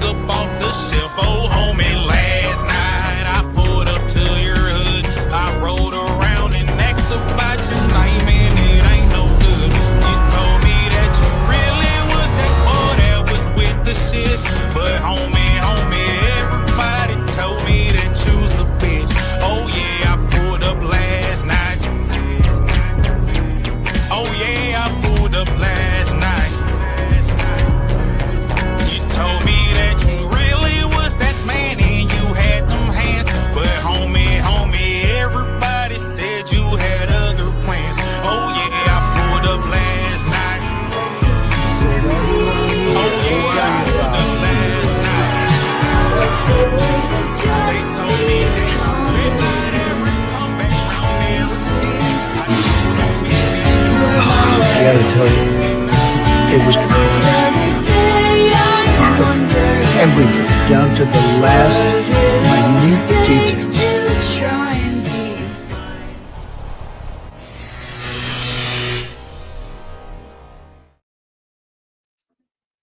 up off the shelf. Oh, homie, last night I pulled up to your hood. I rode around and asked about your name, and it ain't no good. You told me that you really was that boy that was with the shit. But homie, everybody told me that you's a bitch. Oh yeah, I pulled up last night. Oh yeah, I pulled up last night. You told me that you really was that man and you had them hands. But homie, everybody said you had other plans. Oh yeah, I pulled up last night. Oh yeah, I pulled up last night. They told me that you really never come back round I gotta tell you, it was everything down to the last minute detail.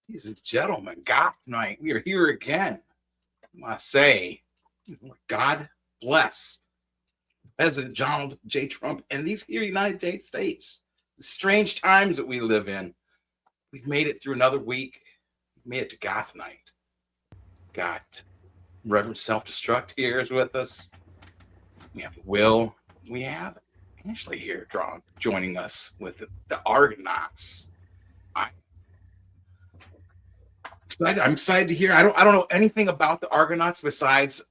Ladies and gentlemen, Goth Night, we are here again. I must say, God bless President Donald J. Trump and these here United States. The strange times that we live in. We've made it through another week. We've made it to Goth Night. Got Reverend Self-Destruct here is with us. We have Will. We have Ashley here joining us with the Argonauts. I'm excited to hear. I don't know anything about the Argonauts besides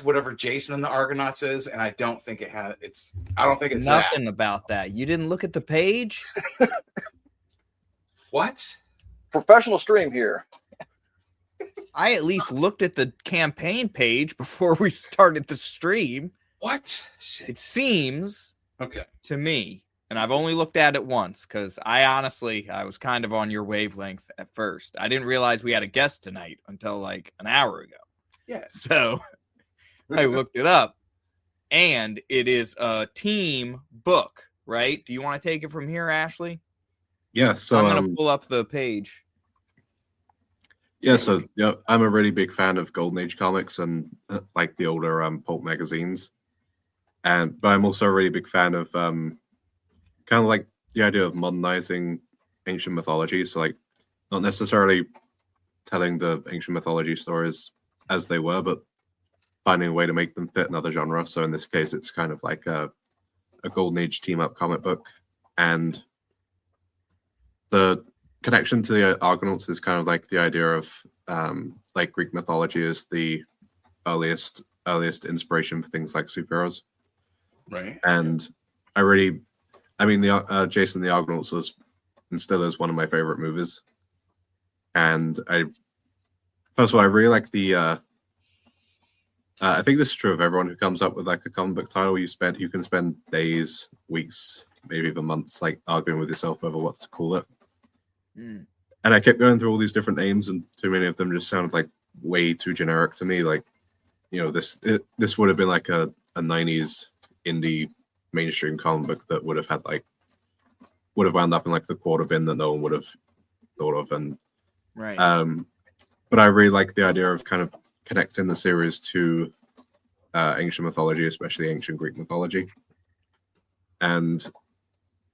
whatever Jason and the Argonauts is, and I don't think it has. I don't think it's nothing that. about that. You didn't look at the page. What? Professional stream here. I at least looked at the campaign page before we started the stream. What? Shit. It seems Okay to me, and I've only looked at it once because I was kind of on your wavelength at first. I didn't realize we had a guest tonight until like an hour ago. Yeah. So I looked it up, and it is a team book, right? Do you want to take it from here, Ashley? Yeah, so I'm going to pull up the page. Yeah, so I'm a really big fan of Golden Age comics and like the older pulp magazines, but I'm also a really big fan of kind of like the idea of modernizing ancient mythology. So like not necessarily telling the ancient mythology stories as they were, but finding a way to make them fit another genre. So in this case, it's kind of like a Golden Age team up comic book, and the connection to the Argonauts is kind of like the idea of like Greek mythology is the earliest inspiration for things like superheroes, right? And the Jason the Argonauts was and still is one of my favorite movies. And first of all, I really like the I think this is true of everyone who comes up with like a comic book title. You can spend days, weeks, maybe even months like arguing with yourself over what to call it. And I kept going through all these different names, and too many of them just sounded like way too generic to me. Like, this would have been like a 90s indie mainstream comic book that would have wound up in like the quarter bin that no one would have thought of. And right. But I really like the idea of kind of connecting the series to ancient mythology, especially ancient Greek mythology. And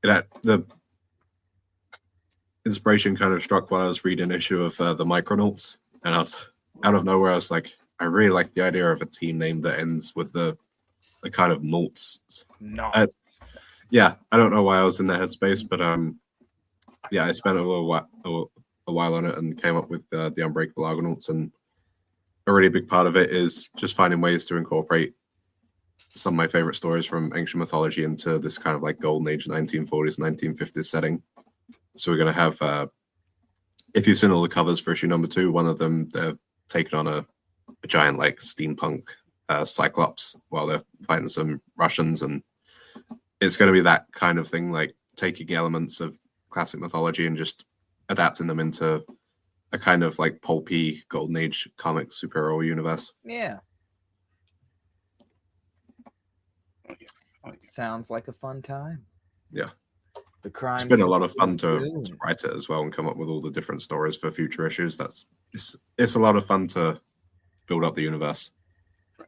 the inspiration kind of struck while I was reading an issue of the Micronauts, and I was out of nowhere. I was like, I really like the idea of a team name that ends with the kind of noughts. Yeah, I don't know why I was in that headspace, but I spent a while on it and came up with the Unbreakable Argonauts. And a really big part of it is just finding ways to incorporate some of my favorite stories from ancient mythology into this kind of like golden age 1940s, 1950s setting. So we're going to have, if you've seen all the covers for issue number 2, one of them, they're taking on a giant like steampunk Cyclops while they're fighting some Russians. And it's going to be that kind of thing, like taking elements of classic mythology and just adapting them into a kind of like pulpy golden age comic superhero universe. Yeah. Sounds like a fun time. Yeah. The crime. It's been a lot of fun to write it as well and come up with all the different stories for future issues. That's it's a lot of fun to build up the universe. Right.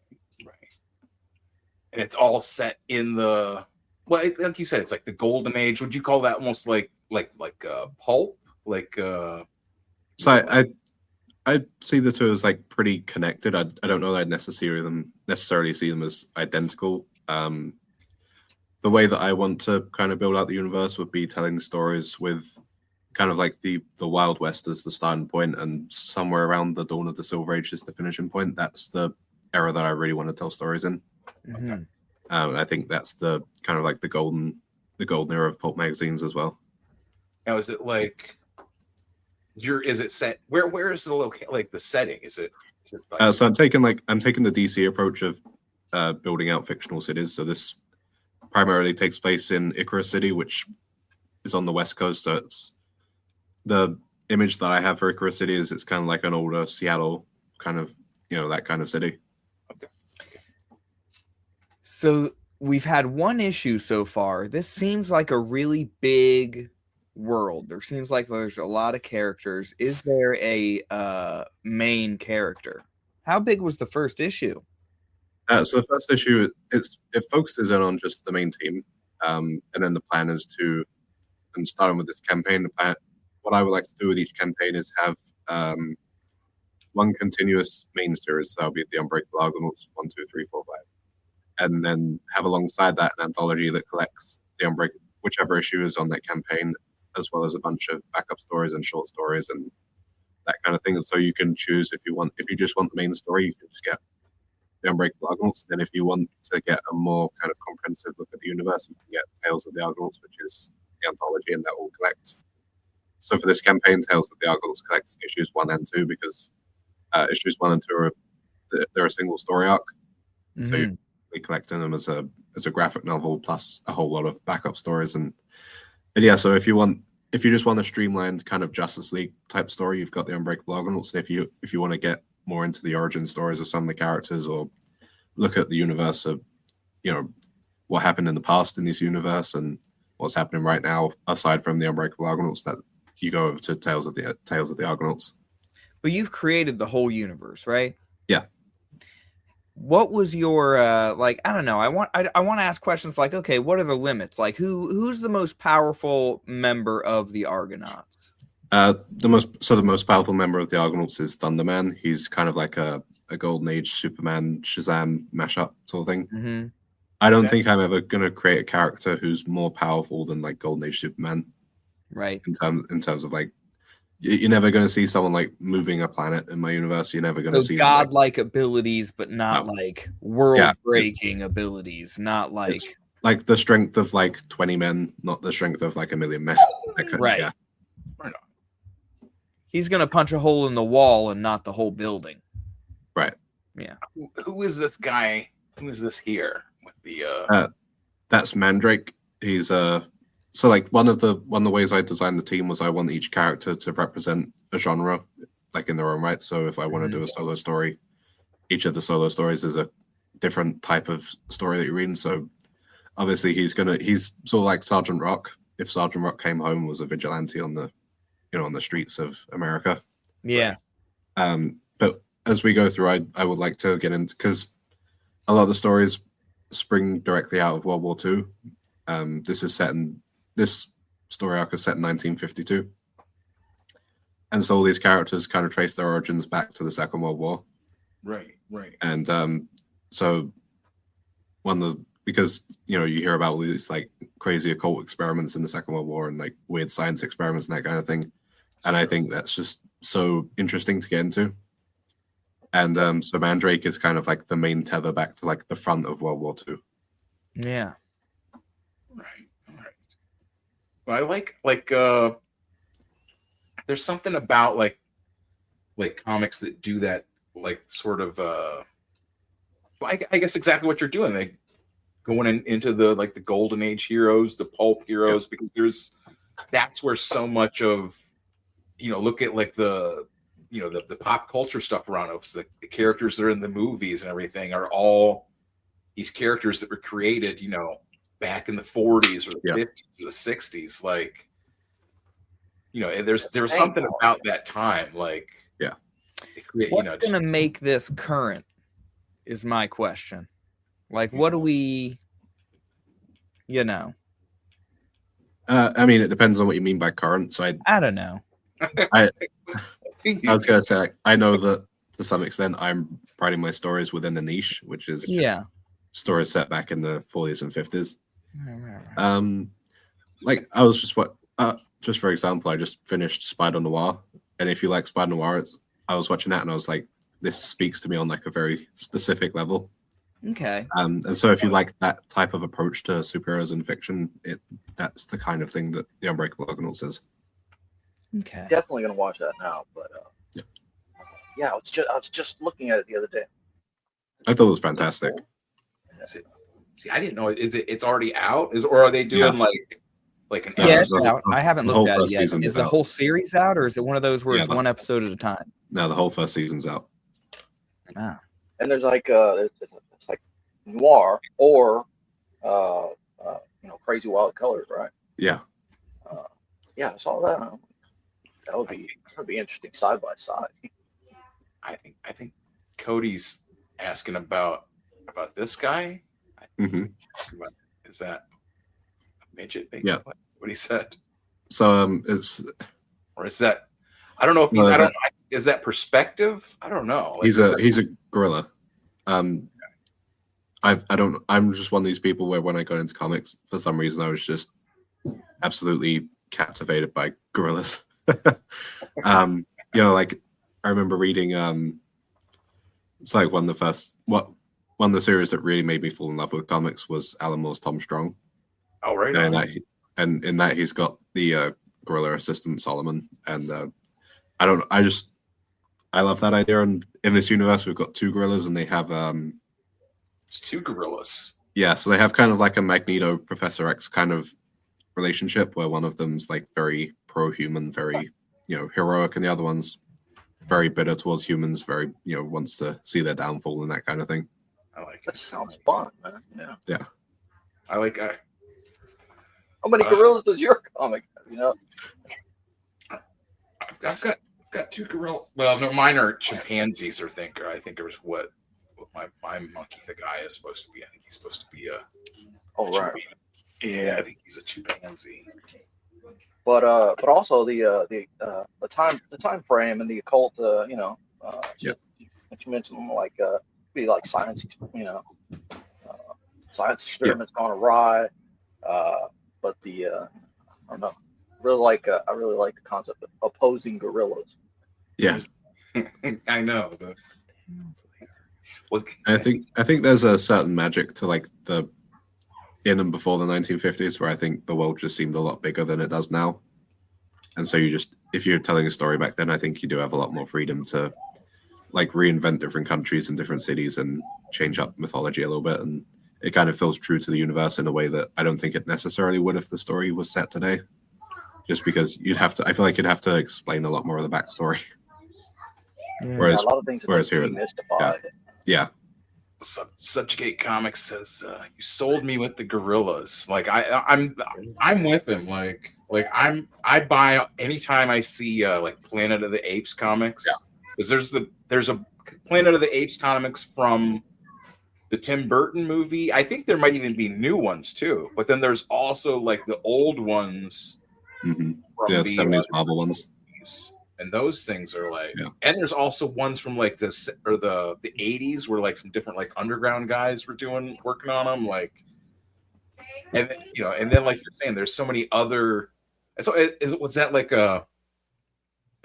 And it's all set in the like you said, it's like the golden age. Would you call that almost like pulp? So I see the two as like pretty connected. I don't know that I'd necessarily see them as identical. The way that I want to kind of build out the universe would be telling stories with kind of like the Wild West as the starting point, and somewhere around the dawn of the Silver Age is the finishing point. That's the era that I really want to tell stories in. Mm-hmm. I think that's the kind of like the golden era of pulp magazines as well. Now, is it like is it set where is the like the setting? Is it like, so I'm taking the DC approach of building out fictional cities. So this primarily takes place in Icarus City, which is on the West Coast. So it's the image that I have for Icarus City is it's kind of like an older Seattle kind of, that kind of city. Okay. So we've had one issue so far. This seems like a really big world. There seems like there's a lot of characters. Is there a main character? How big was the first issue? So the first issue, it focuses in on just the main team, and then the plan is and starting with this campaign, what I would like to do with each campaign is have one continuous main series. So that'll be the Unbreakable Argonauts 1, 2, 3, 4, 5, and then have alongside that an anthology that collects the whichever issue is on that campaign, as well as a bunch of backup stories and short stories and that kind of thing. So you can choose if you just want the main story, you can just get the Unbreakable Argonauts. Then if you want to get a more kind of comprehensive look at the universe, you can get Tales of the Argonauts, which is the anthology, and that will collect. So for this campaign, Tales of the Argonauts collects issues 1 and 2 because issues 1 and 2 are they're a single story arc. Mm-hmm. So we collecting them as a graphic novel plus a whole lot of backup stories and yeah. So if you just want a streamlined kind of Justice League type story, you've got the Unbreakable Argonauts. And if you want to get more into the origin stories of some of the characters or look at the universe of what happened in the past in this universe and what's happening right now aside from the Unbreakable Argonauts, that you go over to Tales of the Argonauts. But you've created the whole universe, right? Yeah. What was your I don't know. I want to ask questions like, okay, what are the limits? Like who's the most powerful member of the Argonauts? The most powerful member of the Argonauts is Thunderman. He's kind of like a Golden Age Superman Shazam mashup sort of thing. Mm-hmm. I don't think I'm ever gonna create a character who's more powerful than like Golden Age Superman. Right. In terms of like, you're never going to see someone like moving a planet in my universe. You're never going to see godlike abilities, but not like world-breaking abilities. Not like the strength of like 20 men, not the strength of like 1,000,000 men. Right. Right on. He's going to punch a hole in the wall and not the whole building. Right. Yeah. Who is this guy? Who is this here with the? That's Mandrake. He's So like one of the ways I designed the team was I want each character to represent a genre, like in their own right. So if I want to do a solo story, each of the solo stories is a different type of story that you're reading. So obviously he's sort of like Sergeant Rock. If Sergeant Rock came home and was a vigilante on the streets of America. Yeah. But as we go through, I would like to get into, because a lot of the stories spring directly out of World War II. This story arc is set in 1952. And so all these characters kind of trace their origins back to the Second World War. Right. And so because you hear about all these like crazy occult experiments in the Second World War and like weird science experiments and that kind of thing. And I think that's just so interesting to get into. And so Mandrake is kind of like the main tether back to like the front of World War II. Yeah. Right. Well, I like there's something about like comics that do that, like sort of I guess exactly what you're doing, like going into the like the golden age heroes, the pulp heroes, because that's where so much of look at like the pop culture stuff around us, the characters that are in the movies and everything are all these characters that were created back in the 40s or the 50s or the 60s, like there's something about that time, like What's going to make this current is my question. Like, what do we, I mean, it depends on what you mean by current. So I don't know. I was going to say, I know that to some extent I'm writing my stories within a niche, which is stories set back in the 40s and 50s. Like I was just for example, I just finished Spider Noir, and if you like Spider Noir, I was watching that and I was like, this speaks to me on like a very specific level. Okay. And so if you like that type of approach to superheroes in fiction, that's the kind of thing that the Unbreakable Argonauts is. Okay. Definitely gonna watch that now, but yeah, I was just looking at it the other day. I thought it was fantastic. See, I didn't know. It's already out? Or are they doing like an Yeah, episode? it's out. I haven't looked at it yet. season Is is the out. whole series out, or is it one of those where Yeah, it's one episode at a time? No, the whole first season's out. Ah. And there's like it's like noir or crazy wild colors, right? Yeah. Yeah, I saw that. That would be interesting side by side. I think Cody's asking about this guy. Mhm. Is that a midget? Yeah. What he said. So it's Or is that? I don't know if No, I don't. that- Is that perspective? I don't know. he's a gorilla. I'm just one of these people where when I got into comics, for some reason I was just absolutely captivated by gorillas. Like I remember reading it's like one of the series that really made me fall in love with comics was Alan Moore's Tom Strong. Oh, right. And in that he's got the gorilla assistant Solomon, and I love that idea. And in this universe, we've got two gorillas, and they have It's two gorillas. so they have kind of like a Magneto Professor X kind of relationship, where one of them's like very pro-human, very heroic, and the other one's very bitter towards humans, very wants to see their downfall and that kind of thing. I like That it. sounds fun, man. Yeah. I like. How many gorillas does your comic have? I've got two gorilla. Well, no, mine are chimpanzees. I think it was what my monkey, the guy, is supposed to be. I think he's supposed to be a. Oh, right. Yeah, I think he's a chimpanzee. But also the time frame and the occult, that you mentioned, like be like science, science experiments gone awry. But I don't know. I really like the concept of opposing gorillas. Yeah, I know. I think there's a certain magic to like the in and before the 1950s, where I think the world just seemed a lot bigger than it does now. And so if you're telling a story back then, I think you do have a lot more freedom to like reinvent different countries and different cities and change up mythology a little bit. And it kind of feels true to the universe in a way that I don't think it necessarily would if the story was set today. Just because I feel like you'd have to explain a lot more of the backstory. Yeah. Whereas, a lot of things are whereas here, mystified. yeah. Subjugate Comics says you sold me with the gorillas. Like I'm with him. Like I buy anytime I see like Planet of the Apes comics, because there's a Planet of the Apes comics from the Tim Burton movie. I think there might even be new ones too, but then there's also like the old ones Mm-hmm. from The the 70s Marvel ones. and those things are like, and there's also ones from like the 80s where like some different like underground guys were working on them, like, and then like you're saying, there's so many other. So was that like a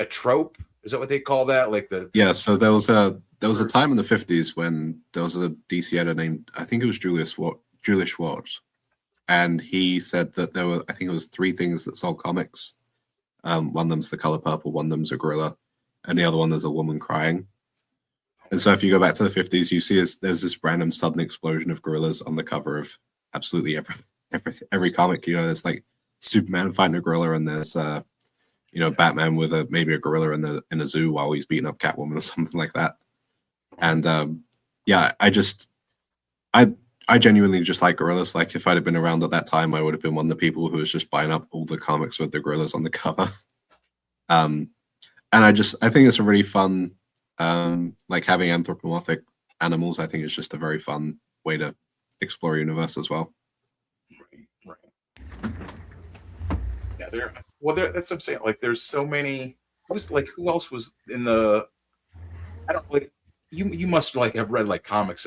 trope? Is that what they call that? Like So there was a time in the 50s when there was a DC editor named, I think it was Julius Schwartz, and he said that there were, I think it was 3 things that sold comics. One of them's the color purple, one of them's a gorilla, and the other one is a woman crying. And so if you go back to the 50s, you see there's this random sudden explosion of gorillas on the cover of absolutely every comic. There's like Superman fighting a gorilla, and there's Batman with maybe a gorilla in a zoo while he's beating up Catwoman or something like that. And I genuinely just like gorillas. Like if I'd have been around at that time, I would have been one of the people who was just buying up all the comics with the gorillas on the cover. And I think it's a really fun Like having anthropomorphic animals, I think is just a very fun way to explore universe as well. Right. Yeah, that's what I'm saying. Like, there's so many. Who else was in the? I don't like. You must like have read like comics.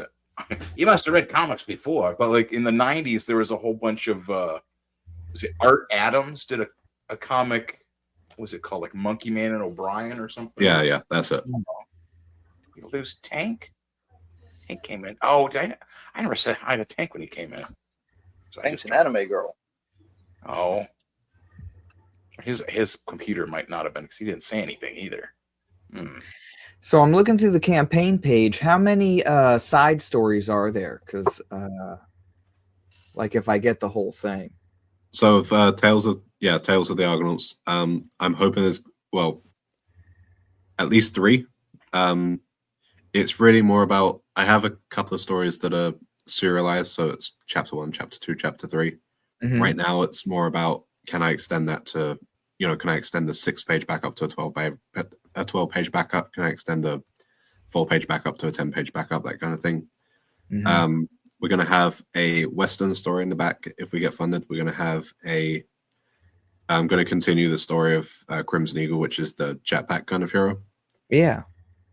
You must have read comics before, but like in the '90s, there was a whole bunch of. Was it Art Adams did a comic? What was it called? Like Monkey Man and O'Brien or something? Yeah, that's it. You lose Tank. Tank came in. Oh, I never said hi to Tank when he came in. So Tank's an anime girl. Oh, his computer might not have been because he didn't say anything either. So I'm looking through the campaign page. How many side stories are there? Because, like, if I get the whole thing. So if, Tales of the Argonauts, I'm hoping there's at least 3. It's really more about, I have a couple of stories that are serialized, so it's chapter 1, chapter 2, chapter 3. Mm-hmm. Right now it's more about, can I extend that to, can I extend the 6-page backup to a 12-page backup? Can I extend a 4-page backup to a 10-page backup? That kind of thing. Mm-hmm. We're going to have a Western story in the back if we get funded. We're going to have I'm going to continue the story of Crimson Eagle, which is the jetpack kind of hero. Yeah.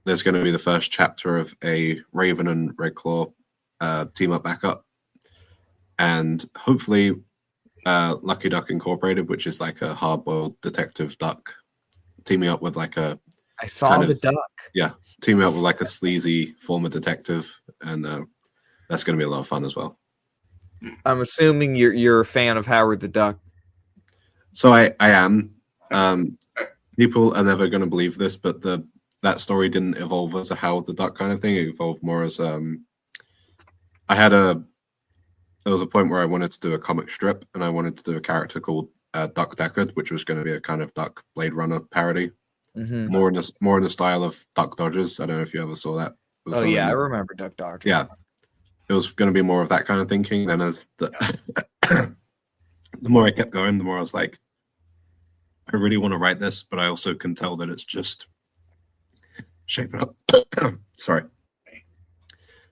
There's going to be the first chapter of a Raven and Redclaw team-up backup. And hopefully Lucky Duck Incorporated, which is like a hard-boiled detective duck, teaming up with like a... I saw the duck. Yeah, teaming up with like a sleazy former detective, and that's going to be a lot of fun as well. I'm assuming you're a fan of Howard the Duck. So I am. People are never going to believe this, but that story didn't evolve as a Howard the Duck kind of thing. It evolved more as there was a point where I wanted to do a comic strip, and I wanted to do a character called Duck Deckard, which was going to be a kind of Duck Blade Runner parody, more in the style of Duck Dodgers. I don't know if you ever saw that. Oh yeah, I remember Duck Dodgers. Yeah, it was going to be more of that kind of thinking. Then as the more I kept going, the more I was like, I really want to write this, but I also can tell that it's just shaping up. Sorry.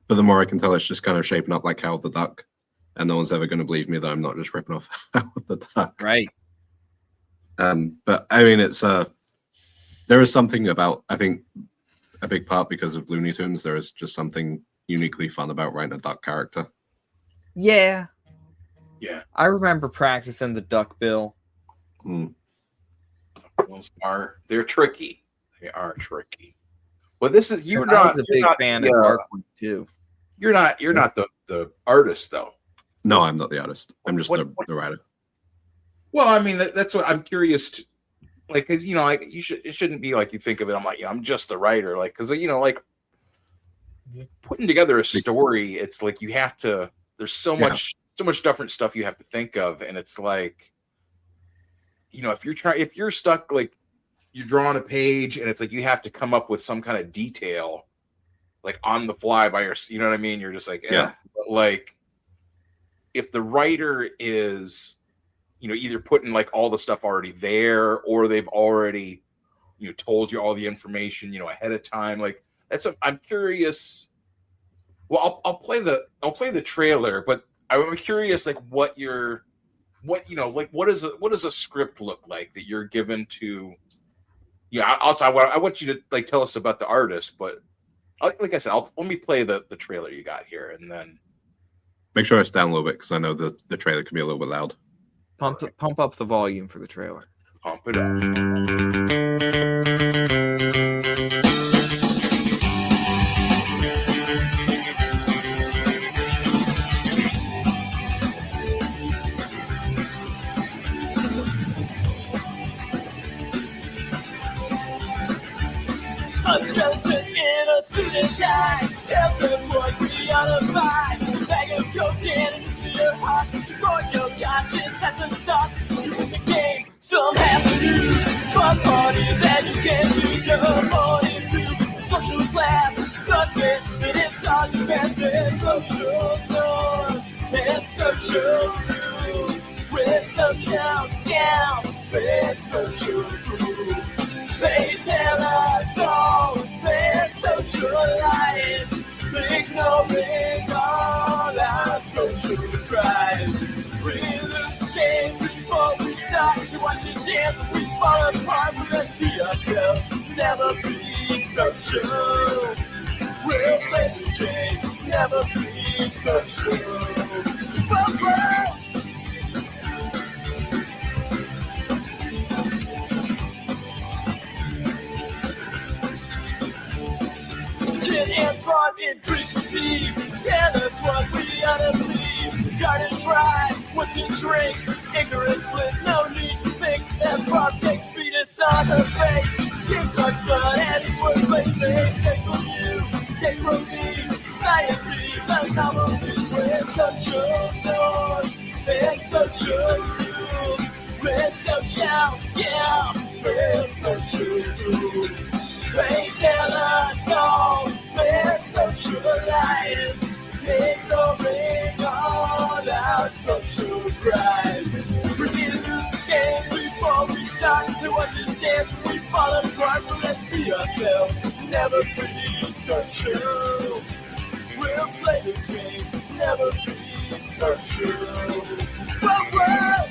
But the more I can tell, it's just kind of shaping up like Howard the Duck. And no one's ever going to believe me that I'm not just ripping off Howard the Duck. Right. But I mean, it's there is something about, I think, a big part because of Looney Tunes, there is just something uniquely fun about writing a duck character. Yeah. Yeah. I remember practicing the duck bill. They're tricky. They are tricky. Well, this is I was a big fan of Darkwing too. You're not the artist though. No, I'm not the artist. I'm just the writer. Well, I mean that's what I'm curious to, like, because it shouldn't be like you think of it. I'm like, I'm just the writer, like, because like putting together a story, it's like you have to. There's so much different stuff you have to think of, and it's like, if you're stuck, like you're drawing a page, and it's like you have to come up with some kind of detail, like on the fly by your, you know what I mean? You're just like, yeah. But like, if the writer is, either putting like all the stuff already there, or they've already, told you all the information, ahead of time, like I'm curious. Well, I'll play the trailer, but I'm curious, like what does a script look like that you're given to? Yeah. Also, I want you to like tell us about the artist, but like I said, let me play the trailer you got here, and then make sure it's down a little bit because I know the trailer can be a little bit loud. Pump up the volume for the trailer. Pump it up. A skeleton in a suit and tie tells us what we ought to buy. A bag of coke and a nuclear heart. Support your conscience, that's a start. The game, some have to lose. Fun parties and you can't lose your money to social class. Stuck it, but it's all you can say. Social norms and social rules. With social scam, with social rules. They tell us all their fall apart, let's be ourselves. Never be so sure. We'll play the game, never be so sure. Whoa. Gin and brought in frequencies. Tell us what we ought to believe. Garden try what to drink. Ignorant bliss, no need to think. That Bob takes fetus on her face. Gives us blood and it's worth placing. Take from you, take from me. Sciences, anomalies. We're social norms and social rules. We're social scale. We're social rules. They tell us all we're socialized, ignoring all our social crimes. We need to lose the game before we start to understand. We fall apart, so let's be ourselves. Never be so sure. We'll play the game, never be so sure. Whoa.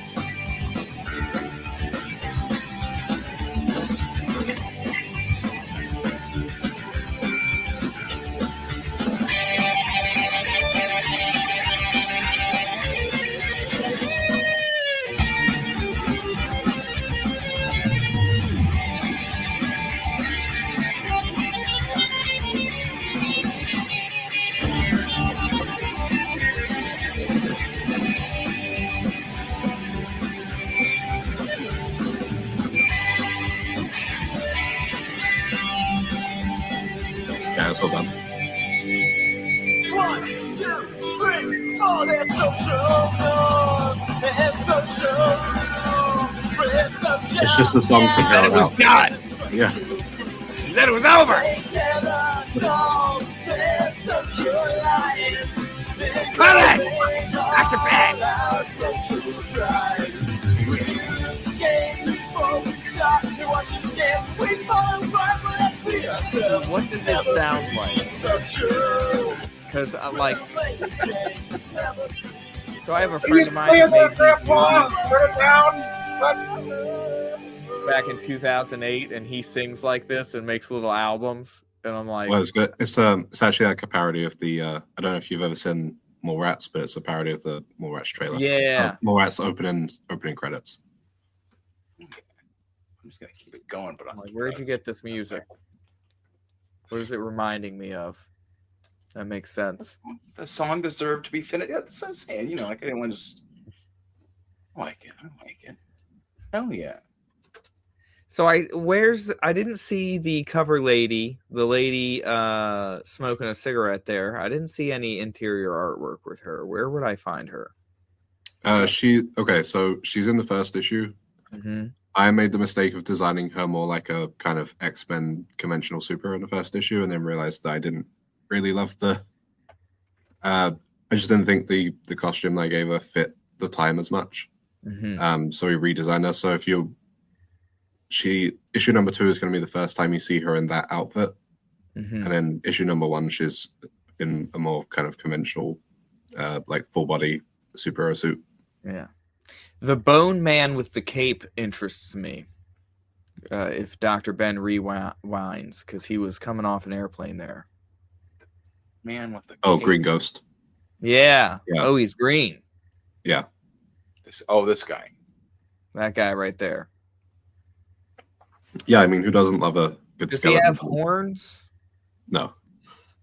Yeah, it's all done. 1, 2, 3, 4. They're social norms and social rules. We're social. It's just a song to Said it was done. Yeah. He said it was over. They tell us all they're socialized. Cut it! Dr. Ben! Our social drives. We lose the game before we start to understand. We fall apart, but let's be ourselves. What does this sound like? So true. Because I like. Play the game, never be So I have a friend of mine who made these movies back in 2008, and he sings like this and makes little albums. And I'm like, Well, it's good. It's actually like a parody of the. I don't know if you've ever seen Mallrats, but it's a parody of the Mallrats trailer. yeah. Mallrats opening credits. I'm just gonna keep it going, but I'm like, where'd you get this music? What is it reminding me of? That makes sense. The song deserved to be finished. Yeah, that's what I'm saying. You know, like I didn't want to just I like it. Hell yeah. So I didn't see the cover lady, the lady smoking a cigarette there. I didn't see any interior artwork with her. Where would I find her? So she's in the first issue. Mm-hmm. I made the mistake of designing her more like a kind of X-Men conventional super in the first issue, and then realized that I didn't really love the. I just didn't think the costume that I gave her fit the time as much. Mm-hmm. So we redesigned her. So issue number 2 is going to be the first time you see her in that outfit, Mm-hmm. and then issue number 1 she's in a more kind of conventional, like full body superhero suit. Yeah. The Bone Man with the cape interests me. If Dr. Ben rewinds, because he was coming off an airplane there. Man with the Green Ghost. Yeah. Yeah. Oh, he's green. Yeah. This guy. That guy right there. Yeah, I mean, who doesn't love a good Does he skeleton? have horns? No.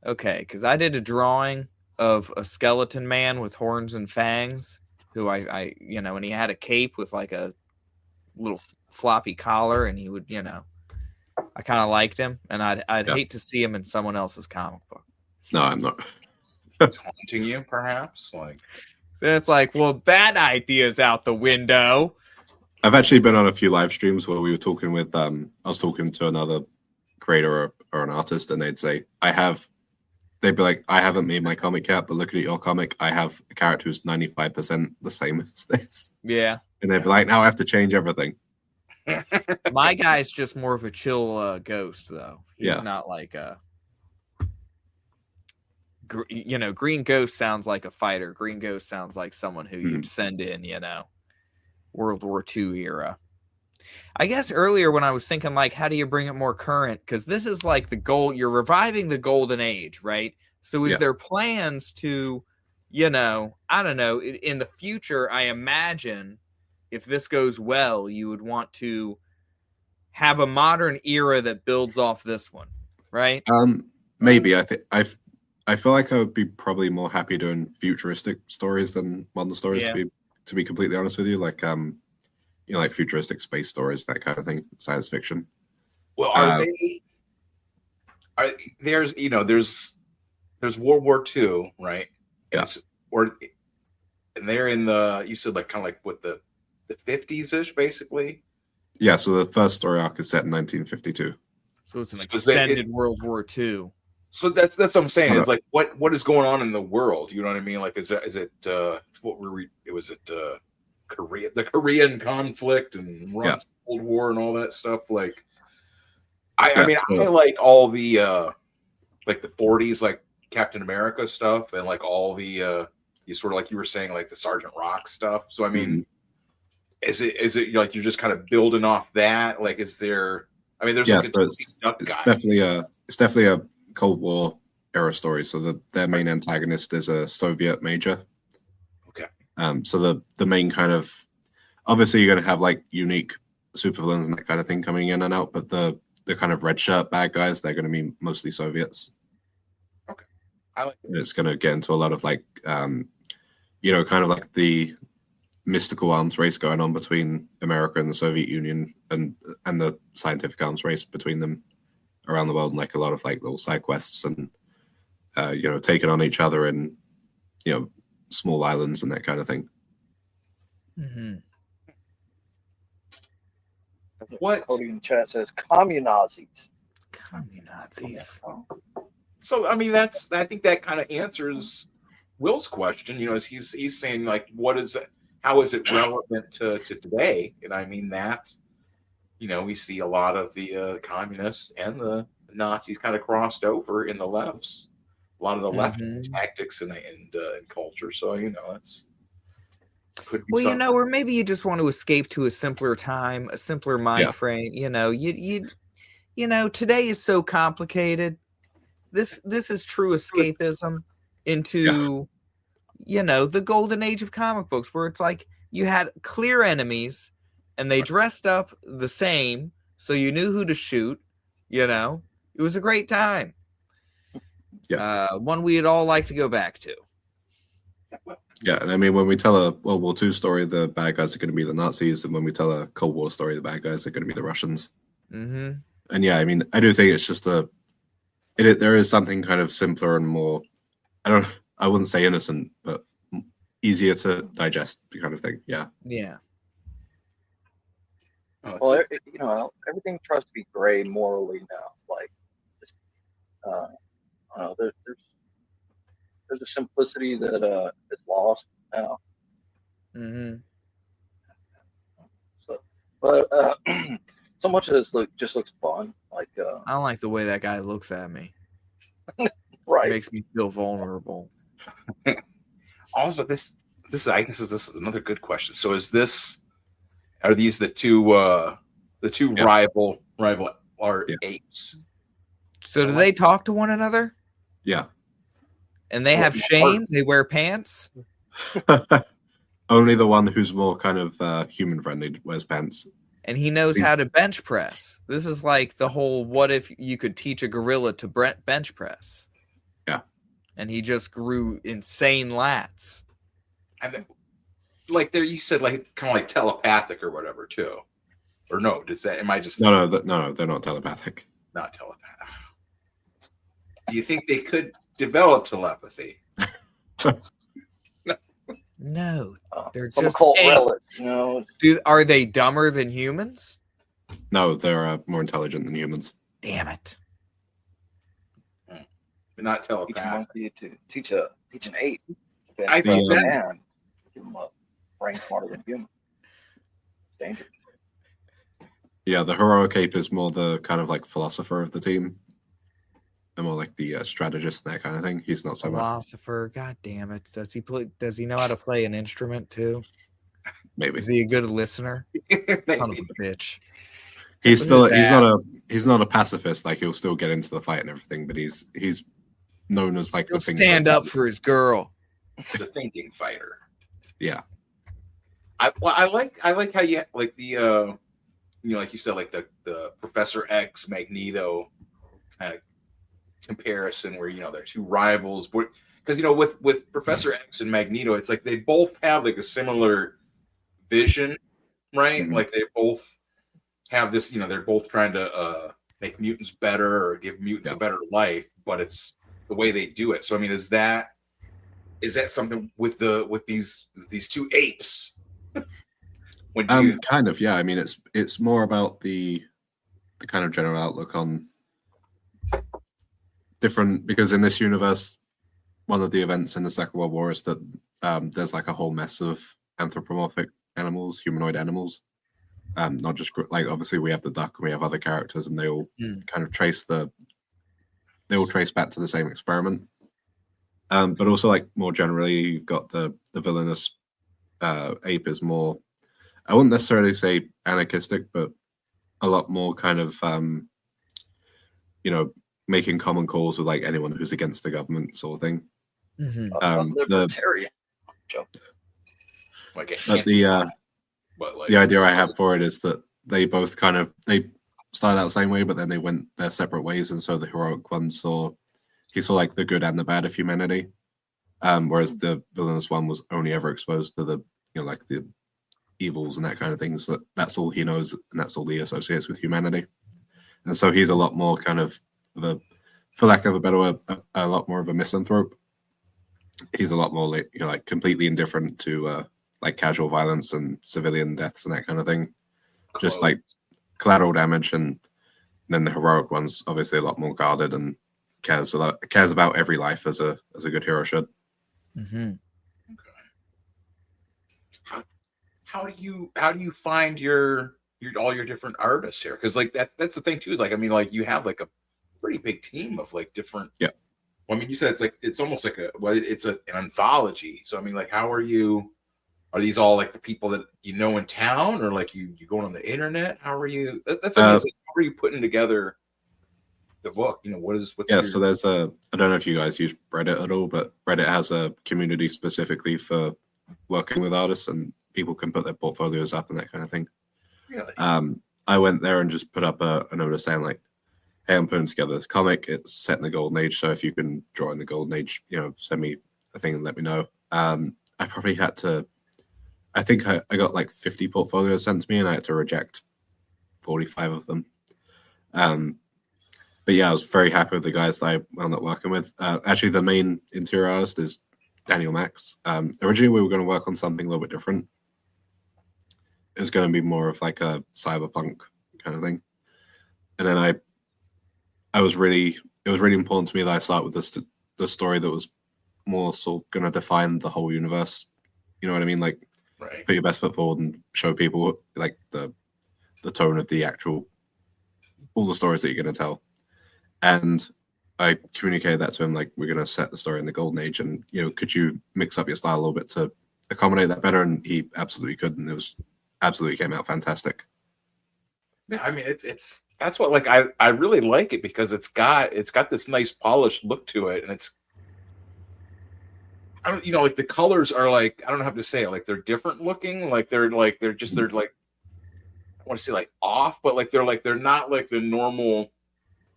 Okay, because I did a drawing of a skeleton man with horns and fangs, who I and he had a cape with like a little floppy collar, and he would, I kind of liked him, and I'd hate to see him in someone else's comic book. No, I'm not. It's haunting you, perhaps. Like, Then it's like, well, that idea's out the window. I've actually been on a few live streams where we were talking with I was talking to another creator or an artist, and they'd be like, I haven't made my comic yet, but looking at your comic, I have a character who's 95% the same as this. Yeah. And they'd be like, now I have to change everything. My guy's just more of a chill ghost, though. He's not like a. Green Ghost sounds like a fighter. Green Ghost sounds like someone who you'd send in, World War II era. I guess earlier when I was thinking, like, how do you bring it more current? Because this is like the goal. You're reviving the golden age, right? So is Yeah. there plans to, you know, I don't know, in the future, I imagine if this goes well, you would want to have a modern era that builds off this one, right? Maybe. I feel like I would be probably more happy doing futuristic stories than modern stories. Yeah. To be completely honest with you, like you know, like futuristic space stories, that kind of thing, science fiction. Well, are they? Are there's you know there's World War II, right? Yeah. And they're in the, you said, like kind of like what the 50s ish, basically. Yeah. So the first story arc is set in 1952. So it's an So extended World War II. So that's what I'm saying. It's like what is going on in the world? You know what I mean? Like is it what were we? Was it Korea, the Korean conflict and Russian Cold War and all that stuff? Like I mean, I like all the like the 40s, like Captain America stuff, and like all the you sort of, like you were saying, like the Sergeant Rock stuff. So I mean, is it like you're just kind of building off that? Like, is there? I mean, there's like it's definitely a Cold War era story. So their main antagonist is a Soviet major. Okay. So the main kind of, obviously you're going to have like unique supervillains and that kind of thing coming in and out, but the kind of red shirt bad guys, they're going to be mostly Soviets. Okay. I like it. It's going to get into a lot of like, you know, kind of like the mystical arms race going on between America and the Soviet Union, and the scientific arms race between them around the world, and like a lot of like little side quests and you know, taking on each other and, you know, small islands and that kind of thing. Mm-hmm. What Cody in chat says commie Nazis. Commie Nazis. So I mean, I think that kind of answers Will's question. You know, as he's saying, like, what is it? How is it relevant to today? And I mean that, you know, we see a lot of the communists and the Nazis kind of crossed over in the lefts, a lot of the left tactics and culture. So, you know, it's could be well, something. you know, or maybe you just want to escape to a simpler time, a simpler mind frame. You know, you know, today is so complicated. This is true escapism into, you know, the golden age of comic books, where it's like you had clear enemies and they dressed up the same, so you knew who to shoot. You know, it was a great time. Yeah, one we'd all like to go back to. Yeah, and I mean, when we tell a World War II story, the bad guys are going to be the Nazis, and when we tell a Cold War story, the bad guys are going to be the Russians. Mm-hmm. And yeah, I mean, I do think it's just there is something kind of simpler and more, I wouldn't say innocent, but easier to digest kind of thing. Yeah. Yeah. Well, you know, everything tries to be gray morally now. Like, just, I don't know. There's a simplicity that is lost now. Mm-hmm. So, but so much of this just looks fun. Like, I don't like the way that guy looks at me. Right. It makes me feel vulnerable. Also, this I guess this is another good question. So, are these the two rival art apes? So, do they talk to one another? Yeah. And they have shame? They wear pants? Only the one who's more kind of human friendly wears pants. And he knows how to bench press. This is like the whole, what if you could teach a gorilla to bench press? Yeah. And he just grew insane lats. And then, like there, you said like kind of like telepathic or whatever too. Or no, am I just No, they're not telepathic. Not telepathic. Do you think they could develop telepathy? No, they're some just occult relics. You know, are they dumber than humans? No, they're more intelligent than humans. Damn it! But not telepathic. Teach an ape. I think man, give him a brain smarter than human. It's dangerous. Yeah, the heroic ape is more the kind of like philosopher of the team. And more like the strategist and that kind of thing. He's not so much philosopher. God damn it! Does he know how to play an instrument too? Maybe Is he a good listener? Son of a Maybe. bitch. he's Look at he's not a pacifist. Like he'll still get into the fight and everything, but he's known as like He'll the thing. stand up for his girl. The thinking fighter. Yeah. I like how you like the like you said, like the Professor X Magneto kind of comparison where they're two rivals, but because with Professor X and Magneto, it's like they both have like a similar vision, right? Like they both have this, they're both trying to make mutants better or give mutants a better life, but it's the way they do it. So I mean, is that something with these two apes? Kind of, yeah. I mean, it's more about the kind of general outlook on different, because in this universe, one of the events in the Second World War is that there's like a whole mess of anthropomorphic animals, humanoid animals. Not just like, obviously we have the duck and we have other characters, and they all kind of trace back to the same experiment. But also, like, more generally, you've got the villainous ape is more, I wouldn't necessarily say anarchistic, but a lot more kind of making common cause with like anyone who's against the government, sort of thing. Libertarian. Like the idea I have for it is that they both they started out the same way, but then they went their separate ways, and so the heroic one saw like the good and the bad of humanity, whereas the villainous one was only ever exposed to the like the evils and that kind of thing. So that's all he knows, and that's all he associates with humanity. And so he's a lot more kind of for lack of a better word, a lot more of a misanthrope. He's a lot more like completely indifferent to like casual violence and civilian deaths and that kind of thing. Just like collateral damage. And then the heroic one's obviously a lot more guarded and cares about every life as a good hero should. Okay. How do you find your all your different artists here? Because like that's the thing too, is like, I mean, like you have like a pretty big team of like different. Yeah. Well, I mean, you said it's almost like it's an anthology. So I mean, like, are these all like the people that in town, or like you going on the internet? How are you? That's what I mean, like, how are you putting together the book? What's so there's I don't know if you guys use Reddit at all, but Reddit has a community specifically for working with artists, and people can put their portfolios up and that kind of thing. Really? I went there and just put up a notice saying like, hey, I'm putting together this comic. It's set in the Golden Age, so if you can draw in the Golden Age, send me a thing and let me know. I probably had to, I think I got like 50 portfolios sent to me, and I had to reject 45 of them. But yeah, I was very happy with the guys that I wound up working with. Actually, the main interior artist is Daniel Max. Originally, we were going to work on something a little bit different. It was going to be more of like a cyberpunk kind of thing. And then it was really important to me that I start with the story that was more so going to define the whole universe. You know what I mean? Like, right. Put your best foot forward and show people like the tone of the actual, all the stories that you're going to tell. And I communicated that to him, like, we're going to set the story in the Golden Age, and could you mix up your style a little bit to accommodate that better? And he absolutely could, and it was absolutely came out fantastic. Yeah, I mean, it's that's what, like, I really like it, because it's got this nice polished look to it, and it's, I don't, like the colors are like, I don't know how to say it, like they're different looking, like they're like I want to say like off, but like they're not like the normal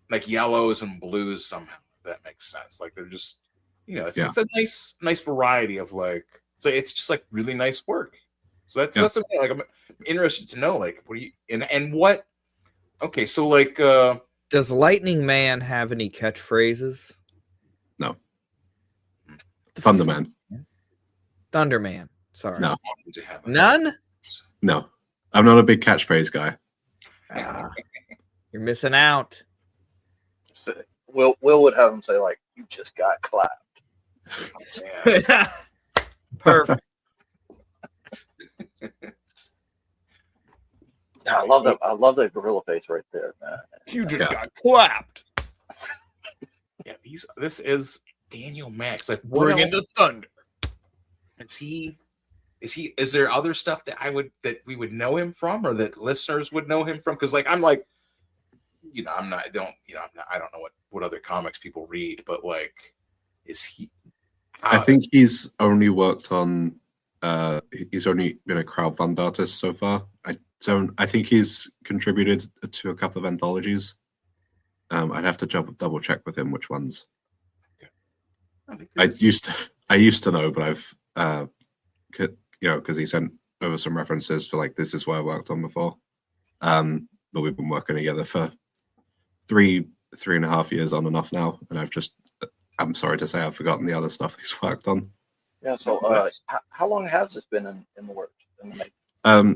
like yellows and blues somehow, if that makes sense. Like they're just, it's a nice variety of like, so it's just like really nice work. So that's something like I'm interested to know, like, what do you and what? Okay, so like, does Lightning Man have any catchphrases? No. Thunderman. Thunderman. Sorry. No. None? No. I'm not a big catchphrase guy. You're missing out. Will would have him say like, "You just got clapped." Yeah. Perfect. I love that. I love that gorilla face right there, man. You just got clapped. Yeah, this is Daniel Max. Like, Bring in the thunder. Is he Is there other stuff that we would know him from, or that listeners would know him from? Because like I'm like, I don't know what other comics people read, but like, is he? I think he's only worked on. He's only been a crowdfund artist so far. I think he's contributed to a couple of anthologies. I'd have to double check with him which ones. I used to know, but I've because he sent over some references for like this is what I worked on before. But we've been working together for 3.5 years on and off now, and I'm sorry to say I've forgotten the other stuff he's worked on. Yeah. So how long has this been in the works?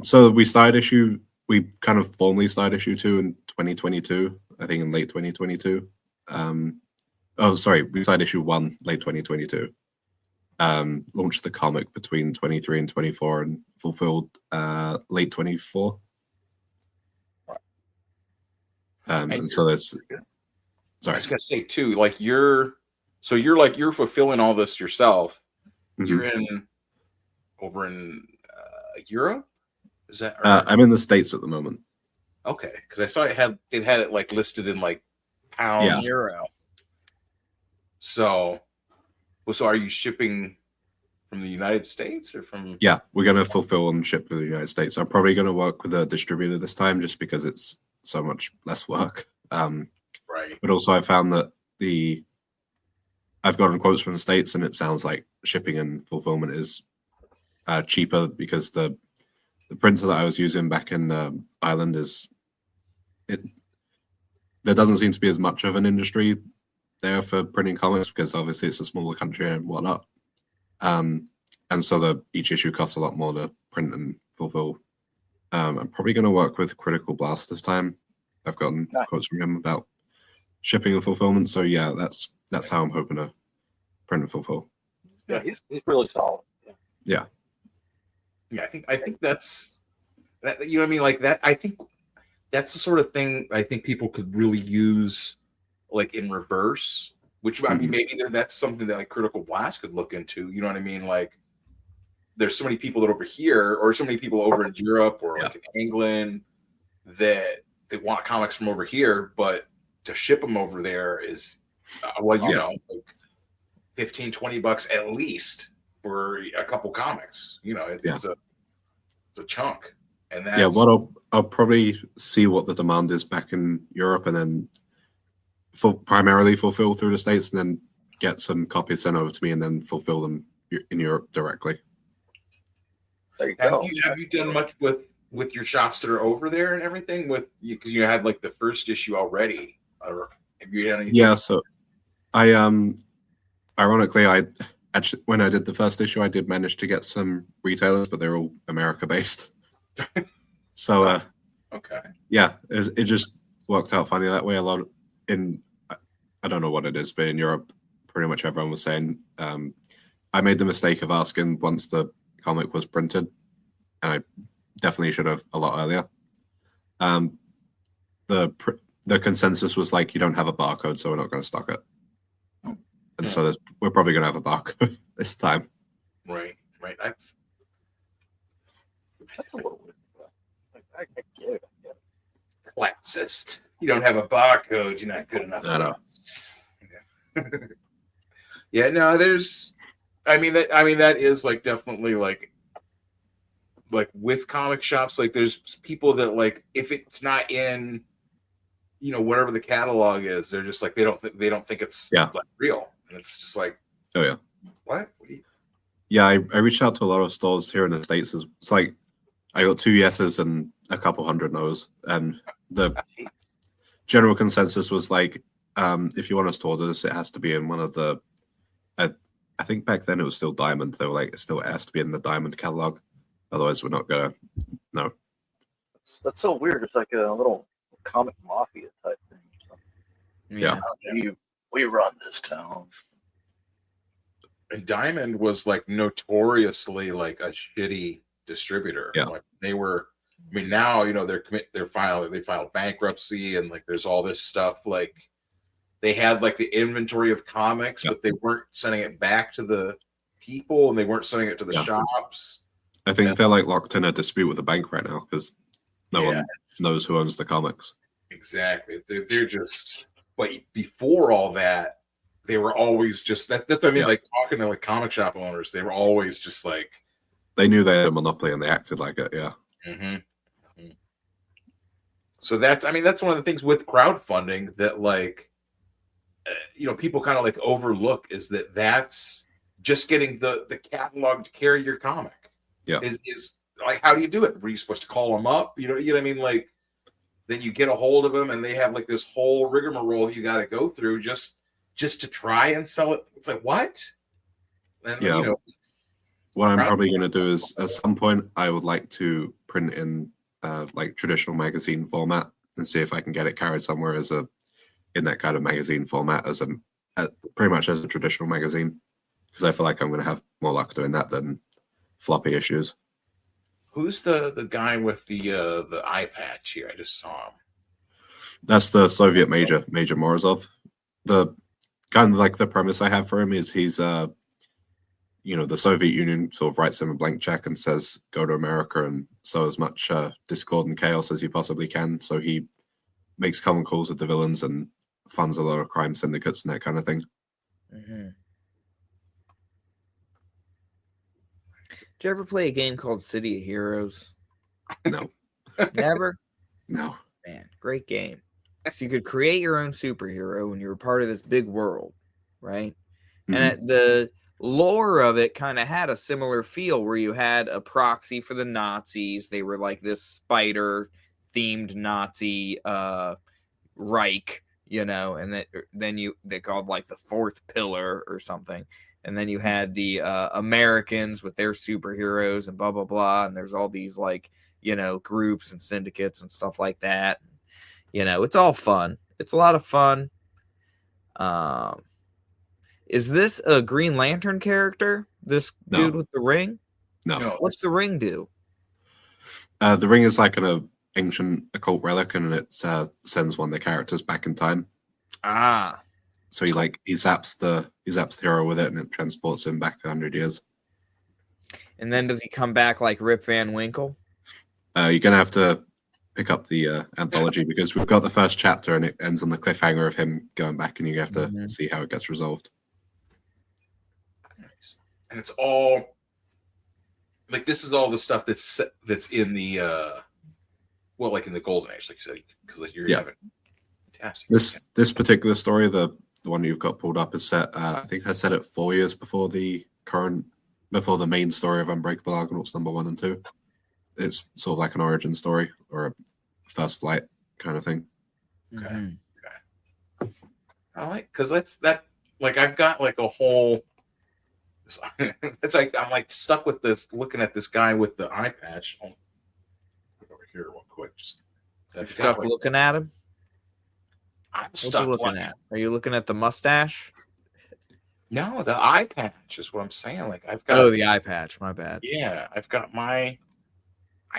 So we kind of formally started issue 2 in 2022, I think in late 2022. We started issue 1 late 2022. Launched the comic between 23 and 24 and fulfilled late 24. And so there's I was gonna say too, like you're fulfilling all this yourself. Mm-hmm. You're over in Europe. Is that? I'm in the States at the moment. Okay, because I saw it had it like listed in like pound euro. So are you shipping from the United States or from? Yeah, we're gonna fulfill and ship for the United States. I'm probably gonna work with a distributor this time, just because it's so much less work. Right. But also, I found that I've gotten quotes from the States, and it sounds like shipping and fulfillment is cheaper because the printer that I was using back in Ireland there doesn't seem to be as much of an industry there for printing comics, because obviously it's a smaller country and whatnot. And so each issue costs a lot more to print and fulfill. I'm probably going to work with Critical Blast this time. I've gotten quotes from him about shipping and fulfillment. So yeah, that's how I'm hoping to print and fulfill. Yeah, he's really solid. Yeah. Yeah, I think that's that. You know what I mean? Like that. I think that's the sort of thing I think people could really use, like in reverse. Which I mean, maybe that's something that like Critical Blast could look into. You know what I mean? Like, there's so many people that over here, or so many people over in Europe, or like in England, that they want comics from over here, but to ship them over there is, like $15-20 at least for a couple comics. It's a chunk. And that's I'll probably see what the demand is back in Europe, and then primarily fulfill through the States, and then get some copies sent over to me, and then fulfill them in Europe directly. There you go. Have you done much with your shops that are over there and everything? Because you had like the first issue already. Have you done anything? Yeah. So I ironically, actually, when I did the first issue, I did manage to get some retailers, but they're all America based. So okay. Yeah, it just worked out funny that way. A lot I don't know what it is, but in Europe, pretty much everyone was saying, I made the mistake of asking once the comic was printed, and I definitely should have a lot earlier. The consensus was like, you don't have a barcode, so we're not going to stock it. And so we're probably going to have a barcode this time. Right. That's a little weird. I get it. Classist. You don't have a barcode. You're not good enough. I know. Yeah. No. There's. I mean that is like definitely like with comic shops. Like there's people that like if it's not in, whatever the catalog is, they're just like they don't think it's like real, and it's just like, oh yeah, what? Yeah, I reached out to a lot of stores here in the States. It's like I got 2 yeses and a couple hundred no's, and the general consensus was like, if you want us to order this, it has to be in one of the. I think back then it was still Diamond. They were like, it still has to be in the Diamond catalog, otherwise we're not gonna. No. That's so weird. It's like a little comic mafia type thing. Yeah. We run this town. And Diamond was like notoriously like a shitty distributor. Yeah. Like they were. I mean, now they filed bankruptcy, and like there's all this stuff. Like they had like the inventory of comics, but they weren't sending it back to the people, and they weren't sending it to the shops. I think they're like locked in a dispute with the bank right now because no Yeah. one knows who owns the comics. Exactly. They're just, but before all that, they were always just that's what I mean. Yeah. Like talking to like comic shop owners, they were always just like, They knew they had a monopoly and they acted like it. Yeah. So that's, I mean, that's one of the things with crowdfunding that like, people kind of like overlook is that that's just getting the catalog to carry your comic. Yeah. Is like, how do you do it? Were you supposed to call them up? You know what I mean? Like, then you get a hold of them and they have like this whole rigmarole you got to go through just to try and sell it. It's like, what? And, Yeah. What I'm probably going to do is at some point I would like to print in like traditional magazine format and see if I can get it carried somewhere in that kind of magazine format as pretty much as a traditional magazine, because I feel like I'm going to have more luck doing that than floppy issues. Who's the guy with the eye patch here? I just saw him. That's the Soviet Major Morozov. The kind of like the premise I have for him is he's the Soviet Union sort of writes him a blank check and says go to America and sow as much discord and chaos as you possibly can. So he makes common calls with the villains and funds a lot of crime syndicates and that kind of thing. Mm-hmm. Did you ever play a game called City of Heroes? No. Never? No. Man, great game. So you could create your own superhero and you were part of this big world, right? Mm-hmm. And the lore of it kind of had a similar feel where you had a proxy for the Nazis. They were like this spider-themed Nazi Reich, and then they called like the fourth pillar or something. And then you had the Americans with their superheroes and blah, blah, blah. And there's all these like, groups and syndicates and stuff like that. It's all fun. It's a lot of fun. Is this a Green Lantern character? This dude with the ring? No. What's the ring do? The ring is like an ancient occult relic, and it sends one of the characters back in time. Ah. So he zaps the hero with it, and it transports him back 100 years. And then does he come back like Rip Van Winkle? You're gonna have to pick up the anthology because we've got the first chapter, and it ends on the cliffhanger of him going back, and you have to see how it gets resolved. And it's all like this is all the stuff that's in the like in the Golden Age, like you said, because like you're having fantastic. This particular story, the one you've got pulled up, is set. I think I set it 4 years before the main story of Unbreakable Argonauts #1 and 2. It's sort of like an origin story or a first flight kind of thing. Okay. Okay. I like because that like I've got like a whole. It's like I'm like stuck with this, looking at this guy with the eye patch. I'll look over here real quick. You're stuck looking at him. I'm stuck looking at. Are you looking at the mustache? No, the eye patch is what I'm saying. Like I've got the eye patch. My bad. Yeah, I've got I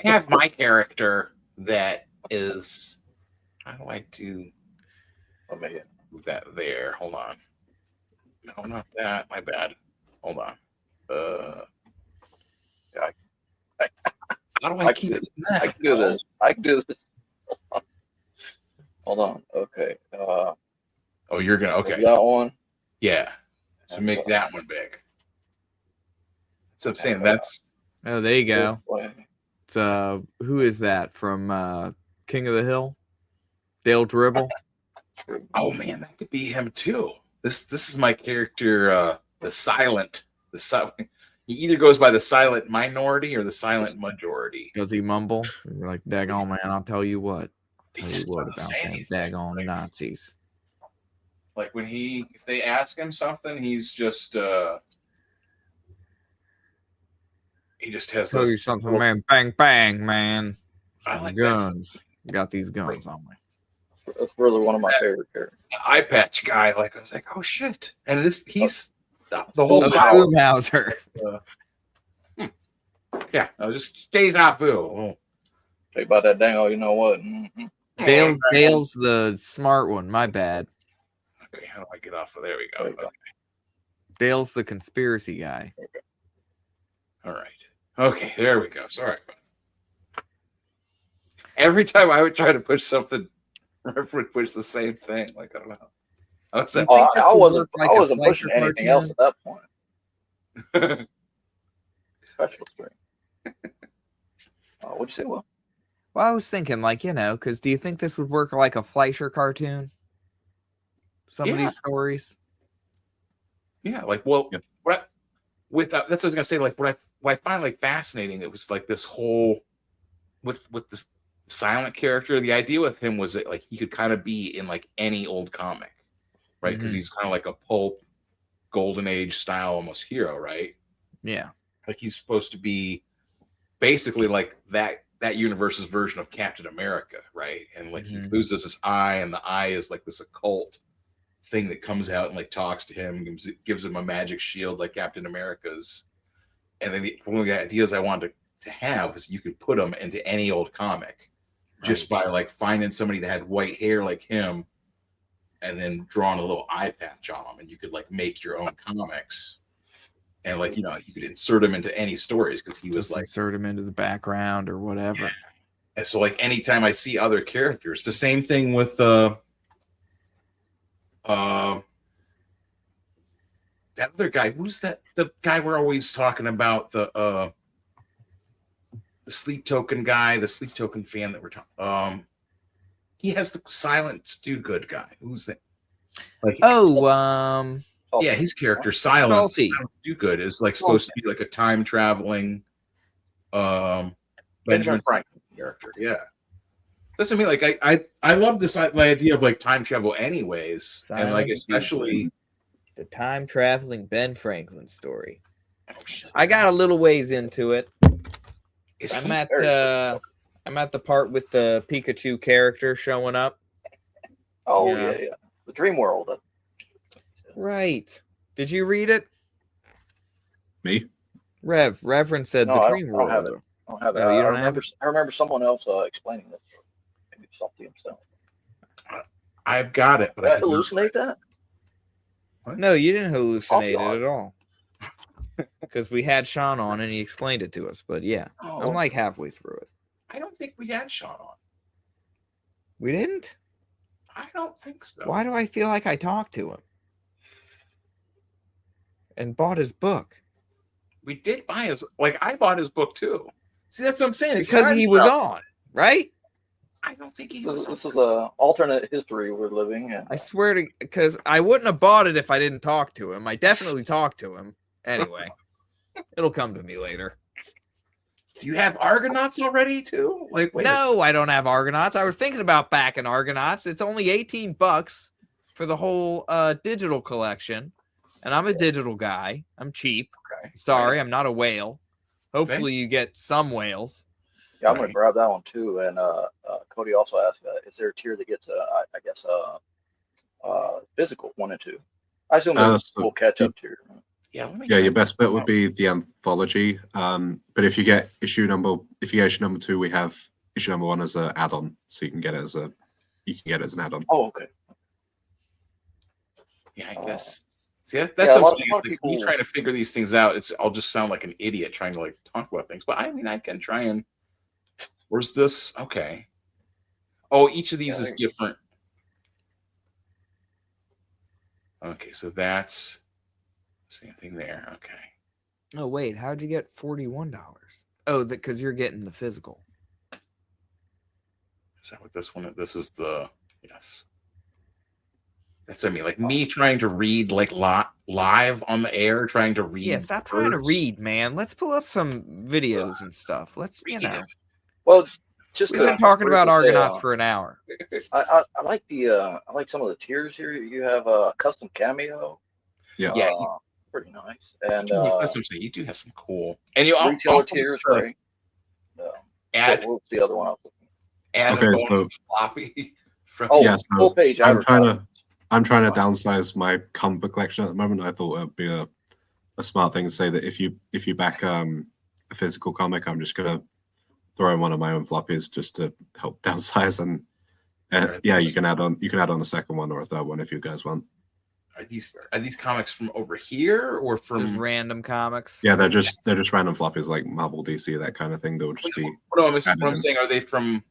have my character that is. How do I do? Let me move that there. Hold on. No, not that. My bad. Hold on. How do I keep it? I can do this. I can do this. Hold on. Okay. Oh, you're gonna that one. Yeah. So make that one big. So I'm saying that's. Oh, there you go. It's who is that from King of the Hill? Dale Dribble. Oh man, that could be him too. This is my character. The silent. He either goes by the silent minority or the silent majority. Does he mumble? You're like, daggone man, I'll tell you what. Tell you what about them daggone Nazis. Like when if they ask him something, he's just he just has tell you something, man. Bang bang, man. I like guns. Got these guns on me. That's really one of my favorite characters. The eye patch guy, like I was like, oh shit. And he's the whole Boomhauser. Yeah, just deja vu. Oh. Say about that dang, you know what? Mm-hmm. Dale's the smart one. My bad. Okay, how do I get off of there? We go. Okay. Dale's the conspiracy guy. Okay. All right. Okay, there we go. Sorry. Every time I would try to push something, Riff would push the same thing. Like, I don't know. I was You Oh, think this I would wasn't. work like I a wasn't pushing Fleischer anything else cartoon? at that point. Special string. What'd you say? Well, Well, I was thinking, like, you know, because do you think this would work like a Fleischer cartoon? Some of Yeah. these stories. Yeah, like, well, Yeah. what I, with that's what I was gonna say. Like, what I find like fascinating, it was like this whole with this silent character. The idea with him was that like he could kind of be in like any old comic, right? Because he's kind of like a pulp, golden age style almost hero, right? Yeah. Like he's supposed to be basically like that universe's version of Captain America, right? And like he loses his eye, and the eye is like this occult thing that comes out and like talks to him, gives him a magic shield like Captain America's. And then one of the ideas I wanted to have was you could put him into any old comic just by like finding somebody that had white hair like him and then drawing a little eye patch on him, and you could like make your own comics. And like, you know, you could insert him into any stories because he was Just like insert him into the background or whatever. And so like anytime I see other characters, the same thing with that other guy. Who's that? The guy we're always talking about, the sleep token guy, the sleep token fan that we're talking. He has the silent do good guy. Who's that? Like, yeah, his character silent do good is like supposed to be like a time traveling Benjamin Franklin character. Yeah, doesn't mean like I love this the idea of like time travel anyways, and like especially the time traveling Ben Franklin story. I got a little ways into it. I'm at the part with the Pikachu character showing up. Oh yeah. The Dream World. Right. Did you read it? Me? Reverend said No, the I Dream don't have World. it. I don't have it. Oh, you don't I have remember someone else explaining this. Maybe something himself. I've got it, but Did I hallucinate that? No, you didn't hallucinate it at all. Because we had Sean on and he explained it to us. But yeah, I'm like halfway through it. I don't think we had Sean on. We didn't? I don't think so. Why do I feel like I talked to him? And bought his book. We did buy his, like I bought his book too. See, that's what I'm saying. It's because he was on, right? I don't think he was. This is a alternate history we're living in. I swear to, because I wouldn't have bought it if I didn't talk to him. I definitely talked to him. Anyway, it'll come to me later. Do you have Argonauts already too? Like, no, I don't have Argonauts. I was thinking about backing Argonauts. It's only $18 for the whole digital collection. And I'm a digital guy. I'm cheap. Okay. Sorry, I'm not a whale. Hopefully you get some whales. Yeah, I'm going to grab that one too. And Cody also asked, is there a tier that gets, I guess, physical 1 and 2? I assume we'll catch up tier. Yeah, your best bet would be the anthology. But if you get issue number 2, we have issue number 1 as an add-on, so you can get it as an add-on. Oh, okay. Yeah, I guess. See, that's what I'm saying. Like, me trying to figure these things out, I'll just sound like an idiot trying to like talk about things. But I mean, I can try and. Where's this? Okay. Oh, each of these is different. Okay, so that's same thing there. Okay. Oh wait, how'd you get $41? Oh, because you're getting the physical. Is that what this one? This is the yes. That's what I mean. Like me trying to read like live on the air, trying to read. Yeah, stop trying to read, man. Let's pull up some videos and stuff. Let's, you know. Well, just we've been talking about Argonauts for an hour. I like I like some of the tiers here. You have a custom cameo. Yeah. Pretty nice. And that's what I'm saying. You do have some cool. And you retailer tiers, great. Add what's the other one up? Add okay, a floppy. Full page. I'm trying to downsize my comic book collection at the moment. I thought it would be a smart thing to say that if you back a physical comic, I'm just gonna throw in one of my own floppies just to help downsize and yeah, you can add on a second one or a third one if you guys want. Are these comics from over here or Just from? random comics. Yeah, they're just random floppies like Marvel, DC, that kind of thing. They'll just be. No, I'm added in. saying, are they from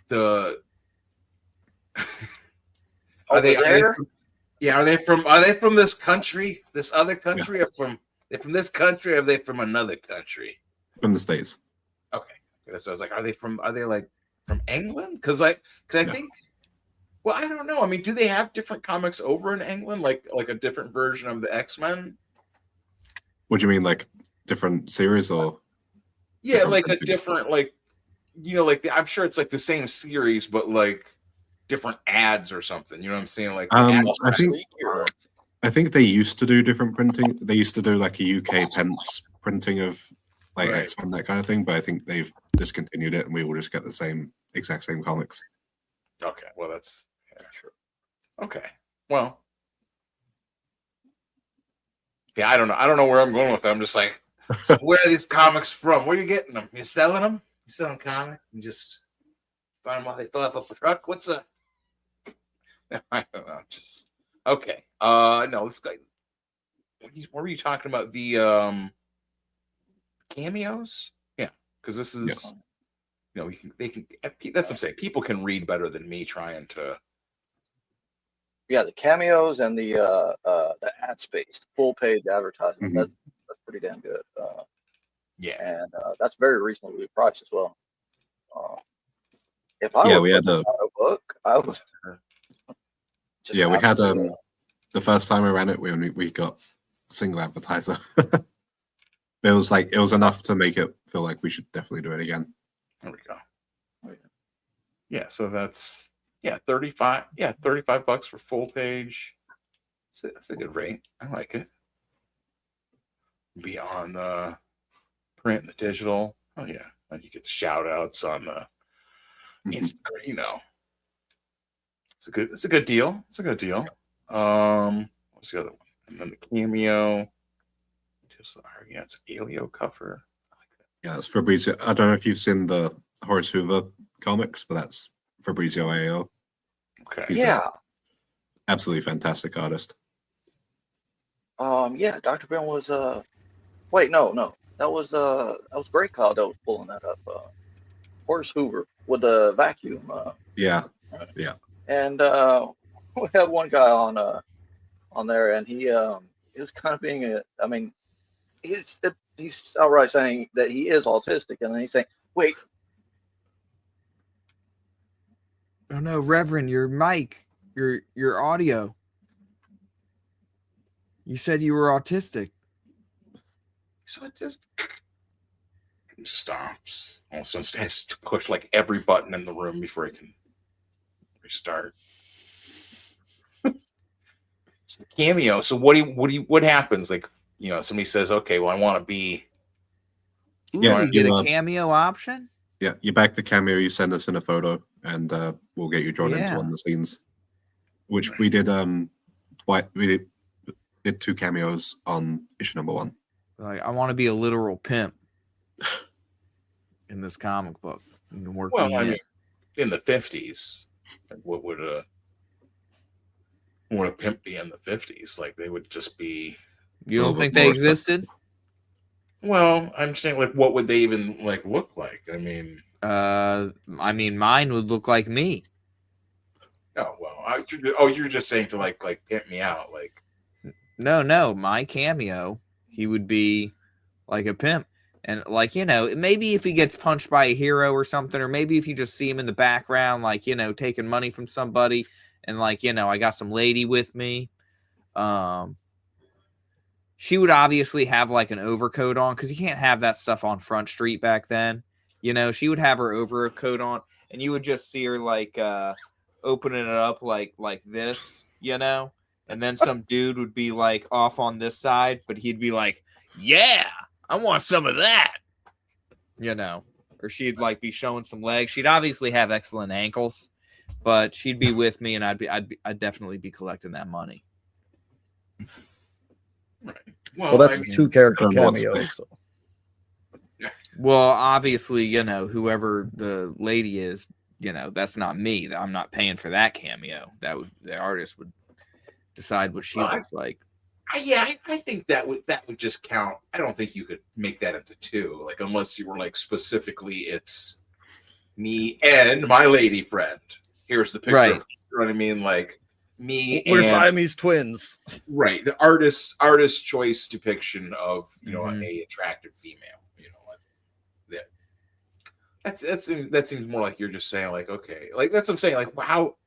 the? Are they from this country, this other country, or from this country, or are they from another country? From the States. Okay, so I was like, are they like from England? Because I think. Well, I don't know. I mean, do they have different comics over in England, like a different version of the X-Men? What do you mean, like different series or? Yeah, like a different, like, you know, like I'm sure it's like the same series, but like different ads or something. You know what I'm saying? Like, I think they used to do different printing. They used to do like a UK pence printing of like X-Men, that kind of thing. But I think they've discontinued it, and we will just get the exact same comics. Okay, well that's sure. Okay, well, yeah, I don't know where I'm going with that. I'm just like, so where are these comics from? Where are you getting them? You selling them? You selling comics and just find them while they fill up a truck? What's a? I don't know. Just okay. No, let's go. What were you talking about? The cameos? Yeah, because this is. You know, they can. That's what I'm saying. People can read better than me trying to. Yeah, the cameos and the ad space, full page advertisement. That's pretty damn good. Yeah, and that's very reasonably priced as well. If I we had a book, I would. We had the first time we ran it, we got single advertiser. It was enough to make it feel like we should definitely do it again. There we go. Yeah, so that's 35. Yeah, $35 for full page. That's a good rate. I like it. Beyond the print and the digital. Oh yeah, and you get the shout outs on the. It's you know. It's a good deal. It's a good deal. What's the other one? And then the cameo. Just it's an Alio cover. I like that. Yeah, it's Fabrizio. I don't know if you've seen the Horace Hoover comics, but that's Fabrizio AO. Okay. He's absolutely fantastic artist. Dr. Ben was wait, no. That was Great Cloud that was pulling that up. Horace Hoover with the vacuum. Yeah. And we had one guy on there, and he was kind of being he's outright saying that he is autistic, and then he's saying, wait. Oh no, Reverend, your mic, your audio. You said you were autistic. So it just stops. Also, it has to push like every button in the room before it can restart. It's the cameo. So what happens? Like, you know, somebody says, okay, well, I want to be. Ooh, you get a cameo option? Yeah, you back the cameo, you send us in a photo, and we'll get you drawn into one of the scenes. Which we did we did 2 cameos on issue number 1. Like, I want to be a literal pimp in this comic book. And work well, I mean, in the 50s, what would a pimp be in the 50s? Like, they would just be. You don't think they existed? Well, I'm saying, like, what would they even like look like? I mean, mine would look like me. Oh well, you're just saying to like pimp me out, like. No, my cameo, he would be like a pimp, and like, you know, maybe if he gets punched by a hero or something, or maybe if you just see him in the background, like, you know, taking money from somebody, and like, you know, I got some lady with me. She would obviously have like an overcoat on, because you can't have that stuff on Front Street back then. You know, she would have her overcoat on, and you would just see her like opening it up like this, you know, and then some dude would be like off on this side, but he'd be like, "Yeah, I want some of that," you know, or she'd like be showing some legs. She'd obviously have excellent ankles, but she'd be with me, and I'd definitely be collecting that money. Right. Well, that's a 2-character cameo. So. Well, obviously, you know, whoever the lady is, you know, that's not me. I'm not paying for that cameo. The artist would decide what she Well, looks like. I think that would just count. I don't think you could make that into two, like unless you were like specifically it's me and my lady friend. Here's the picture. Right. Of, you know what I mean? Like me. We're and, Siamese twins. right. The artist choice depiction of Mhm. a attractive female. That seems more like you're just saying like, okay, like that's what I'm saying, like wow,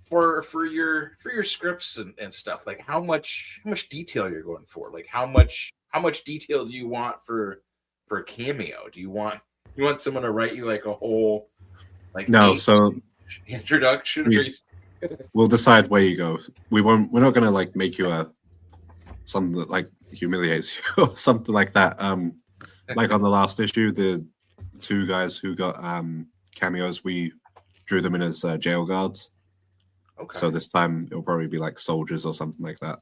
for your scripts and stuff, like how much detail you're going for, like how much detail do you want for a cameo? Do you want someone to write you like a whole like No, so introduction? we'll decide where you go. We're not gonna like make you something that like humiliates you or something like that. Like on the last issue, the two guys who got cameos, we drew them in as jail guards. Okay. So this time it'll probably be like soldiers or something like that.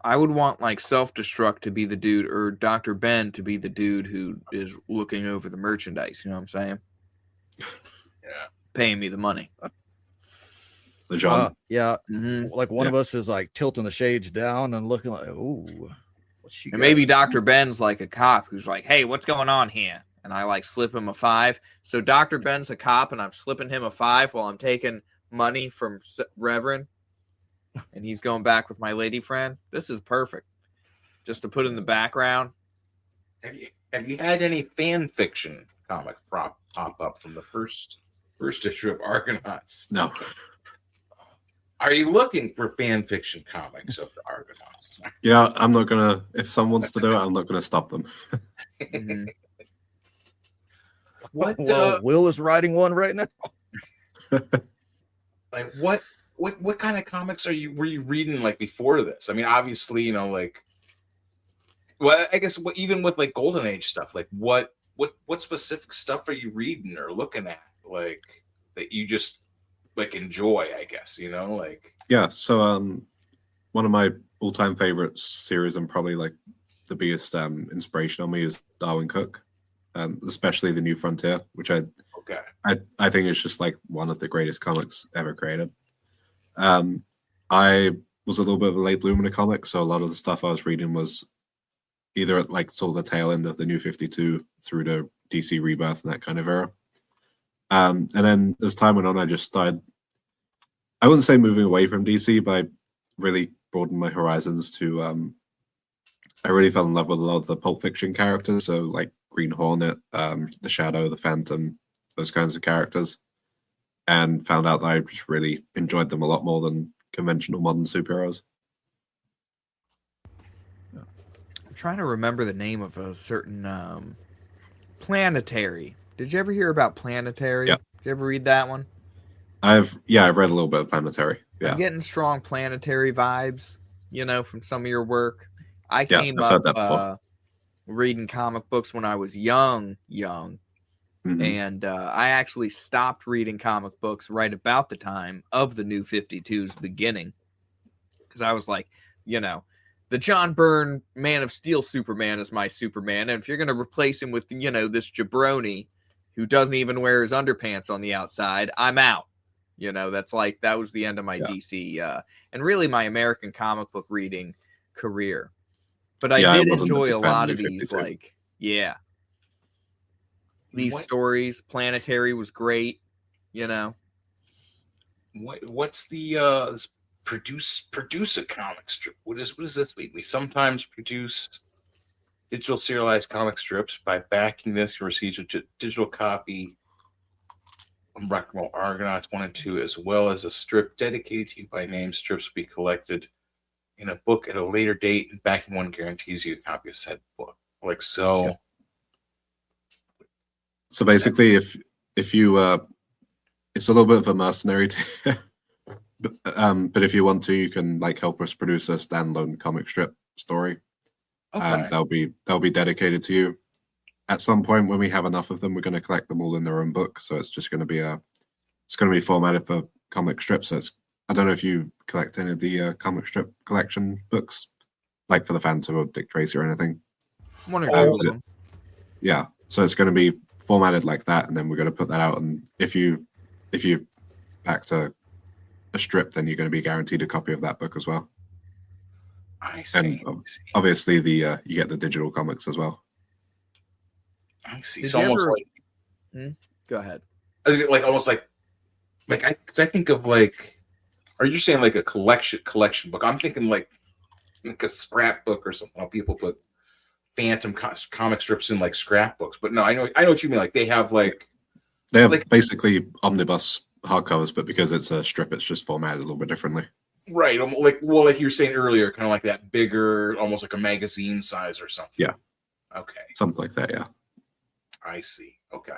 I would want like Self-Destruct to be the dude, or Dr. Ben to be the dude who is looking over the merchandise. You know what I'm saying? Yeah. Paying me the money. The John. Yeah, Mhm. like one of us is like tilting the shades down and looking like, ooh, what's she? And got? maybe Dr. Ben's like a cop who's like, hey, what's going on here? And I like slip him a 5. So Dr. Ben's a cop and I'm slipping him a 5 while I'm taking money from Reverend. And he's going back with my lady friend. This is perfect. Just to put in the background. Have you had any fan fiction comic pop up from the first issue of Argonauts? No. Are you looking for fan fiction comics of the Argonauts? Yeah, I'm not gonna. If someone wants to do it, I'm not gonna stop them. Mhm. What Well, Will is writing one right now. like what kind of comics were you reading like before this? I mean, obviously, like, well, I guess even with like Golden Age stuff, like what specific stuff are you reading or looking at, like that you just like enjoy? I guess like Yeah. So one of my all-time favorite series and probably like the biggest inspiration on me is Darwin Cook, especially the New Frontier, which I think is just like one of the greatest comics ever created. I was a little bit of a late bloomer to comics, so a lot of the stuff I was reading was either at like sort of the tail end of the New 52 through to DC Rebirth and that kind of era. And then as time went on, I just started, I wouldn't say moving away from DC, but I really broadened my horizons to, I really fell in love with a lot of the Pulp Fiction characters. So like Green Hornet, the Shadow, the Phantom, those kinds of characters. And found out that I just really enjoyed them a lot more than conventional modern superheroes. I'm trying to remember the name of a certain Planetary. Did you ever hear about Planetary? Yeah. Did you ever read that one? I've read a little bit of Planetary. Yeah. I'm getting strong Planetary vibes, from some of your work. I Yeah, came I've heard that up before. reading comic books when I was young. Mhm. And I actually stopped reading comic books right about the time of the New 52's beginning. Because I was like, the John Byrne Man of Steel Superman is my Superman. And if you're going to replace him with, this jabroni who doesn't even wear his underpants on the outside, I'm out. That was the end of my DC and really my American comic book reading career. But I did enjoy a lot of these, these stories. Planetary was great, What's the this produce a comic strip? What is this? We sometimes produce digital serialized comic strips. By backing this, you receive a digital copy of Ripperologist Argonauts 1 and 2, as well as a strip dedicated to you by name. Strips will be collected in a book at a later date, and backing one guarantees you a copy of said book. Like so. Yeah. So basically, if you, it's a little bit of a mercenary, but if you want to, you can like help us produce a standalone comic strip story, and they'll be dedicated to you. At some point, when we have enough of them, we're going to collect them all in their own book. So it's just going to be formatted for comic strips. So I don't know if you collect any of the comic strip collection books, like for the Phantom or Dick Tracy or anything. One or two of them. Yeah, so it's going to be formatted like that, and then we're going to put that out. And if you backed a a strip, then you're going to be guaranteed a copy of that book as well. I see. And obviously, the you get the digital comics as well. I see. Did It's you almost ever- like Go ahead. almost like I think of like, are you saying like a collection book? I'm thinking like a scrapbook or something. How people put phantom comic strips in like scrapbooks, but no, I know what you mean. Like they have basically omnibus hardcovers, but because it's a strip, it's just formatted a little bit differently. right, like like you were saying earlier, kind of like that bigger, almost like a magazine size or something. Yeah. Okay. Something like that, yeah. I see. Okay.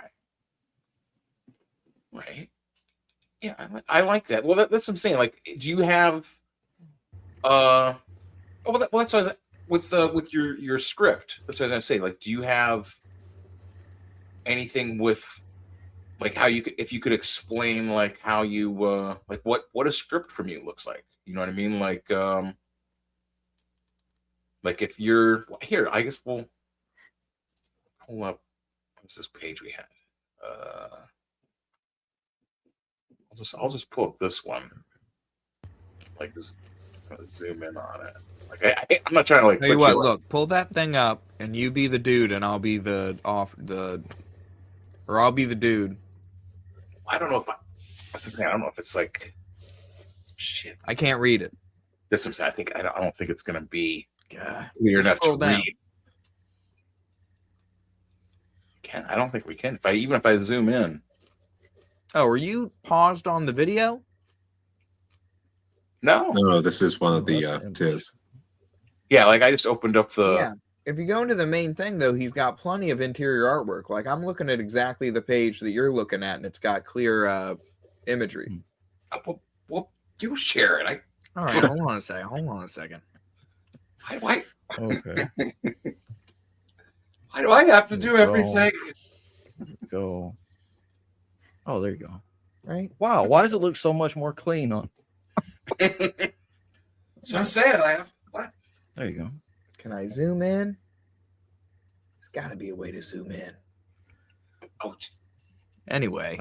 Right. Yeah, I like that. Well, that's what I'm saying. Like, do you have? That's what with your script. That's what I was gonna say. Like, do you have anything with like how you could, if you could explain like how you like what a script from you looks like? You know what I mean? Like if you're here, I guess we'll pull up. What's this page we had? I'll just pull up this one. Like this, zoom in on it. Like I'm not trying to like. Tell you what, look, pull that thing up, and you be the dude, and I'll be the I'll be the dude. I don't know if I don't know if it's like shit. I can't read it. This is, I don't think it's gonna be God. clear enough to Scroll down. read. I don't think we can. Even if I zoom in. Oh, are you paused on the video? No. This is one of the that's the tiers. Yeah, like I just opened up the. Yeah. If you go into the main thing, though, he's got plenty of interior artwork. Like I'm looking at exactly the page that you're looking at, and it's got clear imagery. Well, you share it. All right, hold on a second. Why Okay. do I have to do There you go. everything? Go. Oh, there you go. Right? Wow, why does it look so much more clean on? So I'm saying I have. What? There you go. Can I zoom in? There's got to be a way to zoom in. Oh, Anyway,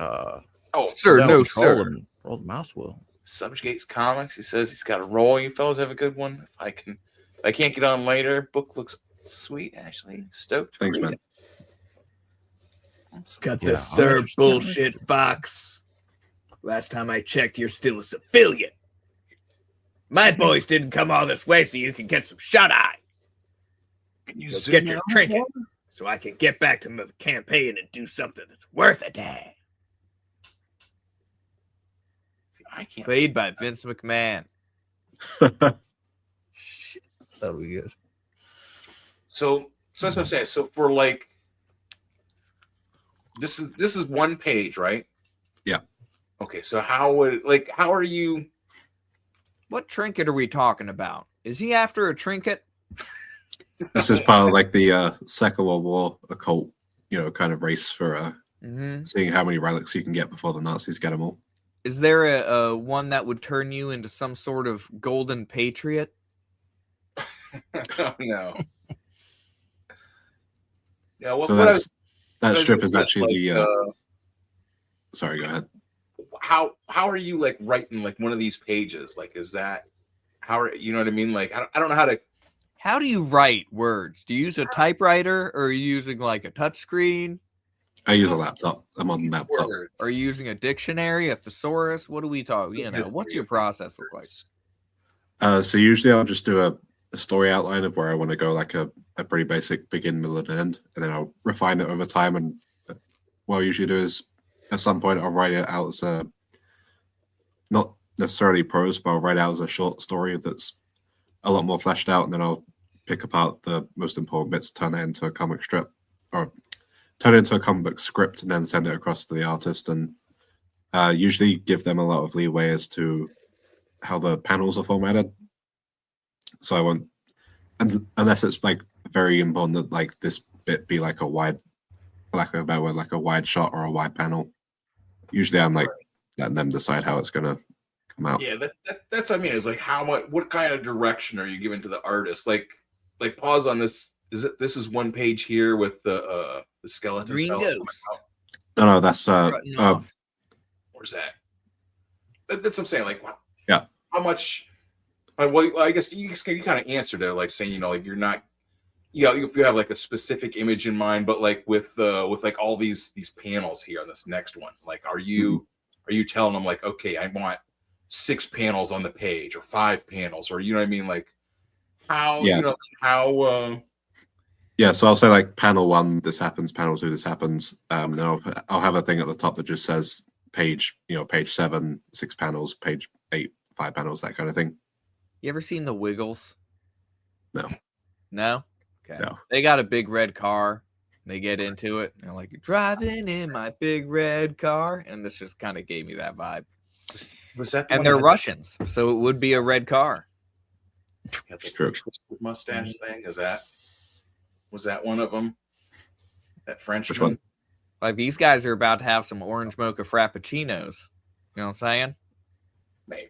sir, down no, control sir. and roll the mouse wheel. Subjugates Comics. He says he's got a roll. You fellas have a good one. If I can't get on later. Book looks sweet. Actually, stoked. to Thanks, read man. it. Got Yeah, the I'm sir interested in bullshit box. Last time I checked, you're still a civilian. My boys didn't come all this way so you can get some shut eye. Can you So zoom get in your on trinket that? so I can get back to my campaign and do something that's worth a damn. I can't. Played by Vince McMahon. Shit. That'll be good. So that's what I'm saying. So for like, this is one page, right? Yeah. Okay. So how are you? What trinket are we talking about? Is he after a trinket? This is part of like the Second World War occult, kind of race for seeing how many relics you can get before the Nazis get them all. Is there a one that would turn you into some sort of golden patriot? No. Yeah. Well, So that strip is actually the. Sorry, go ahead. How are you like writing like one of these pages? Like, is that how are you know what I mean? Like, I don't know how to. How do you write words? Do you use a typewriter, or are you using like a touchscreen? I use a laptop. I'm on the laptop. Words. Are you using a dictionary, a thesaurus? What do we talk? What's your process look like? So usually I'll just do a story outline of where I want to go, like a pretty basic begin, middle, and end, and then I'll refine it over time. And what I usually do is at some point I'll write it out as a not necessarily prose, but I'll write out as a short story that's a lot more fleshed out, and then I'll pick apart the most important bits, turn that into a comic strip, or turn it into a comic book script, and then send it across to the artist. And usually give them a lot of leeway as to how the panels are formatted. So I won't, unless it's like very important that like this bit be like a wide, lack of a better word, like a wide shot or a wide panel. Usually I'm like letting them decide how it's gonna come out. Yeah, that's what I mean. Is like what kind of direction are you giving to the artist? Like pause on this. This is one page here with the skeleton. Green fella coming Ghost. out. No, that's Cutting off. Where's that? That's what I'm saying. Like, how much? Well, I guess you kind of answered it, like saying, like you're not, if you have like a specific image in mind, but like with like all these panels here on this next one, like are you telling them like, okay, I want 6 panels on the page or 5 panels, or you know what I mean, like how how yeah, so I'll say like panel 1 this happens, panel 2 this happens, then I'll have a thing at the top that just says page 7 6 panels, page 8 5 panels, that kind of thing. You ever seen the Wiggles? No. Okay. No. They got a big red car. They get into it. They're like, driving in my big red car. And this just kind of gave me that vibe. was that? And they're Russians, so it would be a red car. True. Mustache thing, was that one of them? That French one? Like these guys are about to have some orange mocha frappuccinos. You know what I'm saying? Maybe.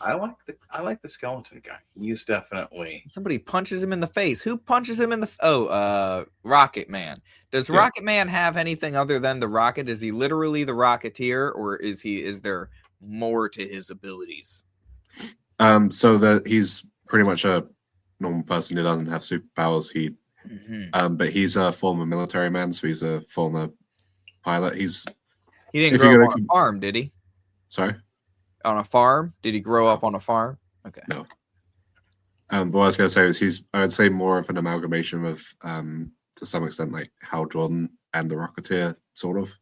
I like the skeleton guy. He's definitely. Somebody punches him in the face. Who punches him in the? Rocket Man. Does Rocket Man have anything other than the rocket? Is he literally the Rocketeer, or is there more to his abilities? So that he's pretty much a normal person who doesn't have superpowers. But he's a former military man, so he's a former pilot. He didn't grow up on a farm, did he? Sorry? On a farm? Did he grow up on a farm? Okay. No. But what I was going to say is I would say more of an amalgamation of, to some extent, like Hal Jordan and the Rocketeer, sort of.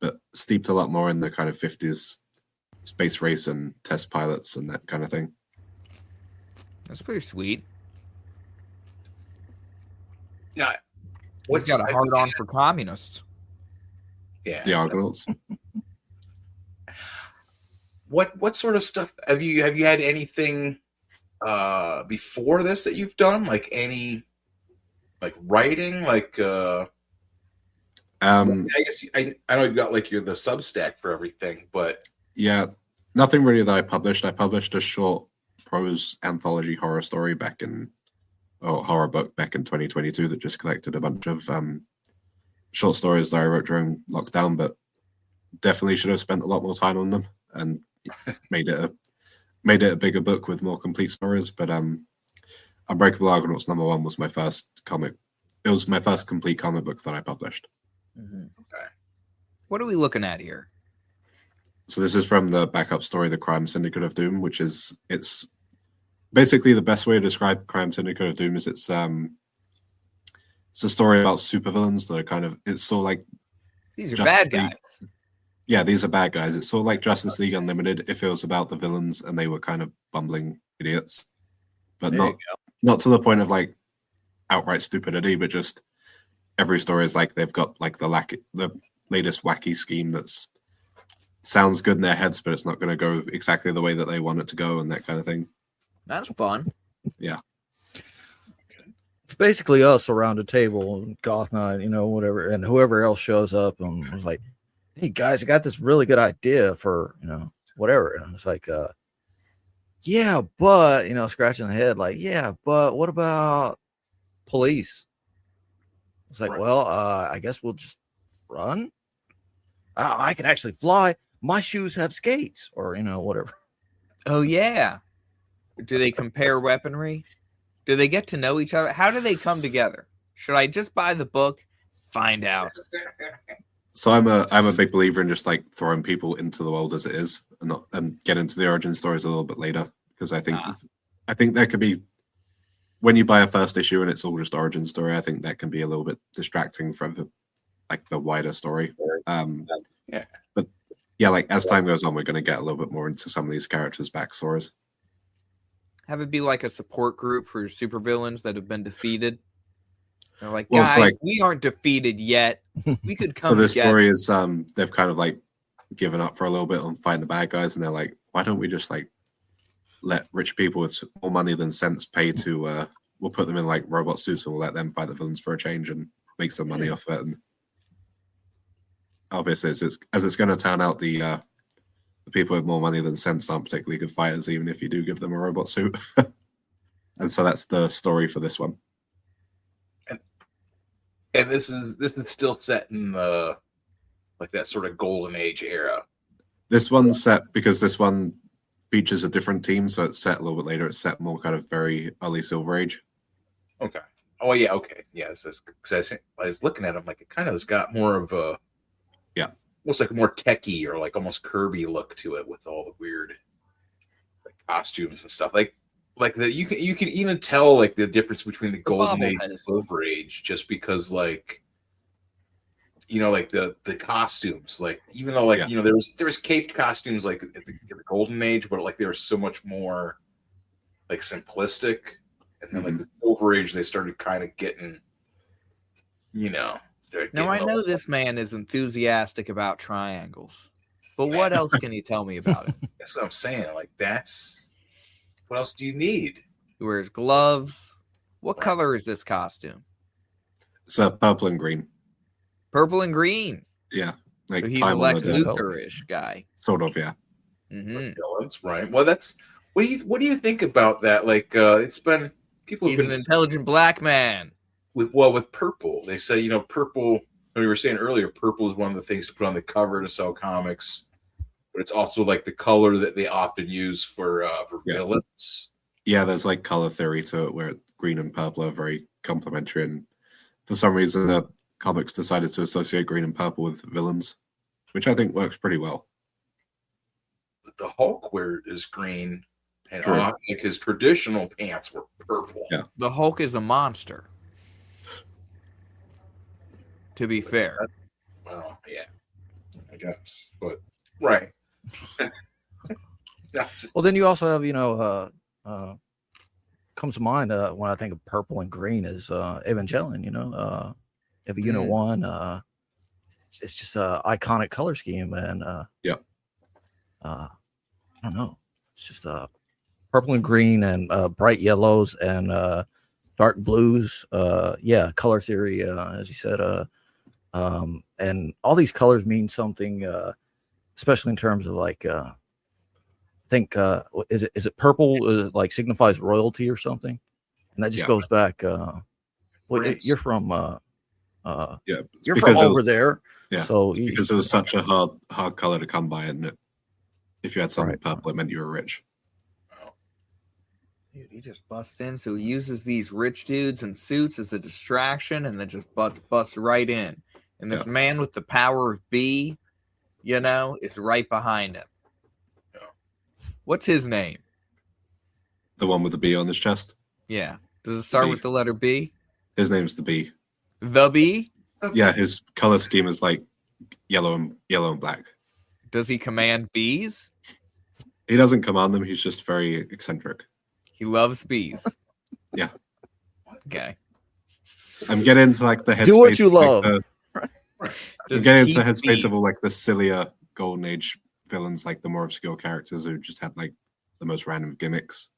But steeped a lot more in the kind of 50s space race and test pilots and that kind of thing. That's pretty sweet. Yeah. He's got a hard on for communists. Yeah. The Argonauts. What sort of stuff have you had anything before this that you've done, like any like writing, like I guess I know you've got like the Substack for everything, but yeah, nothing really that I published. I published a short prose anthology horror story horror book back in 2022 that just collected a bunch of short stories that I wrote during lockdown, but definitely should have spent a lot more time on them and made it a bigger book with more complete stories. But Unbreakable Argonauts #1 was my first comic. It was my first complete comic book that I published. Okay. What are we looking at here? So this is from the backup story, The Crime Syndicate of Doom, it's basically the best way to describe Crime Syndicate of Doom is it's a story about supervillains that are kind of, it's sort of like these are bad guys. Yeah, these are bad guys. It's sort of like Justice League Unlimited if it was about the villains and they were kind of bumbling idiots, but not to the point of like outright stupidity, but just every story is like they've got like the latest wacky scheme that's sounds good in their heads, but it's not going to go exactly the way that they want it to go and that kind of thing. That's fun. Yeah. It's basically us around a table, Goth Night, whatever, and whoever else shows up and was like, hey guys, I got this really good idea for, whatever. And it's like, yeah, but, scratching the head, like, yeah, but what about police? It's like, well, I guess we'll just run. I can actually fly. My shoes have skates, or, whatever. Oh, yeah. Do they compare weaponry? Do they get to know each other? How do they come together? Should I just buy the book? Find out. So I'm a big believer in just like throwing people into the world as it is and get into the origin stories a little bit later, because I think that could be, when you buy a first issue and it's all just origin story, I think that can be a little bit distracting from the wider story. Yeah. But yeah, like as time goes on, we're going to get a little bit more into some of these characters' backstories. Have it be like a support group for supervillains that have been defeated. They're like, Well, guys, so, like, we aren't defeated yet. We could come So this together. story is they've kind of like given up for a little bit on fighting the bad guys, and they're like, why don't we just like let rich people with more money than sense pay to we'll put them in like robot suits and we'll let them fight the villains for a change and make some money off it. And obviously it's going to turn out the people with more money than sense aren't particularly good fighters, even if you do give them a robot suit. And so that's the story for this one. And this is still set in like that sort of golden age era. This one's set because this one features a different team, so it's set a little bit later. It's set more kind of very early Silver Age. Okay. Oh yeah. Okay. Yeah. I was looking at him like it kind of has got more of a almost like a more techie or like almost Kirby look to it with all the weird like costumes and stuff. Like that you can even tell like the difference between the Golden Age and Silver Age just because like like the costumes, like even though like there was caped costumes like at the Golden Age, but like they were so much more like simplistic, and then like the Silver Age they started kind of getting Now I know this man is enthusiastic about triangles, but what else can you tell me about it? That's what I'm saying. Like that's what else do you need? He wears gloves. What color is this costume? It's purple and green. Purple and green. Yeah, like so he's a Lex Luthor-ish guy. Sort of, yeah. Villains, right? Well, that's what do you think about that? Like, it's been people. He's an intelligent black man. With purple, they say purple. We were saying earlier, purple is one of the things to put on the cover to sell comics, but it's also like the color that they often use for villains. Yeah, there's like color theory to it where green and purple are very complementary, and for some reason, Comix decided to associate green and purple with villains, which I think works pretty well. But the Hulk is green, and like his traditional pants were purple. Yeah, the Hulk is a monster. To be fair. Well, yeah, I guess, but right. Well, then you also have comes to mind when I think of purple and green is Evangelion. Every Unit 1, it's just an iconic color scheme, and I don't know, it's just purple and green and bright yellows and dark blues. Color theory, as you said, and all these colors mean something, especially in terms of like I think is it purple like signifies royalty or something, and that just goes back. You're from. You're from over there. Yeah. So because it was such a hard color to come by, and if you had something purple, it meant you were rich. Dude, he just busts in. So he uses these rich dudes in suits as a distraction, and then just busts right in. And this man with the power of B, is right behind him. Yeah. What's his name? The one with the B on his chest. Yeah. Does it start with the letter B? His name's the B. The Bee? Yeah, his color scheme is like yellow and black. Does he command bees? He doesn't command them. He's just very eccentric. He loves bees. Yeah. Okay. I'm getting into like the headspace. Do what you love. I'm getting into the headspace of all like the sillier Golden Age villains, like the more obscure characters who just had like the most random gimmicks.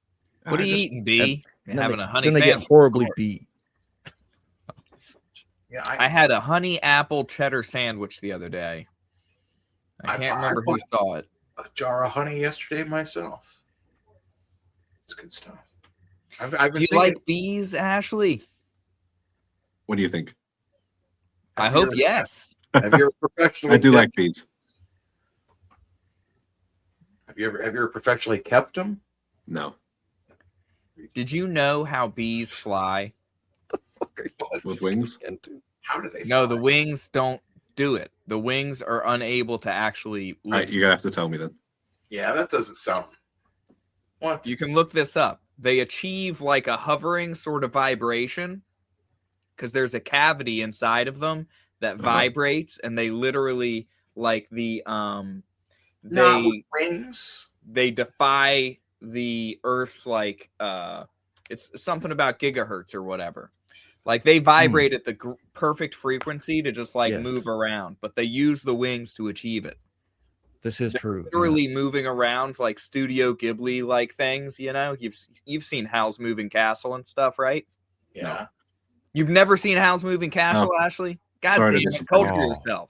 What are you eating, B? Having a honey sandwich. Then they get horribly beat. Yeah, I had a honey apple cheddar sandwich the other day. I can't remember who saw it. A jar of honey yesterday myself. It's good stuff. Do you like bees, Ashley? What do you think? I hope yes. Have you ever professionally? I do like bees. Have you ever professionally kept them? No. Did you know how bees fly? With wings? How do they? No, fly? the wings don't do it. The wings are unable to actually. All right, you're gonna have to tell me then. Yeah, that doesn't sound. What? You can look this up. They achieve like a hovering sort of vibration because there's a cavity inside of them that vibrates, and they literally like the Not with wings. They defy the Earth's like it's something about gigahertz or whatever. Like they vibrate at the perfect frequency to just like move around, but they use the wings to achieve it. This is true. Literally moving around like Studio Ghibli like things, You've seen Howl's Moving Castle and stuff, right? Yeah. No. You've never seen Howl's Moving Castle, Ashley? God damn it, culture yourself.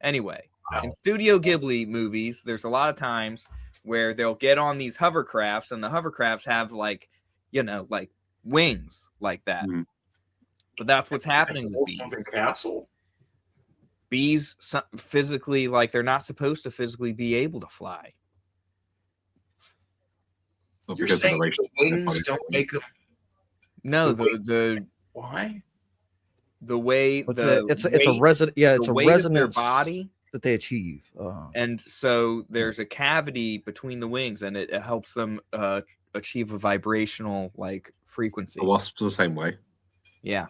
Anyway, in Studio Ghibli movies, there's a lot of times where they'll get on these hovercrafts, and the hovercrafts have like, like wings like that. Mm-hmm. But that's what's happening with bees. Castle. Bees physically, like they're not supposed to physically be able to fly. You're because of saying racial the wings don't make them. No, The the Why? way It's the a weight- resident. Yeah, it's the a weight of their resonance body, that they achieve. and so there's a cavity between the wings, and it helps them achieve a vibrational like frequency. The wasps the same way. Yeah.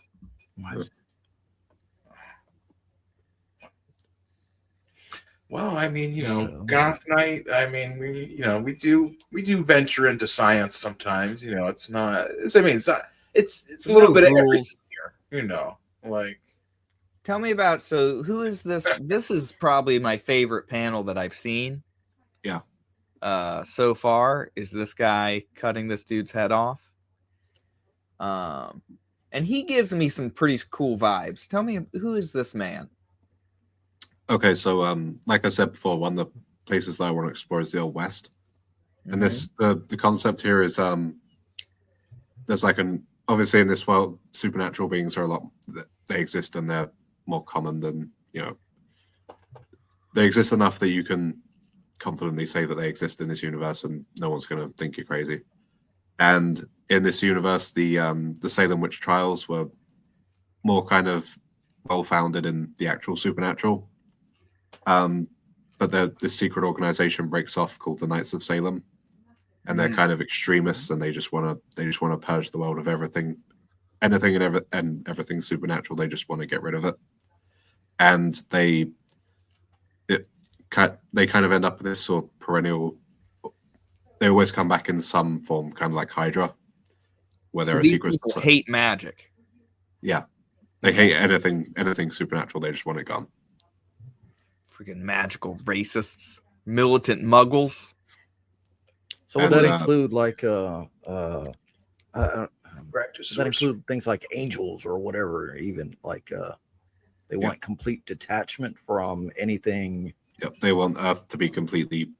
Well, I mean, Yeah. Goth Night. I mean, we do venture into science sometimes. It's not. It's not. It's a little bit of everything here. Like. Tell me about, so who is this? This is probably my favorite panel that I've seen. Yeah. So far is this guy cutting this dude's head off. And he gives me some pretty cool vibes. Tell me, who is this man? Okay, so like I said before, one of the places that I want to explore is the Old West. And this the concept here is there's like obviously in this world, supernatural beings are a lot, they exist and they're more common than, they exist enough that you can confidently say that they exist in this universe and no one's going to think you're crazy. And in this universe, the Salem witch trials were more kind of well-founded in the actual supernatural. But this secret organization breaks off called the Knights of Salem, and they're kind of extremists, and they just want to purge the world of everything, anything and everything supernatural. They just want to get rid of it, and they kind of end up with this sort of perennial. They always come back in some form, kind of like Hydra, where they're a secret. People hate magic. Yeah, they hate anything supernatural. They just want it gone. Freaking magical racists, militant muggles. So would And, that include like Practice does that include things like angels or whatever? Even like they want complete detachment from anything. Yep, they want Earth to be completely,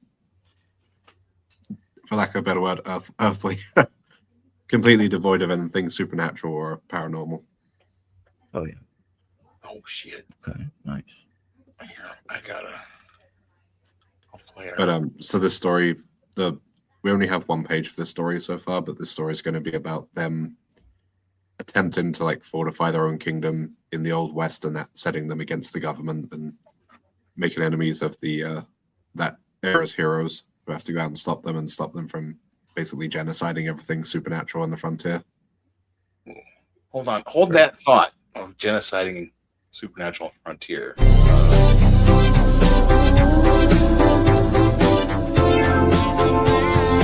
for lack of a better word, earthly, completely devoid of anything supernatural or paranormal. Oh yeah. Oh shit! Okay. Nice. Yeah, I'll play it. But so this story, we only have one page for this story so far, but this story is going to be about them attempting to like fortify their own kingdom in the Old West and that setting them against the government and making enemies of the that era's heroes who have to go out and stop them from basically genociding everything supernatural on the frontier. Hold on. Hold that thought of genociding supernatural frontier.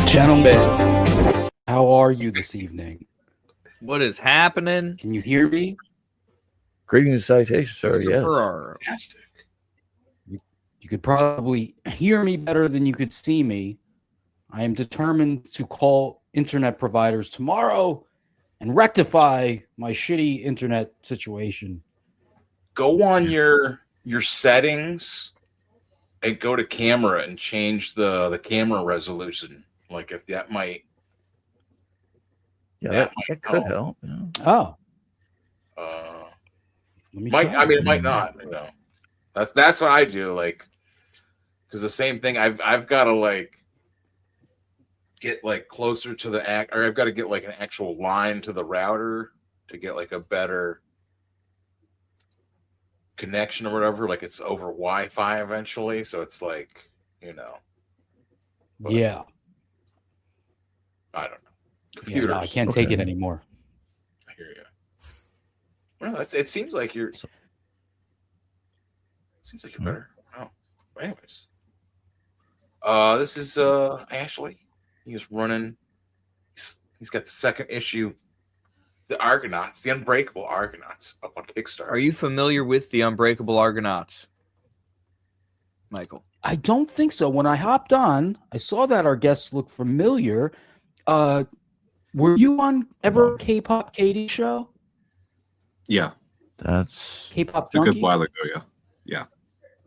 Gentlemen, how are you this evening? What is happening? Can you hear me? Greetings and salutations, sir. Yes. Fantastic. You could probably hear me better than you could see me. I am determined to call internet providers tomorrow and rectify my shitty internet situation. Go on your settings and go to camera and change the camera resolution. Like if that might. Yeah, that could help. Yeah. Oh. It might not. That's what I do. Like, because the same thing. I've got to like get like closer to the or I've got to get like an actual line to the router to get like a better connection or whatever. Like it's over Wi-Fi eventually, so it's like But yeah. I don't know. Yeah, no, I can't take it anymore. I hear you. Well, it seems like you're. Seems like you're better. Oh, anyways. This is Ashley. He's running. He's got the second issue, the Argonauts, the Unbreakable Argonauts, up on Kickstarter. Are you familiar with the Unbreakable Argonauts, Michael? I don't think so. When I hopped on, I saw that our guests looked familiar. Were you on ever K-pop Katie show? Yeah, that's K-pop. a good while ago. Yeah.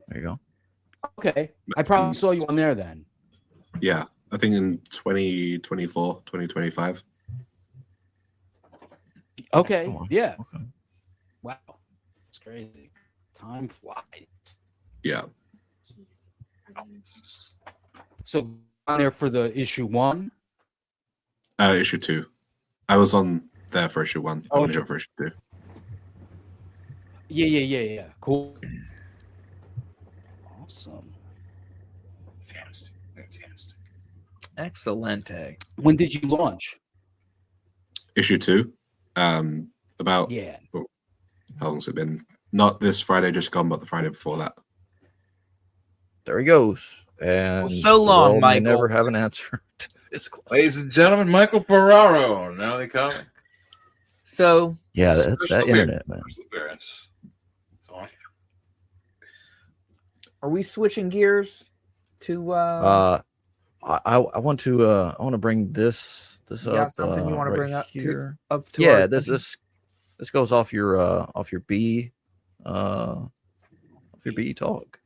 There you go. Okay, I probably saw you on there then. Yeah, I think in 2024, 2025. Okay, Oh, yeah. Okay. Wow, it's crazy. Time flies. Yeah. So on there for the issue 1. Issue 2. I was on there for issue 1. I'm here for issue 2. Yeah. Cool. Awesome. Fantastic. Excellente. When did you launch? Issue 2. About how long's it been? Not this Friday just gone, but the Friday before that. There he goes. And Well, so long, the world may Michael. never have an answer to this question. Ladies and gentlemen, Michael Ferraro. Now they come. So Yeah, that Special internet, man. appearance. It's on. are we switching gears to I want to bring this you up. got something you want to right bring up here. to Yeah, our this goes off your B talk.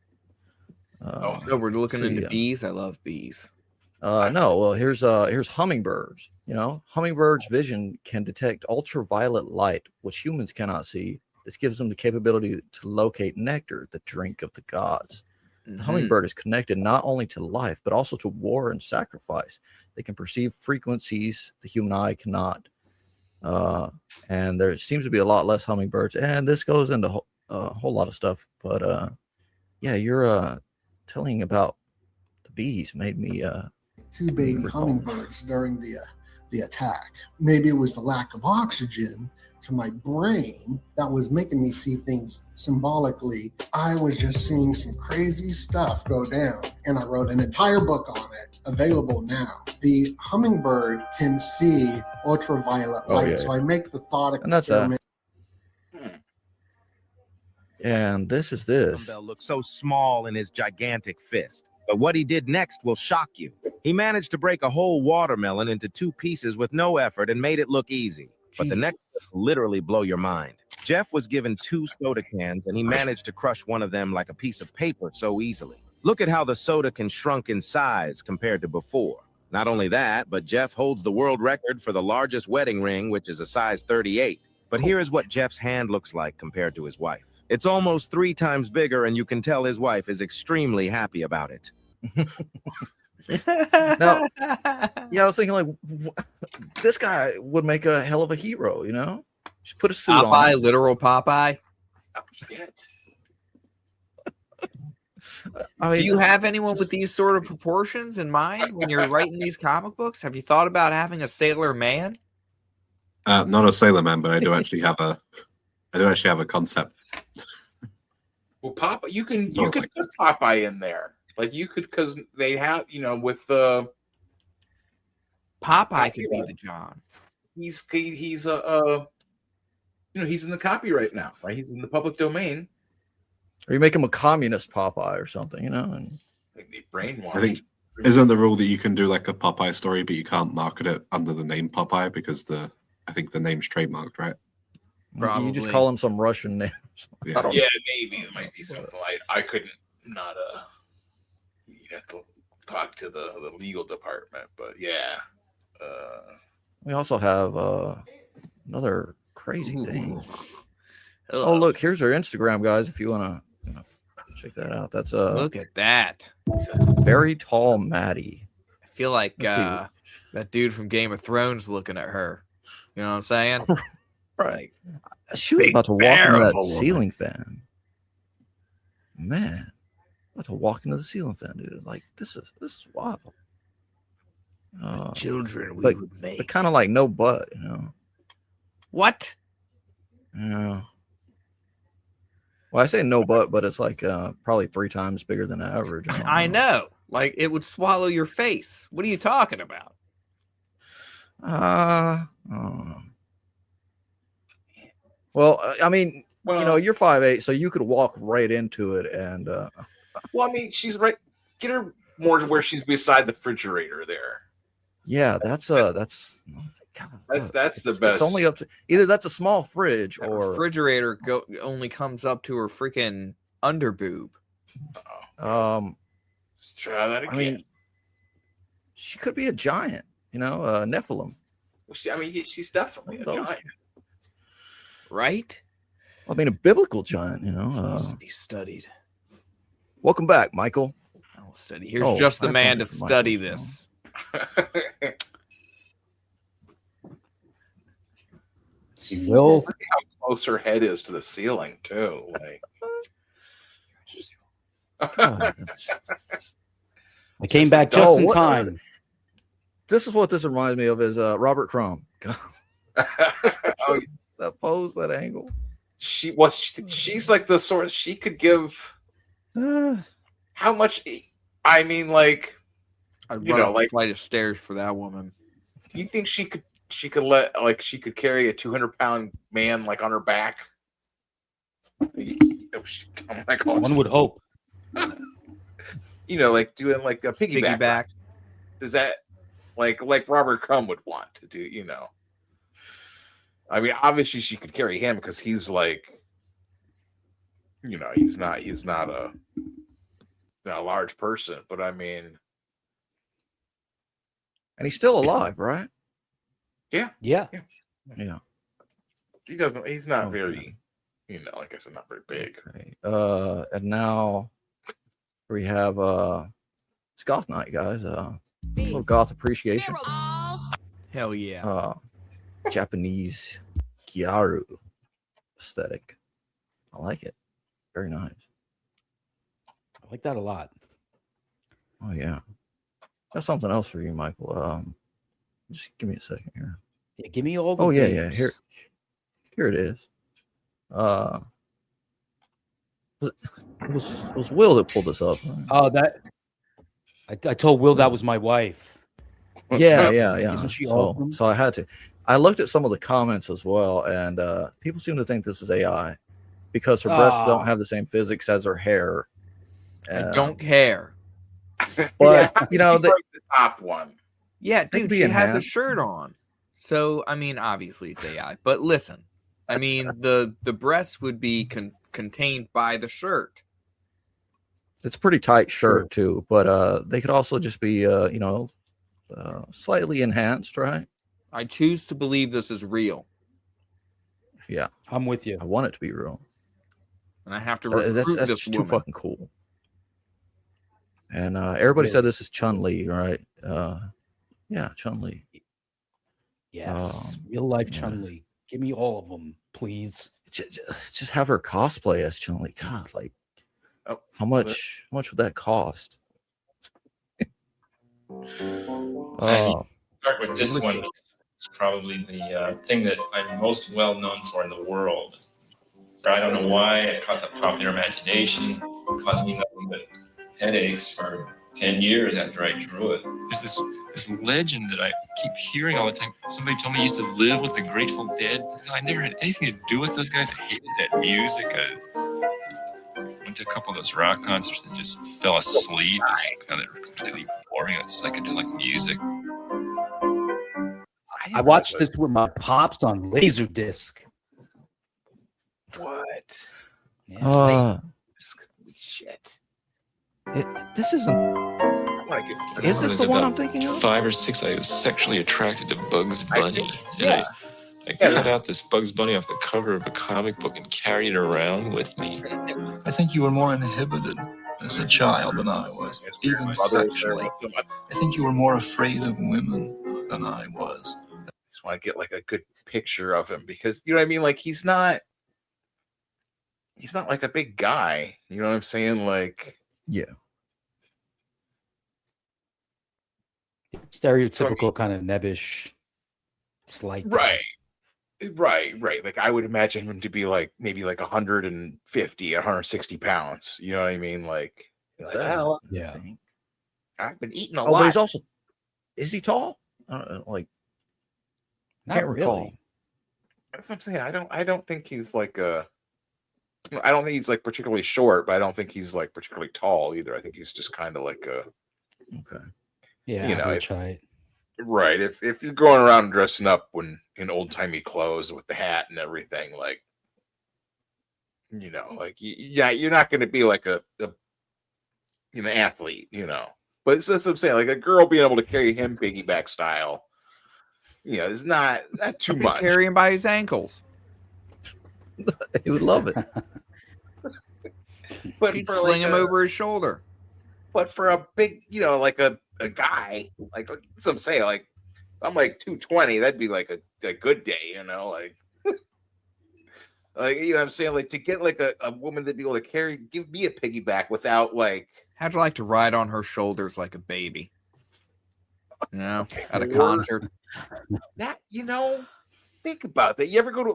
no, we're looking see, into bees. I love bees. No, well, here's hummingbirds. You know, hummingbirds' vision can detect ultraviolet light, which humans cannot see. This gives them the capability to locate nectar, the drink of the gods. The hummingbird is connected not only to life, but also to war and sacrifice. They can perceive frequencies the human eye cannot. And there seems to be a lot less hummingbirds. And this goes into a whole lot of stuff. But yeah, you're telling about the bees made me 2 baby hummingbirds during the attack. Maybe it was the lack of oxygen to my brain that was making me see things symbolically. I was just seeing some crazy stuff go down, and I wrote an entire book on it, available now. The hummingbird can see ultraviolet light, so I make the thought experiment. And this is this. Dumbbell looked so small in his gigantic fist. But what he did next will shock you. He managed to break a whole watermelon into 2 pieces with no effort and made it look easy. But the next will literally blow your mind. Jeff was given 2 soda cans and he managed to crush one of them like a piece of paper so easily. Look at how the soda can shrunk in size compared to before. Not only that, but Jeff holds the world record for the largest wedding ring, which is a size 38. But here is what Jeff's hand looks like compared to his wife. It's almost 3 times bigger, and you can tell his wife is extremely happy about it. Now, yeah, I was thinking, like, this guy would make a hell of a hero, you know? Just put a suit Popeye, on. literal Popeye. Oh, shit. I mean, Do you have anyone with these sort of proportions in mind when you're writing these comic books? Have you thought about having a Sailor Man? Not a Sailor Man, but I do actually have a concept. Well, Popeye, you could Sort of put Popeye in there. Like you could, because they have, with the Popeye could be the John. he's he's in the copyright now, right? He's in the public domain. Or you make him a communist Popeye or something, you know? And Like they brainwashed. I think isn't the rule that you can do like a Popeye story, but you can't market it under the name Popeye because I think the name's trademarked, right? you just call him some Russian name. Yeah. Yeah, maybe it might be something. I couldn't not you have to talk to the legal department, but yeah. We also have another crazy thing. Ugh. Oh, look, here's our Instagram, guys. If you want to check that out, that's Look at that. very tall Maddie. I feel like Let's see. that dude from Game of Thrones looking at her. You know what I'm saying? Right. She was big about to walk bear into of that a woman. ceiling fan. Man, about to walk into the ceiling fan, dude. Like this is wild. Children we but, would make. but kind of like no butt, you know. What? Yeah. Well, I say no butt, but it's like probably 3 times bigger than average. I know. Like it would swallow your face. What are you talking about? I don't know. Well, I mean, you're 5'8", so you could walk right into it, and Well, I mean, she's right. Get her more to where she's beside the refrigerator there. yeah, that's That's the best. It's only up to either that's a small fridge That or refrigerator only comes up to her freaking underboob. Let's try that again. I mean, she could be a giant, Nephilim. Well, she's definitely a Those- giant. Right? I mean, a biblical giant, Needs to be studied. Welcome back, Michael. I will study. Here's Oh, just the I have man to something for study Michael, this. See, Will, Look how close her head is to the ceiling, too. Like, God, I came back just in what- time. this is what this reminds me of is Robert Crumb. God, oh, that pose, that angle. she's like the sort of, she could give how much? I mean, like, I'd you run know, up like, a flight of stairs for that woman. do you think she could she could carry a 200-pound man like on her back? Oh my God. One would hope. You know, like doing like a piggyback. Piggyback. Is that like Robert Crumb would want to do? You know, I mean, obviously she could carry him because he's like, you know, he's not a large person, but I mean, And he's still alive, right? Yeah. Yeah. he's not Okay. very, you know, like I said, not very big. Okay. And now we have it's Goth Night, guys. A little goth appreciation. Hell yeah. Japanese gyaru aesthetic. I like it. Very nice. I like that a lot. Oh yeah. Got something else for you, Michael. Just give me a second here. Yeah, give me all the Oh yeah, names. yeah. Here it is. It was Will that pulled this up. Right? Oh, that I told Will that was my wife. Yeah. Isn't she so, awesome? so I had to. I looked at some of the comments as well, and people seem to think this is AI because her breasts don't have the same physics as her hair. I don't care. But Yeah, you know, the top one. Yeah, They could dude, be she has a enhanced. shirt on. So, I mean, obviously it's AI. But listen, I mean, the breasts would be contained by the shirt. it's a pretty tight Sure. shirt too, but they could also just be slightly enhanced, right? I choose to believe this is real. Yeah, I'm with you. I want it to be real. And I have to recruit That's this just too woman. fucking cool. And everybody said this is Chun-Li, right? Yeah, Chun-Li. Yes. Real life yes. Chun-Li. Give me all of them, please. Just have her cosplay as Chun-Li. God, like, Oh, how much would that cost? Start with this one. It's probably the thing that I'm most well known for in the world. I don't know why it caught the popular imagination, caused me nothing but headaches for 10 years after I drew it. There's this legend that I keep hearing all the time. Somebody told me he used to live with the Grateful Dead. I never had anything to do with those guys. I hated that music. I went to a couple of those rock concerts and just fell asleep. They were completely boring. It's psychedelic music. I watched this with my pops on Laserdisc. What? Yeah. Shit. This isn't. Is this the one I'm thinking of? 5 or 6, I was sexually attracted to Bugs Bunny. Yeah. I cut out this Bugs Bunny off the cover of a comic book and carried it around with me. I think you were more inhibited as a child than I was, even sexually. I think you were more afraid of women than I was. Just want to get like a good picture of him because you know what I mean. Like he's not like a big guy. You know what I'm saying? Like Yeah. Stereotypical kind of nebbish, slight. right. Like I would imagine him to be like maybe like 150, 160 pounds. You know what I mean? Like well, Yeah. I've been eating a Oh, lot. but he's also. Is he tall? Like, Not can't recall. really. That's what I'm saying. I don't think he's like I don't think he's like particularly short, but I don't think he's like particularly tall either. I think he's just kind of like a Okay. Yeah, You know, average height. right. If you're going around dressing up in old timey clothes with the hat and everything, like you know, like yeah, you're not going to be like a athlete, you know. But it's that's what I'm saying. Like a girl being able to carry him piggyback style, you know, is not too much. Carry him by his ankles. He would love it. But He'd for sling like him over his shoulder. But for a big, you know, like a guy, like that's what I'm saying. Like I'm like 220, that'd be like a good day, you know, like Like, you know what I'm saying? Like, to get like a woman to be able to give me a piggyback without like. How'd you like to ride on her shoulders like a baby? You know, at a Or- concert. That, you know, think about that. You ever go to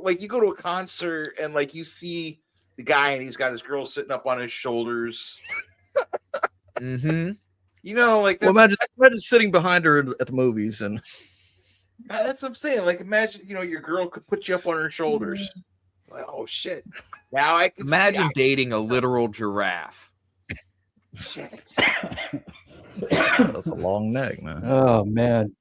a concert and like you see the guy and he's got his girl sitting up on his shoulders. Mm-hmm. You know, like Well, that's, imagine sitting behind her at the movies, and that's what I'm saying. Like, imagine, you know, your girl could put you up on her shoulders. Like, oh shit! Now I can Imagine dating a literal giraffe. Shit. that's a long neck, man. Oh man.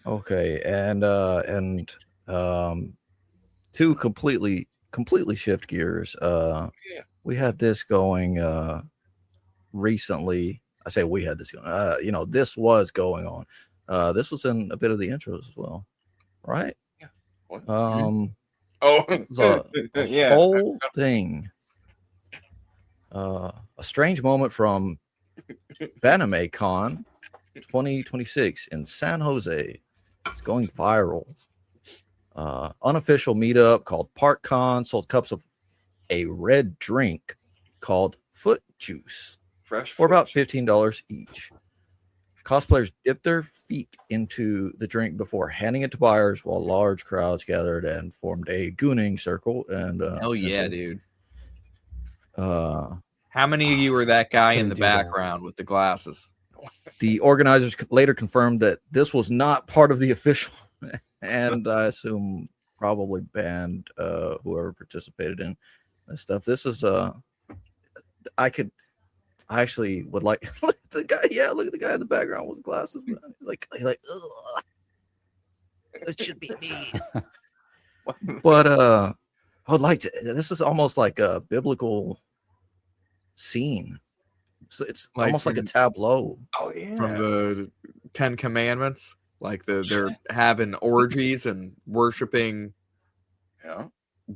Okay, and to completely shift gears. We had this going recently. I say we had this going. You know, this was going on. This was in a bit of the intros as well, right? Yeah. What? It's a Yeah. whole thing. A strange moment from Fanime Con 2026 in San Jose. It's going viral. Unofficial meetup called Park Con sold cups of a red drink called foot juice for about $15 each. Cosplayers dipped their feet into the drink before handing it to buyers, while large crowds gathered and formed a gooning circle. And hell yeah, dude. How many of you were that guy in the background with the glasses? The organizers later confirmed that this was not part of the official, and I assume probably banned whoever participated in this stuff. This is I actually would like look at the guy. Yeah, look at the guy in the background with glasses. Man. Like ugh. It should be me. But I would like to. This is almost like a biblical scene. So it's Like almost like a from- tableau. Oh yeah. From the 10 Commandments. Like they're having orgies and worshiping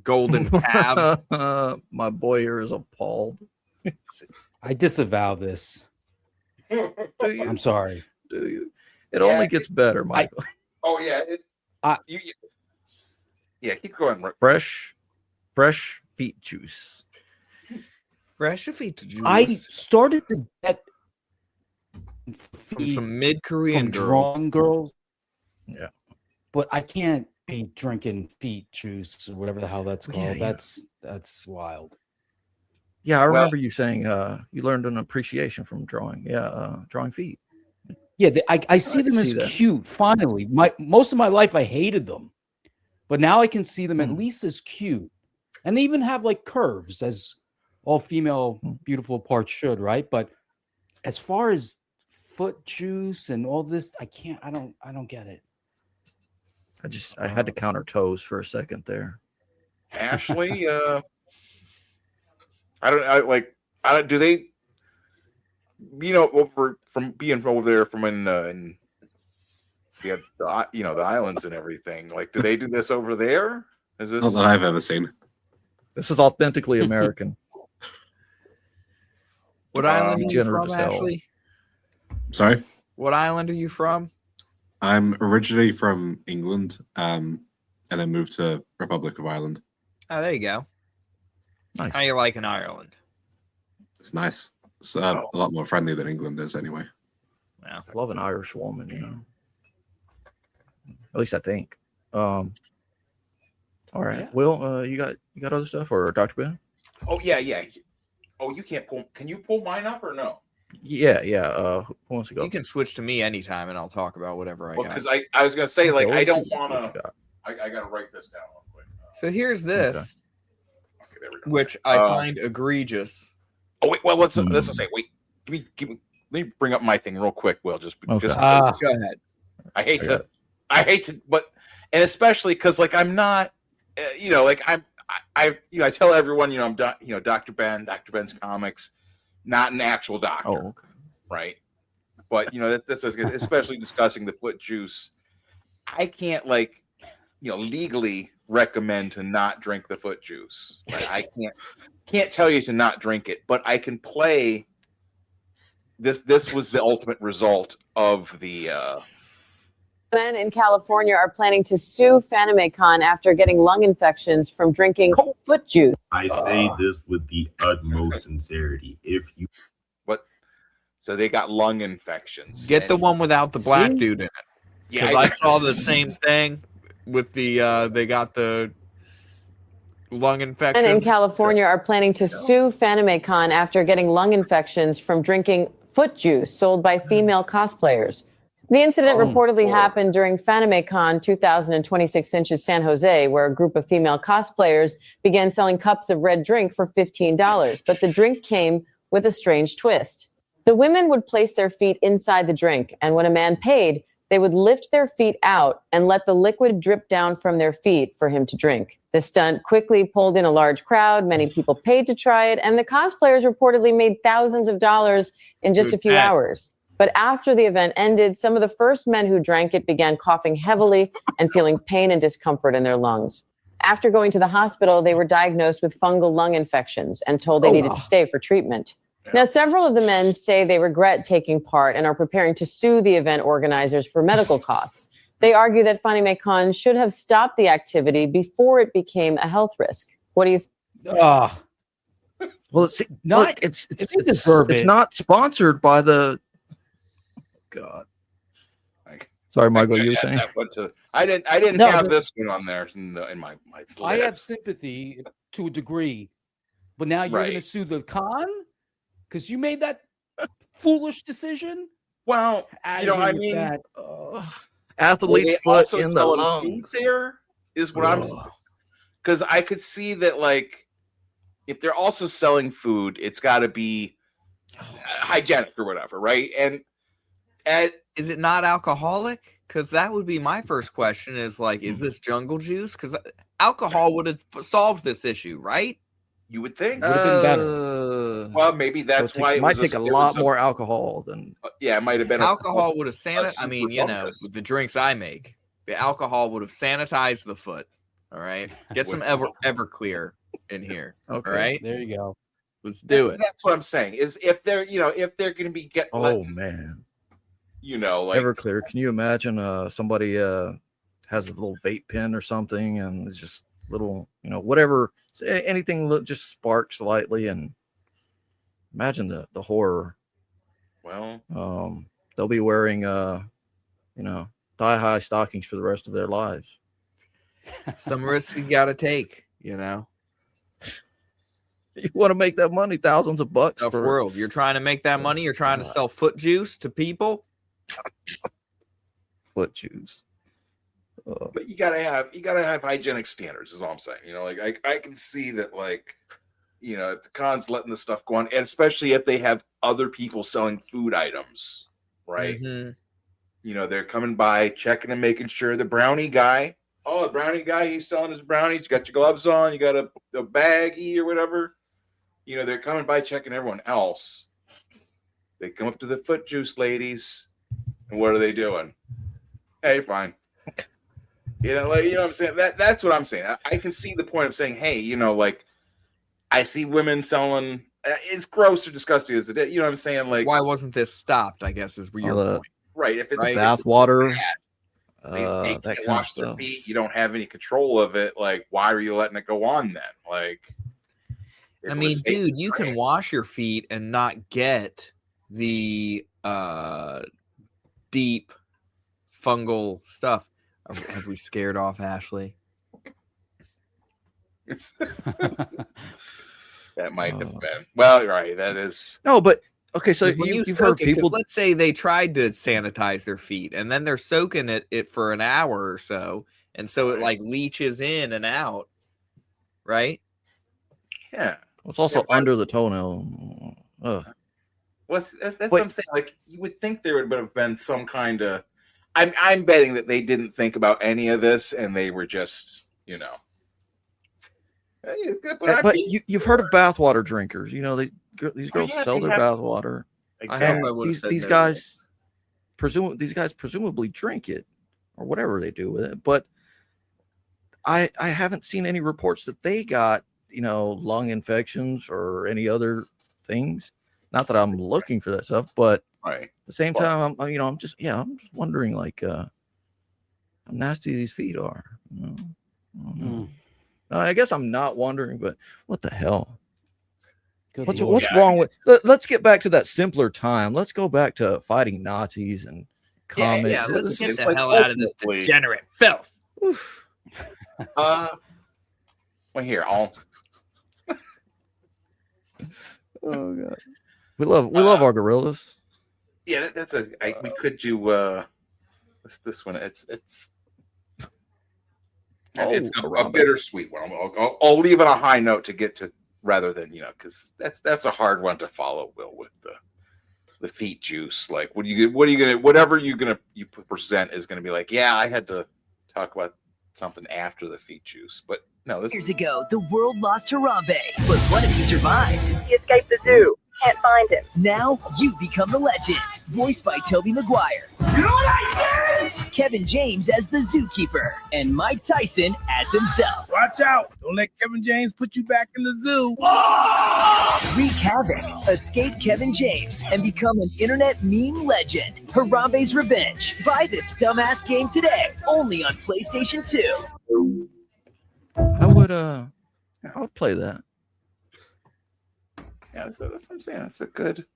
golden calves. My boy here is appalled. I disavow this. Do you? I'm sorry. Do you? It only gets better, Michael. Oh yeah. Yeah, keep going. Rick. Fresh feet juice. Fresh feet juice. I started to get from some mid-Korean girls. drawing girls. Yeah. But I can't be drinking feet juice or whatever the hell that's Yeah, called. yeah. That's wild. Yeah, I remember you saying you learned an appreciation from drawing. Yeah, drawing feet. Yeah, I see them can as see that. cute. Finally, most of my life I hated them, but now I can see them at least as cute, and they even have like curves, as all female beautiful parts should, right? But as far as foot juice and all this, I don't get it. I had to count her toes for a second there. Ashley, do they, you know, over from being over there from in the islands and everything, like, do they do this over there? Is this Not that I've ever seen. This is authentically American. What island are you Generous from, as hell. Ashley? Sorry, What island are you from? I'm originally from England, and then moved to Republic of Ireland. Oh, there you go. Nice. How you liking Ireland? It's nice. It's a lot more friendly than England is, anyway. Wow. I love an Irish woman, you know. At least I think. All right. Yeah. Will, you got other stuff, or Dr. Ben? Oh yeah. Oh, you can't pull. Can you pull mine up or no? Yeah. Who wants to go? You can switch to me anytime, and I'll talk about whatever I Well, got. because I was gonna say, like, Okay, I let's don't see what want you to. got. I gotta write this down real quick. So here's this, Okay, there we go. which I find egregious. Oh wait, well let's say wait. Let me bring up my thing real quick. Will just Okay. because Go ahead. I hate to, but and especially because like I'm not, like I tell everyone, I'm Dr. Ben, Dr. Ben's Comics, not an actual doctor, Oh, okay. right? But this is especially discussing the foot juice. I can't legally recommend to not drink the foot juice. Like, I can't tell you to not drink it, but I can play. This was the ultimate result of the Men in California are planning to sue FanimeCon after getting lung infections from drinking foot juice. I say this with the utmost sincerity. If you What? So they got lung infections. Get the one without the black See? dude in it. Yeah, Because I saw the same thing with the they got the lung infection. Men in California are planning to sue FanimeCon after getting lung infections from drinking foot juice sold by female cosplayers. The incident reportedly happened during FanimeCon 2026 Inches San Jose, where a group of female cosplayers began selling cups of red drink for $15, but the drink came with a strange twist. The women would place their feet inside the drink, and when a man paid, they would lift their feet out and let the liquid drip down from their feet for him to drink. The stunt quickly pulled in a large crowd. Many people paid to try it, and the cosplayers reportedly made thousands of dollars in just a few hours. But after the event ended, some of the first men who drank it began coughing heavily and feeling pain and discomfort in their lungs. After going to the hospital, they were diagnosed with fungal lung infections and told they needed to stay for treatment. Now, several of the men say they regret taking part and are preparing to sue the event organizers for medical costs. They argue that FanimeCon should have stopped the activity before it became a health risk. What do you think? Well, it's not. It's not sponsored by the. God. Sorry, Michael. You were saying I didn't No, have but- this one on there in my I have list. sympathy to a degree, but now you're going to Right. sue the con because you made that foolish decision. Well, Outta you know, here I with mean, that. athlete's They foot also in the selling lungs. food there is what I'm, because I could see that, like, if they're also selling food, it's got to be hygienic or whatever, right? And is it not alcoholic? Because that would be my first question. Is like, is this jungle juice? Because alcohol would have solved this issue, right? You would think. Would have been better. Well, maybe that's why it might take a there lot was more alcohol than. Yeah, it might have been Alcohol would have sanitized. I super mean, you know, fungus. with the drinks I make, the alcohol would have sanitized the foot. All right, get some Everclear in here. Okay. All right, There you go. let's do it. That's what I'm saying. Is if they're going to be Oh man. like Everclear. Can you imagine somebody has a little vape pen or something and it's just little, whatever, anything just sparks lightly, and imagine the horror. Well, they'll be wearing thigh-high stockings for the rest of their lives. Some risks you got to take. You want to make that money, thousands of bucks. Tough world. You're trying to make that money. You're trying to sell foot juice to people. Foot juice. But you gotta have hygienic standards, is all I'm saying. Like I can see that, like, if the con's letting this stuff go on, and especially if they have other people selling food items, right? Mm-hmm. They're coming by, checking and making sure the brownie guy, he's selling his brownies. You got your gloves on, you got a baggie or whatever. They're coming by checking everyone else. They come up to the foot juice ladies, and what are they doing? Hey, fine. What I'm saying? That's what I'm saying. I can see the point of saying, hey, like, I see women selling. It's gross or disgusting as it is. You know what I'm saying? Like, why wasn't this stopped? I guess is your point. Right. If it's bath water, they that can't kind wash of their stuff. feet. You don't have any control of it. Like, why are you letting it go on then? Like, if I it mean, was safe dude, to you can drink. wash your feet and not get the deep fungal stuff. Have we scared off Ashley? That might have been. Well, right. That is. No, but okay. So 'Cause when you've soak heard it, 'cause people. let's say they tried to sanitize their feet and then they're soaking it for an hour or so, and so it like leaches in and out, right? Yeah. It's also under the toenail. Ugh. That's what I'm saying. Like, you would think there would have been some kind of. I'm betting that they didn't think about any of this, and they were just, hey, it's gonna put our But feet- you've heard of bathwater drinkers. These girls yeah, sell they their have- bathwater. Exactly. And these guys presumably drink it or whatever they do with it. But I haven't seen any reports that they got lung infections or any other things. Not that I'm looking for that stuff, but right. at the same time, I'm just wondering, like, nasty these feet are. I guess I'm not wondering, but what the hell? What's wrong with? Let's get back to that simpler time. Let's go back to fighting Nazis and comics. Yeah, let's get the hell out of this degenerate filth. Well, here, I'll. Oh god, we love our gorillas. Yeah, that's we could do this one. It's a bittersweet one. I'll leave it on a high note to get to, rather than because that's a hard one to follow. Will, with the feet juice, like what are you gonna whatever you present is gonna be like, yeah, I had to talk about something after the feet juice, but no. Years ago, the world lost Harambe, but what if he survived? He escaped the zoo. Can't find him. Now you become the legend. Voiced by Tobey Maguire. You know what I did? Kevin James as the zookeeper, and Mike Tyson as himself. Watch out! Don't let Kevin James put you back in the zoo. Wreak havoc, escape Kevin James, and become an internet meme legend. Harambe's Revenge. Buy this dumbass game today, only on PlayStation 2. I would play that. Yeah, that's what I'm saying. That's a good.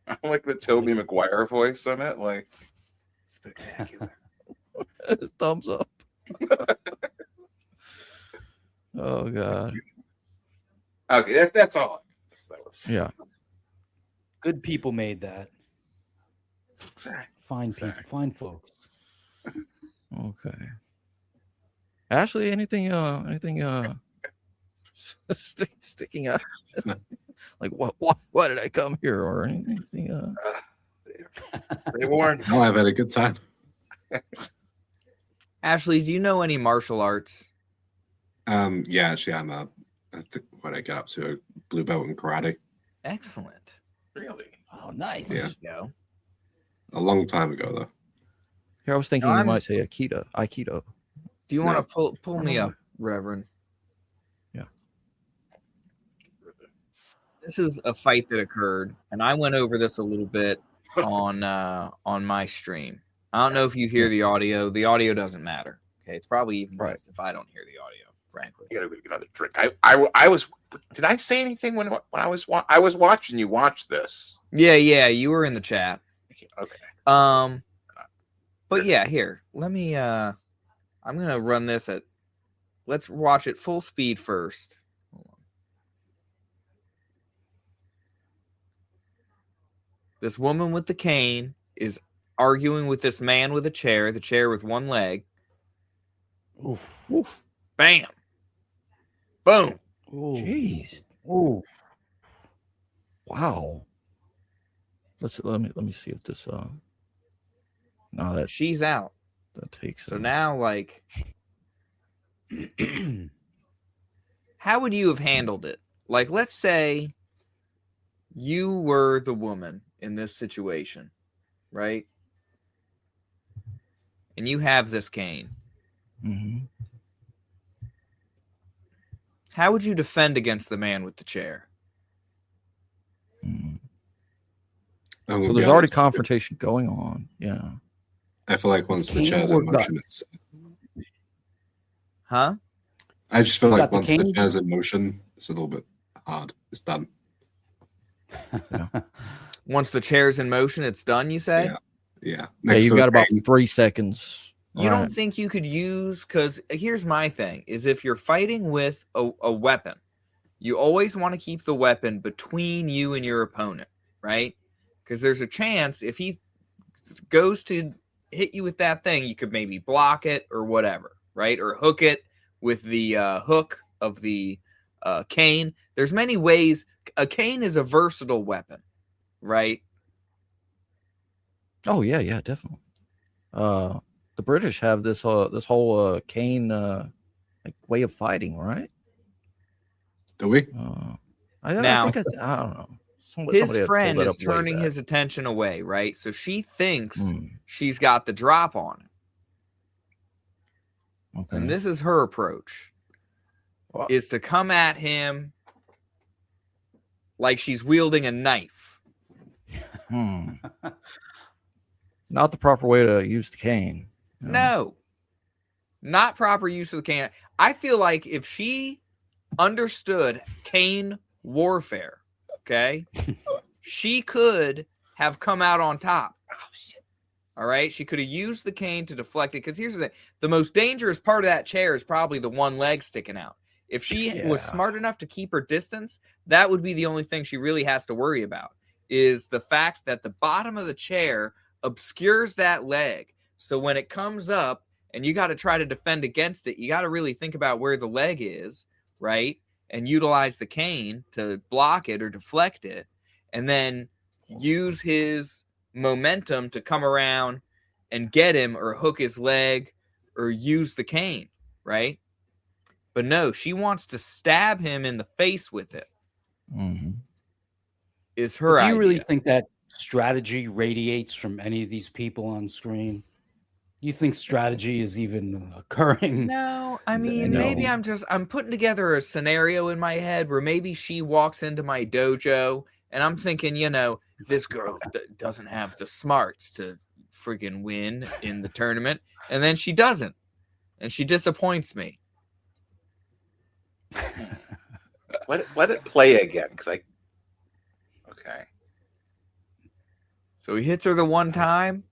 I like the Tobey Maguire voice on it. Like, spectacular. Thumbs up. Oh god. Okay, that's all. Yeah. Good people made that. Fine people, fine folks. Okay. Ashley, anything sticking out? Like why did I come here, or anything? They warned. No, I've had a good time. Ashley, do you know any martial arts? Yeah, actually, I think when I get up to a blue belt in karate. Excellent. Really? Oh, nice. Yeah. Go. A long time ago, though. Here, I was thinking you might say Aikido. Do you want to pull me up, Reverend? Yeah. This is a fight that occurred, and I went over this a little bit on my stream. I don't know if you hear the audio. The audio doesn't matter. Okay, it's probably even best if I don't hear the audio. Frankly, You gotta get another drink. I was. Did I say anything when I was watching you watch this? Yeah, you were in the chat. Okay. But yeah, here. Let me I'm gonna run this at. Let's watch it full speed first. Hold on. This woman with the cane is arguing with this man with a chair, the chair with one leg. Oof. Oof. Bam. Boom. Jeez. Ooh. Wow. Let me see if this now that she's out. That takes so now like how would you have handled it? Like, let's say you were the woman in this situation, right? And you have this cane. Mm-hmm. How would you defend against the man with the chair? So there's already confrontation going on. Yeah. I feel like once the chair's in motion, it's. Huh? I just feel like once the cane? chair's in motion, it's a little bit hard. It's done. Once the chair's in motion, it's done, you say? Yeah. Yeah, you've got about 3 seconds. You don't think you could use, because here's my thing, is if you're fighting with a weapon, you always want to keep the weapon between you and your opponent, right? Because there's a chance if he goes to hit you with that thing, you could maybe block it or whatever, right? Or hook it with the hook of the cane. There's many ways. A cane is a versatile weapon, right? Oh yeah, definitely. The British have this whole cane like way of fighting, right? Do we? I don't know. His friend is turning his attention away, right? So she thinks she's got the drop on him. Okay. And this is her approach, is to come at him like she's wielding a knife. Not the proper way to use the cane. you know? No, not proper use of the cane. I feel like if she understood cane warfare, okay, she could have come out on top. Oh, shit. All right. She could have used the cane to deflect it. Because here's the thing. The most dangerous part of that chair is probably the one leg sticking out. If she was smart enough to keep her distance, that would be the only thing she really has to worry about, is the fact that the bottom of the chair obscures that leg. So when it comes up and you got to try to defend against it, you got to really think about where the leg is, right? And utilize the cane to block it or deflect it. And then use his momentum to come around and get him or hook his leg or use the cane, right? But no, she wants to stab him in the face with it. Mm-hmm. Is her Do you idea. really think that strategy radiates from any of these people on screen? You think strategy is even occurring? No, I mean, maybe I'm putting together a scenario in my head where maybe she walks into my dojo and I'm thinking, this girl doesn't have the smarts to freaking win in the tournament. And then she doesn't. And she disappoints me. Let it play again, because okay. So he hits her the one time,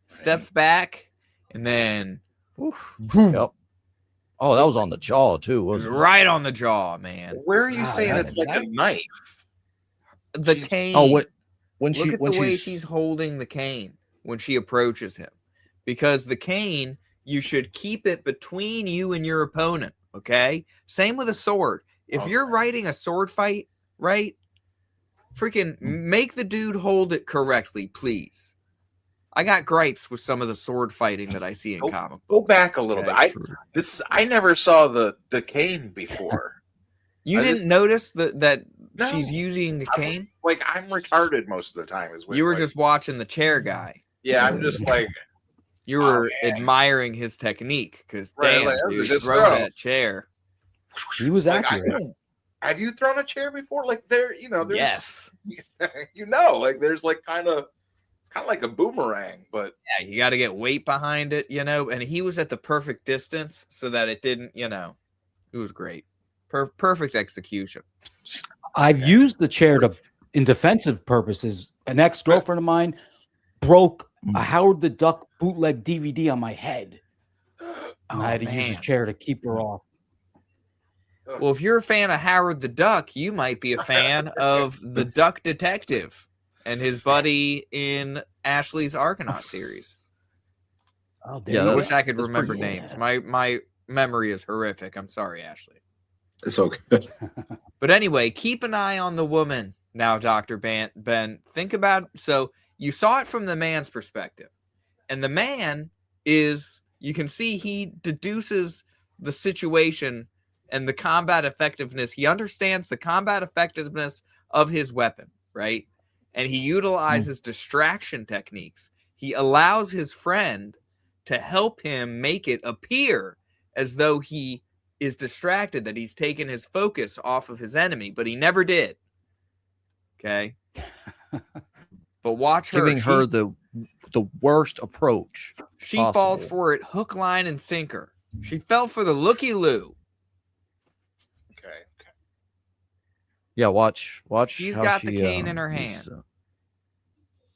steps back, and then Yep. Oh, that was on the jaw too, wasn't it? Right on the jaw, man. Where are you saying it's like a knife? The cane. Oh, Look when at the way she's holding the cane when she approaches him, because the cane, you should keep it between you and your opponent. Okay. Same with a sword. If you're writing a sword fight, right? Freaking make the dude hold it correctly, please. I got gripes with some of the sword fighting that I see in comic books. Go back a little bit. I never saw the cane before. You didn't notice that she's using the cane? I'm retarded most of the time. You were just watching the chair guy. Yeah, I'm just like. You were admiring his technique because damn, dude, just throw that chair. He was accurate. Have you thrown a chair before? Like there's Yes. There's like kind of like a boomerang, but yeah, you got to get weight behind it, and he was at the perfect distance so that it didn't, it was great. Perfect execution. I've used the chair in defensive purposes. An ex-girlfriend of mine broke a Howard the Duck bootleg DVD on my head. And I had to use a chair to keep her off. Well, if you're a fan of Howard the Duck, you might be a fan of the Duck Detective and his buddy in Ashley's Argonaut series. Oh, I wish I could remember names. My memory is horrific. I'm sorry, Ashley. It's okay. But anyway, keep an eye on the woman now, Dr. Ben. Think about, so you saw it from the man's perspective. And the man is, you can see he deduces the situation and the combat effectiveness. He understands the combat effectiveness of his weapon, right? And he utilizes distraction techniques. He allows his friend to help him make it appear as though he is distracted, that he's taken his focus off of his enemy, but he never did. Okay. But watch her. Giving her the worst approach. She falls for it hook, line, and sinker. She fell for the looky-loo. Okay. Yeah, watch. She's how got she, the cane in her hand.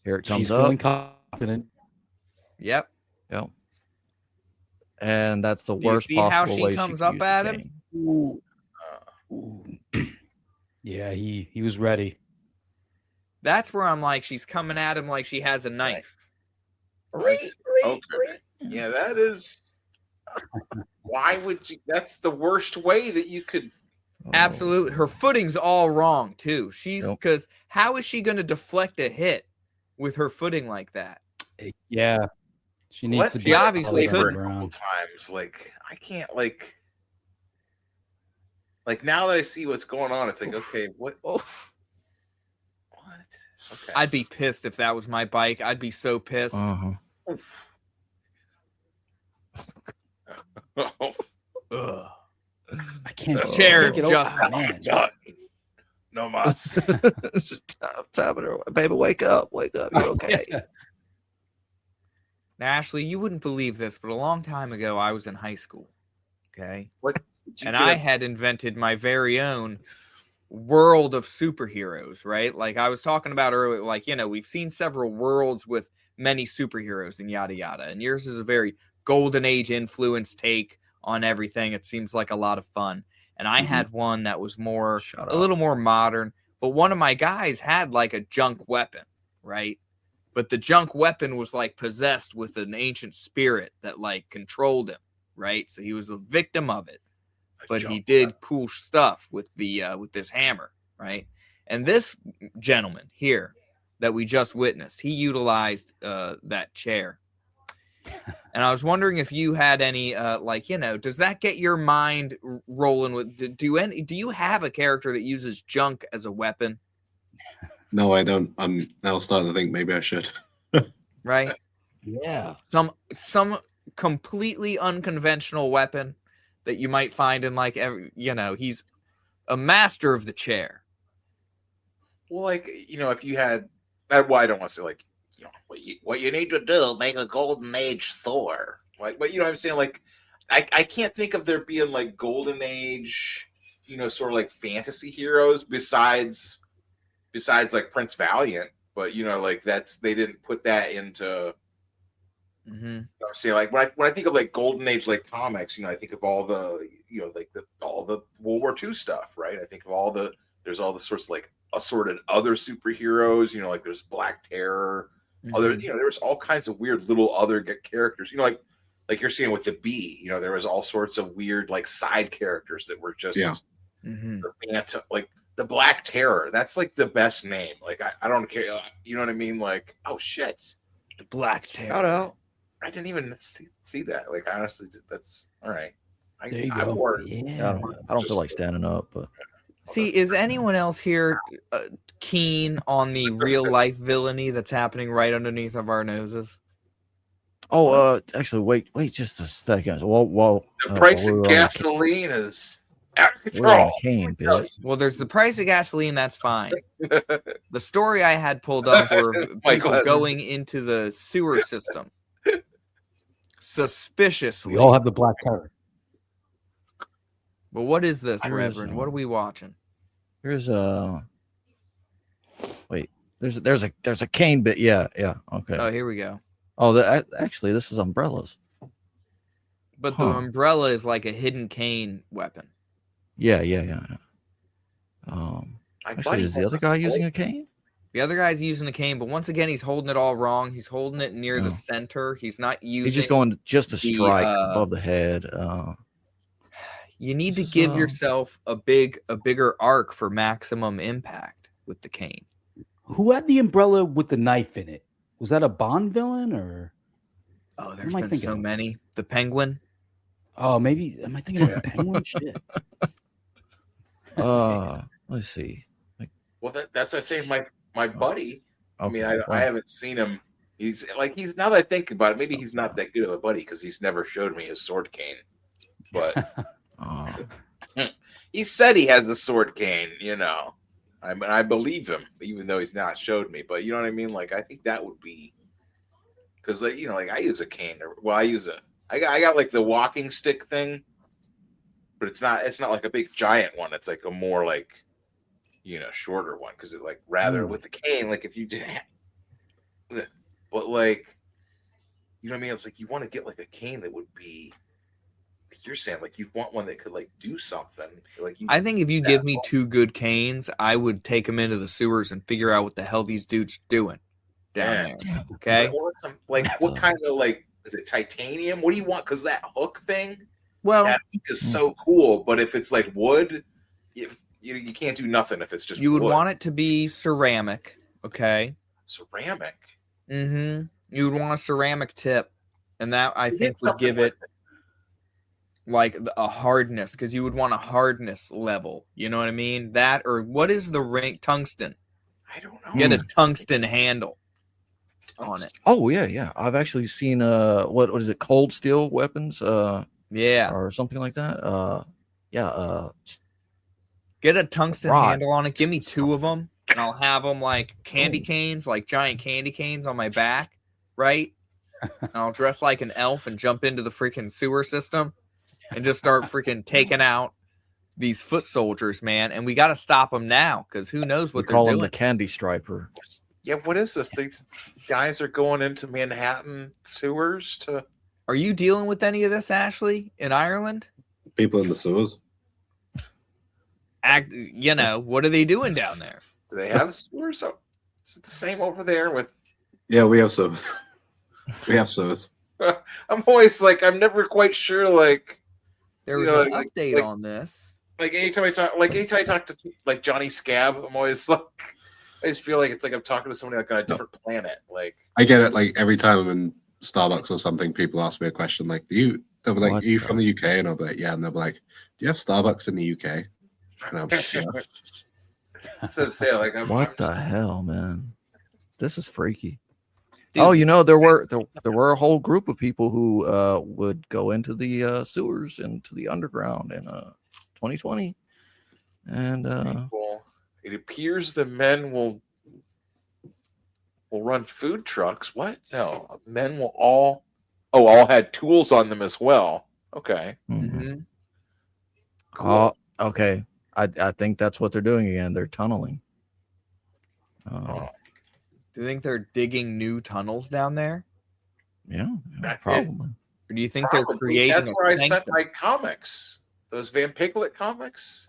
Here it comes She's up. feeling confident. Yep. And that's the Do you worst see possible how she way comes could up use the at him? cane. Yeah, he was ready. That's where I'm like, she's coming at him like she has a knife. Okay. Yeah, that is. Why would you? That's the worst way that you could. Absolutely. Her footing's all wrong, too. Because how is she going to deflect a hit with her footing like that? Yeah. She needs to be. She obviously couldn't. A couple times. I can't, now that I see what's going on, it's like, okay, what? What? Okay. I'd be pissed if that was my bike. I'd be so pissed. Oof. Ugh. I can't. The chair can't get just over it, man. No mas. It's just baby, wake up, you're okay. Now, Ashley, you wouldn't believe this, but a long time ago, I was in high school. Okay. What? And I had invented my very own world of superheroes, right? Like I was talking about earlier, like, we've seen several worlds with many superheroes and yada yada. And yours is a very golden age influence take on everything. It seems like a lot of fun. And I had one that was a little more modern, but one of my guys had like a junk weapon, right? But the junk weapon was like possessed with an ancient spirit that like controlled him, right? So he was a victim of it. But he did cool stuff with with this hammer, right? And this gentleman here that we just witnessed, he utilized that chair. And I was wondering if you had any, does that get your mind rolling with? Do you have a character that uses junk as a weapon? No, I don't. I'm now starting to think maybe I should. Right? Yeah. Some completely unconventional weapon that you might find in he's a master of the chair. Well, like, if you had that, well, I don't want to say like, what you need to do, make a golden age Thor. Like, but I'm saying, like, I can't think of there being like golden age, sort of like fantasy heroes besides like Prince Valiant. But like they didn't put that into. I'm saying, like, when I think of like golden age like comics, I think of all the all the World War II stuff, right? I think of there's all the sorts of like assorted other superheroes, like there's Black Terror, there's all kinds of weird little other characters, like you're seeing with the Bee, there was all sorts of weird like side characters that were just like the Black Terror. That's like the best name. Like I don't care, you know what I mean? Like, oh shit, the Black Terror. Shout out. I didn't even see that. Like, honestly, that's all right. There you go. Yeah. I don't feel like standing up, but see, is anyone else here keen on the real life villainy that's happening right underneath of our noses? Oh, actually, wait just a second. Well, the price of gasoline is out of control. Well, there's the price of gasoline. That's fine. The story I had pulled up were people going into the sewer system suspiciously. We all have the Black Terror. But what is this, Reverend? What are we watching? There's a cane bit. Yeah. Okay. Oh, here we go. Oh, actually, this is umbrellas. But the umbrella is like a hidden cane weapon. Yeah. Actually, is the other guy using a cane? The other guy's using a cane, but once again, he's holding it all wrong. He's holding it near the center. He's not using. He's just going just a strike above the head. You need to give yourself a bigger arc for maximum impact with the cane. Who had the umbrella with the knife in it? Was that a Bond villain or? Oh, there's been so many. The Penguin. Oh, maybe am I thinking of the Penguin? Shit. Let's see. Well, that's what I say. My buddy. I mean, I haven't seen him. He's now that I think about it, maybe he's not that good of a buddy because he's never showed me his sword cane. But he said he has a sword cane. I believe him, even though he's not showed me. But you know what I mean? Like, I think that would be because, like, I use a cane. I got like the walking stick thing, but it's not like a big giant one. It's like a more like, shorter one because it like rather with the cane, like if you did, but like, you know what I mean? It's like you want to get like a cane that would be. You're saying like you want one that could like do something. Like I think if you give me two good canes, I would take them into the sewers and figure out what the hell these dudes are doing down there. Okay. Like what kind of like is it titanium? What do you want? Because that hook thing, that is so cool. But if it's like wood, if you can't do nothing if it's just you would wood. want it to be ceramic. Okay. Ceramic. You would want a ceramic tip, and that I think would give it. Like a hardness, because you would want a hardness level. You know what I mean? That or what is the ring? Tungsten. I don't know. Get a tungsten handle on it. Oh yeah. I've actually seen what is it? Cold steel weapons. Yeah, or something like that. Get a tungsten handle on it. Give me two of them, and I'll have them like candy canes, like giant candy canes on my back, right? And I'll dress like an elf and jump into the freaking sewer system and just start freaking taking out these foot soldiers, man. And we got to stop them now because who knows what We call they're him doing. the Candy Striper. Yeah, what is this? These guys are going into Manhattan sewers to. Are you dealing with any of this, Ashley, in Ireland? People in the sewers. What are they doing down there? Do they have sewers? Is it the same over there with? Yeah, we have sewers. We have sewers. I'm always like, I'm never quite sure. Like, there was an update on this. Like anytime I talk to like Johnny Scab, I'm always like, I just feel like it's like I'm talking to somebody like on a different planet. Like, I get it. Like every time I'm in Starbucks or something, people ask me a question like, they'll be like, are you from the UK? And I'll be like, yeah. And they'll be like, do you have Starbucks in the UK? And I'll be like, yeah. That's what I'm saying. Like, What the hell, man? This is freaky. Dude, there were a whole group of people who would go into the sewers, into the underground in 2020. And it appears the men will run food trucks. What? No, men will all had tools on them as well. Okay. Mm-hmm. Cool. Okay. I think that's what they're doing again. They're tunneling. Do you think they're digging new tunnels down there? Yeah, That's probably. Or do you think Probably. they're creating? That's where I sent sanctum? my comics. Those Van Piglet comics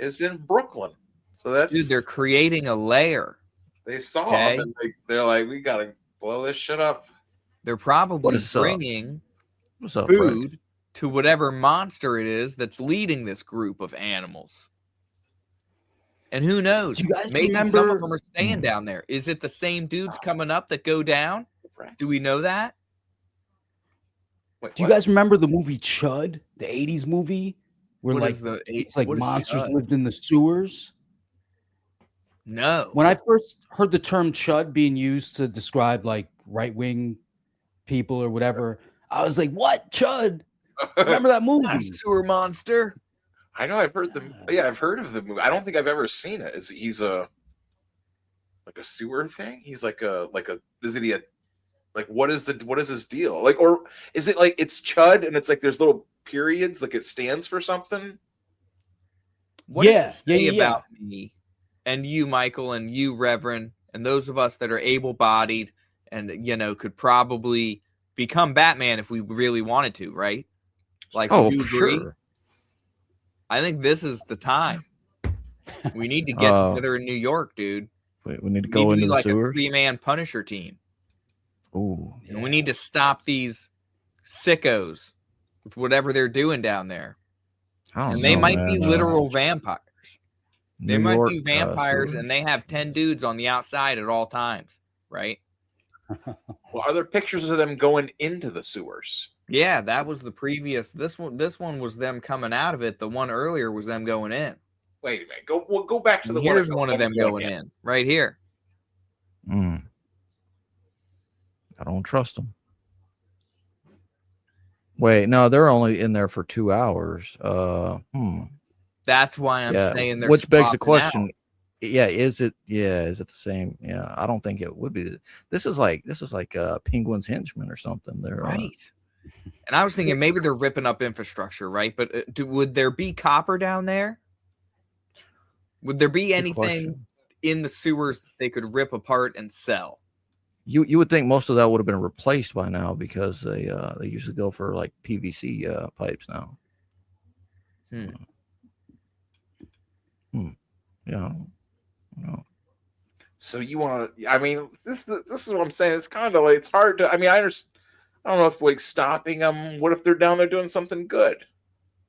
is in Brooklyn. So that's Dude, they're creating a layer. they saw Okay. them and they're like, we gotta blow this shit up. They're probably What is up? bringing What's up, Rick? food to whatever monster it is that's leading this group of animals. And who knows? Do you guys Maybe some remember- of them are staying down there. Is it the same dudes coming up that go down? Do we know that? Wait, Do you what? guys remember the movie Chud, the 80s movie? Where What like is the- it's like what is monsters Chud? lived in the sewers? No. When I first heard the term Chud being used to describe like right-wing people or whatever, I was like, what? Chud? Remember that movie? Not a sewer monster. I know I've heard I've heard of the movie. I don't think I've ever seen it. He's a like a sewer thing? He's like a isn't he a like what is his deal? Like, or is it like it's Chud and it's like there's little periods, like it stands for something? What does it say about me and you, Michael, and you, Reverend, and those of us that are able-bodied and could probably become Batman if we really wanted to, right? Like, Oh, would you for agree? sure. I think this is the time. We need to get together in New York, dude. We need to go into the like sewers. a 3-man Punisher team. Ooh, And we need to stop these sickos with whatever they're doing down there. And they might be literal vampires. They might be vampires, and they have 10 dudes on the outside at all times, right? Well, are there pictures of them going into the sewers? Yeah, that was the previous. This one was them coming out of it. The one earlier was them going in. Wait a minute. Go back to the Here's one of them going in right here. I don't trust them. Wait, no, they're only in there for 2 hours. That's why I'm saying they're which begs the swapping question. out. Is it the same? Yeah, I don't think it would be. This is like Penguin's Henchman or something. They're right. And I was thinking maybe they're ripping up infrastructure, right? But would there be copper down there? Would there be anything in the sewers that they could rip apart and sell? You would think most of that would have been replaced by now because they usually go for like PVC pipes now. Yeah. So you want to? I mean, this is what I'm saying. It's kind of like it's hard to. I mean, I understand. I don't know if like stopping them. What if they're down there doing something good?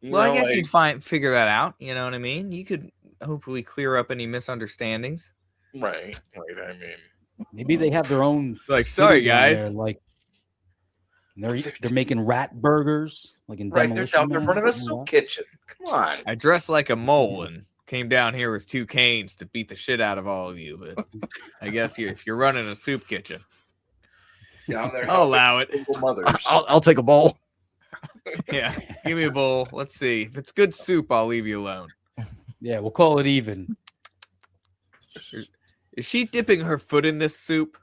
Well, I guess you'd figure that out. You know what I mean? You could hopefully clear up any misunderstandings. Right. I mean, maybe they have their own. Like, sorry, city down guys. there, like they're making rat burgers, like in right. They're Demolition down there Man, running a something soup like kitchen. Come on. I dressed like a mole and came down here with 2 canes to beat the shit out of all of you. But I guess if you're running a soup kitchen, Down there, I'll allow it. I'll take a bowl. Yeah, give me a bowl. Let's see. If it's good soup, I'll leave you alone. Yeah, we'll call it even. Is she dipping her foot in this soup?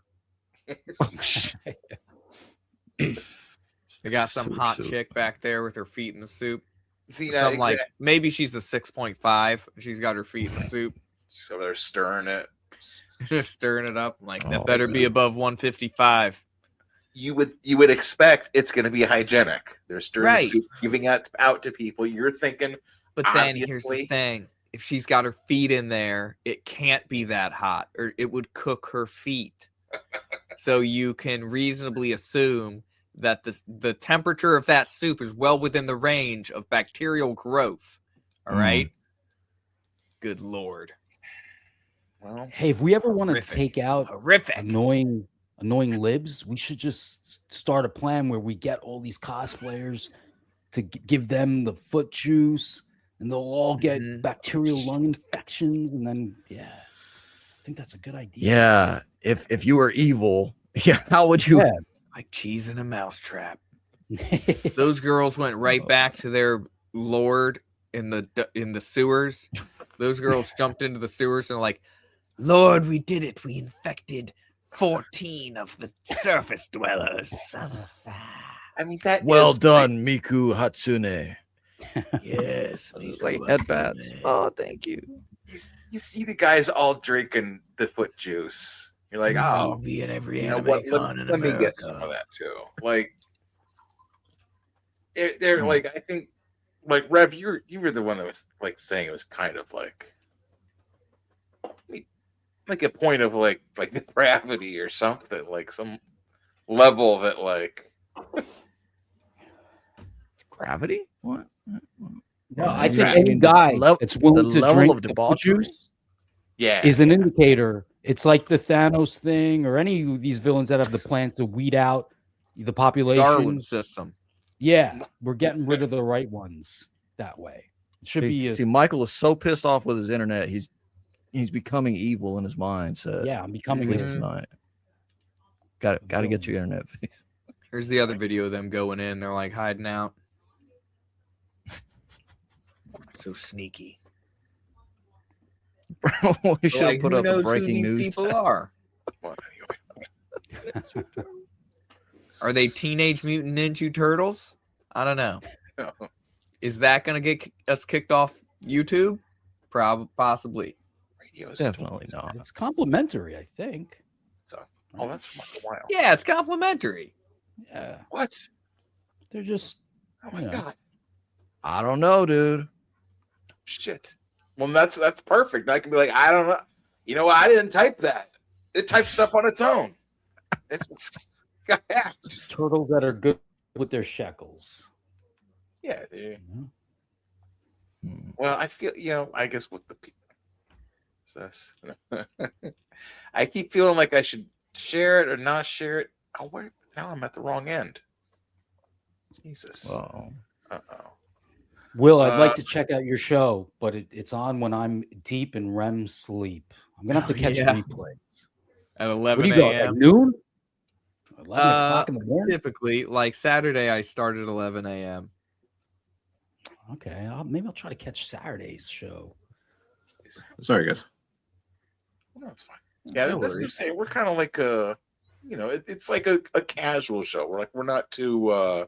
They got some Sewer hot soup. chick back there with her feet in the soup. See, Some like maybe she's a 6.5. She's got her feet in the soup. So they're stirring it. Just stirring it up. Like that Oh, better be above 155. You would expect it's going to be hygienic. They're stirring Right. the soup, giving it out to people. You're thinking, But then here's obviously, the thing. If she's got her feet in there, it can't be that hot or it would cook her feet. So you can reasonably assume that the temperature of that soup is well within the range of bacterial growth. All right? Good Lord. Well, Hey, if we ever want to Horrific. take out Horrific. annoying libs, we should just start a plan where we get all these cosplayers to give them the foot juice, and they'll all get bacterial lung infections, and then I think that's a good idea. Yeah, if you were evil, how would you? Yeah. Like cheese in a mousetrap. Those girls went right back to their lord in the sewers. Those girls jumped into the sewers and like, Lord, we did it. We infected 14 of the surface dwellers. I mean, that Well is done, Miku Hatsune. Yes. Like headbands. Oh, thank you. you see the guys all drinking the foot juice. You're like, oh, be in every you know anime what? con in Let me get America. some of that too. Like, they're like, I think, like Rev, you were the one that was like saying it was kind of like a point of like depravity or something, like some level that like Gravity? What? No, I think any guy that's willing to level drink of the foot debauchery. juice yeah is an indicator. It's like the Thanos thing, or any of these villains that have the plans to weed out the population. Darwin system. Yeah, we're getting rid of the right ones that way. It should be. See, Michael is so pissed off with his internet. He's becoming evil in his mindset. Yeah, I'm becoming At least evil. tonight. Got to get your internet fixed. Here's the other video of them going in. They're like hiding out. So sneaky. We should Like, put who up a knows who breaking these news. people are. Are they Teenage Mutant Ninja Turtles? I don't know. Is that going to get us kicked off YouTube? Possibly. Definitely not. It's complimentary, I think. oh, that's from like a while. Yeah, it's complimentary. Yeah, What? they're just. Oh my you know. god. I don't know, dude. Shit. Well, that's perfect. I can be like, I don't know. You know what? I didn't type that. It types stuff on its own. It's got hacked. Turtles that are good with their shekels. Yeah. Well, I feel, I guess with the people. I keep feeling like I should share it or not share it. Oh, now I'm at the wrong end. Jesus. Uh-oh. Uh-oh. Will, I'd like to check out your show, but it's on when I'm deep in REM sleep. I'm gonna have to catch yeah. replays. At What 11 do you go? At a.m. noon? 11 o'clock in the morning? Typically, like Saturday, I start at 11 a.m. Okay, maybe I'll try to catch Saturday's show. Sorry, guys. No, it's fine. Yeah, No that's what I'm worries. saying. We're kind of like it's like a casual show. We're not too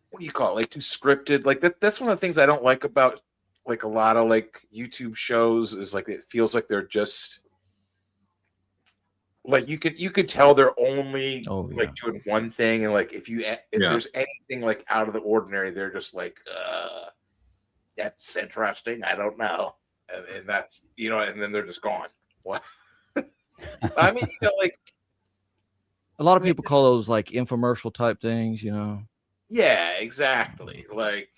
what do you call it? Like too scripted. Like that's one of the things I don't like about like a lot of like YouTube shows is like it feels like they're just like you could tell they're only like doing one thing, and like if there's anything like out of the ordinary, they're just like that's interesting. I don't know. And that's and then they're just gone. What? I mean, like A lot of people call those like infomercial type things, yeah, exactly. Like,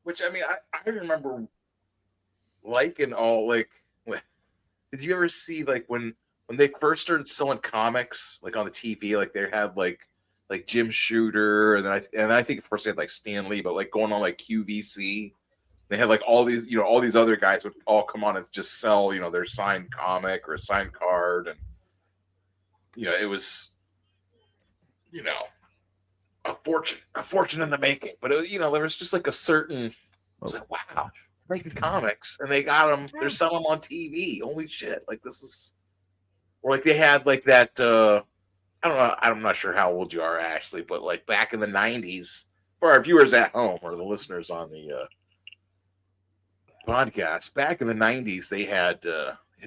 which I mean, I remember liking all like. Did you ever see like when they first started selling comics like on the TV? Like they had like Jim Shooter, and then I think first they had like Stan Lee, but like going on like QVC. They had like all these, all these other guys would all come on and just sell, their signed comic or a signed card. And, it was, a fortune in the making. But, there was just like a certain, I was like, wow, they're making comics and they got them, they're selling them on TV. Holy shit. Like this is, or like they had like that, I don't know. I'm not sure how old you are, Ashley, but like back in the 90s, for our viewers at home or the listeners on the podcast, back in the 90s, they had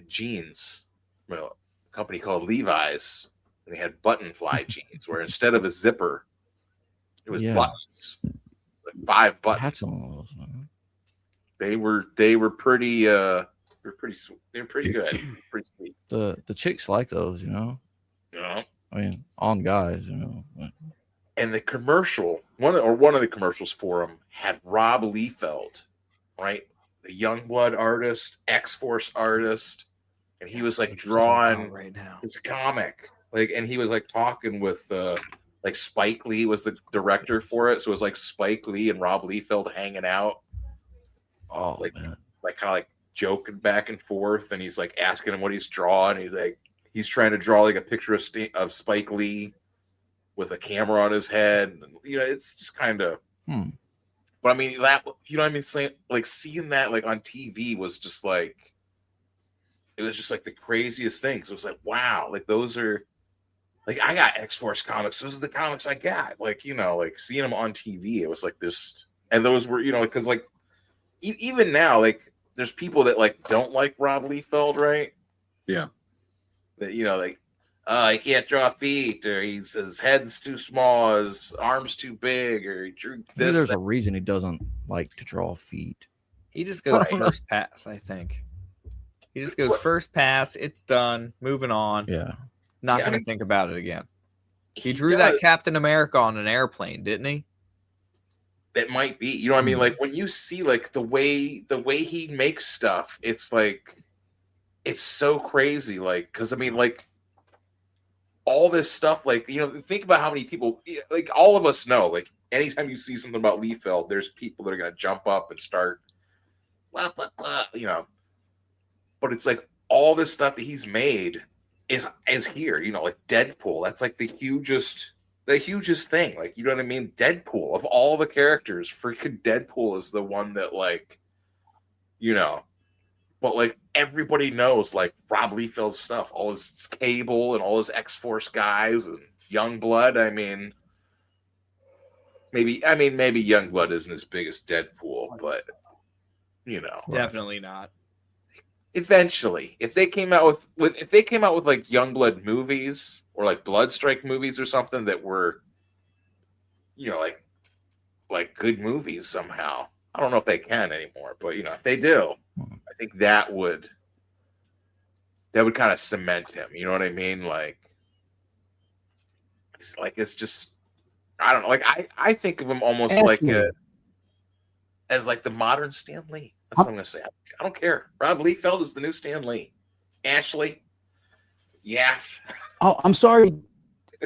jeans, a company called Levi's, and they had button fly jeans where instead of a zipper, it was buttons, like 5 buttons. Had some of those, man. They were pretty they're pretty good, pretty sweet. The chicks like those, you know. Yeah. I mean, on guys, you know. And the commercial, one of the commercials for them had Rob Liefeld, right? The Youngblood artist, X-Force artist, and he was like drawing right now. his comic, like, and he was like talking with like Spike Lee was the director for it, so it was like Spike Lee and Rob Liefeld hanging out. Oh, like, man. like kind of like joking back and forth, and he's like asking him what he's drawing. He's like, he's trying to draw like a picture of Spike Lee with a camera on his head. And, you know, it's just kind of. But I mean, that, you know what I mean? Saying, like, seeing that like on TV was just like, it was just like the craziest thing. So it was like, wow, like those are, like, I got X-Force comics. Those are the comics I got. Like, you know, like seeing them on TV, it was like this, and those were, you know, because like even now, like there's people that like don't like Rob Liefeld, right? Yeah. That, you know, like, he can't draw feet, or his head's too small, his arms too big, or he drew Maybe this. there's a reason he doesn't like to draw feet. He just goes first pass, I think. He just goes first pass, it's done, moving on. Yeah. Not going to think about it again. He drew that Captain America on an airplane, didn't he? That might be, you know what I mean? Like when you see like the way he makes stuff, it's like, it's so crazy. Like, cause I mean, like all this stuff, like, you know, think about how many people, like all of us know, like anytime you see something about Liefeld, there's people that are going to jump up and start, blah, blah, blah, you know, but it's like all this stuff that he's made is here, you know, like Deadpool. That's like the hugest thing. Like, you know what I mean? Deadpool, of all the characters, freaking Deadpool is the one that, like, you know, but like everybody knows like Rob Liefeld's stuff, all his Cable and all his X-Force guys and Youngblood. I mean, maybe Youngblood isn't as big as Deadpool, but you know, Definitely not. Eventually, if they came out with like Youngblood movies or like Bloodstrike movies or something that were, you know, like good movies somehow. I don't know if they can anymore, but you know, if they do, I think that would kind of cement him. You know what I mean? Like it's just, I don't know. Like I think of him almost like as like the modern Stan Lee. That's what I'm gonna say. I don't care. Rob Liefeld is the new Stan Lee. Ashley, Yaff. Oh, I'm sorry.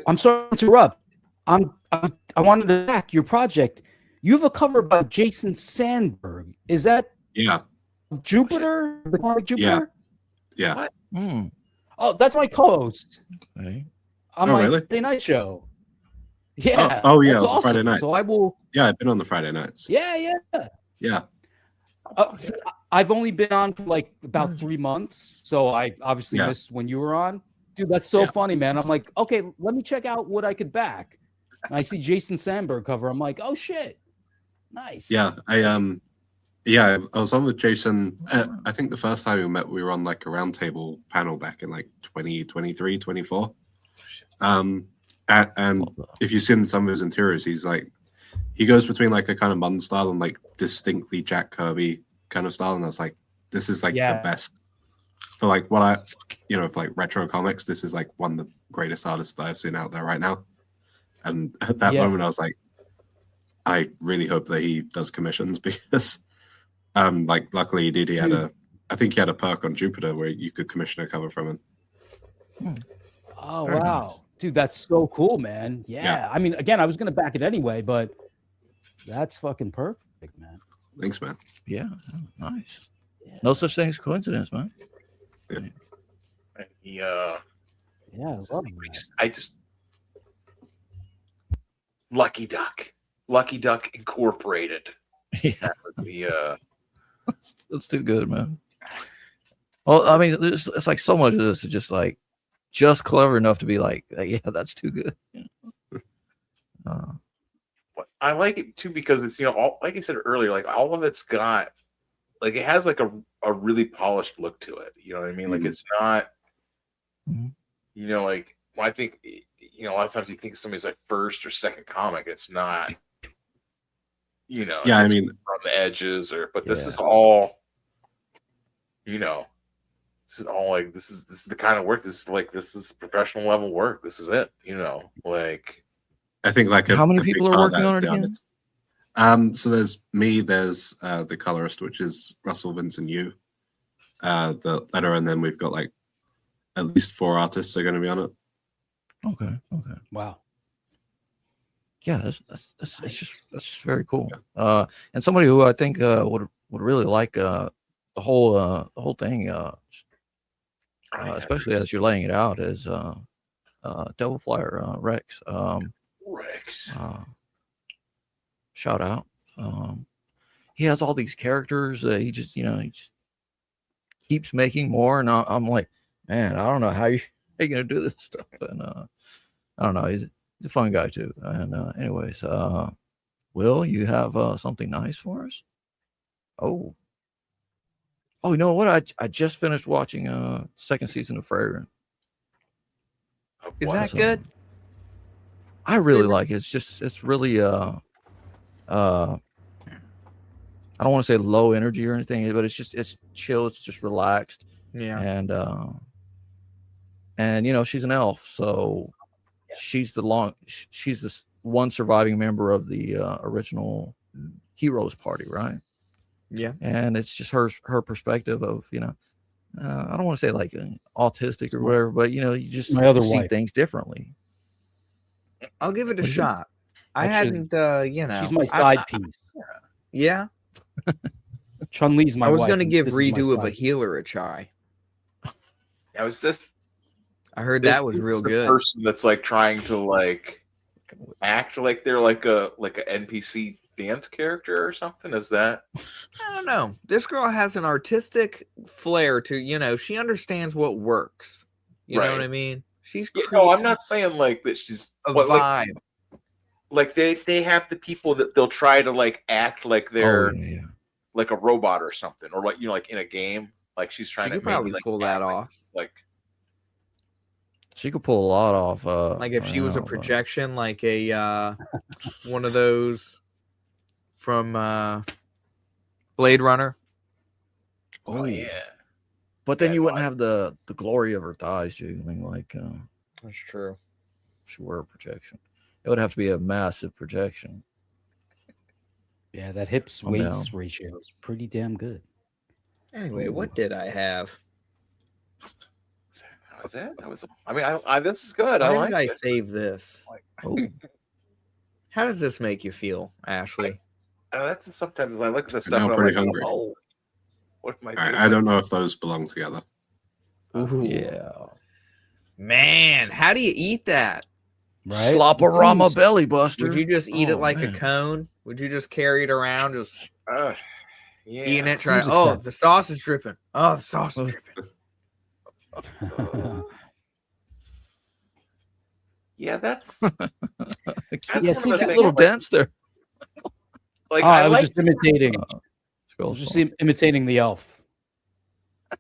I'm sorry to interrupt. I wanted to back your project. You have a cover by Jason Sandberg. Is that Jupiter? The comic Jupiter? Yeah. What? Oh, that's my co-host. Okay. On my Friday night show. Yeah. Oh yeah, that's the awesome. Friday nights. So I will. Yeah, I've been on the Friday nights. Yeah. Yeah. So I've only been on for like about 3 months, so I obviously missed when you were on. Dude, that's so funny, man. I'm like, okay, let me check out what I could back. And I see Jason Sandberg cover. I'm like, oh shit, nice. Yeah, I was on with Jason. I think the first time we met, we were on like a roundtable panel back in like 2023, 24. And if you've seen some of his interiors, he goes between like a kind of modern style and like distinctly Jack Kirby kind of style. And I was like, this is like the best for like for like retro comics. This is like one of the greatest artists that I've seen out there right now. And at that moment, I was like, I really hope that he does commissions because, like, luckily he did. I think he had a perk on Jupiter where you could commission a cover from him. Oh wow, dude, that's so cool, man. Yeah. I mean, again, I was gonna back it anyway, but that's fucking perfect, man. Thanks, man. Yeah, nice. Yeah. No such thing as coincidence, man. I just Lucky Duck Incorporated. Yeah. That would be that's too good, man. Well, I mean, it's like so much of this is just like just clever enough to be like, yeah, that's too good. I like it too because it's all, like I said earlier, like all of it's got like it has like a really polished look to it. You know what I mean? Like it's not, like when I think a lot of times you think somebody's like first or second comic, it's not. Yeah, I mean, on the edges, but this is all. This is all like this is the kind of work. This is professional level work. This is it. Like. I think like how many people are working on it again? So there's me, there's the colorist, which is Russell, Vincent Yu, the letter, and then we've got like at least 4 artists are going to be on it. Okay. Wow. Yeah, that's just very cool. And somebody who I think would really like the whole thing, especially as you're laying it out, is Devil Flyer Rex. Rex. Shout out. He has all these characters that he just keeps making more, and I'm like, man, I don't know how you're gonna do this stuff. And I don't know, he's a fun guy too. And anyways, Will, you have something nice for us? Oh, you know what? I just finished watching second season of Freyrin. Is that good? I really like it. It's really I don't want to say low energy or anything, but it's chill, it's just relaxed. Yeah. And she's an elf, so she's the one surviving member of the original Heroes Party, right? Yeah. And it's just her perspective of, I don't want to say like autistic or whatever, but you just see things differently. I'll give it a shot. I hadn't, she's my side piece. Yeah. Chun-Li's my wife. I was going to give Redo of a Healer a try. I was just. I heard that was real good. Person that's like trying to like act like they're like a NPC dance character or something. Is that? I don't know. This girl has an artistic flair to, she understands what works. You know what I mean? She's no, I'm not saying like that she's a vibe. Like they have the people that they'll try to like act like they're like a robot or something, or like like in a game, like she's trying to probably pull that off. Like she could pull a lot off. Like if she was a projection, like a one of those from Blade Runner. Oh yeah. But then you wouldn't have the glory of her thighs, too. I mean, like that's true. If she were a projection, it would have to be a massive projection. Yeah, that hips waist ratio is pretty damn good. Anyway, what did I have? That was it. That was. I mean, I this is good. Why I like. Did I it. save this? How does this make you feel, Ashley? That's sometimes I look at this stuff I'm and I'm pretty like, hungry. oh, what am I don't know if those belong together. Ooh. Yeah. Man, how do you eat that? Right? Slop-a-rama belly buster. Would you just eat it like a cone? Would you just carry it around, just eating it? Try. Oh, the sauce is dripping. Oh, the sauce is dripping. Yeah, that's. See that little dents there. Like I was just imitating. I was just imitating the elf.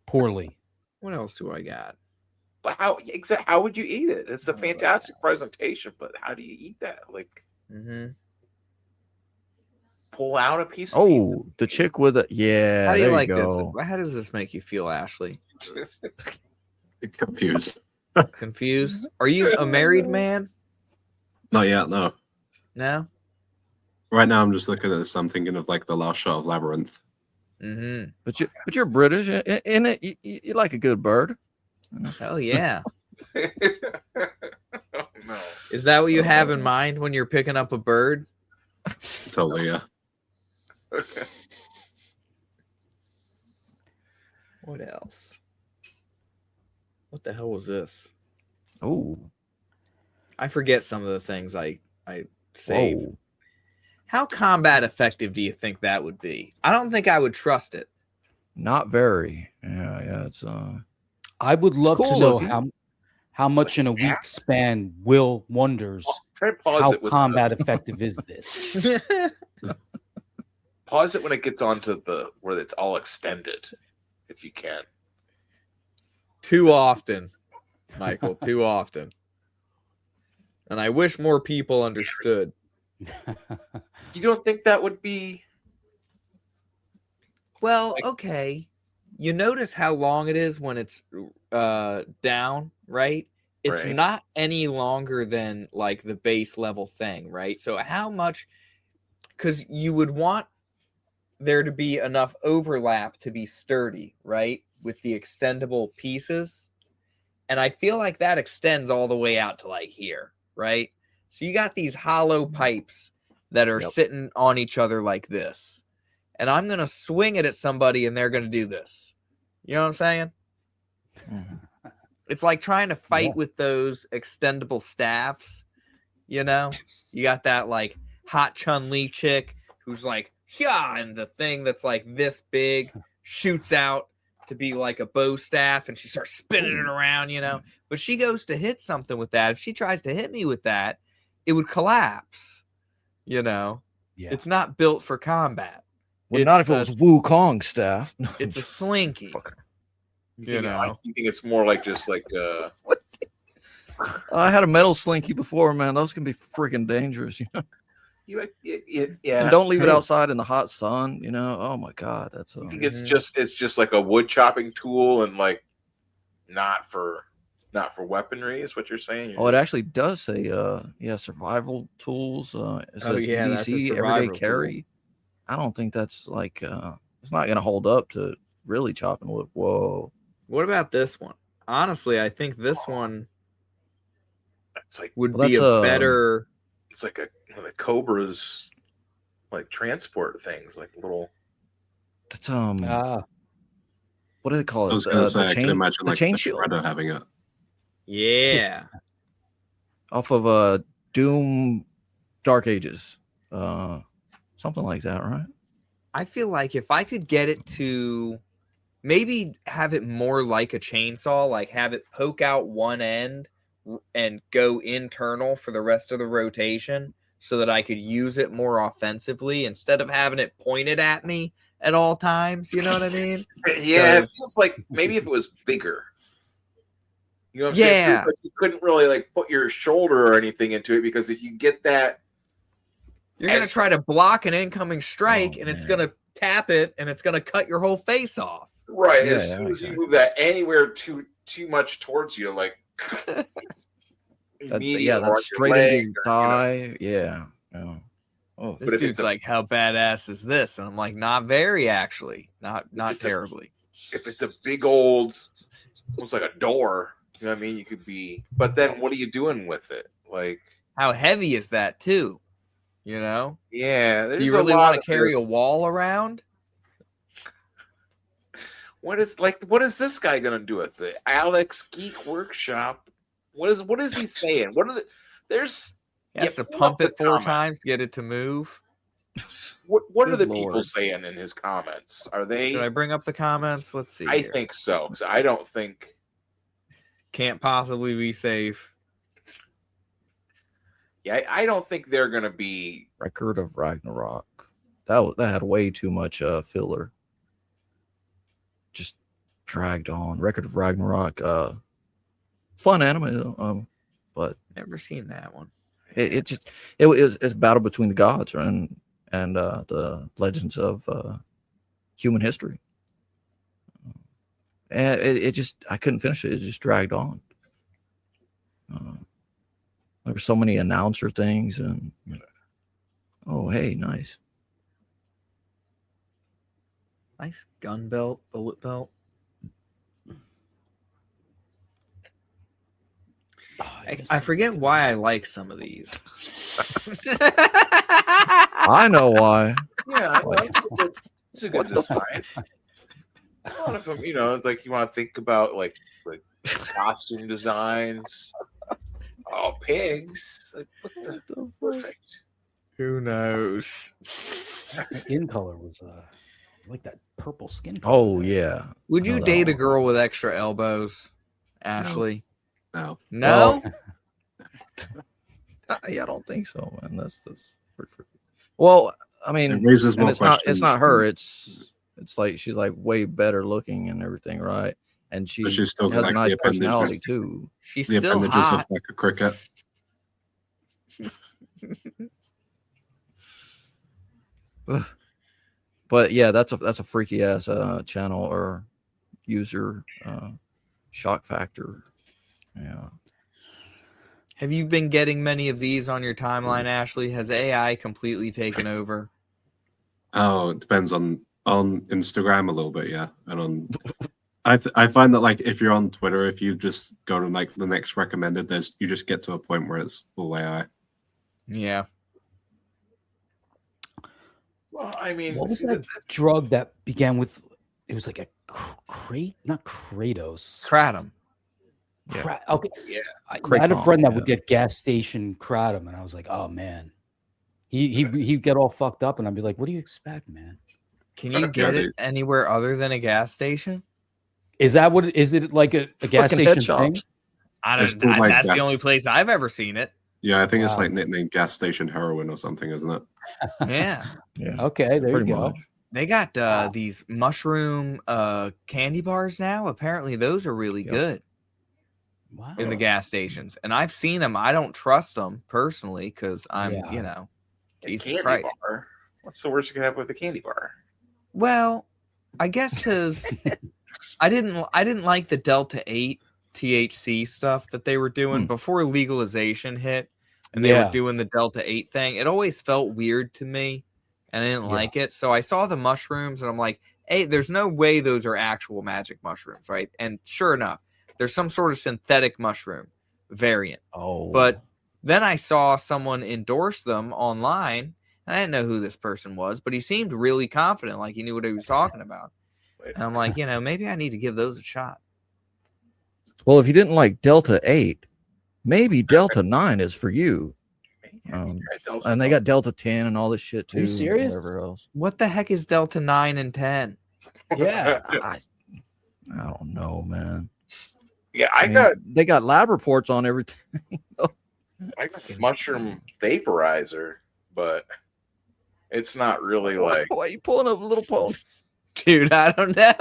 Poorly. What else do I got? But how would you eat it? It's a fantastic presentation, but how do you eat that? Like, pull out a piece of pizza. The chick with it. Yeah. How do you there like go. this? How does this make you feel, Ashley? Confused. Confused? Are you a married man? Not yet, no. No? Right now, I'm just looking at this. I'm thinking of like the last shot of Labyrinth. Mm-hmm. But you're British, in it. You like a good bird. Oh yeah. Oh, no. Is that what you have in mind when you're picking up a bird? Totally, yeah. What else? What the hell was this? Oh, I forget some of the things I save. Whoa. How combat effective do you think that would be? I don't think I would trust it. Not very. Yeah, it's I would love cool to know looking. how much in a week span Will wonders Try to pause how it with combat effective is this? Pause it when it gets onto the where it's all extended, if you can. Too often, Michael. Too often. And I wish more people understood. You don't think that would be? Well, okay. You notice how long it is when it's down, right? It's Right. not any longer than like the base level thing, right? So how much? Because you would want there to be enough overlap to be sturdy, right? With the extendable pieces. And I feel like that extends all the way out to like here, right? So you got these hollow pipes that are sitting on each other like this. And I'm going to swing it at somebody and they're going to do this. You know what I'm saying? It's like trying to fight with those extendable staffs. You know, you got that like hot Chun-Li chick who's like, yeah, and the thing that's like this big shoots out to be like a bow staff and she starts spinning it around, you know. But she goes to hit something with that. If she tries to hit me with that, it would collapse. You know, it's not built for combat. Well, not if it was Wukong staff. It's a slinky. You know, you think it's more like just like I had a metal slinky before, man. Those can be freaking dangerous, you know. Yeah. And don't leave it outside in the hot sun, you know. Oh my god, that's I think it's just like a wood chopping tool and like not for weaponry is what you're saying. Oh, it actually does say survival tools. It says that's a EDC, survival everyday carry. tool. I don't think that's like it's not gonna hold up to really chopping wood. Whoa. What about this one? Honestly, I think this one it's like would be a better. It's like one of the Cobra's like transport things, like little. That's what do they call it? I was gonna say I can imagine the like chain the shield Shredder having it. Yeah. Off of Doom Dark Ages. Something like that, right? I feel like if I could get it to maybe have it more like a chainsaw, like have it poke out one end and go internal for the rest of the rotation so that I could use it more offensively instead of having it pointed at me at all times. You know what I mean? Yeah, it feels like maybe if it was bigger. You know what I'm saying? It feels like you couldn't really like put your shoulder or anything into it because if you get that, you're going to try to block an incoming strike and it's going to tap it and it's going to cut your whole face off. Right. As soon as you move that anywhere too much towards you, like that's straight into your thigh. Yeah. Oh, this dude's like, how badass is this? And I'm like, not very, actually. Not terribly. If it's a big old, almost like a door, you know what I mean? You could be, but then what are you doing with it? Like, how heavy is that too? You know? Yeah. Do you really want to carry a wall around? What is this guy gonna do with it? Alex Geek Workshop. What is he saying? There's he has to pump it 4 times to get it to move. What are the people saying in his comments? Are they? Should I bring up the comments? Let's see. I think so. So I don't think can't possibly be safe. Yeah, I don't think they're gonna be Record of Ragnarok. That had way too much filler. Just dragged on. Record of Ragnarok. Fun anime, but never seen that one. It's battle between the gods and the legends of human history. And it just I couldn't finish it. It just dragged on. There were so many announcer things and oh hey, nice gun belt, bullet belt. I forget why I like some of these. I know why. Yeah, it's a good design. A lot of them, you know, it's like you want to think about like costume designs. Oh, pigs! Like, what the perfect. Who knows? Skin color was like that purple skin color. Oh yeah. Would you date a girl with extra elbows, Ashley? No. No. Yeah, I don't think so, man. That's pretty freaky. Well, I mean, It raises more it's not questions her. than- It's like she's like way better looking and everything, right? And she But she's still has got a like nice the appendages. personality too. She's The still appendages hot. of like a cricket. But yeah, that's a freaky ass channel or user shock factor. Yeah. Have you been getting many of these on your timeline, Ashley? Has AI completely taken over? Oh, it depends on Instagram a little bit, yeah, and on. I find that like if you're on Twitter, if you just go to like the next recommended, you just get to a point where it's all AI. Yeah. Well, I mean, What was see, that drug that began with? It was like a not Kratos. Kratom. Okay. Yeah. I had a friend that would get gas station kratom, and I was like, oh man, he'd get all fucked up, and I'd be like, what do you expect, man? Can you get it anywhere other than a gas station? Is that what? Is it like a gas station thing? I don't. It's called, like, That's the gas- only place I've ever seen it. Yeah, I think it's Wow. like nicknamed gas station heroin or something, isn't it? Yeah. Yeah. Okay, there you Pretty go. much. They got these mushroom candy bars now. Apparently, those are really good Wow. in the gas stations, and I've seen them. I don't trust them personally because I'm, Yeah. you know, Jesus candy Christ. bar. What's the worst you could have with a candy bar? Well, I guess because I didn't like the Delta 8 THC stuff that they were doing before legalization hit, and they Yeah. were doing the Delta 8 thing. It always felt weird to me, and I didn't like it. So I saw the mushrooms, and I'm like, hey, there's no way those are actual magic mushrooms, right? And sure enough, there's some sort of synthetic mushroom variant. Oh, But then I saw someone endorse them online, and I didn't know who this person was, but he seemed really confident, like he knew what he was talking about. And I'm like, maybe I need to give those a shot. well, if you didn't like Delta 8, maybe Delta 9 is for you. And they got Delta 10 and all this shit too. Are you and serious? Whatever else. What the heck is Delta 9 and 10? Yeah. I don't know, man. Yeah, I mean, they got lab reports on everything. I got mushroom vaporizer, but it's not really like. Why are you pulling up a little pony? Dude, I don't know.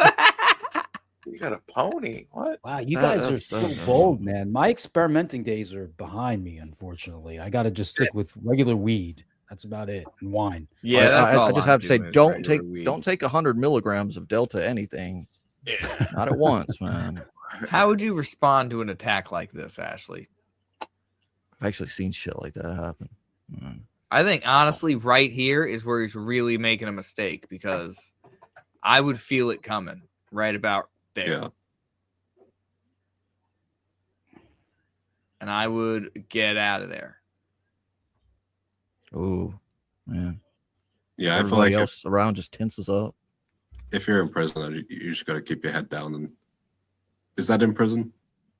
You got a pony? What? Wow, you guys are That's so bold, man. My experimenting days are behind me, unfortunately. I got to just stick with regular weed. That's about it, and wine. Yeah, that's all I just I'm have to say, doing is don't regular weed. take 100 milligrams of Delta anything. Not at once, man. How would you respond to an attack like this, Ashley? I've actually seen shit like that happen. I think honestly, right here is where he's really making a mistake because I would feel it coming right about there. Yeah. And I would get out of there. Oh, man. Yeah, I feel Everybody like else around just tenses up. if you're in prison, you just got to keep your head down. And is that in prison?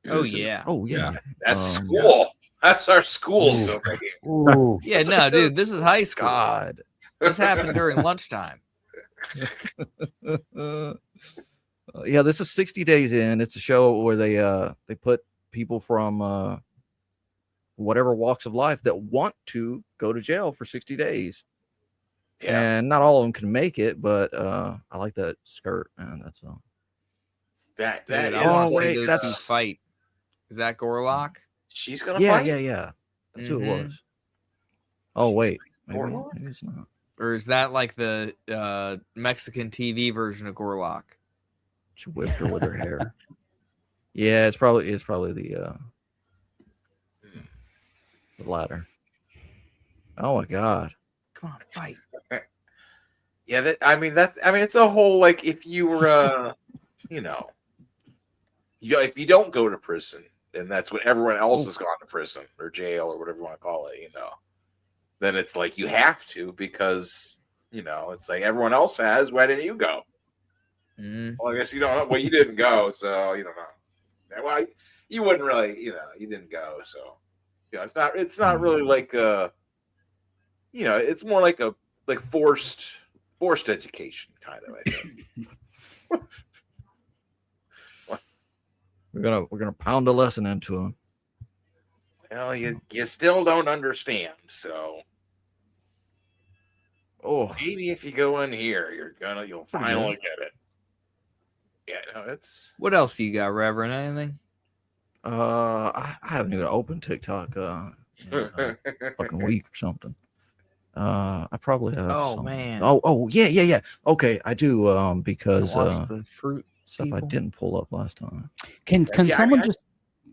Oh, Is it? yeah. Oh, yeah. That's school. That's our school. over here. Ooh. Yeah, no, dude, this is high school. God. This happened during lunchtime. Yeah, this is 60 Days In. It's a show where they put people from whatever walks of life that want to go to jail for 60 days. Yeah. And not all of them can make it, but I like that skirt, man. That's all. That Dude, is. I wanna Oh, see wait, those two that's- fight. Is that Gorlock? She's gonna Yeah, fight. yeah. That's who it Mhm. was. Oh, wait. Maybe, Gorlock? maybe it's not. Or is that like the Mexican TV version of Gorlock? She whipped her with her hair. Yeah, it's probably the latter. Oh my god. Come on, fight. Yeah, it's a whole like if you were if you don't go to prison, then that's when everyone else has gone to prison or jail or whatever you want to call it, then it's like you have to because it's like everyone else has. Why didn't you go? Well, I guess you don't know. Well, you didn't go, so you don't know. Well, you wouldn't really, you didn't go, so it's not really like it's more like a forced education kind of, I think. We're gonna pound a lesson into him. Well, you still don't understand, so maybe if you go in here, you'll finally get it. Yeah, no, it's. What else you got, Reverend? Anything? I haven't even opened TikTok in a fucking week or something. I probably have. Oh man. Oh yeah. Okay, I do. Because the fruit stuff people? I didn't pull up last time. Can someone just?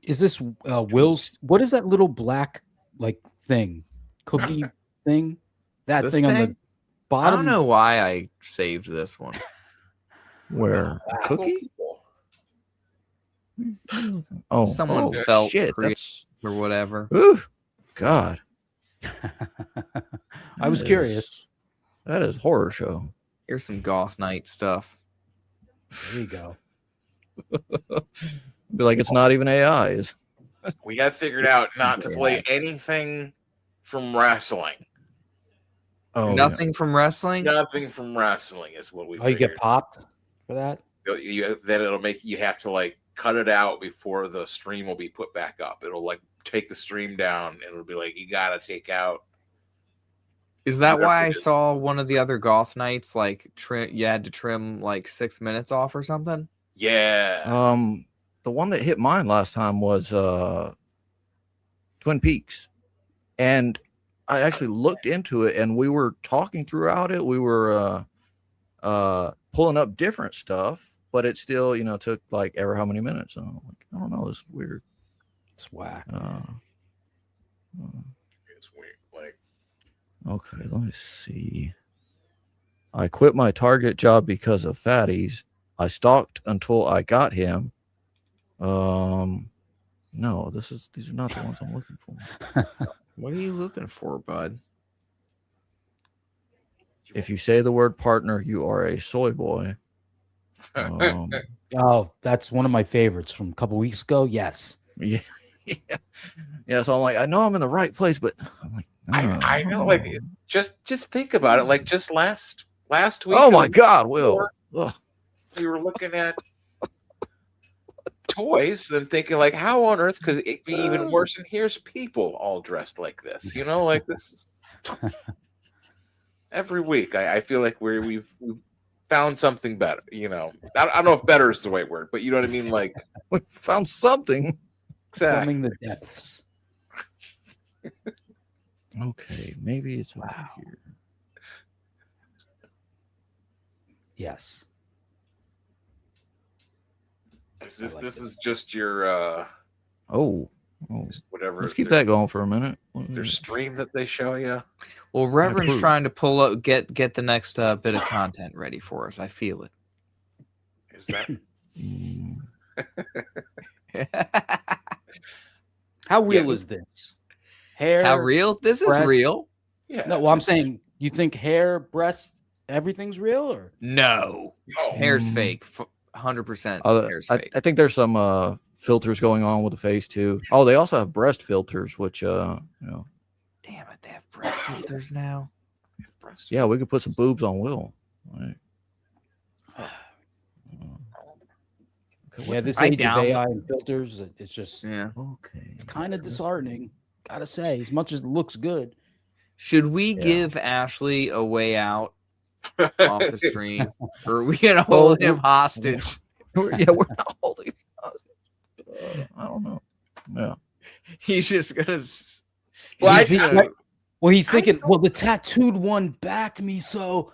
Is this Will's? What is that little black like thing? Cookie thing? That This thing on the thing? bottom? I don't know why I saved this one. Where cookie? Oh, Someone oh, felt shit, creative that's or whatever. Ooh, God. I was curious. That is horror show. Here's some Goth Night stuff. There you go. Be like it's not even AI. We got figured out not to play anything from wrestling. Oh, Nothing from wrestling? Nothing from wrestling is what we. Oh, you get popped for that? Then it'll make you have to like cut it out before the stream will be put back up. It'll like take the stream down and it'll be like you gotta take out. Is that why I saw one of the other Goth Nights like you had to trim like 6 minutes off or something? Yeah. The one that hit mine last time was Twin Peaks, and I actually looked into it, and we were talking throughout it. We were pulling up different stuff, but it still, took like ever how many minutes. So I'm like, I don't know, it's weird. It's whack. It's weird. Like, okay, let me see. I quit my Target job because of fatties. I stalked until I got him. No, these are not the ones I'm looking for. What are you looking for, bud? If you say the word partner, you are a soy boy. Oh, that's one of my favorites from a couple weeks ago. Yes. Yeah. Yeah. So I'm like, I know I'm in the right place, but I'm like, I know. Like, just think about it. Like, just last week. Oh my God, Will. We were looking at toys and thinking, like, how on earth could it be even worse? And here's people all dressed like this. Like this is every week. I feel like we've found something better. I don't know if better is the right word, but you know what I mean. Like, we found something. Exactly. Plumbing the depths. Okay, maybe it's over here. Yes. This is just your whatever. Let's keep that going for a minute. Their stream that they show you. Well, Reverend's trying to pull up, get the next bit of content ready for us. I feel it. Is that? How real is this? Hair? How real? This is breast? real. Yeah. No, well, I'm saying, you think hair, breast, everything's real, or no? Hair's fake. 100%. Hair's fake. I think there's some filters going on with the face too. Oh, they also have breast filters, which Damn it, they have breast filters now. Yeah, we could put some boobs on Will. Right. Yeah, this age of AI and filters, it's just okay. It's kind of disheartening, gotta say. As much as it looks good. Should we give Ashley a way out off the stream, or are we gonna hold him hostage? We're not holding him hostage. I don't know. Yeah, he's just gonna. He's thinking, well, the tattooed one backed me, so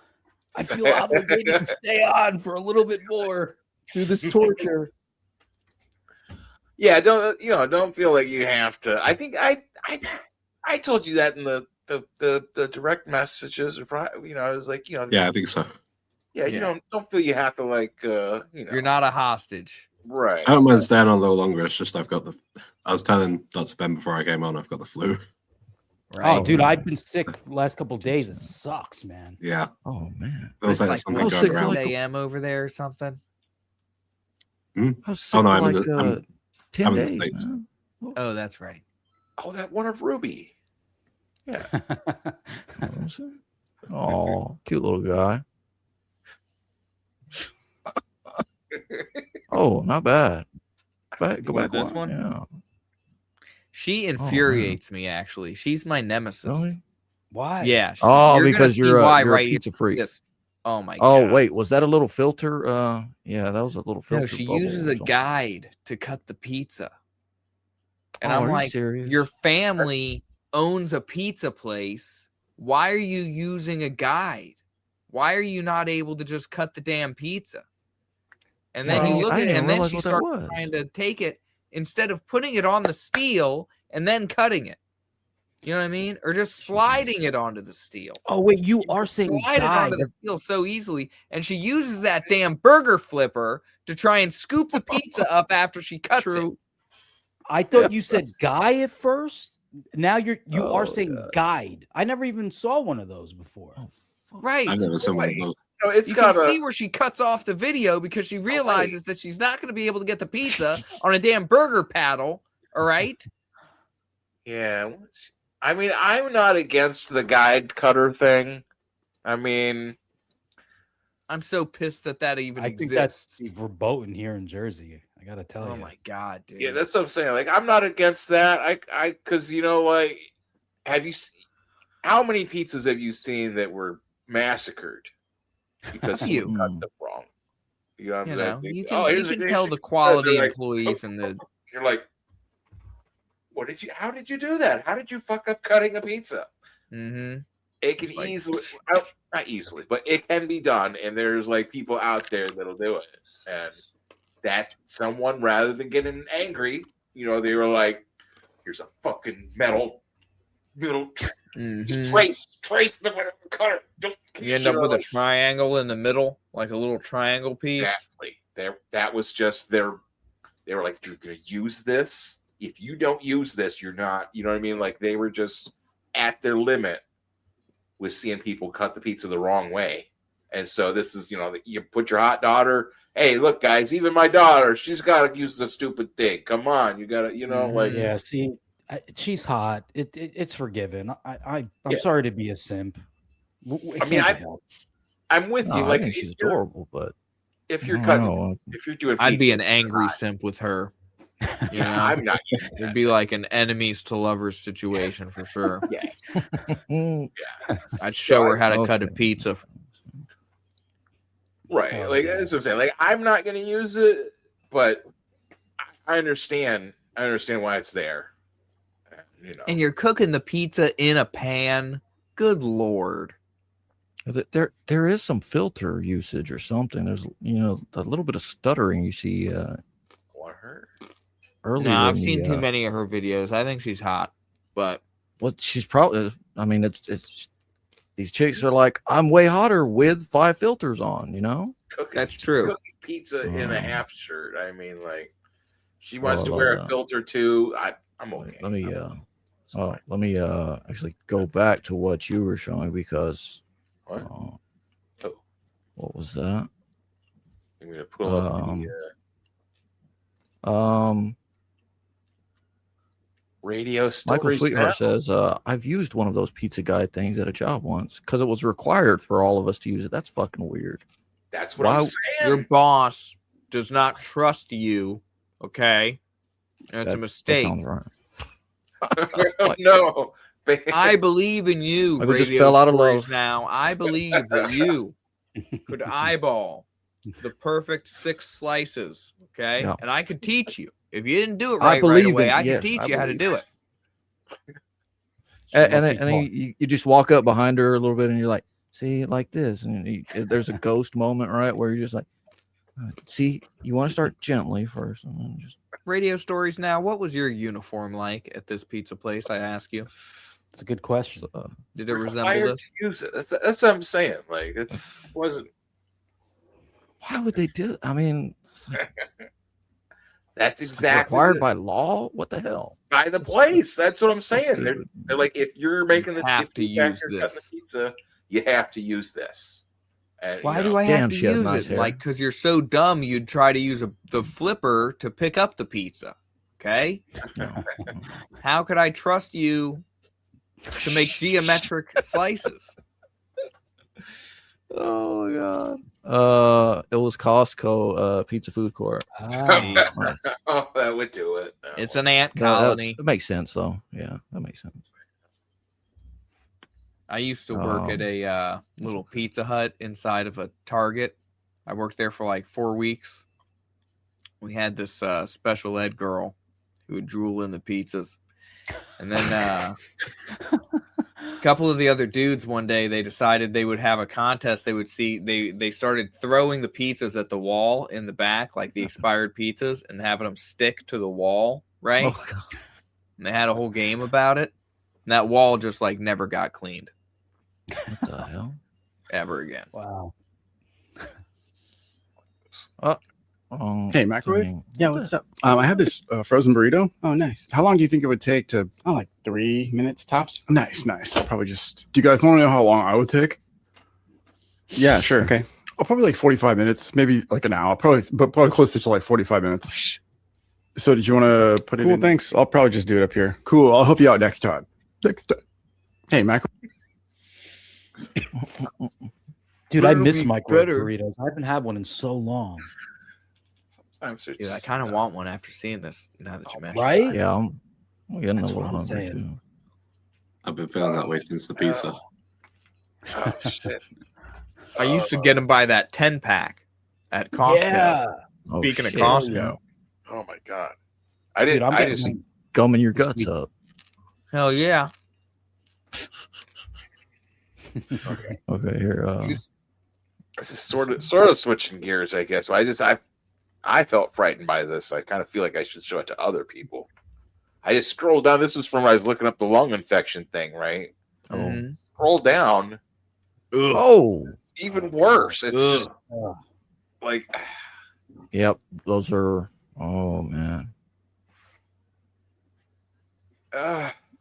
I feel obligated to stay on for a little bit more through this torture. Yeah, don't feel like you have to. I think I told you that in the direct messages. I was like, Yeah, I think so. Yeah, you don't feel you have to like. You're not a hostage, right? I don't mind staying on a little longer. It's just I was telling Dr. Ben before I came on, I've got the flu. Right. Oh, dude, I've been sick the last couple of days. It sucks, man. Yeah. Oh man. It's like 6 a.m. over there or something. I was sick for 10 days. Oh, that's right. Oh, that one of Ruby. Yeah. Oh, cute little guy. Oh, not bad. back. Go What, back. this one. one? Yeah. She infuriates me. Actually, she's my nemesis. Really? Why? Yeah. Oh, gonna because see you're why a right pizza freak. This. Oh my Oh god. wait, was that a little filter? Yeah, that was a little filter. No, she bubble uses or a something. guide to cut the pizza. And Oh, I'm are you like, serious? your family owns a pizza place. Why are you using a guide? Why are you not able to just cut the damn pizza? And then you look at it, and then she starts trying to take it instead of putting it on the steel and then cutting it. You know what I mean? Or just sliding it onto the steel. Oh wait, you are saying Slide it onto the steel so easily, and she uses that damn burger flipper to try and scoop the pizza up after she cuts it. I thought you said guy at first. Now you are saying guide. I never even saw one of those before. Right. I've never seen one of those. No, it's you got can a. see where she cuts off the video because she realizes that she's not going to be able to get the pizza on a damn burger paddle. All right. Yeah. I mean, I'm not against the guide cutter thing. I mean, I'm so pissed that even I think exists. that's verboten here in Jersey. I gotta tell you. Oh my god, dude. yeah, that's what I'm saying. Like, I'm not against that. Because you know what? Have you? How many pizzas have you seen that were massacred because you cut them wrong? You know, what I'm saying? You Here's can a tell dish. the quality They're like, employees and the. You're like, what did you? How did you do that? How did you fuck up cutting a pizza? Mm-hmm. It can easily, not easily, but it can be done. And there's like people out there that'll do it. And that someone, rather than getting angry, you know, they were like, here's a fucking metal trace the cutter. You end up with a triangle in the middle, like a little triangle piece. Exactly. That was just they were like, you're gonna use this. If you don't use this, you're not, you know what I mean? Like they were just at their limit with seeing people cut the pizza the wrong way. And so this is, you know, you put your hot daughter, hey, look, guys, even my daughter, she's got to use the stupid thing. Come on, you got to, you know, like. Yeah, see, she's hot. It's forgiven. I'm sorry to be a simp. I mean, I'm with you. I Like, think she's adorable, but if you're I don't cutting, know. if you're doing, I'd be pizza, an angry simp with her. You know? I'm not. It'd be like an enemies to lovers situation for sure. Yeah. I'd show her how to cut a pizza. Right. Like that's what I'm saying. Like I'm not going to use it, but I understand. I understand why it's there. You know. And you're cooking the pizza in a pan. Good Lord. There is some filter usage or something. There's a little bit of stuttering you see earlier. No, I've seen too many of her videos. I think she's hot, but she's probably. I mean, it's these chicks are like, I'm way hotter with 5 filters on. You know, that's true. Cooking pizza in a half shirt. I mean, like she wants to wear a filter too. I'm okay. Let me actually go back to what you were showing because what was that? I'm gonna pull up radio stories. Michael Sweetheart now. says, I've used one of those pizza guide things at a job once because it was required for all of us to use it. That's fucking weird. That's what I'm saying. Your boss does not trust you, okay? That's a mistake. That sounds right. No. I believe in you. Like we just fell out of love. Now, I believe that you could eyeball the perfect 6 slices, okay? Yeah. And I could teach you. If you didn't do it I right believe away, in- I yes, can teach I you how to believe. do it. And then you just walk up behind her a little bit and you're like, see, like this. And there's a ghost moment, right? Where you're just like, see, you want to start gently first. And then just Radio stories now. What was your uniform like at this pizza place? I ask you. It's a good question. Did it resemble Required this? to use it. That's what I'm saying. Like it's wasn't. Why would they do? I mean, That's exactly required it. by law. What the hell? By the place. That's what I'm saying. stupid. They're like, if you're making the have to use cutting this. the pizza, you have to use this. And, Why you do know, I have Damn, to she has use nice it? hair. Like, because you're so dumb, you'd try to use the flipper to pick up the pizza. Okay? How could I trust you to make geometric slices? Oh my god. It was Costco pizza food court. Oh, that would do it. It's an ant That colony. makes sense though. Yeah, that makes sense. I used to work at a little Pizza Hut inside of a Target. I worked there for like 4 weeks. We had this special ed girl who would drool in the pizzas. And then a couple of the other dudes one day, they decided they would have a contest. They would see, they started throwing the pizzas at the wall in the back, like the expired pizzas, and having them stick to the wall, right? Oh, God. And they had a whole game about it. And that wall just like never got cleaned. What the hell? Ever again. Wow. Hey, microwave? Yeah, what's up? I have this frozen burrito. Oh, nice. How long do you think it would take to, like 3 minutes tops? Nice. I'll probably just, do you guys want to know how long I would take? Yeah, sure. Okay. I'll probably like 45 minutes, maybe like an hour, probably closer to like 45 minutes. So did you want to put it in? Thanks. I'll probably just do it up here. Cool. I'll help you out next time. Hey, microwave. Dude, I miss microwave burritos. I haven't had one in so long. Dude, I kind of want one after seeing this. Now that you mentioned, Right? Yeah, I'm getting That's a little what I'm hungry saying. too. I've been feeling that way since the pizza. Oh, shit. I used to get them by that 10-pack at Costco. Yeah. Speaking of shit. Costco, Oh my god. I didn't. Dude, I'm I getting just. Gumming your guts up. hell yeah. Okay, here. This is sort of switching gears, I guess. I felt frightened by this. I kind of feel like I should show it to other people. I just scrolled down. This was from when I was looking up the lung infection thing, right? Mhm. Scroll down. Oh, Even worse. It's just like, yep. Those are. Oh man.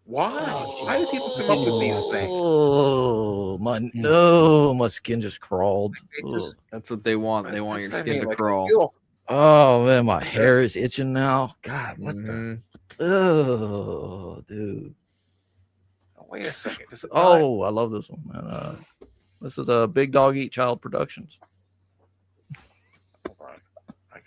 why? Why do people come up with these things? Oh my skin just crawled. That's what they want. They want your That's- I skin mean, to like, crawl. Oh man, my hair is itching now. God, what Mhm. the? Oh, dude. Wait a second. Does it Oh, I love this one, man. This is a Big Dog Eat Child Productions. Hold on. I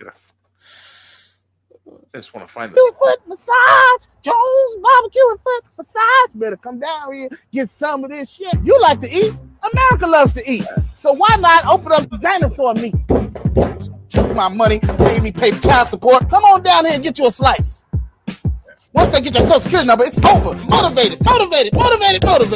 just want to find the Foot massage, Jones barbecue and foot massage. Better come down here, get some of this shit. You like to eat? America loves to eat. So why not open up the dinosaur meat? Take my money, pay me pay child support. Come on down here and get you a slice. Once they get your social security number, it's over. Motivated.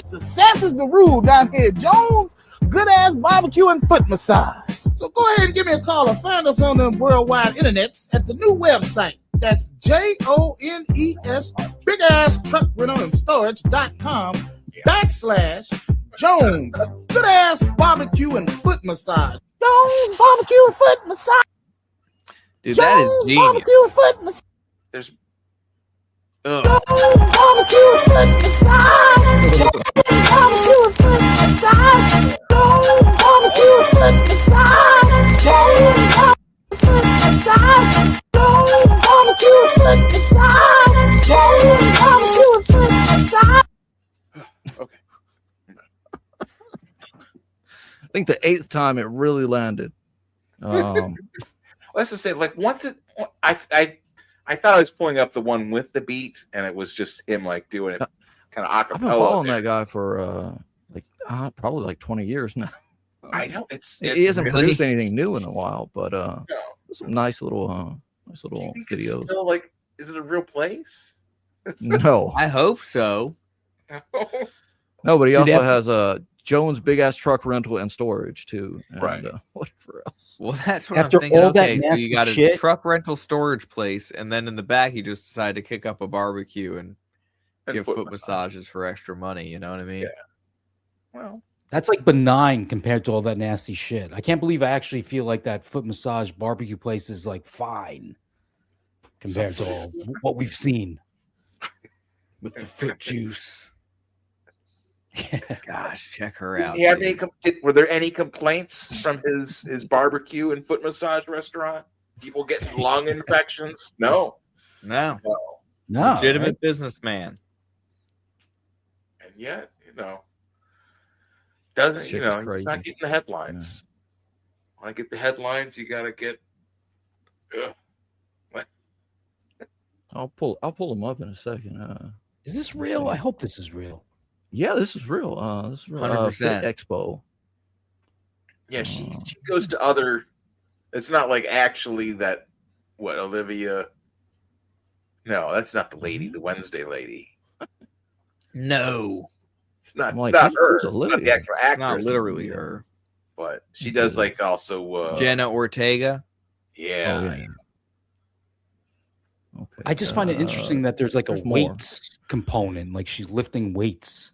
Success is the rule down here, Jones. Good ass barbecue and foot massage. So go ahead and give me a call or find us on the worldwide internets at the new website. That's JONES, big ass truck rental and storage.com/Jones. Good ass barbecue and foot massage. Jones barbecue and foot massage. Dude, that is Jones genius. barbecue and foot massage. There's Jones barbecue and foot massage. Jones barbecue and foot massage. Jones barbecue and foot massage. Jones barbecue and foot massage. Jones barbecue and foot massage. Jones barbecue and foot massage. okay. I think the 8th time it really landed. Let's just say, like, once it, I thought I was pulling up the one with the beat, and it was just him like doing it kind of I've been acapella. following that guy for probably like 20 years now. I know it's He hasn't really- produced anything new in a while, but some nice little Do you think it's videos. still like, is it a real place? No, I hope so. no, but he Dude, also that- has Jones Big Ass Truck Rental and Storage too, and, Right. whatever else. Well, that's what After I'm thinking. all that Okay, so nasty you got a shit- truck rental storage place, and then in the back, he just decided to kick up a barbecue and give foot massages for extra money. You know what I mean? Yeah. Well, That's like benign compared to all that nasty shit. I can't believe I actually feel like that foot massage barbecue place is like fine compared to all what we've seen. With the foot juice. Gosh, check her out. He have dude. were there any complaints from his barbecue and foot massage restaurant? People getting lung infections? No. No. No. Legitimate businessman. And yet, Doesn't Shit you is know? He's crazy. not getting the headlines. When I get the headlines, you gotta get. I'll pull them up in a second. Is this real? I hope this is real. Yeah, this is real. This is real. 100%. Fit Expo. Yeah, she goes to other. It's not like actually that. What Olivia? No, that's not the lady. The Wednesday lady. No, it's not. I'm It's like, not who's her. It's not Olivia? the actual actress. not literally her. But she does like also Jenna Ortega. Yeah. Oh, yeah. Okay. I just find it interesting that there's like a there's more. weights component, like she's lifting weights.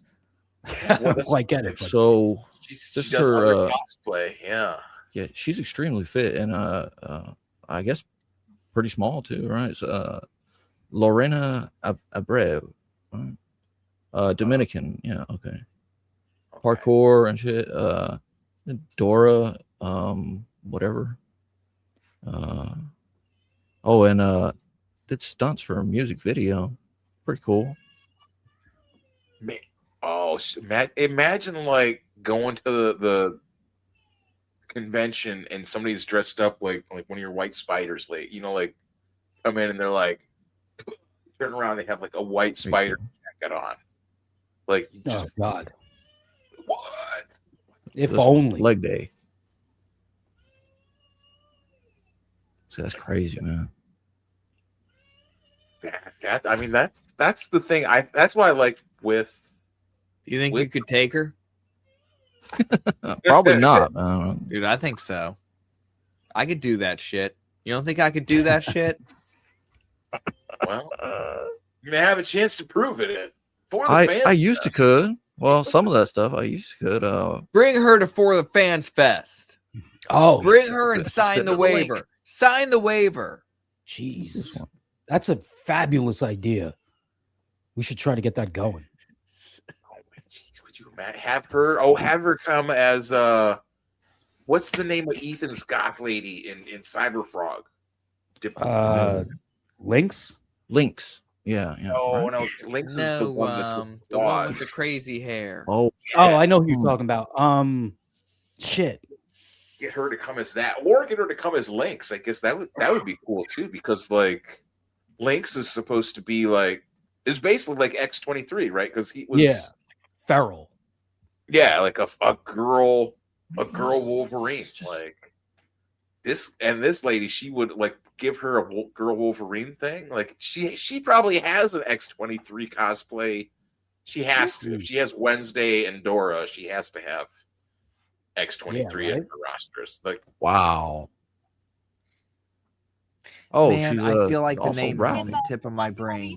Well, that's I get it. but- So she this does is her. other cosplay. Yeah. Yeah, she's extremely fit and I guess pretty small too, right? So, Lorena Abreu, right? Dominican, yeah, okay. Parkour and shit. Dora, whatever. Did stunts for a music video. Pretty cool. Man, imagine like going to the convention and somebody's dressed up like one of your white spiders, like like come in and they're like turn around, they have like a white spider jacket on. Like just, oh God. What? If This only. leg day. So that's crazy, man. I mean that's the thing. That's why I like with. Do you think you could take her? Probably not. Dude, I think so. I could do that shit. You don't think I could do that shit? Well, you're gonna have a chance to prove it for the fans. I used to could. Well, some of that stuff I used to could. Bring her to For the Fans Fest. Oh, bring her and sign the the waiver. link. Sign the waiver. Jeez, that's a fabulous idea. We should try to get that going. Would you have her? Have her come as what's the name of Ethan's goth lady in Cyberfrog? Lynx. Yeah. No, Lynx is the one that's with the one with claws. the crazy hair. Oh, I know who you're talking about. Shit. Get her to come as that, or get her to come as Lynx. I guess that would be cool too, because like Lynx is supposed to be is basically like X-23, right? Because he was feral. Yeah, like a girl Wolverine. Like this lady, she would like give her a girl Wolverine thing. Like she probably has an X-23 cosplay. She has to. If she has Wednesday and Dora, she has to have X-23 in her rosters. Like wow. Oh, man, she's I feel like the also name's rowdy. on the tip of my brain.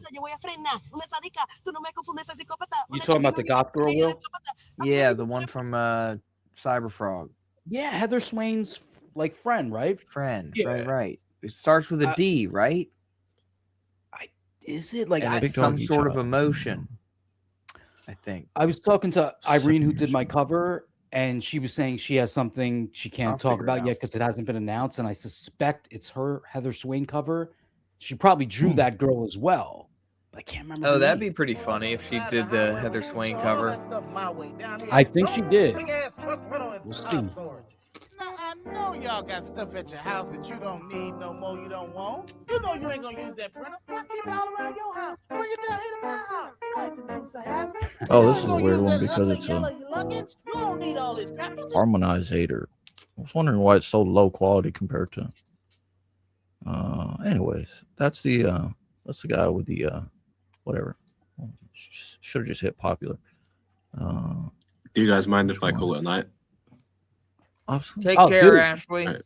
You talking about the goth girl, Will? Yeah, the one from Cyberfrog. Yeah, Heather Swain's friend, right? Friend, Yeah. right. It starts with a D, right? Is it like And I it's some sort of emotion? I think. I was talking to Irene, who did my cover, and she was saying she has something she can't I'll talk figure it about out. yet because it hasn't been announced, and I suspect it's her Heather Swain cover. She probably drew that girl as well. But I can't remember. Oh, her that'd name. be pretty funny if she did the Heather Swain cover. I think she did. We'll see. Now, I know y'all got stuff at your house that you don't need no more, you don't want. You know you ain't gonna use that printer. Keep it all around your house. Bring it down here to my house. You ain't the deuce of hassle. Oh, this is You a gonna weird use one that because ugly it's yellow a in your luggage? You don't need all this crap. You just harmonizator. I was wondering why it's so low quality compared to. Anyways, that's the guy with the whatever. Should have just hit popular. Do you guys mind if I call it a night? Take Oh, care, dude. Ashley. All right.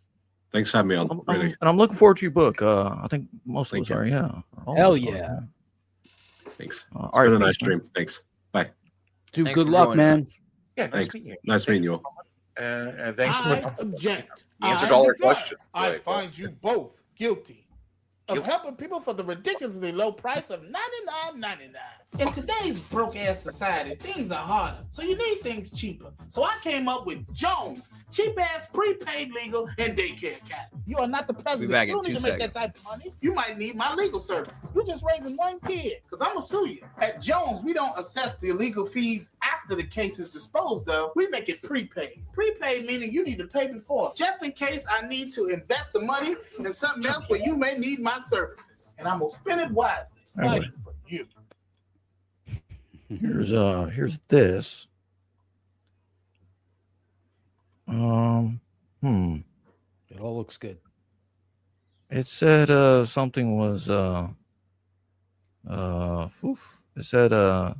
Thanks for having me on. Really. And I'm looking forward to your book. I think most of us are. Yeah. All of Hell us are, yeah. Thanks. All It's right, been a nice peace, man. stream. Thanks. Bye. Dude, Thanks good for luck, joining man. us. Yeah, nice Thanks. meeting you. Nice meeting you all. And thanks I for object. You answered I all our declare. questions. I Like, find you both guilty of helping people for the ridiculously low price of $99.99. In today's broke ass society, things are harder, so you need things cheaper. So I came up with Jones Cheap ass prepaid legal and daycare academy. You are not the president. back You in don't need 2 to make seconds. that type of money. You might need my legal services. You're just raising one kid, because I'm gonna sue you. At Jones, we don't assess the legal fees after the case is disposed of. We make it prepaid. Prepaid meaning you need to pay before, just in case I need to invest the money in something else where you may need my services. And I'm gonna spend it wisely. Fighting for you. Here's this. It all looks good. It said something was it said there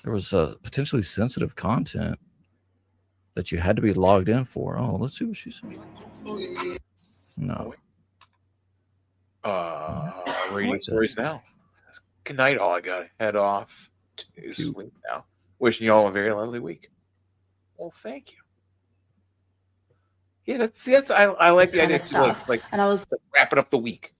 was potentially sensitive content that you had to be logged in for. Oh, let's see what she said. No. Reading stories now. Good night, all. I gotta head off to sleep now. Wishing you all a very lovely week. Well, thank you. Yeah, that's I like the idea of like and I was wrapping up the week.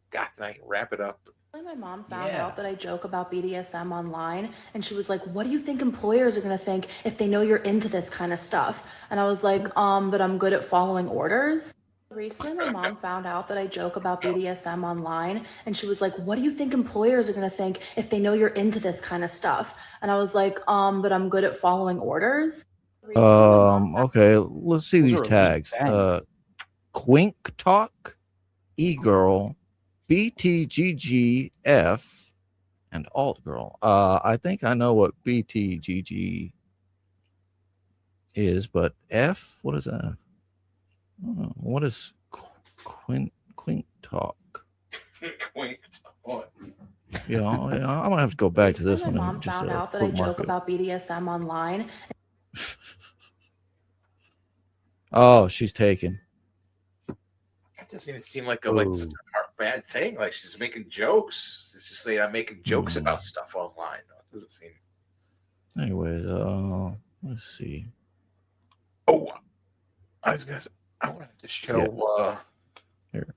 God, night, wrap it up. My mom found out that I joke about BDSM online, and she was like, "What do you think employers are gonna think if they know you're into this kind of stuff?" And I was like, but I'm good at following orders. Recently, my mom found out that I joke about BDSM online, and she was like, "What do you think employers are gonna think if they know you're into this kind of stuff?" And I was like, but I'm good at following orders. Okay, let's see these tags. Quink Talk, E-Girl, BTGGF, and Alt Girl. I think I know what BTGG is, but F, what is that? What is Quink Talk? Quink Talk. Yeah, I'm gonna have to go back to this My one. mom And just, found out that I bookmark joke it. about BDSM online. Oh, she's taken. It doesn't even seem like such a bad thing. Like she's making jokes. It's just saying I'm making jokes about stuff online. It doesn't seem. Anyways, let's see. Oh, I was gonna say, I wanted to show. Here.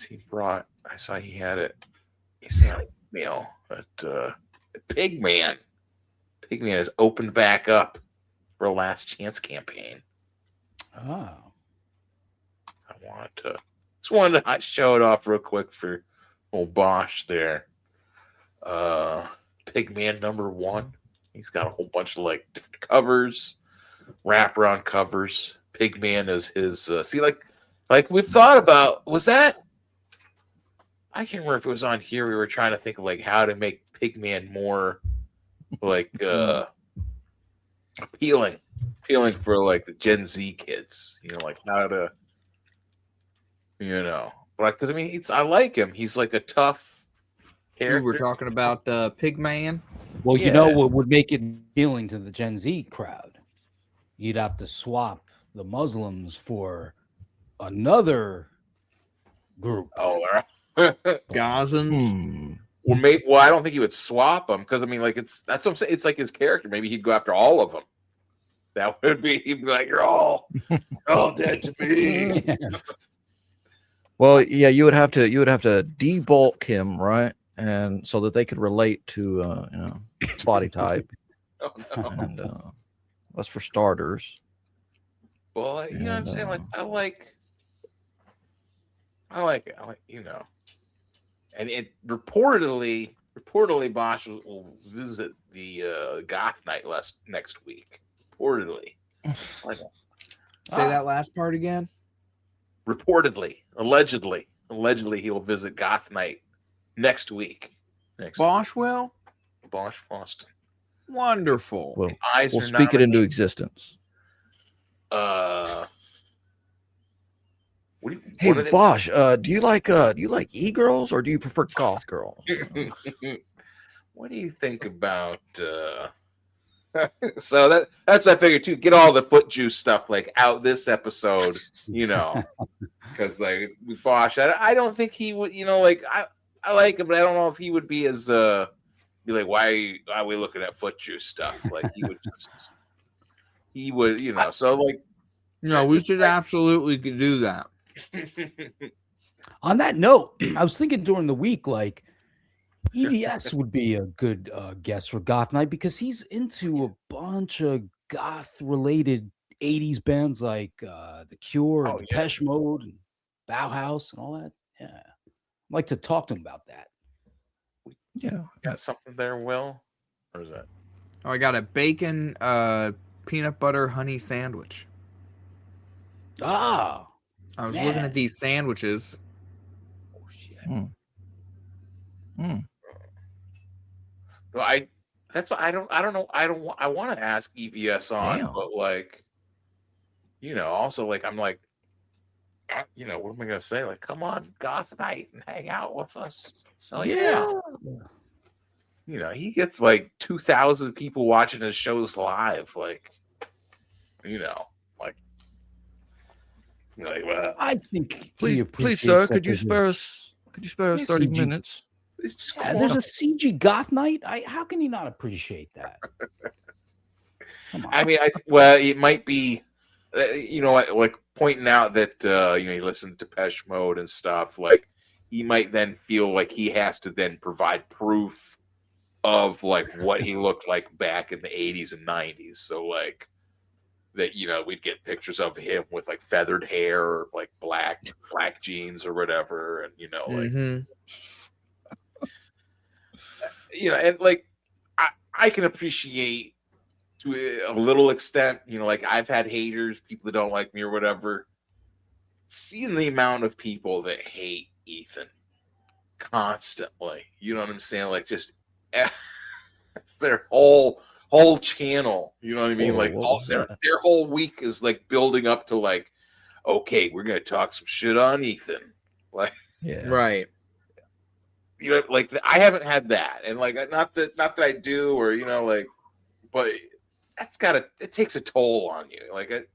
He brought. I saw he had it. He said like mail, but Pigman has opened back up for a last chance campaign. Oh. I just wanted to show it off real quick for old Bosch there. Pigman #1. He's got a whole bunch of like different covers, wraparound covers. Pigman is his see like we've thought about, was that, I can't remember if it was on here. We were trying to think of like how to make Pigman more like appealing for like the Gen Z kids, like how to, but because I mean, I like him. He's like a tough character. We're talking about Pigman. Well, you know what would make it appealing to the Gen Z crowd? You'd have to swap the Muslims for another group. Oh, Gazans. Well, I don't think he would swap them because I mean, like that's what I'm saying. It's like his character. Maybe he'd go after all of them. That would be, he'd be like, "You're all dead to me." Yeah. Well, yeah, you would have to debulk him, right? And so that they could relate to body type. Oh, no. And that's for starters. Well, you know what I'm saying? Like I like it. And it reportedly Bosch will visit the Goth Night next week. Reportedly. Say that last part again. Reportedly, allegedly he will visit Goth Night next week. Bosch will? Bosch Foston. Wonderful. We'll Eisner speak it into existence. Hey Bosch, do you like e-girls or do you prefer goth girls? What do you think about so that's I figured too, get all the foot juice stuff like out this episode, because like with Bosch, I don't think he would, like I like him, but I don't know if he would be as be like, why are we looking at foot juice stuff? Like he would so like no, we should absolutely do that. On that note, I was thinking during the week, like EVS would be a good guest for Goth Night because he's into a bunch of goth related '80s bands like The Cure, and Depeche Mode, and Bauhaus, and all that. Yeah, I'd like to talk to him about that. Yeah, got something there, Will? Or is that? Oh, I got a bacon, peanut butter honey sandwich. Ah, I was looking at these sandwiches. Oh shit. Mm. Well, that's what I don't know. I want to ask EVS on, but like, also like I'm like, what am I gonna say? Like, come on, Goth Night and hang out with us. Sell you out. He gets like 2,000 people watching his shows live. Like, well, I think please, sir, could you spare us 30 minutes? Yeah, there's a CG Goth Night. How can you not appreciate that? I mean, it might be, like pointing out that he listened to Depeche Mode and stuff. Like, he might then feel like he has to then provide proof of like what he looked like back in the 80s and 90s. So like that, we'd get pictures of him with like feathered hair or like black jeans or whatever, and and like I can appreciate to a little extent, like I've had haters, people that don't like me or whatever. Seeing the amount of people that hate Ethan constantly, you know what I'm saying? Like just their whole channel, you know what I mean? Like their whole week is like building up to like, okay, we're gonna talk some shit on Ethan, like right. Like I haven't had that, and like not that I do, or like, but it takes a toll on you. Like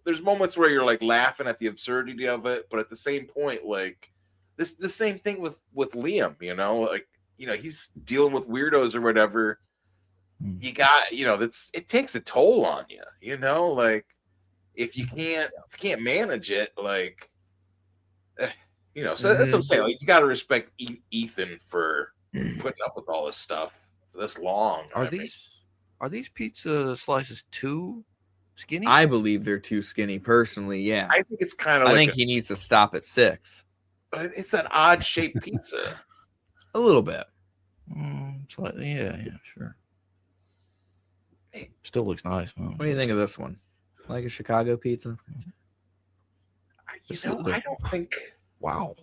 there's moments where you're like laughing at the absurdity of it, but at the same point, like the same thing with Liam, like he's dealing with weirdos or whatever. You got it takes a toll on you, like if you can't manage it, like so that's what I'm saying. Like you got to respect Ethan for putting up with all this stuff for this long. Are these pizza slices too skinny? I believe they're too skinny personally. Yeah, I think it's kind of. I think he needs to stop at 6. But it's an odd shaped pizza. A little bit. Slightly, yeah, sure. Still looks nice, man. What do you think of this one? Like a Chicago pizza? I don't think. Wow.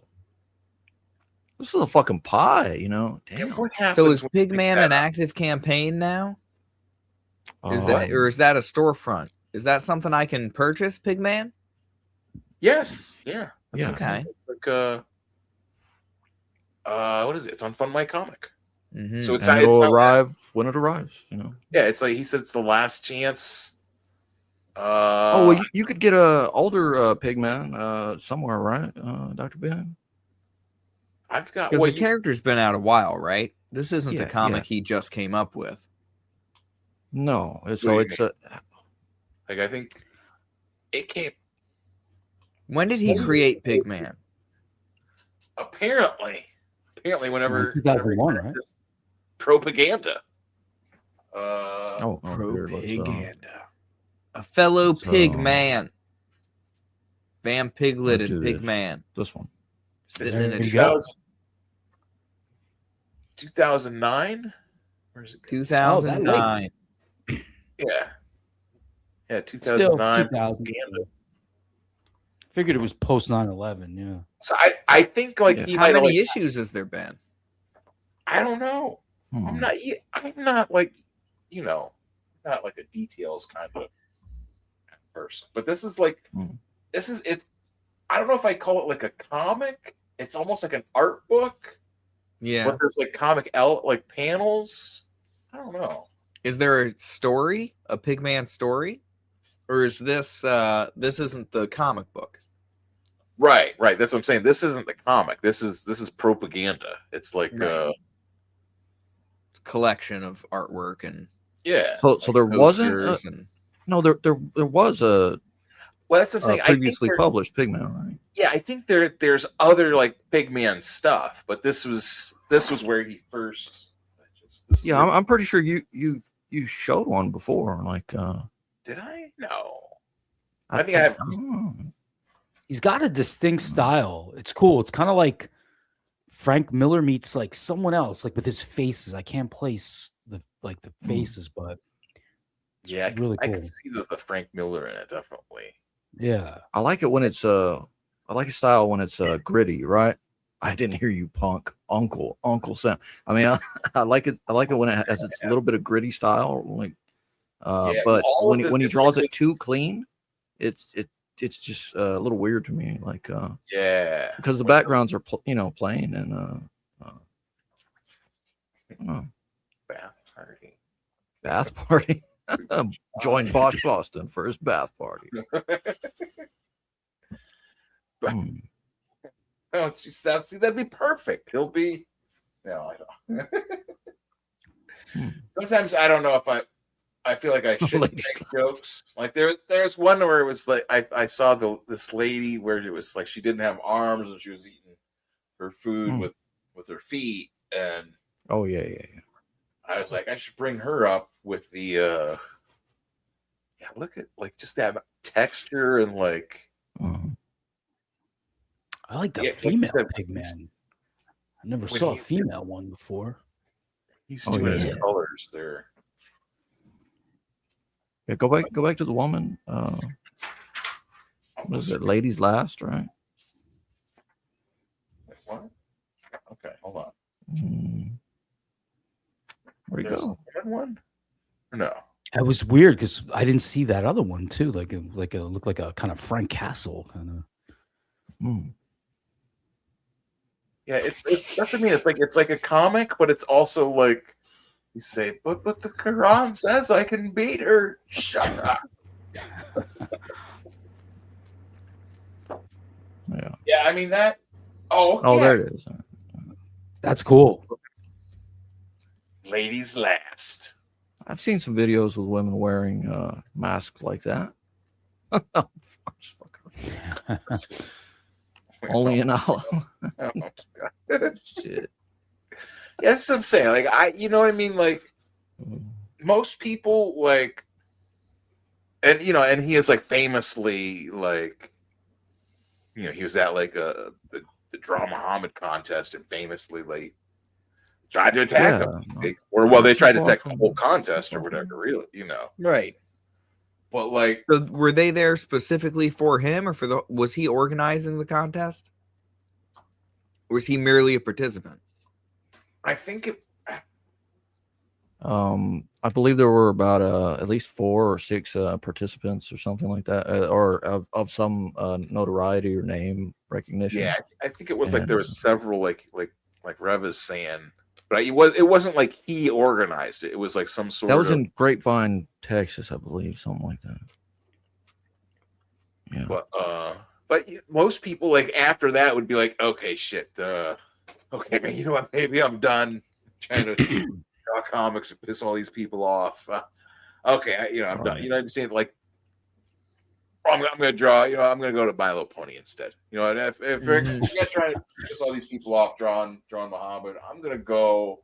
This is a fucking pie, Damn. So is Pigman an active campaign now? Is that a storefront? Is that something I can purchase, Pigman? Yes. Yeah. Yeah. Okay. Like what is it? It's on Fun My Comic. Mm-hmm. So it'll arrive when it arrives. Yeah, it's like he said, it's the last chance. Well, you could get a older Pigman somewhere, right, Dr. Ben? I've got because the character's been out a while, right? This isn't the comic he just came up with. No, it's a. Like I think it came. When did he create Pigman? Apparently, whenever 2001, right? Propaganda. Propaganda. A fellow pig man. Van Piglet and Pigman. This one. Sitting in a show. 2009? Where is it? 2009. Yeah, 2009. 2000. Figured it was post 9/11. Yeah. So I think like he how might many have issues has there been? I don't know. I'm not like not like a details kind of person. But this is like it's I don't know if I call it like a comic. It's almost like an art book. Yeah. But there's like comic like panels. I don't know. Is there a story, a Pigman story? Or is this this isn't the comic book? Right. That's what I'm saying. This isn't the comic. This is propaganda. It's like collection of artwork and So there wasn't there was a that's what I'm saying. Previously published Pigman, right? Yeah, I think there's other like Pigman stuff, but this was where he first. I'm pretty sure you showed one before, like. Did I? No. I think I have. He's got a distinct style. It's cool. It's kind of like Frank Miller meets like someone else, like with his faces. I can't place the faces, but Yeah, really I cool. can see the Frank Miller in it, definitely. Yeah, I like it when it's I like a style when it's gritty, right? I didn't hear you, punk, Uncle Sam. I mean, I like it. I like it when it has its a little bit of gritty style, like. But when he draws it too clean, it's just a little weird to me. Like, yeah, because the backgrounds are plain and bath party. Join Bosch Boston for his bath party. Oh, geez, that'd be perfect. He'll be. No, I don't. Sometimes I don't know if I feel like I shouldn't make jokes. Like there's one where it was like I saw this lady where it was like she didn't have arms and she was eating her food with her feet, and oh yeah. I was like, I should bring her up with the look at like just that texture and like I like the female pigman. I never saw a female one before. He's doing his colors there. Yeah, go back to the woman. What is it? Ladies last, right? What? Okay, hold on. Where'd he go? One? No. It was weird because I didn't see that other one too. Like it looked like a kind of Frank Castle kind of. Yeah, it's that's what I mean. It's like a comic, but it's also like you say, but the Quran says I can beat her. Shut up. Yeah. Yeah, I mean that. Oh, yeah. There it is. That's cool. Ladies last. I've seen some videos with women wearing masks like that. Only in Allah. Oh, God. Shit. Yeah, that's what I'm saying. Like you know what I mean? Like most people like, and he is like famously like, he was at like the Draw Muhammad contest and famously like tried to attack him. They tried to attack the whole contest or whatever. Really, right. But like, so were they there specifically for him, or was he organizing the contest? Or was he merely a participant? I think it. I believe there were about at least 4 or 6 participants or something like that, or of some notoriety or name recognition. Yeah, I think it was like there was several like Rev is saying, but it wasn't like he organized it. It was like some sort of. That was in Grapevine, Texas, I believe, something like that. Yeah. But most people like after that would be like, okay, shit. Okay, you know what? Maybe I'm done trying to draw comics and piss all these people off. Okay, I'm done. You know what I'm saying? Like, I'm going to draw. I'm going to go to My Little Pony instead. And if you're trying to piss all these people off drawing Muhammad, I'm going to go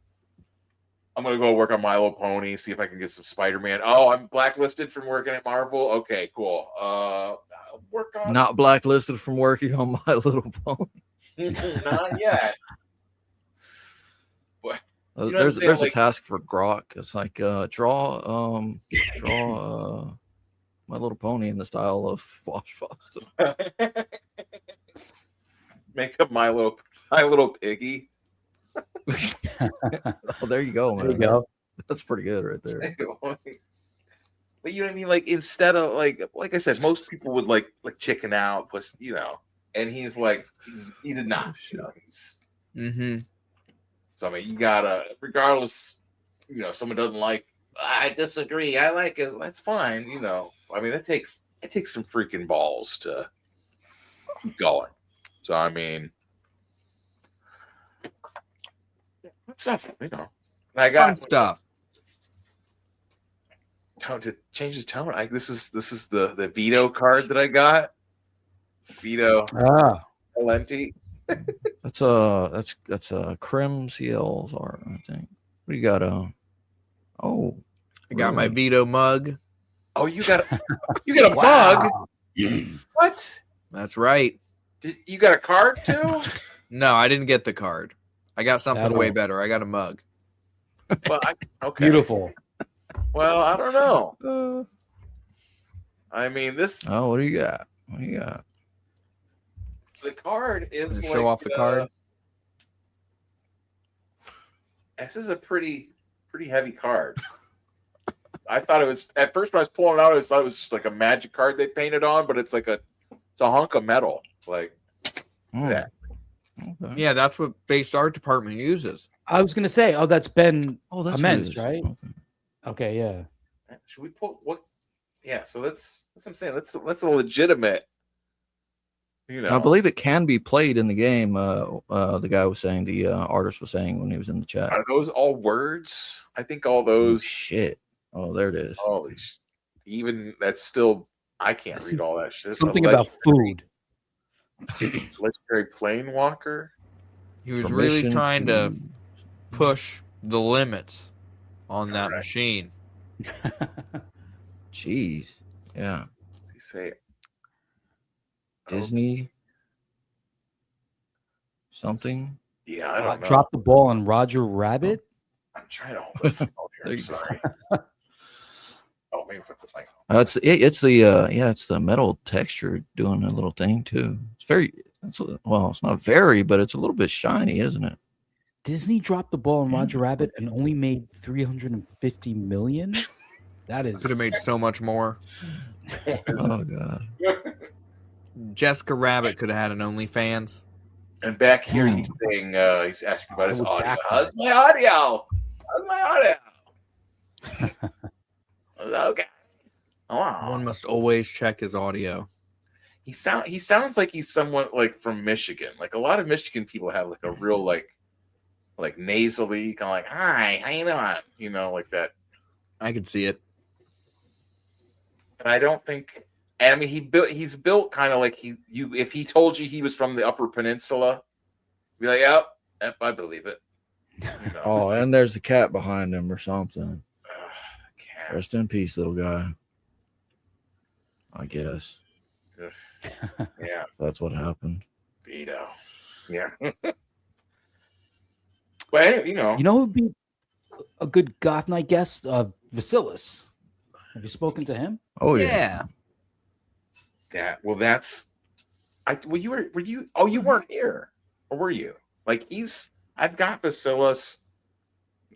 work on My Little Pony, see if I can get some Spider-Man. Oh, I'm blacklisted from working at Marvel. Okay, cool. I'll work on. Not blacklisted from working on My Little Pony. Not yet. But there's a task for Grok. It's like draw My Little Pony in the style of Wash Foster. Make up my little piggy. Oh, there you go, man. There you go. That's pretty good right there. But you know what I mean? Like instead of like I said, most people would like chicken out, plus and he's like he did not. So I mean, you gotta, regardless, someone doesn't like. I disagree. I like it. That's fine. I mean, it takes some freaking balls to keep going. So I mean, it's stuff. I got stuff. To change the tone. This is the veto card that I got. Veto. Valenti. That's a Crim CL's art, I think. What do you got? I got my veto mug. Oh, you got a mug. What? That's right. You got a card too? No, I didn't get the card. I got something That'll- way better. I got a mug. Well, okay. Beautiful. Well, I don't know. I mean, this. Oh, what do you got? What do you got? The card is Show off the card. This is a pretty heavy card. I thought it was at first when I was pulling it out. I thought it was just like a magic card they painted on, but it's a hunk of metal, like that. Okay. Yeah, that's what based art department uses. I was gonna say, that's been that's amends, what it is. right? Okay, yeah. Should we pull what? Yeah, so that's what I'm saying. That's a legitimate. You know, I believe it can be played in the game. The guy was saying, the artist was saying when he was in the chat. Are those all words? I think all those. Shit. Oh, there it is. Holy even that's still. I can't read all that shit. Something about food. Legendary plane walker. He was really trying to push the limits on that machine. Jeez. Yeah. What's he say? Disney. Something. Yeah, I don't know. Drop the ball on Roger Rabbit. I'm trying to hold this out here. I'm sorry. Oh, maybe if I put my. It's the metal texture doing a little thing too. It's not very, but it's a little bit shiny, isn't it? Disney dropped the ball on Roger Rabbit and only made $350 million. That is Could have made so much more. Oh god. Jessica Rabbit could have had an OnlyFans. And back here, he's saying he's asking about his audio. How's my audio? How's my audio? Okay. One must always check his audio. He sounds like he's somewhat like from Michigan. Like a lot of Michigan people have like a real like nasally kind of like, hi, how you doing? You know, like that. I could see it. And I don't think. And I mean, he's built kind of like if he told you he was from the Upper Peninsula, be like, yep, I believe it. You know? Oh, and there's the cat behind him or something. Rest in peace, little guy. I guess. Yeah. That's what happened. Vito. Yeah. But you know who would be a good Goth Night guest? Vasilis. Have you spoken to him? Oh yeah. Well, that's. You were. Oh, you weren't here, or were you? Like I've got Vasilis.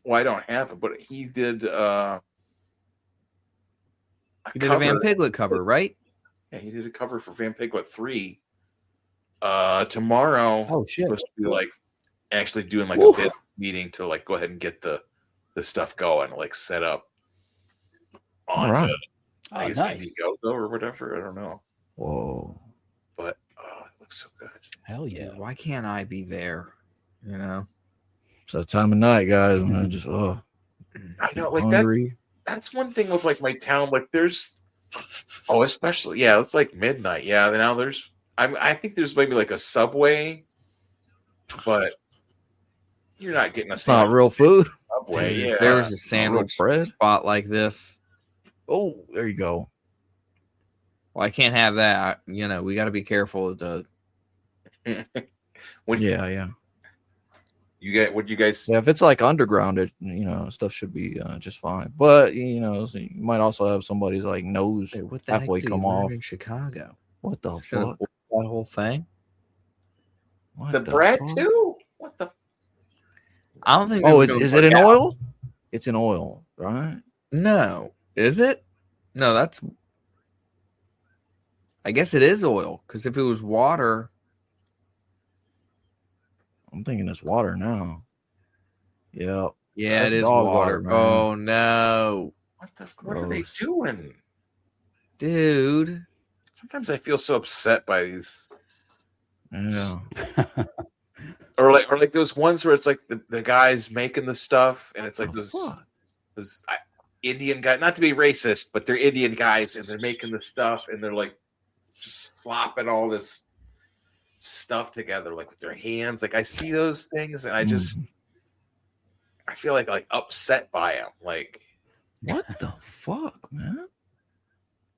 Well, I don't have him, but he did. He did a Van Piglet cover, right? Yeah, he did a cover for Van Piglet 3. Tomorrow. Oh shit! Supposed to be like actually doing like a business meeting to like go ahead and get the stuff going, like set up. On right. I guess nice. Indiegogo or whatever. I don't know. Whoa! But it looks so good. Hell yeah! Dude, why can't I be there? You know. It's that time of night, guys. When I just I know, like hungry. That's one thing with like my town. Like there's, especially it's like midnight. Yeah, now there's. I think there's maybe like a Subway, but you're not getting a. It's not real food. Subway. Dude, Yeah. if there was a sandwich spot like this. Oh, there you go. Well, I can't have that. You know, we got to be careful of the. Yeah. Would you guys? Yeah, if it's like underground, stuff should be just fine. But so you might also have somebody's like nose what the halfway heck come off in Chicago. What the Should've fuck? That whole thing. What the bread fuck? too? What the? I don't think. Oh, is it in oil? It's in oil, right? No, is it? No, that's. I guess it is oil because if it was water. I'm thinking it's water now. Yeah. Yeah, That's it is dog water. man. Oh no! What are they doing, dude? Sometimes I feel so upset by these. Yeah. or like those ones where it's like the guys making the stuff, and it's like those Indian guy. Not to be racist, but they're Indian guys, and they're making the stuff, and they're like just slopping all this stuff together, like with their hands. Like I see those things, and I just I feel like upset by them. Like what the fuck, man?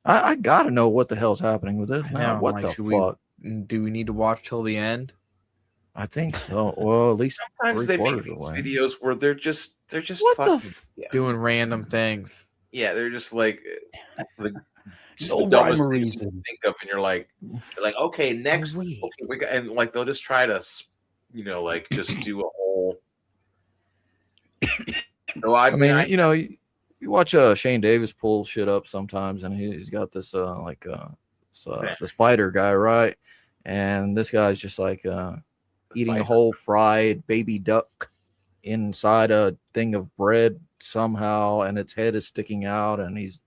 I gotta know what the hell's happening with this now. Yeah, What like, the should fuck? Do we need to watch till the end? I think so. Well, at least Sometimes they make 3/4 these away. videos where they're just What the fucking Doing random things. yeah, they're just like just No the dumbest rhyme or things you reason. can think of, and you're like okay, next week, okay, we got, and like they'll just try to, like just do a whole. So I mean, you watch Shane Davis pull shit up sometimes, and he's got this this fighter guy, right? And this guy's just like eating a whole fried baby duck inside a thing of bread somehow, and its head is sticking out, and he's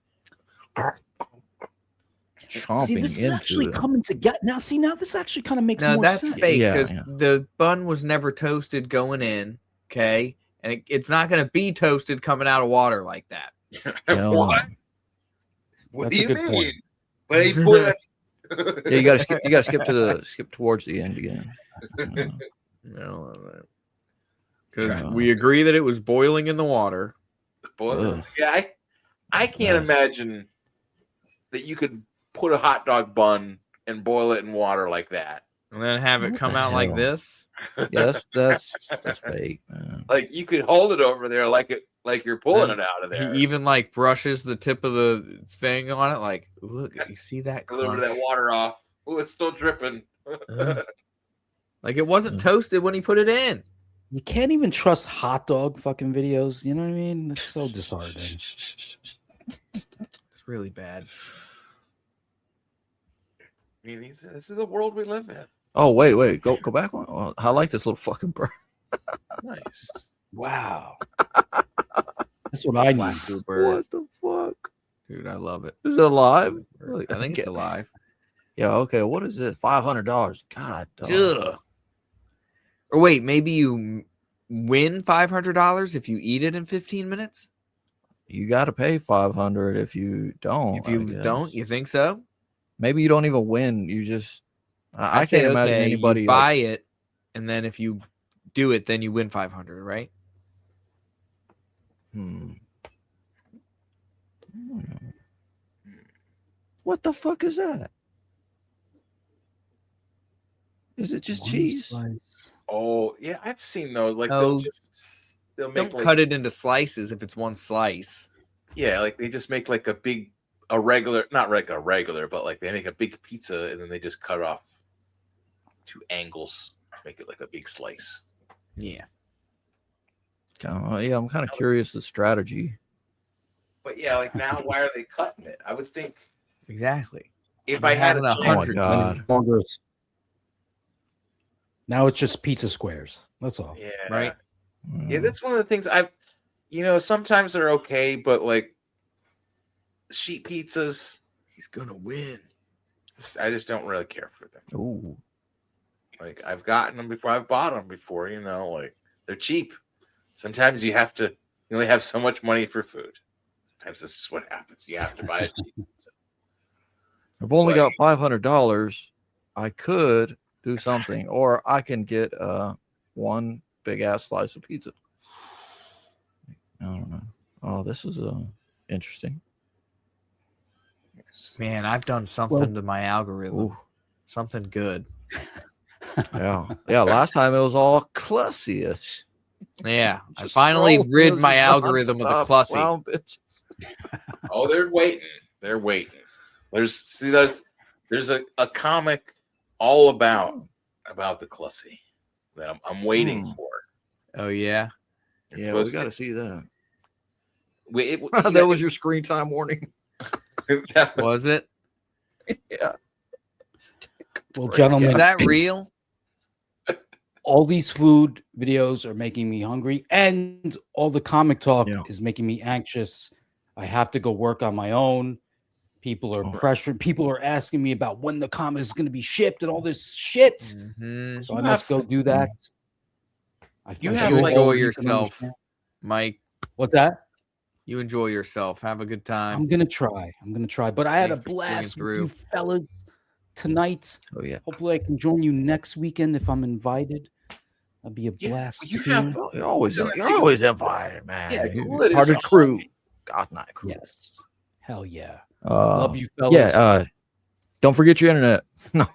chomping See, this is into actually it. coming together. Now, this actually kind of makes No, more that's sense. fake Yeah, because yeah. the bun was never toasted going in. Okay, and it's not going to be toasted coming out of water like that. What? What That's do a you good mean? point. Wait, what? Yeah, you gotta skip towards the end again. Because we agree that it was boiling in the water. Boy, yeah, I can't imagine that you could put a hot dog bun and boil it in water like that, and then have it come out like this. Yeah, that's fake, man. Like you could hold it over there like you're pulling it out of there. He even like brushes the tip of the thing on it. Like, look, you see that? A little bit of that water off. Oh, it's still dripping. Like it wasn't toasted when he put it in. You can't even trust hot dog fucking videos. You know what I mean? It's so disheartening. It's really bad. I mean, this is the world we live in. Oh wait, go back one. Oh, I like this little fucking bird. Nice. Wow. That's what I need. What the fuck, dude? I love it. Is it alive? I think it's alive. Yeah. Okay. What is it? $500. God. Ugh. Or wait, maybe you win $500 if you eat it in 15 minutes. You got to pay $500 if you don't. If you don't, you think so? Maybe you don't even win. You just. I say, can't imagine okay, anybody you buy it, and then if you do it, then you win 500, right? What the fuck is that? Is it just cheese? Oh yeah, I've seen those. Like No, they'll make don't like, cut it into slices if it's one slice. yeah, like they just make like a regular, not like a regular, but like they make a big pizza and then they just cut off 2 angles, make it like a big slice. Yeah. Yeah, I'm kind of curious the strategy. But yeah, like now, why are they cutting it? I would think Exactly. if I had a chance, Now it's just pizza squares. That's all. yeah, Right. Yeah, that's one of the things sometimes they're okay, but like sheet pizzas, he's gonna win. I just don't really care for them. Ooh. Like I've gotten them before, I've bought them before, like they're cheap. Sometimes you only have so much money for food. Sometimes this is what happens. You have to buy a cheap pizza. I've only got $500. I could do something, or I can get one big ass slice of pizza. I don't know. Oh, this is interesting. Man, I've done something to my algorithm. Ooh. Something good. Yeah. Last time it was all clussy-ish. Yeah, I Just finally scroll rid through my the algorithm of the nonstop clussy. clown bitches. Oh, they're waiting. They're waiting. There's a comic all about the clussy that I'm waiting for. Oh yeah. It's Yeah, we supposed got to to- see that. That was your screen time warning. Was it? Yeah. Well, gentlemen, Is that real? all these food videos are making me hungry, and all the comic talk is making me anxious. I have to go work on my own. People are pressured. People are asking me about when the comic is going to be shipped and all this shit. So I must go do that. You I'm have sure enjoy all of you can yourself, understand. Mike. What's that? You enjoy yourself. Have a good time. I'm gonna try. But I had Thanks a for staying blast with through. you fellas tonight. Oh yeah. Hopefully I can join you next weekend if I'm invited. That'd be a blast. You're always invited, man. Yeah, You're cool. It is part of a the crew. Goth Night crew. Yes. Hell yeah. Love you, fellas. Yeah. Don't forget your internet. No,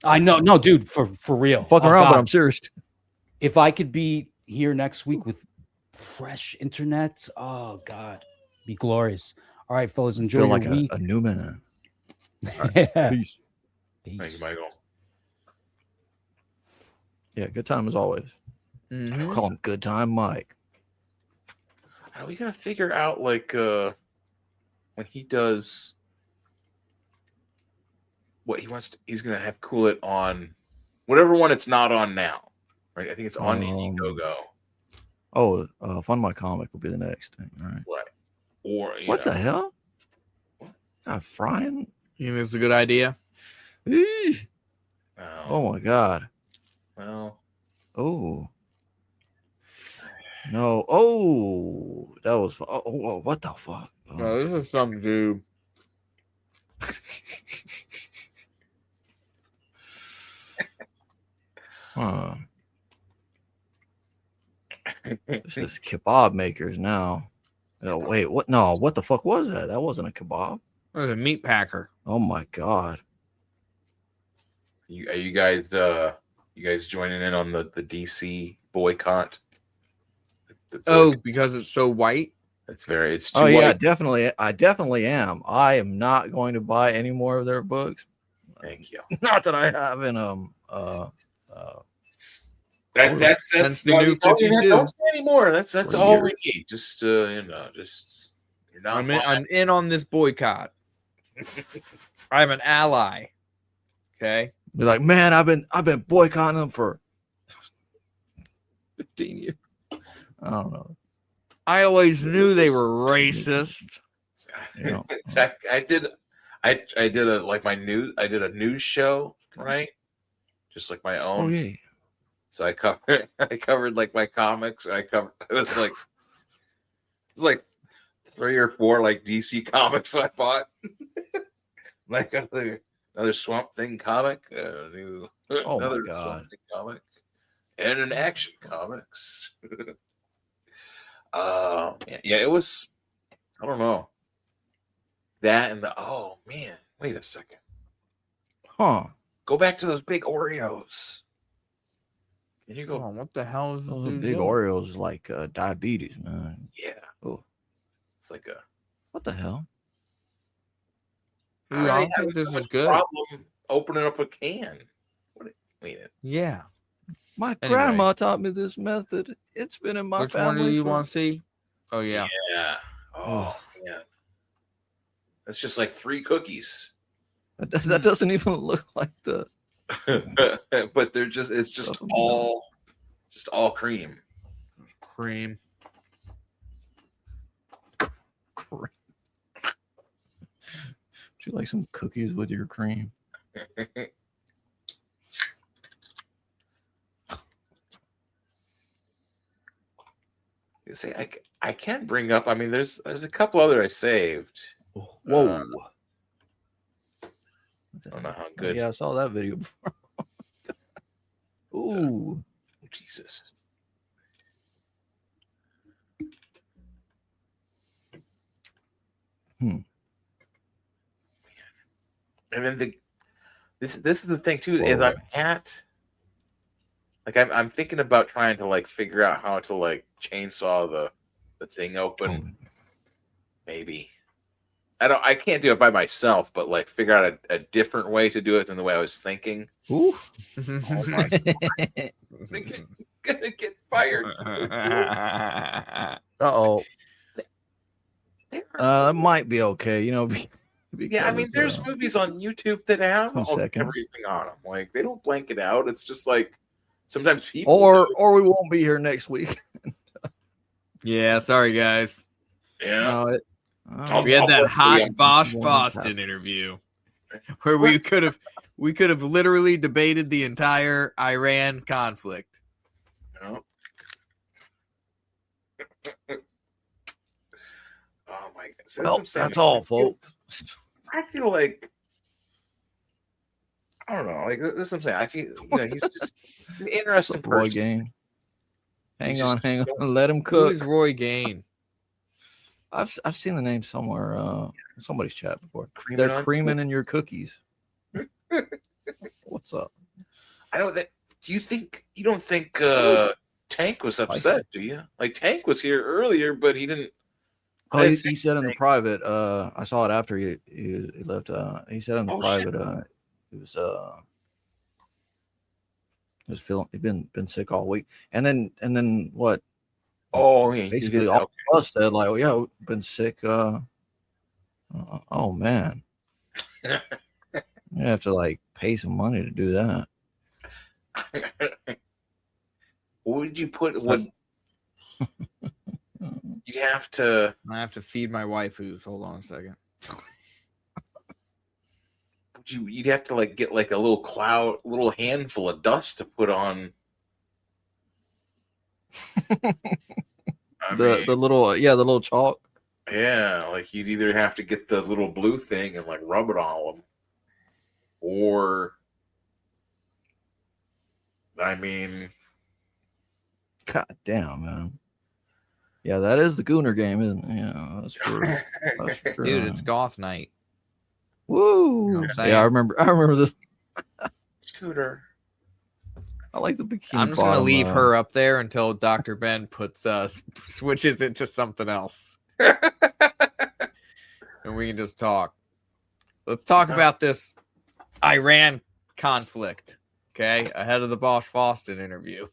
I know. No, dude, for real. fucking Oh, around, God. but I'm serious. If I could be here next week with fresh internet, oh God, be glorious. All right, fellas, enjoy Feel your like week. a new man. Yeah. Peace. Thank you, Michael. Yeah, good time as always. Mhm. Call him Good Time Mike. Are we gonna figure out like when he does what he wants to, he's gonna have cool it on whatever one it's not on now, right? I think it's on Indiegogo. Oh, Fund My Comic will be the next thing, right? Right. Or What the hell? God, frying? You think it's a good idea? Eesh. Oh my God. Well. Oh. No. Oh, that was. Oh, what the fuck? No, this is something, dude. Huh. This is kebab makers now. Oh, wait, what? No, what the fuck was that? That wasn't a kebab. It was a meat packer. Oh my God. Are you guys joining in on the DC boycott? Because it's so white. It's too Oh yeah, white. definitely. I definitely am. I am not going to buy any more of their books. Thank you. Not that I have in That's the new don't say anymore. That's all we need. Just you're not. I'm in on this boycott. I'm an ally. Okay. Be like, man, I've been boycotting them for 15 years. I don't know. I always knew they were racist. You know. I did a news show, right? Just like my own. Oh yeah. So I covered like my comics. It was like 3 or 4 like DC comics I bought. Like another Swamp Thing comic, another Swamp Thing comic, and an Action Comics. Yeah, it was. I don't know. That and oh man, wait a second. Huh? Go back to those big Oreos. Can you go? Oh, what the hell is this Those dude big doing? Oreos like diabetes, man. Yeah. Oh, it's like a. What the hell? Dude, I don't think this is good. Problem opening up a can. Yeah. My Anyway. grandma taught me this method. It's been in my Which one family. do you for- want to see? Oh yeah. Yeah. Oh man. That's just like 3 cookies. That doesn't even look like the. But they're just. It's just all cream. Cream. Would you like some cookies with your cream? You see, I can't bring up. I mean, there's a couple other I saved. Whoa. I don't know how good. Yeah, I saw that video before. Ooh. Oh, Jesus. And then this is the thing too, is I'm thinking about trying to like figure out how to like chainsaw the thing open. Maybe. I can't do it by myself, but like figure out a different way to do it than the way I was thinking. Ooh. Oh my God. I'm gonna get fired. Uh-oh. That might be okay, you know. Yeah, I mean, there's movies on YouTube that have 2 seconds. everything on them. Like they don't blank it out. It's just like sometimes people. Or we won't be here next week. Yeah, sorry guys. Yeah. No, We had that hot Bosch One Boston interview where we could have literally debated the entire Iran conflict. No. Oh my God. Well, that's all, folks. I feel like I don't know. Like that's what I'm saying. I feel he's just an interesting Roy person. Gain. He's Hang just- on. Let him cook. Who's Roy Gain? I've seen the name somewhere. In somebody's chat before. Creaming They're on- creaming in your cookies. What's up? I don't think. You don't think Tank was upset, do you? Like Tank was here earlier, but he didn't. Oh, he said in the private. I saw it after he left. He said in the private. He was feeling. He'd been sick all week, and then what? Oh, yeah, basically all of us said like, oh yeah, we've been sick. Oh man, you have to like pay some money to do that. What would you put? What you'd have to? I have to feed my waifus. Hold on a second. You'd have to like get like a little handful of dust to put on. The little chalk. Yeah, like you'd either have to get the little blue thing and like rub it on them, or I mean, God damn, man. Yeah, that is the Gooner game, isn't it? Yeah, that's true. That's true. Dude, it's Goth Night. Woo! You know what I'm saying? Yeah, I remember this. Scooter. I like the bikini. I'm just gonna leave her up there until Dr. Ben puts switches it to something else, and we can just talk. Let's talk about this Iran conflict, okay? Ahead of the Bosch Fawston interview.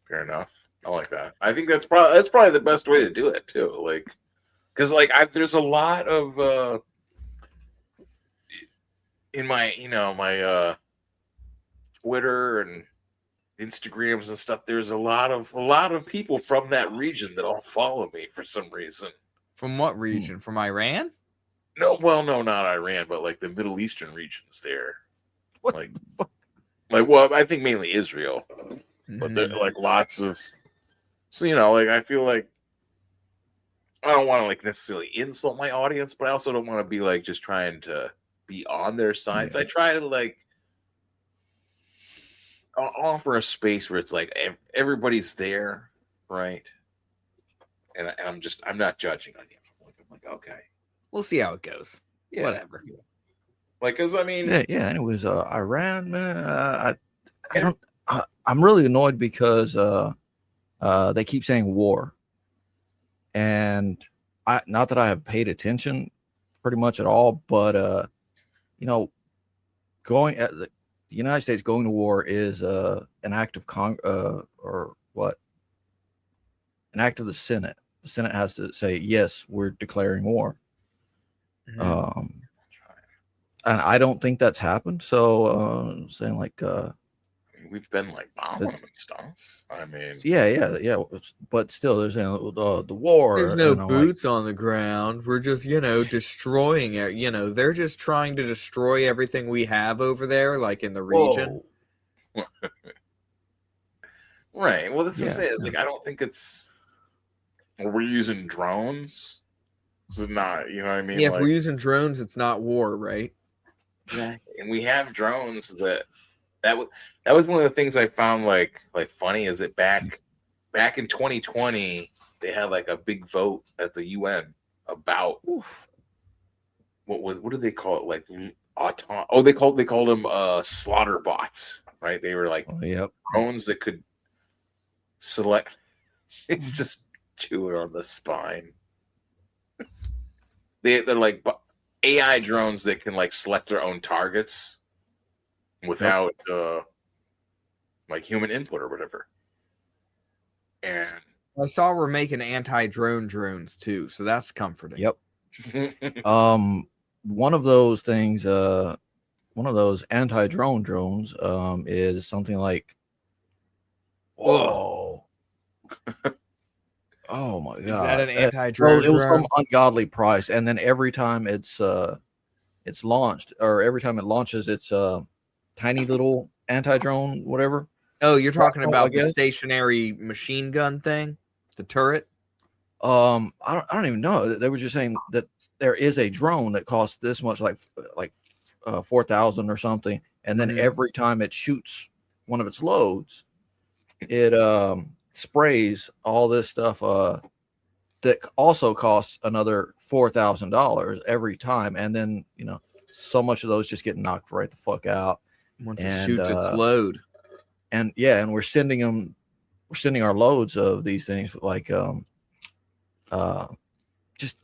Fair enough. I like that. I think that's probably the best way to do it too. Like, because like there's a lot of in my my Twitter and Instagrams and stuff. There's a lot of people from that region that all follow me for some reason. From what region? From Iran? No, not Iran, but like the Middle Eastern regions there. What? Like well, I think mainly Israel, but there like lots of. So like I feel like I don't want to like necessarily insult my audience, but I also don't want to be like just trying to be on their side. So I try to like offer a space where it's like everybody's there, right? And I'm not judging on you. I'm like okay, we'll see how it goes. Yeah. Whatever. Like, cause I mean, yeah. And it was Iran, man. I'm really annoyed because they keep saying war, and not that I have paid attention pretty much at all, but going at the United States going to war is an act of an act of the Senate. The Senate has to say yes, we're declaring war. And I don't think that's happened. So I'm saying like we've been like bombing and stuff. I mean, yeah. But still, there's the war. There's no boots on the ground. We're just destroying it. They're just trying to destroy everything we have over there, like in the region. Right. Well, that's what I'm saying. It's like I don't think it's. Well, we're using drones. Is it not? You know what I mean? Yeah, like, if we're using drones, it's not war, right? Yeah, and we have drones that was one of the things I found like funny is that back in 2020 they had like a big vote at the UN about what do they call it, like they called them slaughter bots, right? They were like drones that could select. It's just chewing on the spine. They're like AI drones that can like select their own targets without like human input or whatever. And I saw we're making anti-drone drones too, so that's comforting. Yep. One of those things, one of those anti-drone drones, is something like, whoa. Oh my god! Is that an anti-drone? It was some ungodly price, and then every time it's launched, or every time it launches, it's tiny little anti-drone, whatever. Oh, you're talking about the stationary machine gun thing, the turret. I don't even know. They were just saying that there is a drone that costs this much, like 4,000 or something, and then every time it shoots one of its loads, it sprays all this stuff that also costs another $4,000 every time, and then so much of those just get knocked right the fuck out once it shoots its load. And we're sending our loads of these things, like just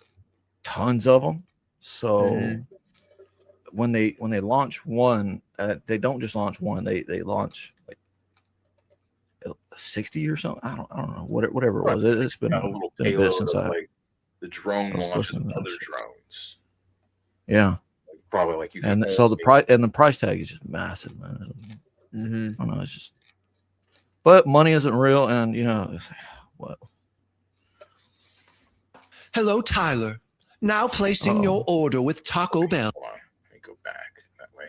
tons of them. So when they launch one, they don't just launch one, they launch like 60 or something. I don't know, whatever it was. It's been a bit since the drone launches other drones. Yeah, probably like you. And so the price tag is just massive, man. I don't know, it's just. But money isn't real, and it's like, what? Hello, Tyler. Now placing your order with Taco Bell. Hold on. Let me go back that way.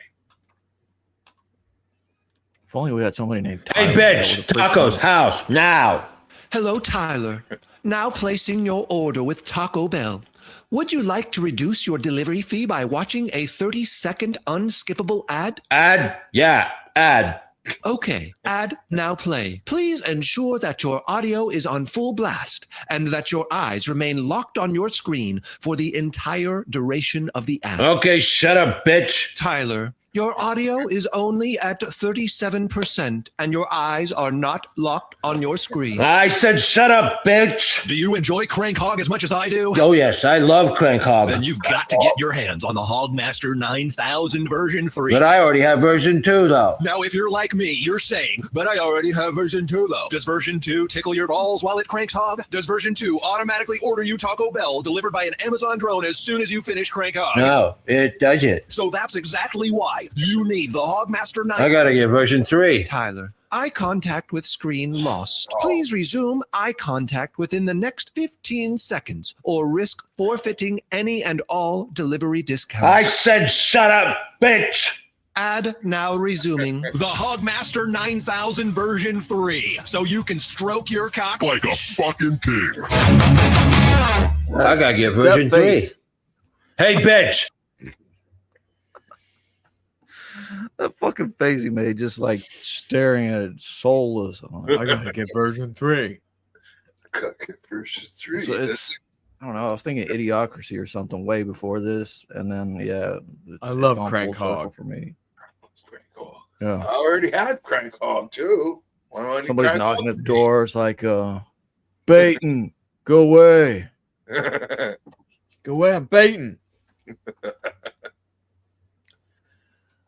If only we had somebody named Hey, bitch! Tacos house now. Hello, Tyler. Now placing your order with Taco Bell. Would you like to reduce your delivery fee by watching a 30-second unskippable ad? Ad? Yeah, ad. Okay, ad now play. Please ensure that your audio is on full blast and that your eyes remain locked on your screen for the entire duration of the ad. Okay, shut up, bitch. Tyler, your audio is only at 37% and your eyes are not locked on your screen. I said shut up, bitch. Do you enjoy Crank Hog as much as I do? Oh, yes, I love Crank Hog. Then you've got to get your hands on the Hogmaster 9000 version 3. But I already have version 2, though. Now, if you're like me, you're saying, but I already have version 2, though. Does version 2 tickle your balls while it cranks hog? Does version 2 automatically order you Taco Bell delivered by an Amazon drone as soon as you finish crank hog? No, it doesn't. So that's exactly why you need the Hogmaster 9. I gotta get version 3. Tyler, eye contact with screen lost. Please resume eye contact within the next 15 seconds or risk forfeiting any and all delivery discounts. I said shut up, bitch. Ad now resuming. The Hogmaster 9000 version 3, so you can stroke your cock like a fucking pig. I gotta get version 3. Hey, bitch. That fucking face he made, just like staring at it, soulless. I'm like, I gotta get version 3. Gotta get version 3. So it's, I don't know. I was thinking Idiocracy or something way before this, and then I love gone Crank full circle Hog for me. I Yeah, already had Crank Hog too. Why do I need somebody's Crank knocking Hog? at the door. It's like, baiting, go away, go away. I'm baiting.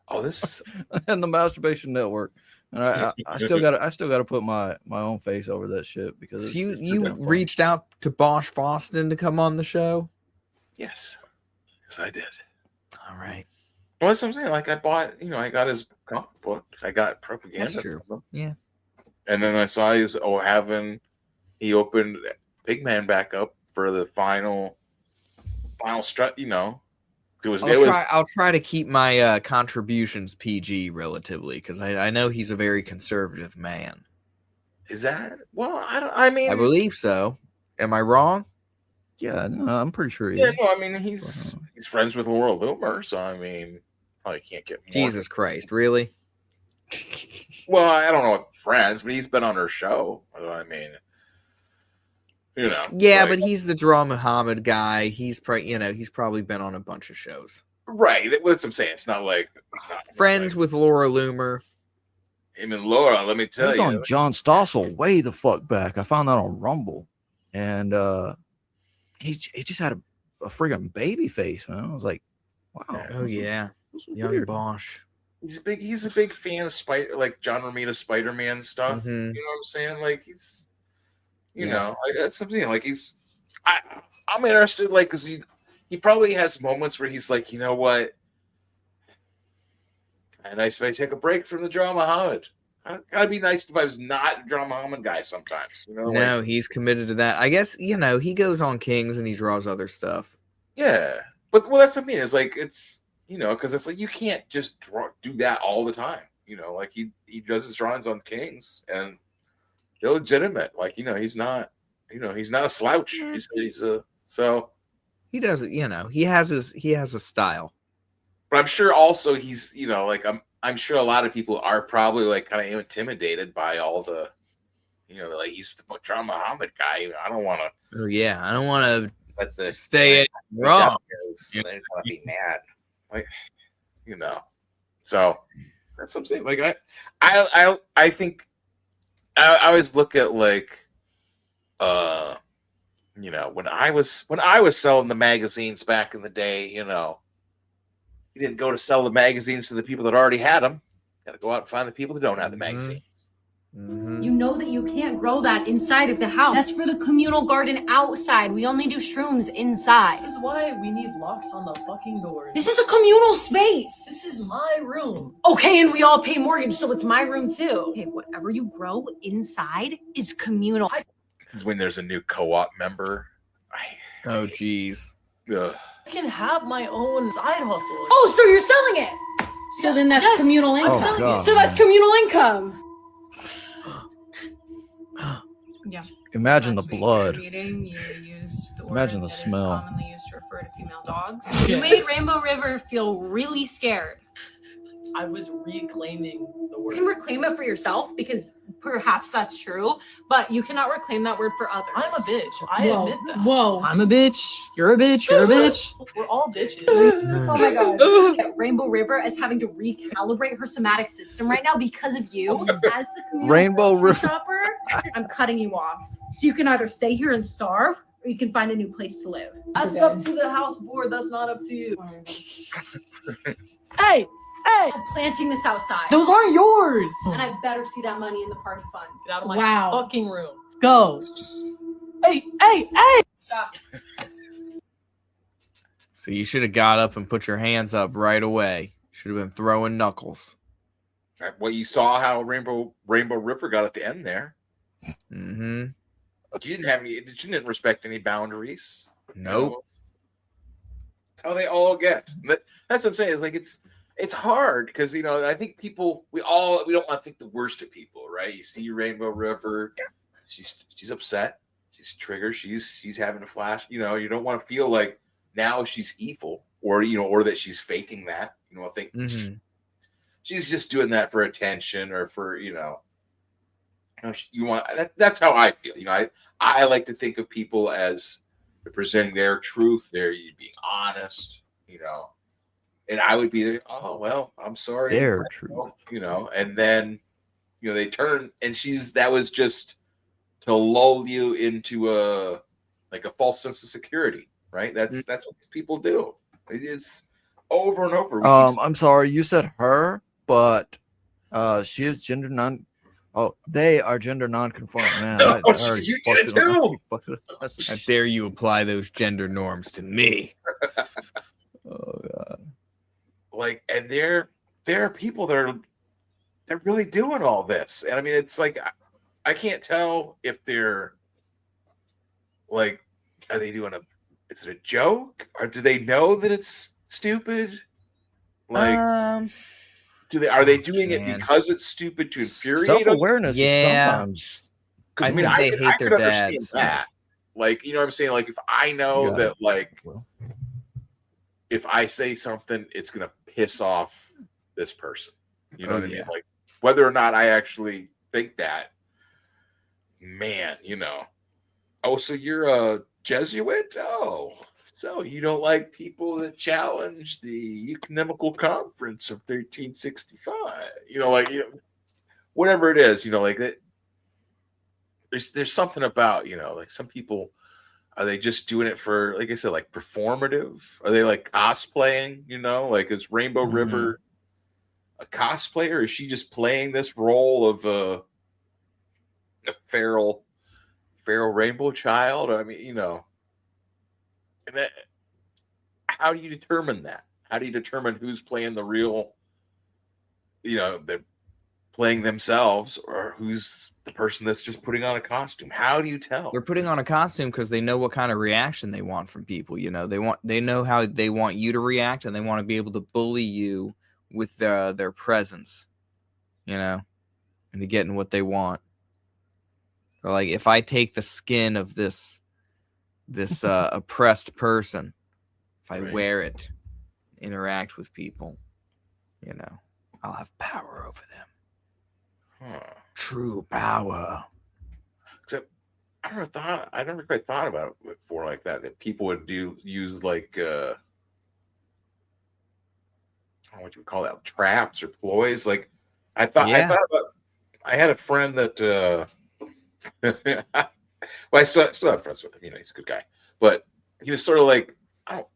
Oh, this and the Masturbation Network. And I still got to put my own face over that shit because So it's too you damn funny. reached out to Bosch Boston to come on the show? Yes, I did. All right. Well, that's what I'm saying. Like I bought, I got his comic book. I got propaganda. That's true. From him. Yeah. And then I saw he opened Pigman back up for the final strut. I'll try to keep my contributions PG relatively because I know he's a very conservative man. Is that? Well, I believe so. Am I wrong? Yeah, no, I'm pretty sure he Yeah, is. no, I mean he's friends with Laura Loomer, so I mean, probably can't get more. Jesus Christ, really? Well, I don't know if friends, but he's been on her show. I mean, Yeah, like- but he's the Draw Muhammad guy. He's probably been on a bunch of shows. right. That's what I'm saying. It's not like it's not Friends with Laura Loomer. him and Laura. Let me He tell was you. on John Stossel way the fuck back. I found that on Rumble, and he just had a friggin' baby face, man. I was like, wow. Oh yeah, this was young weird. Bosch. He's a big fan of like John Romita Spider-Man stuff. Mhm. You know what I'm saying? Like he's, Yeah. that's something. Like I'm interested. Like, cause he probably has moments where he's like, you know what? Nice if I take a break from the Draw Muhammad. Gotta be nice if I was not a Draw Muhammad guy sometimes. No, he's committed to that. I guess he goes on Kings and he draws other stuff. Yeah, but that's what I mean. It's like because it's like you can't just do that all the time. Like he does his drawings on Kings and they're legitimate. Like he's not a slouch. He's so He does it. He has a style. But I'm sure also he's like I'm sure a lot of people are probably like kind of intimidated by all the You know, like he's the Muhammad guy. I don't want to. Oh yeah, I don't want to let the stay it wrong. They're gonna be mad, like you know. So that's what I'm saying. Like I think I always look at like you know, when I was selling the magazines back in the day, you know, you didn't go to sell the magazines to the people that already had them. Got to go out and find the people that don't have the magazine. You know that you can't grow that inside of the house. That's for the communal garden outside. We only do shrooms inside. This is why we need locks on the fucking doors. This is a communal space. This is my room. Okay, and we all pay mortgage, so it's my room too. Okay, whatever you grow inside is communal. This is when there's a new co-op member. Oh, geez. Ugh. I can have my own side hustle. Oh, so you're selling it? So then that's communal income. God, so that's communal income. Yeah. Imagine the blood. Meeting, you used the Imagine the word that is smell. commonly used to refer to female dogs. You made Rainbow River feel really scared. I was reclaiming the word. You can reclaim it for yourself because perhaps that's true, but you cannot reclaim that word for others. I'm a bitch. I admit that. Whoa. I'm a bitch. You're a bitch. You're a bitch. We're all bitches. Oh my god. Look at Rainbow River is having to recalibrate her somatic system right now because of you. As the community Rainbow River shopper, I'm cutting you off. So you can either stay here and starve or you can find a new place to live. That's up to the house board. That's not up to you. Hey! Hey! I'm planting this outside. Those aren't yours. And I better see that money in the party fund. Get out of my fucking room. Go. Hey! Stop. So you should have got up and put your hands up right away. Should have been throwing knuckles. Well, you saw how Rainbow River got at the end there. Mm-hmm. You didn't have any. You didn't respect any boundaries. Nope. That's how they all get. That's what I'm saying. It's like it's hard because you know I think people we don't want to think the worst of people, right? You see Rainbow River, she's upset, she's triggered, she's having a flash. You know, you don't want to feel like now she's evil or that she's faking that. You know, I think she's just doing that for attention or for you want. That's how I feel. You know, I like to think of people as presenting their truth. They're being honest. You know. And I would be there, oh, well, I'm sorry. Their truth. You know, and then, they turn, and that was just to lull you into a false sense of security, right? That's what these people do. It's over and over. I'm sorry, you said her, but she is gender non. Oh, they are gender non-conforming. Man, you did it too. How dare you apply those gender norms to me? Oh God. And there are people that they're really doing all this, and I mean, it's like I can't tell if they're are they doing is it a joke or do they know that it's stupid? Are they doing it because it's stupid to infuriate them? Self-awareness sometimes. I mean, they hate their understand dads. that. You know what I'm saying? If I know that if I say something, it's gonna piss off this person. You know what I mean? Whether or not I actually think that, man, oh, so you're a Jesuit? Oh, so you don't like people that challenge the Ecumenical Conference of 1365? Whatever it is, that. There's something about, some people. Are they just doing it for, like I said, performative? Are they cosplaying? Is Rainbow River a cosplayer? Is she just playing this role of a feral rainbow child? I mean, and how do you determine that? How do you determine who's playing the real? They're playing themselves, or who's the person that's just putting on a costume? How do you tell? They're putting on a costume because they know what kind of reaction they want from people. They know how they want you to react, and they want to be able to bully you with their presence, and to getting what they want. Or if I take the skin of this oppressed person, if I wear it, interact with people, I'll have power over them. True power. Except I never quite thought about it before like that. That people would use like what do we call that? Traps or ploys. Like I thought about. I had a friend that. Well, I still have friends with him. You know, he's a good guy, but he was sort of like like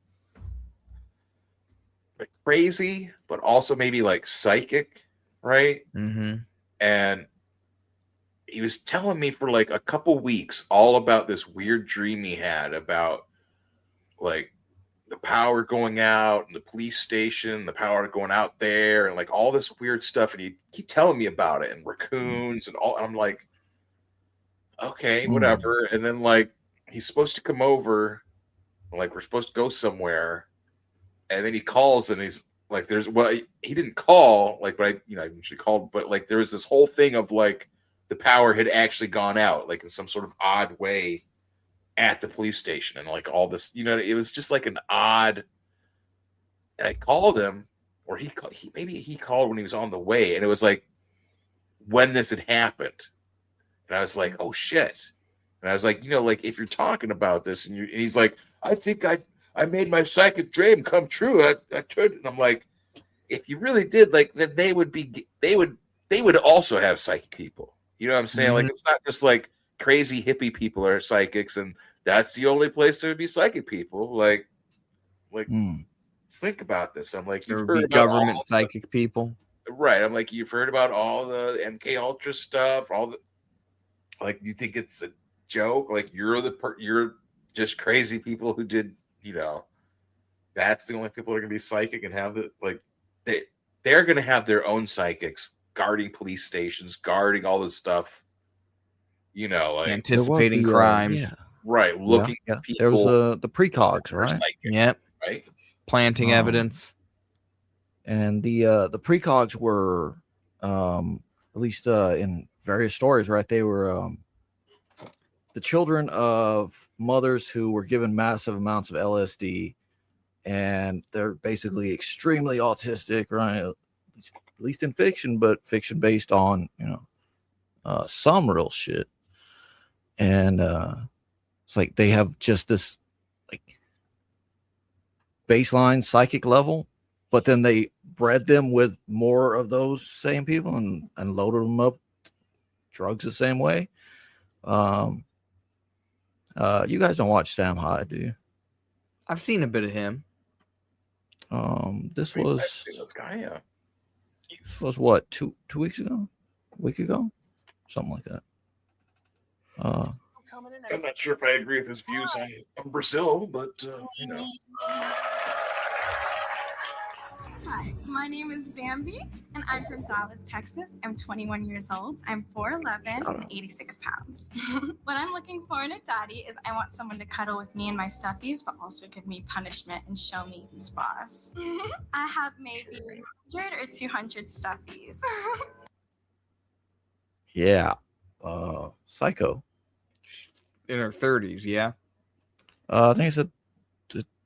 crazy, but also maybe like psychic, right? Mm-hmm. And he was telling me for like a couple weeks all about this weird dream he had about like the power going out and the police station, the power going out there, and like all this weird stuff. And he'd keep telling me about it and raccoons and all. And I'm like, okay, whatever. And then like he's supposed to come over, like we're supposed to go somewhere, and then he calls and he's like, he didn't call, like, but I usually called, but like there was this whole thing of like the power had actually gone out, like in some sort of odd way at the police station, and like all this, it was just like an odd. And I called him, or he called when he was on the way, and it was like when this had happened. And I was like, oh shit. And I was like, like if you're talking about this and he's like, I think I made my psychic dream come true. I turned, and I'm like, if you really did, like, then they would also have psychic people. You know what I'm saying? Like, it's not just like crazy hippie people are psychics and that's the only place there would be psychic people. Like think about this. I'm like, there would be government psychic people. Right. I'm like, you've heard about all the MK Ultra stuff, all the, like, you think it's a joke? Like you're just crazy people who did, that's the only people that are gonna be psychic and have the, like, they're gonna have their own psychics guarding police stations, guarding all this stuff, like anticipating crimes. Right. Looking at people. There was the precogs, right? Psychic, yep. Right. Planting evidence. And the precogs were at least in various stories, right? They were the children of mothers who were given massive amounts of LSD, and they're basically extremely autistic, right? At least in fiction, but fiction based on some real shit. And it's like they have just this like baseline psychic level, but then they bred them with more of those same people and loaded them up drugs the same way. You guys don't watch Sam Hyde, do you? I've seen a bit of him. This was what, two weeks ago, a week ago, something like that. I'm not sure if I agree with his views on Brazil, but Hi, my name is Bambi, and I'm from Dallas, Texas. I'm 21 years old. I'm 4'11" and 86 pounds. What I'm looking for in a daddy is I want someone to cuddle with me and my stuffies, but also give me punishment and show me who's boss. I have maybe 100 or 200 stuffies. Yeah. Psycho. In her 30s, yeah. I think it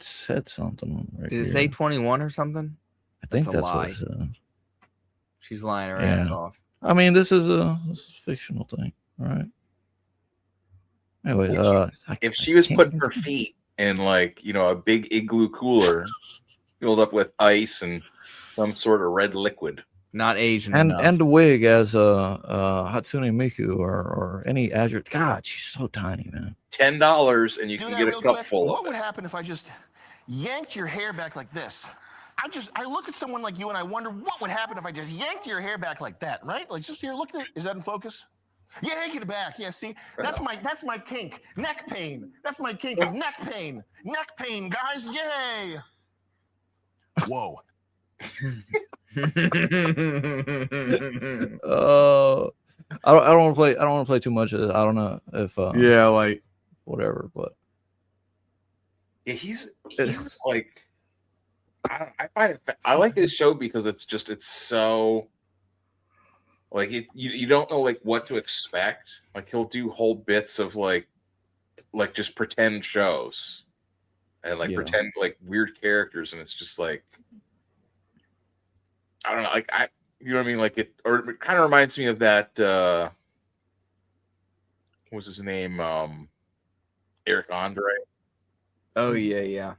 said something. Right Did it say 21 or something? I think that's a lie. what it said. She's lying her ass off. I mean, this is a fictional thing, right? Anyway, if she was putting her feet in like a big igloo cooler filled up with ice and some sort of red liquid, not Asian and the wig as Hatsune Miku or any Azure. God, she's so tiny, man. $10 and you can get a cup full What of would it. happen if I just yanked your hair back like this? I look at someone like you and I wonder what would happen if I just yanked your hair back like that, right? Like just here, look at it. Is that in focus? Yank it back. Yeah, see, that's my kink. Neck pain. That's my kink is neck pain. Neck pain, guys. Yay. Whoa. I don't want to play. I don't want to play too much of this. I don't know if like whatever, but yeah, he's like, I find it. I like his show because it's so like you don't know like what to expect. Like he'll do whole bits of like just pretend shows and like pretend like weird characters, and it's just like I don't know, like you know what I mean? Like it kind of reminds me of that what was his name? Eric Andre. Oh yeah.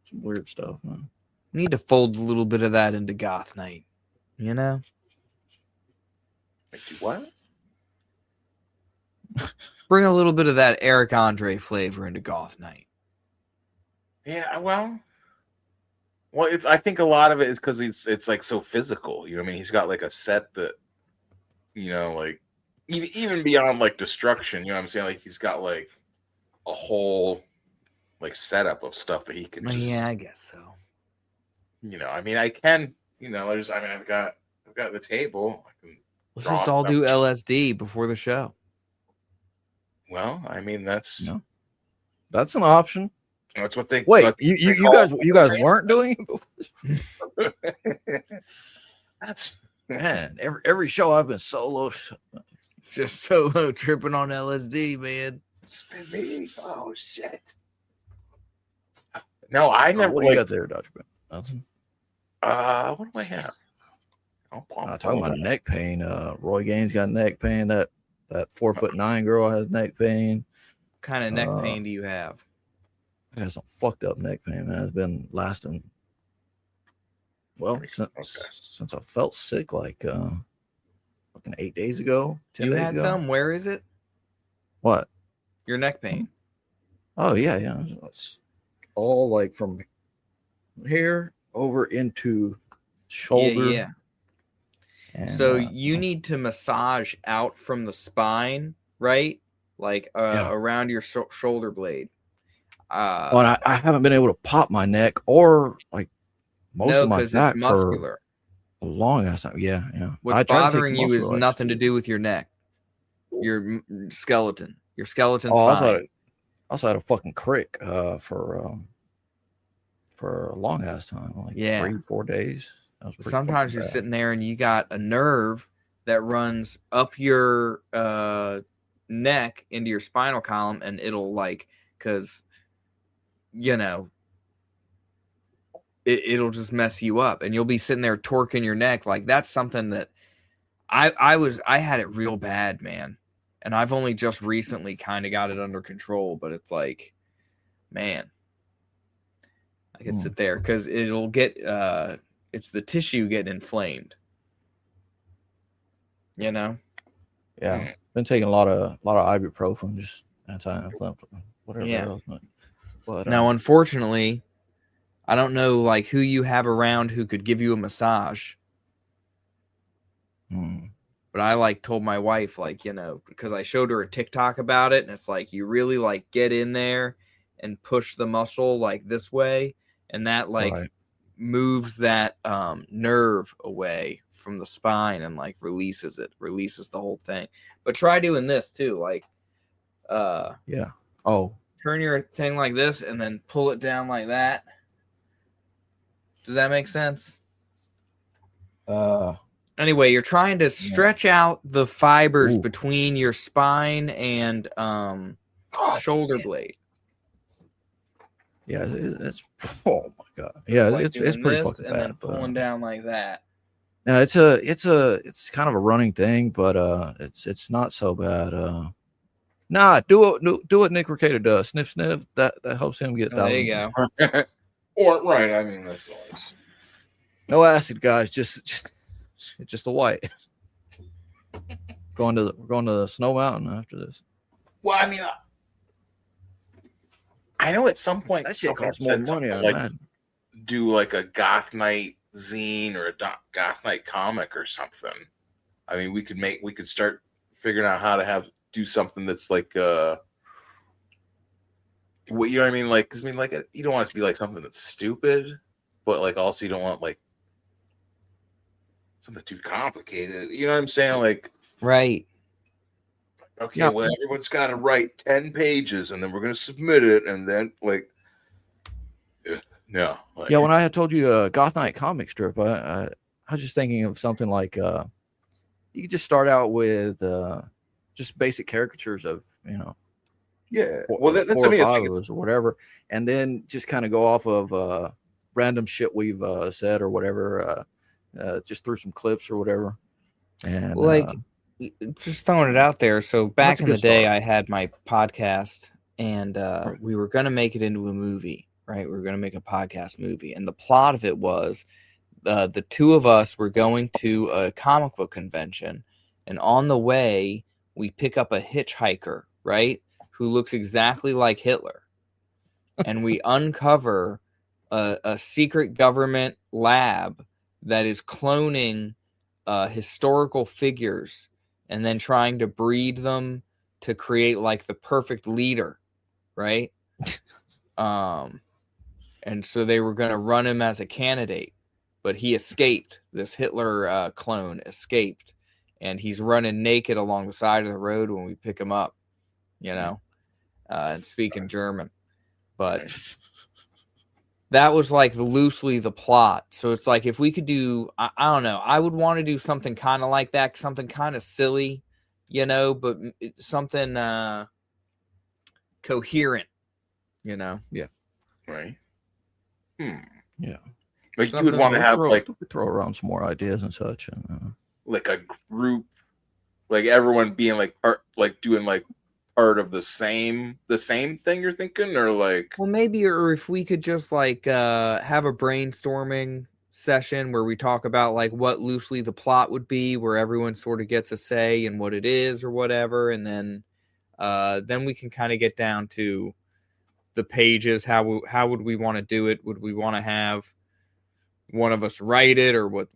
Some weird stuff, man. Need to fold a little bit of that into Goth Night, you know? What? Bring a little bit of that Eric Andre flavor into Goth Night. Yeah, well, it's. I think a lot of it is because it's like so physical. You know what I mean? He's got like a set that, you know, like even beyond like destruction. You know what I'm saying? Like he's got like a whole like setup of stuff that he can. Just, yeah, I guess so. You know, I mean, I can. You know, I've got the table. I can Let's just all do LSD before the show. Well, I mean, that's an option. That's what they wait. What You guys weren't doing it. That's man. Every show I've been solo, just solo tripping on LSD, man. It's been me. Oh shit. No, I never. What do you got there, Dr. Benson? What do I have? I'm talking about neck pain. Roy Gaines got neck pain. That 4'9" girl has neck pain. What kind of neck pain do you have? I got some fucked up neck pain, man. It's been lasting. Well, since I felt sick, like fucking 8 days ago. 10 You days had ago. some? Where is it? What? Your neck pain. Oh yeah. It's all like from here over into shoulder. Yeah. And, So you need to massage out from the spine, right? Like around your shoulder blade. Well, I haven't been able to pop my neck or like most of my back it's muscular. For a long ass time. Yeah. What's bothering you is nothing to do with your neck, your skeleton. Your skeleton's fine. I also had a fucking crick for a long ass time, like 3-4 days. Sometimes you're sitting there and you got a nerve that runs up your neck into your spinal column, and it'll like, because you know it'll just mess you up, and you'll be sitting there torquing your neck. Like that's something that I had it real bad, man, and I've only just recently kind of got it under control. But it's like, man, I could sit there because it'll get it's the tissue getting inflamed. You know? Yeah. Been taking a lot of ibuprofen, just anti-inflammatory, whatever else. But now, unfortunately, I don't know like who you have around who could give you a massage. But I like told my wife, like, you know, because I showed her a TikTok about it, and it's like you really like get in there and push the muscle like this way, and that like moves that nerve away from the spine and like releases the whole thing. But try doing this too, like turn your thing like this and then pull it down like that. Does that make sense? Anyway, you're trying to stretch out the fibers between your spine and shoulder blade. Yeah, it's oh my god. Yeah, like it's pretty fucking and bad. then pulling down like that. No, it's kind of a running thing, but it's not so bad. Do what Nick Ricardo does. Sniff sniff. That helps him get down. There you go. Or right, I mean that's always... No acid, guys. Just the white. We're going to Snow Mountain after this. Well, I mean, I know at some point that shit someone costs more said money. something like do like a Goth Night zine or a Goth Night comic or something. I mean, we could start figuring out how to do something that's like what, you know what I mean? Like, cause I mean, like, you don't want it to be like something that's stupid, but like also you don't want like something too complicated. You know what I'm saying? Like, right. Okay, Yeah. well, everyone's got to write 10 pages, and then we're going to submit it, and then, like, no. Like, Yeah, when I had told you Goth Night comic strip, I was just thinking of something like you could just start out with just basic caricatures of, you know, yeah, well, that's four what I mean. or five It's of like us or whatever, and then just kind of go off of random shit we've said or whatever, just through some clips or whatever, and Like just throwing it out there. So back That's a in the good day, start. I had my podcast, and we were going to make it into a movie, right? We were going to make a podcast movie, and the plot of it was the two of us were going to a comic book convention, and on the way, we pick up a hitchhiker, right, who looks exactly like Hitler, and we uncover a secret government lab that is cloning historical figures and then trying to breed them to create like the perfect leader, right? And so they were going to run him as a candidate, but he escaped. This Hitler clone escaped, and he's running naked along the side of the road when we pick him up, you know, and speaking German. But that was like loosely the plot. So it's like if we could do, I don't know, I would want to do something kind of like that, something kind of silly, you know, but something coherent, you know. Yeah. Right. Yeah. Like you would want to have like throw around some more ideas and such, and like a group, like everyone being like part, like doing like part of the same thing you're thinking, or like, well, maybe, or if we could just like have a brainstorming session where we talk about like what loosely the plot would be, where everyone sort of gets a say in what it is or whatever, and then we can kind of get down to the pages. How would we want to do it? Would we want to have one of us write it, or what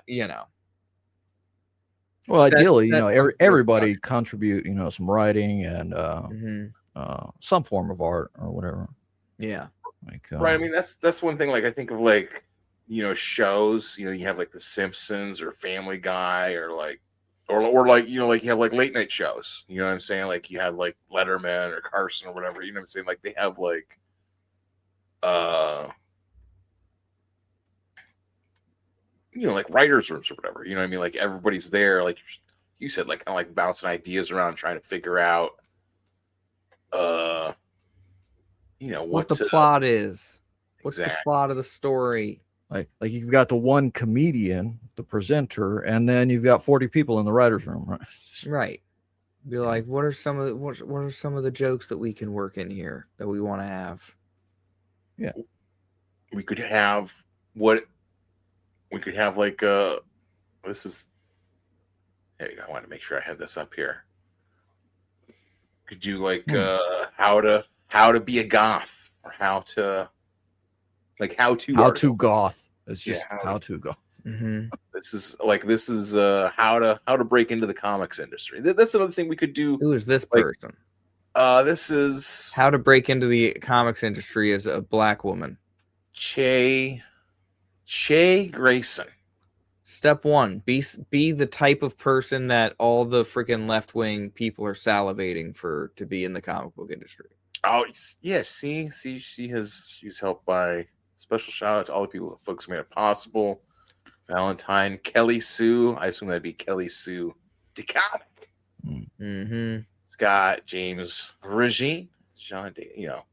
you know? well, ideally, you know, everybody contribute, you know, some writing and some form of art or whatever. Yeah. Like, right. I mean, that's one thing. Like I think of like, you know, shows. You know, you have like The Simpsons or Family Guy, or like, or like, you know, like you have like late night shows. You know what I'm saying? Like you have like Letterman or Carson or whatever. You know what I'm saying? Like they have like, you know, like writers' rooms or whatever. You know what I mean? Like everybody's there, like you said, like kind of like bouncing ideas around, trying to figure out, you know, what the plot is. What's Exactly. the plot of the story? like you've got the one comedian, the presenter, and then you've got 40 people in the writers' room, right? Right. Be like, what are some of the jokes that we can work in here that we want to have? Yeah. We could have like this is, there you go. I want to make sure I have this up here. Could do like how to be a goth, or how to goth. It's just how to goth. Mm-hmm. This is how to break into the comics industry. That's another thing we could do. Who is this person? This is how to break into the comics industry as a black woman. Che Grayson. Step 1: be the type of person that all the freaking left wing people are salivating for to be in the comic book industry. Oh yeah, see, she's helped by special shout out to all the people that folks made it possible. Valentine, Kelly Sue. I assume that'd be Kelly Sue DeComic. Mm-hmm. Scott, James, Regine, John, you know.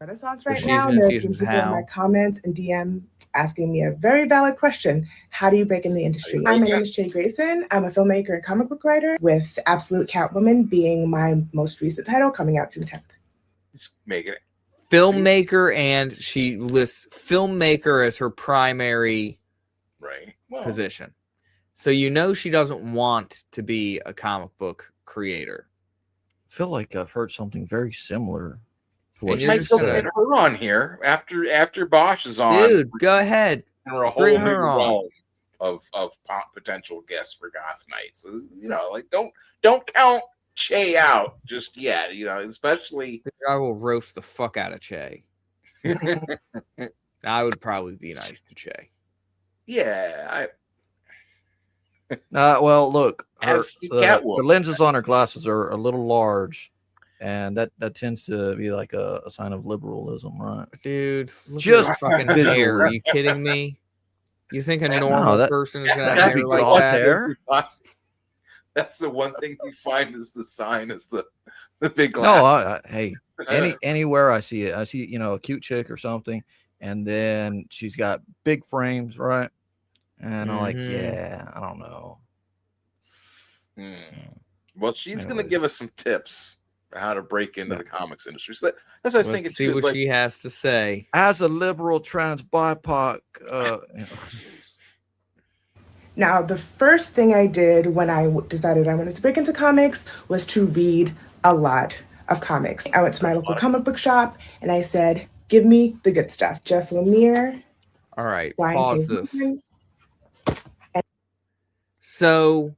Renaissance right now, and there's been people in my comments and DM asking me a very valid question. How do you break in the industry? My name is Che Grayson. I'm a filmmaker and comic book writer, with Absolute Catwoman being my most recent title, coming out June 10th. Just making it. Filmmaker, and she lists filmmaker as her primary position. So you know she doesn't want to be a comic book creator. I feel like I've heard something very similar. And you might still get her on here after Bosch is on. Dude, go ahead. And we're a whole Bring new her on. realm of potential guests for Goth Night. So you know, like don't count Che out just yet. You know, especially I will roast the fuck out of Che. I would probably be nice to Che. Yeah, well, look, As the the Catwoman. lenses on her glasses are a little large, and that tends to be like a sign of liberalism, right? Dude, look just at her fucking visual. hair. Are you kidding me? You think a No, normal that- person is gonna have that'd hair be like goth that? hair. That's the one thing you find is the sign is the big No, glass. hey, anywhere I see it, I see, you know, a cute chick or something, and then she's got big frames, right? And I'm like, yeah, I don't know. Well, she's going to Anyways. give us some tips on how to break into the comics industry. So that's what I was thinking. See too, what like, she has to say. As a liberal trans BIPOC, Now, the first thing I did when I decided I wanted to break into comics was to read a lot of comics. I went to my local comic book shop and I said, give me the good stuff. Jeff Lemire. All right, Brian pause K. this. Vaughan. So,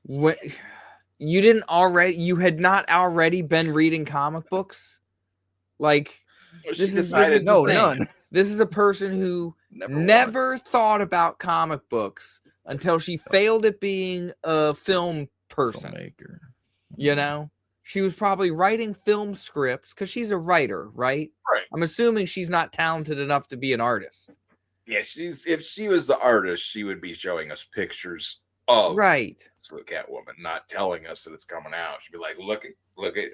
what you had not already been reading comic books? Like, this is none. This is a person who never thought about comic books until she failed at being a film person. Filmmaker. You know, she was probably writing film scripts because she's a writer, right? Right. I'm assuming she's not talented enough to be an artist. Yeah, if she was the artist, she would be showing us pictures of the Catwoman, not telling us that it's coming out. She'd be like, look at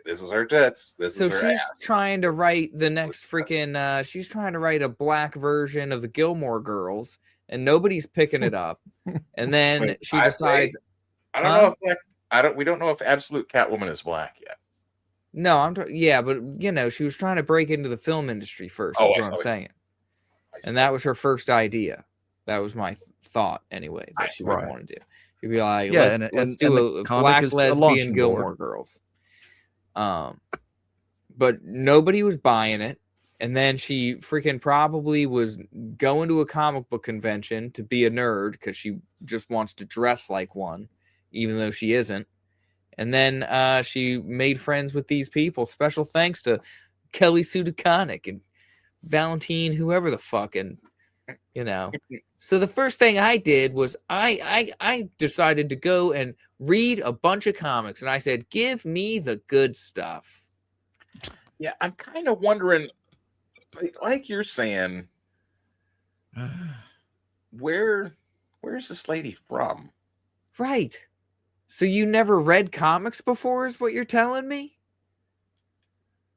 this is her tits. This So is her she's ass. trying to write the next freaking she's trying to write a black version of the Gilmore Girls, and nobody's picking it up. And then Wait, she decides I don't know if we don't know if Absolute Catwoman is black yet. No, yeah, but you know, she was trying to break into the film industry first. Oh, Is what I'm saying. And that was her first idea. That was my thought, anyway, that she would want to do. She'd be like, Yeah, let's do a black is a lesbian launching Gilmore board. Girls. But nobody was buying it. And then she freaking probably was going to a comic book convention to be a nerd because she just wants to dress like one, even though she isn't. And then she made friends with these people. Special thanks to Kelly Sue DeConnick and Valentine, whoever the fucking, you know. So the first thing I did was I decided to go and read a bunch of comics. And I said, give me the good stuff. Yeah, I'm kind of wondering, like you're saying, where's this lady from? Right. So you never read comics before is what you're telling me?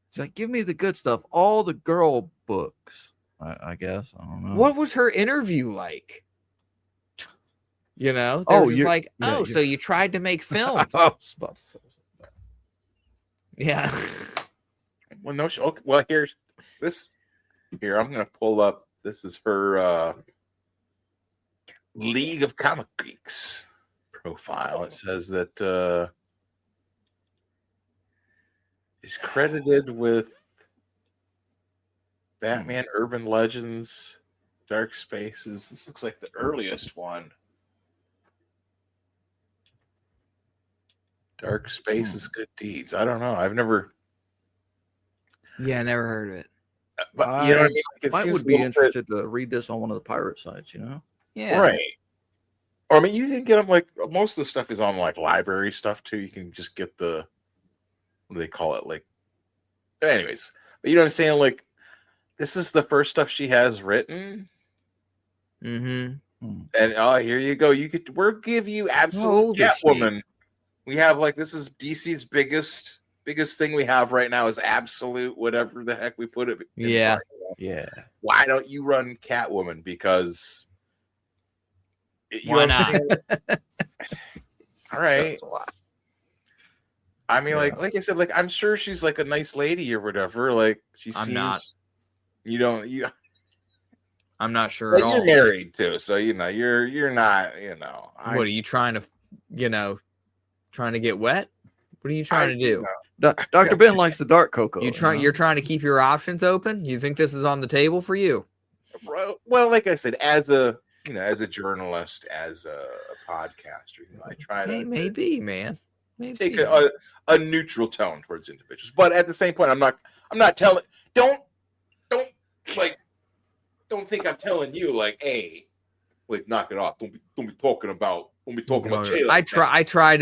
It's like, give me the good stuff. All the girl books, I guess. I don't know. What was her interview like? You know? So you tried to make films. Yeah. Well, no. Okay, well, here's this. Here, I'm going to pull up. This is her League of Comic Geeks profile. It says that is credited with Batman, Urban Legends, Dark Spaces. This looks like the earliest one. Dark Spaces, Good Deeds. I don't know. I've never. Yeah, I never heard of it. But you know what I mean? Like, I would be interested to read this on one of the pirate sites, you know? Yeah. Right. Or I mean, you can get them like most of the stuff is on like library stuff too. You can just get the what do they call it? Like, anyways, but you know what I'm saying? Like, this is the first stuff she has written. Mm-hmm. And here you go. We'll give you Absolute Catwoman. We have like this is DC's biggest thing we have right now is Absolute whatever the heck we put it. Yeah. Yeah. Why don't you run Catwoman? Because why not? All right. I mean, like I said, like I'm sure she's like a nice lady or whatever. Like she seems. Not. I'm not sure But at all. you're married too, so you know you're not. You know. What are you trying to? You know, trying to get wet? What are you trying to do? Dr. Ben likes the dark cocoa. You're trying to keep your options open? You think this is on the table for you? Well, like I said, as a journalist, as a podcaster, I try to maybe, man. Maybe. Take a neutral tone towards individuals, but at the same point, I'm not telling. Don't think I'm telling you like, hey, like knock it off. Don't be talking about. Don't be talking about. Jay like I try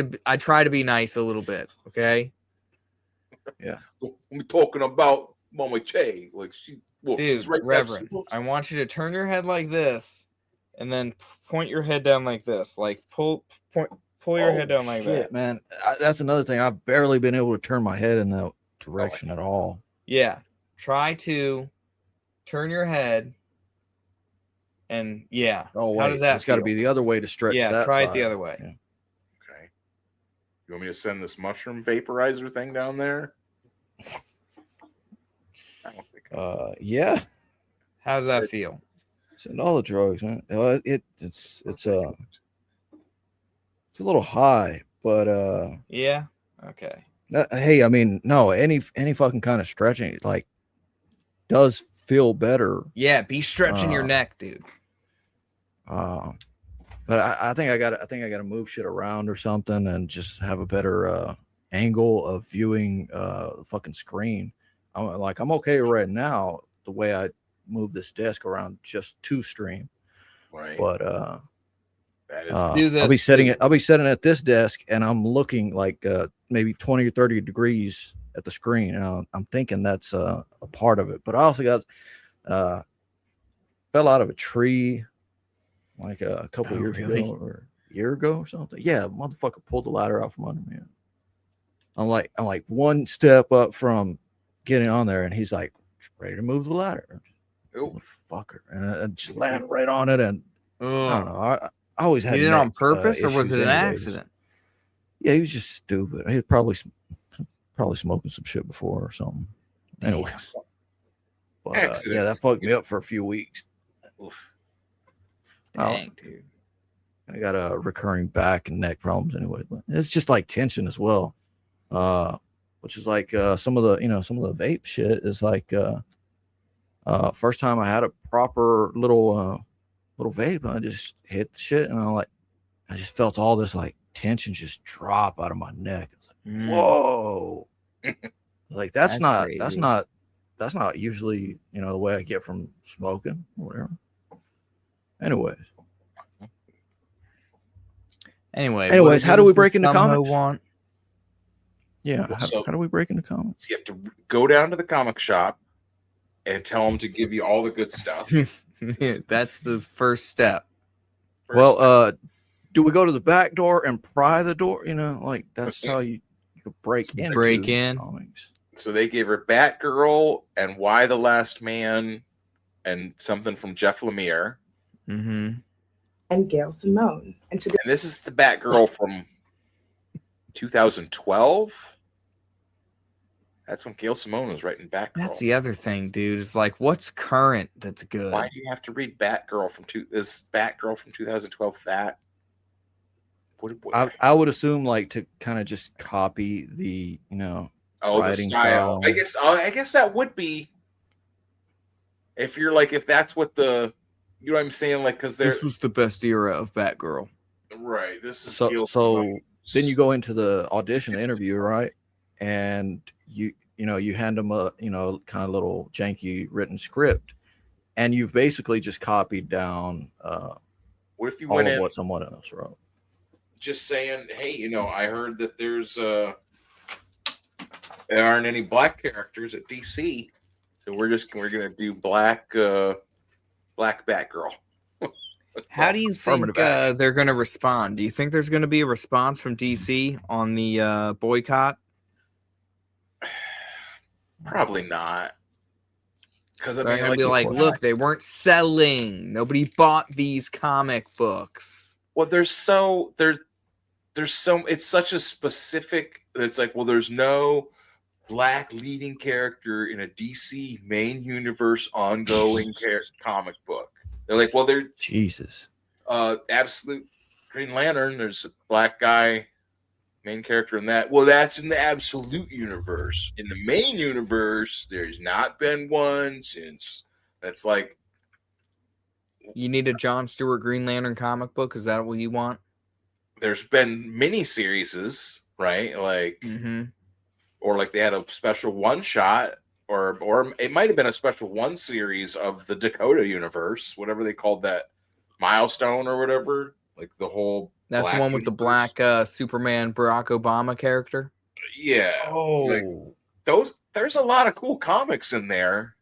to be nice a little bit. Okay. Yeah. Don't be talking about Mama Che like she. Well, Dude, she's right Reverend, next to- I want you to turn your head like this, and then point your head down like this. Like pull your head down like that. Man. That's another thing. I've barely been able to turn my head in that direction at all. Yeah. Try to turn your head And yeah, Oh, how wait, does that it's got to feel? be the other way to stretch Yeah, that try it side. the other way. Yeah. Okay. You want me to send this mushroom vaporizer thing down there? I don't think. Yeah. How does that feel? Send all the drugs, man. It's a little high, but yeah. Okay. Hey, I mean, no, any fucking kind of stretching like does feel better. Yeah, be stretching your neck, dude. But I think I got to move shit around or something and just have a better angle of viewing the fucking screen. I'm okay right now the way I move this desk around just to stream. Right. But that is I'll be sitting at this desk and I'm looking like maybe 20 or 30 degrees at the screen. And I'm thinking that's a part of it. But I also got fell out of a tree like a couple years ago or a year ago or something. Yeah, motherfucker pulled the ladder out from under me. I'm like one step up from getting on there, and he's like ready to move the ladder. Oh, fucker! And I just landed right on it, and I don't know. I always had. He did it on purpose, or was issues it an anyways. accident? Yeah, he was just stupid. He was probably smoking some shit before or something. Anyways, but yeah, that fucked me up for a few weeks. Oof. Dang, dude. I got a recurring back and neck problems anyway. But it's just like tension as well. Which is like some of the vape shit is like first time I had a proper little vape, and I just hit the shit and I just felt all this like tension just drop out of my neck. It's like, whoa. Like that's not usually, the way I get from smoking or whatever. Anyways, how do we break into comics? Yeah, how do we break into comics? You have to go down to the comic shop and tell them to give you all the good stuff. That's the first step. Do we go to the back door and pry the door? Like that's how you could break in. Comics. So they gave her Batgirl and Why the Last Man and something from Jeff Lemire. Mm-hmm. And Gail Simone. And this is the Batgirl from 2012. That's when Gail Simone was writing Batgirl. That's the other thing, dude. It's like, what's current that's good? Why do you have to read Batgirl from 2012? That I would assume like to kind of just copy the the writing style. I guess that would be if that's what the you know what I'm saying, like because this was the best era of Batgirl. Right. This is so then you go into the audition interview, right? And you hand them a kind of little janky written script, and you've basically just copied down what if you all went of in what someone else wrote. Just saying, hey, I heard that there aren't any black characters at DC, so we're gonna do black Batgirl. How do you think they're going to respond? Do you think there's going to be a response from DC on the boycott? Probably not. Because they're going to be like, look, they weren't selling. Nobody bought these comic books. Well, there's so it's such a specific. It's like, well, there's no black leading character in a DC main universe ongoing comic book. They're like, well, they're Jesus. Absolute Green Lantern. There's a black guy, main character in that. Well, that's in the absolute universe. In the main universe, there's not been one since. That's like, you need a John Stewart Green Lantern comic book. Is that what you want? There's been mini series, right? Like, or like they had a special one shot. Or it might have been a special one series of the Dakota universe, whatever they called that, Milestone or whatever. Like the whole. That's the one with the black Superman Barack Obama character. Yeah. There's a lot of cool comics in there,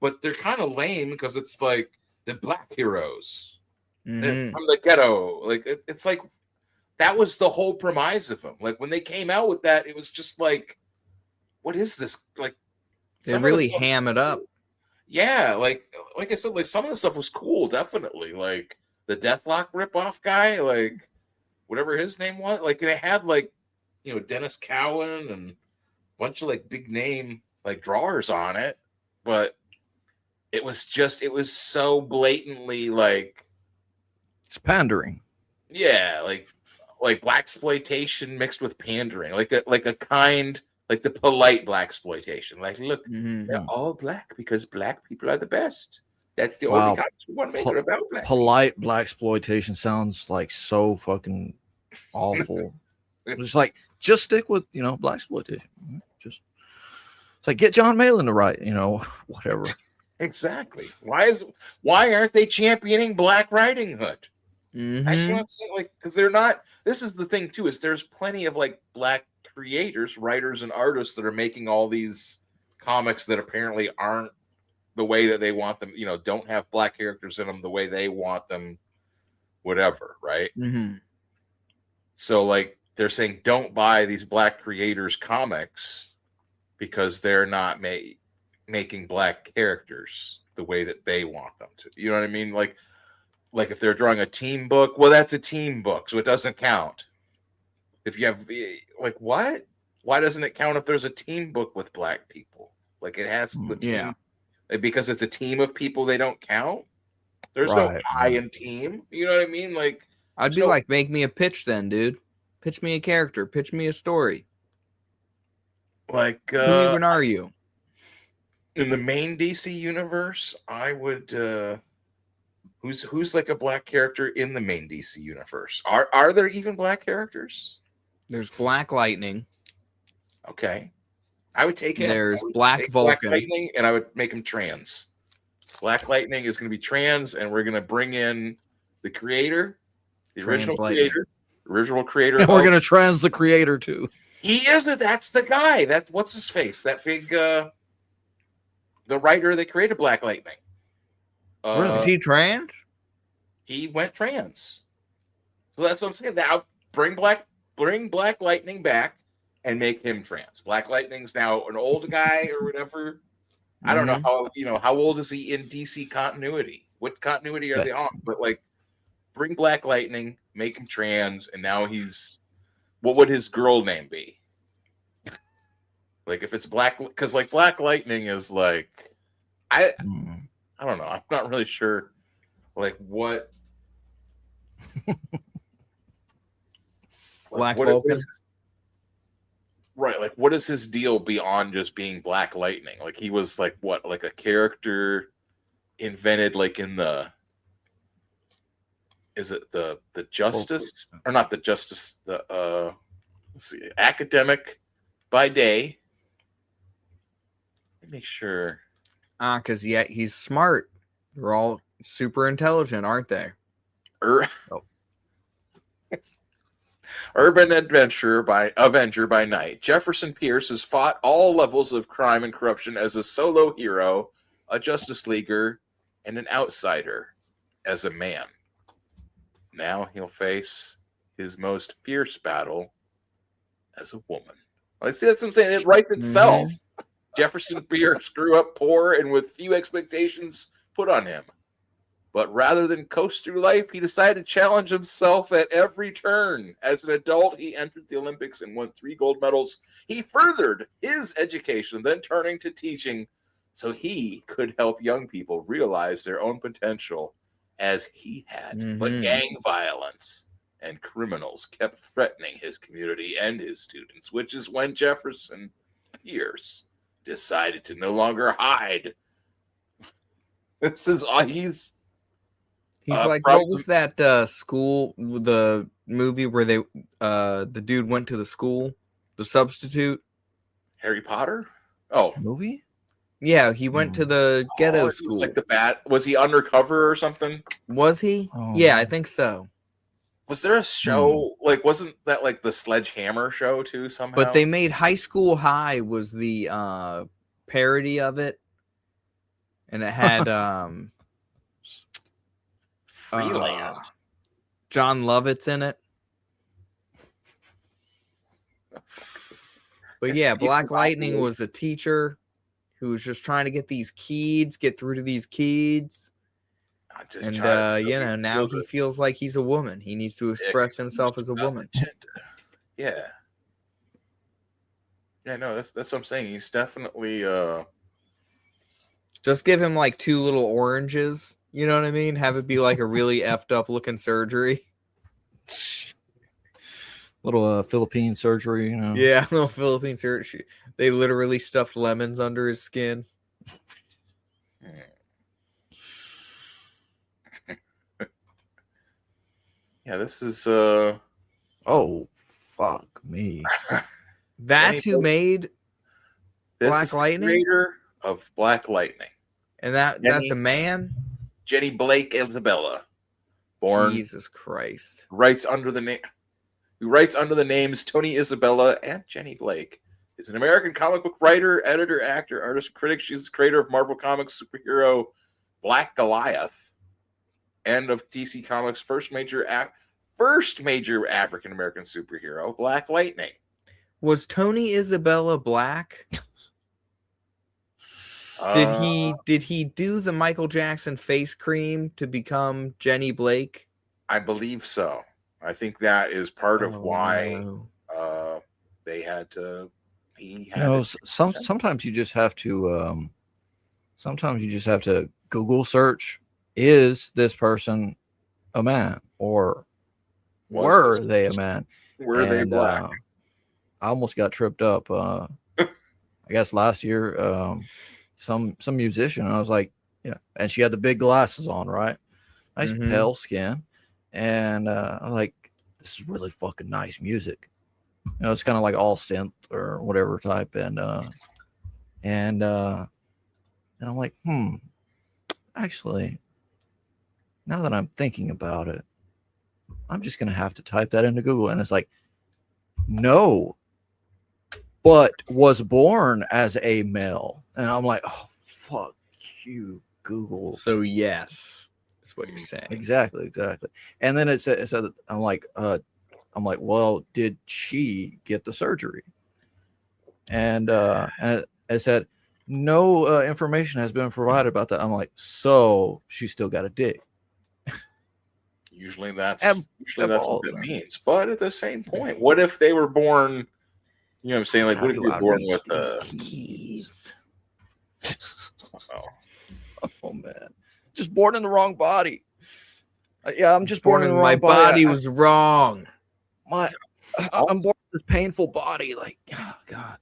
but they're kind of lame because it's like the black heroes from the ghetto. Like it's like that was the whole premise of them. Like when they came out with that, it was just like, what is this? Like. They really ham it up. Yeah, like I said, like some of the stuff was cool, definitely. Like the Deathlock ripoff guy, like whatever his name was, like it had like Dennis Cowan and a bunch of like big name like drawers on it, but it was so blatantly like it's pandering. Yeah, like blaxploitation mixed with pandering, like a kind. Like the polite blaxploitation. Like, look, they're all black because black people are the best. That's the only comics we want to make it about black. Polite blaxploitation sounds like so fucking awful. It's like just stick with blaxploitation. Just it's like get John Malin to write, whatever. Exactly. Why aren't they championing Black Riding Hood? You know what I'm saying? Like, because they're not. This is the thing too. Is there's plenty of like black creators, writers, and artists that are making all these comics that apparently aren't the way that they want them, don't have black characters in them the way they want them, whatever, right? So like they're saying don't buy these black creators comics because they're not making black characters the way that they want them to. You know what I mean? Like if they're drawing a team book, well, that's a team book, so it doesn't count. If you have like what? Why doesn't it count if there's a team book with black people? Like it has the team because it's a team of people. They don't count. There's no I in team. You know what I mean? Like I'd be like, make me a pitch then, dude. Pitch me a character. Pitch me a story. Like who even are you? In the main DC universe, I would. Who's like a black character in the main DC universe? Are there even black characters? There's Black Lightning. Okay. I would take it. There's Black Vulcan. Black Lightning, and I would make him trans. Black Lightning is going to be trans, and we're going to bring in the creator, the original creator. And we're going to trans the creator, too. He isn't. That's the guy. That's what's his face? That big, the writer that created Black Lightning. Is he trans? He went trans. So that's what I'm saying. Now bring Black Lightning back and make him trans. Black Lightning's now an old guy or whatever. I don't know how old is he in DC continuity? What continuity are they on? But like bring Black Lightning, make him trans, and now what would his girl name be? Like if it's Black, because like Black Lightning is like I don't know. I'm not really sure like what Black Vulcan. Right, like what is his deal beyond just being Black Lightning? Like he was like what, like a character invented like in the Justice or not the Justice, the let's see, Academic by day. Let me make sure. Because he's smart. They're all super intelligent, aren't they? Urban Avenger by night. Jefferson Pierce has fought all levels of crime and corruption as a solo hero, a Justice Leaguer, and an outsider as a man. Now he'll face his most fierce battle as a woman. I see, that's what I'm saying. It writes itself. Jefferson Pierce grew up poor and with few expectations put on him. But rather than coast through life, he decided to challenge himself at every turn. As an adult, he entered the Olympics and won 3 gold medals. He furthered his education, then turning to teaching so he could help young people realize their own potential as he had. But gang violence and criminals kept threatening his community and his students, which is when Jefferson Pierce decided to no longer hide. This is he's like, what was that school, the movie where they the dude went to the school, The Substitute? Harry Potter? Oh, movie? Yeah, he went to the ghetto school. Was like the bat. Was he undercover or something? Was he? Yeah, I think so. Was there a show like wasn't that like the Sledgehammer show too somehow? But they made High School High was the parody of it, and it had Freeland. John Lovett's in it. But yeah, Black Lightning was a teacher who's just trying to get through to these kids. Just And trying to now he feels like he's a woman. He needs to express himself as a woman. Yeah. Yeah, no, that's what I'm saying. He's definitely just give him like 2 little oranges, you know what I mean? Have it be like a really effed up looking surgery. Little Philippine surgery, you know. Yeah, little Philippine surgery. They literally stuffed lemons under his skin. Yeah, this is oh fuck me. That's who made Black Lightning? Creator of Black Lightning. And that's the man? Jenny Blake Isabella. Born Jesus Christ. Writes under the names Tony Isabella and Jenny Blake. Is an American comic book writer, editor, actor, artist, critic. She's the creator of Marvel Comics superhero Black Goliath and of DC Comics' first major African American superhero, Black Lightning. Was Tony Isabella black? Did he do the Michael Jackson face cream to become Jenny Blake? I believe so. I think that is part of why they had to. Sometimes you just have to. Sometimes you just have to Google search: is this person a man, or were they a man? Were they black? I almost got tripped up. I guess last year, some musician. I was like, yeah, and she had the big glasses on, right? Nice pale skin, and I'm like, this is really fucking nice music. You know, it's kind of like all synth or whatever type, and I'm like, actually, now that I'm thinking about it, I'm just gonna have to type that into Google, and it's like, no, but was born as a male, and I'm like, oh fuck you, Google. So yes, that's what you're saying. Exactly. And then it said I'm like, well, did she get the surgery? And it said no information has been provided about that. I'm like, so she still got a dick. Usually that's what it means. But at the same point, what if they were born? You know what I'm saying? Like, what if you were born with oh man, just born in the wrong body. Yeah, I'm just born in the wrong body. My body was wrong. I'm born with this painful body. Like, oh god.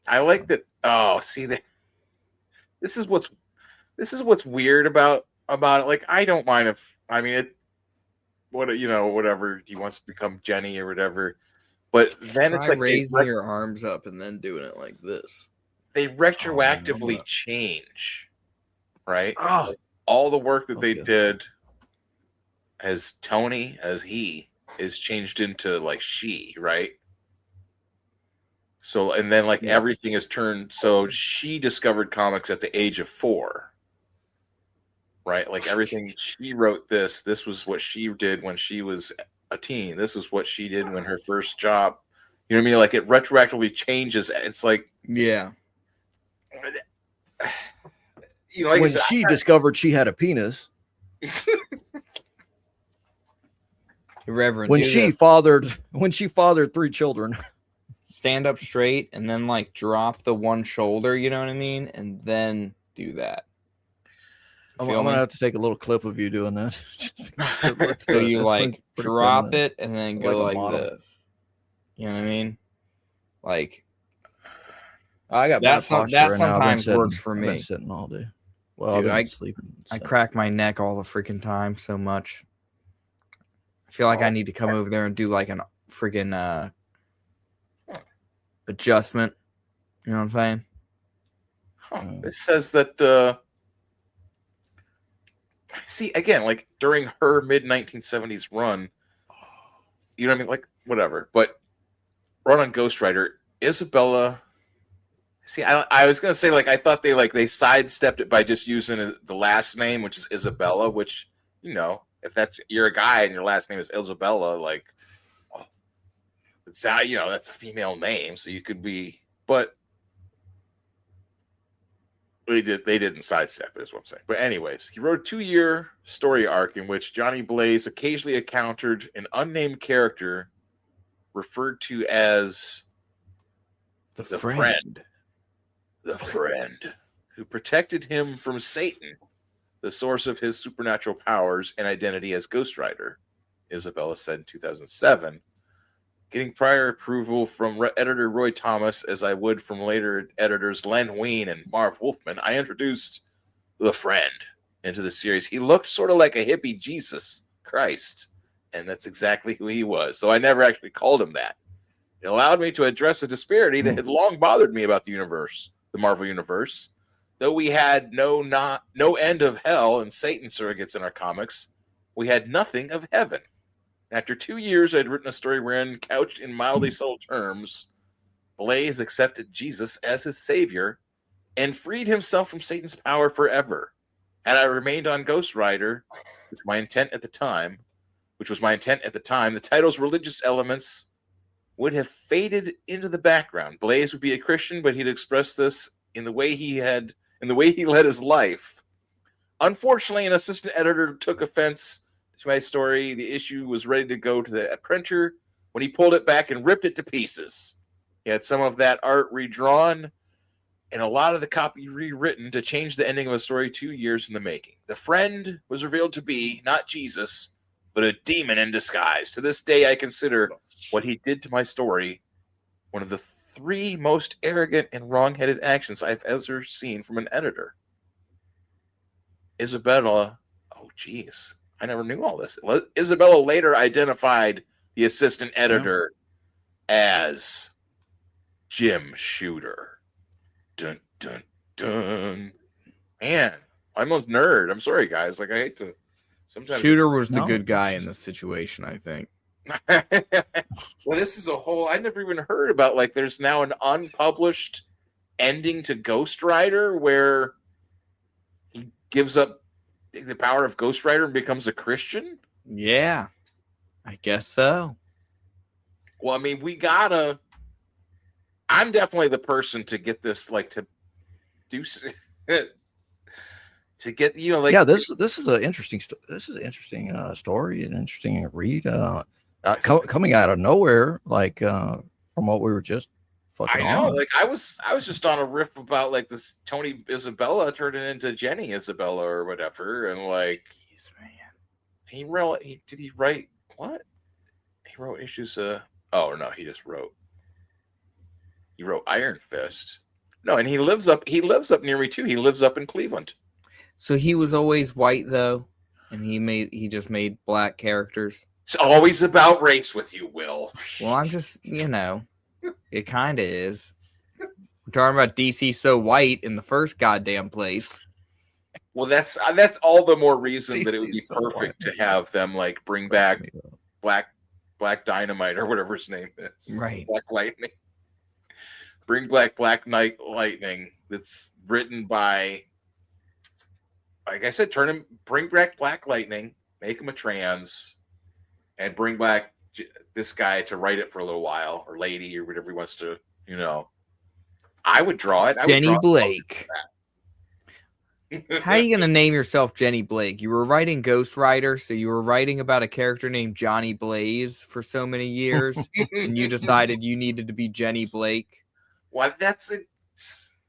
I like that. Oh, see that. This is what's weird about it. Like, I don't mind if whatever he wants to become Jenny or whatever. But then it's like raising your arms up and then doing it like this. They retroactively change, right? Oh, all the work that they did as Tony, as he, is changed into like she, right? So, and then like everything is turned. So she discovered comics at the age of 4, right? Like everything she wrote. This was what she did when she was a teen. This is what she did when her first job. You know what I mean? Like it retroactively changes. It's like, yeah. You know, like when she discovered she had a penis. Reverend, when she fathered 3 children. Stand up straight and then like drop the one shoulder, you know what I mean? And then do that. I'm gonna have to take a little clip of you doing this. So you like drop it and then go like this. You know what I mean? Like I got that sometimes works for me. I've been sitting all day. Well, dude, I've been sleeping. I crack my neck all the freaking time so much. I feel like I need to come over there and do like an freaking adjustment. You know what I'm saying? It says that see, again, like during her mid 1970s run, you know what I mean? Like whatever, but run on Ghost Rider, Isabella. See, I was gonna say, like, I thought they sidestepped it by just using the last name, which is Isabella, which, you know, if you're a guy and your last name is Isabella, like, it's, you know, that's a female name, so you could be, but They didn't sidestep it, is what I'm saying. But anyways, he wrote a 2-year story arc in which Johnny Blaze occasionally encountered an unnamed character referred to as the friend. The friend who protected him from Satan, the source of his supernatural powers and identity as Ghost Rider, Isabella said in 2007. Getting prior approval from editor Roy Thomas, as I would from later editors Len Wein and Marv Wolfman, I introduced the friend into the series. He looked sort of like a hippie Jesus Christ, and that's exactly who he was, though I never actually called him that. It allowed me to address a disparity that had long bothered me about the universe, the Marvel Universe. Though we had no end of hell and Satan surrogates in our comics, we had nothing of heaven. After 2 years, I'd written a story wherein, couched in mildly subtle terms, Blaze accepted Jesus as his savior and freed himself from Satan's power forever. Had I remained on Ghost Rider, which was my intent at the time, the title's religious elements would have faded into the background. Blaze would be a Christian, but he'd express this in the way he led his life. Unfortunately, an assistant editor took offense to my story. The issue was ready to go to the printer when he pulled it back and ripped it to pieces. He had some of that art redrawn and a lot of the copy rewritten to change the ending of a story 2 years in the making. The friend was revealed to be not Jesus, but a demon in disguise. To this day, I consider what he did to my story one of the 3 most arrogant and wrong-headed actions I've ever seen from an editor. Isabella, oh geez, I never knew all this. Isabella later identified the assistant editor as Jim Shooter. Dun, dun, dun. Man, I'm a nerd. I'm sorry, guys. Like, I hate to sometimes. Shooter was the good guy in this situation, I think. Well, this is a whole. I never even heard about. Like, there's now an unpublished ending to Ghost Rider where he gives up the power of Ghost Rider and becomes a Christian. Yeah, I guess so. Well, I mean, we gotta. I'm definitely the person to get this, like, to do to get, you know, like, yeah. This is an interesting. This is an interesting story, an interesting read. Coming out of nowhere, like from what we were just fucking I know, on. like I was just on a riff about like this Tony Isabella turning into Jenny Isabella or whatever, and like, jeez, man, he write what? He wrote issues. Oh no, he wrote Iron Fist. No, and he lives up near me too. He lives up in Cleveland. So he was always white though, and he just made black characters. It's always about race with you, Will. Well, I'm just, it kind of is. We're talking about DC so white in the first goddamn place. Well, that's all the more reason that it would be perfect to have them like bring back Black Dynamite or whatever his name is. Right. Black Lightning. Bring back Black Knight Lightning. That's written by, like I said, bring back Black Lightning, make him a trans, and bring back this guy to write it for a little while, or lady, or whatever he wants to, I would draw it. Jenny Blake. How are you going to name yourself Jenny Blake? You were writing Ghost Rider, so you were writing about a character named Johnny Blaze for so many years, and you decided you needed to be Jenny Blake. Well, that's it.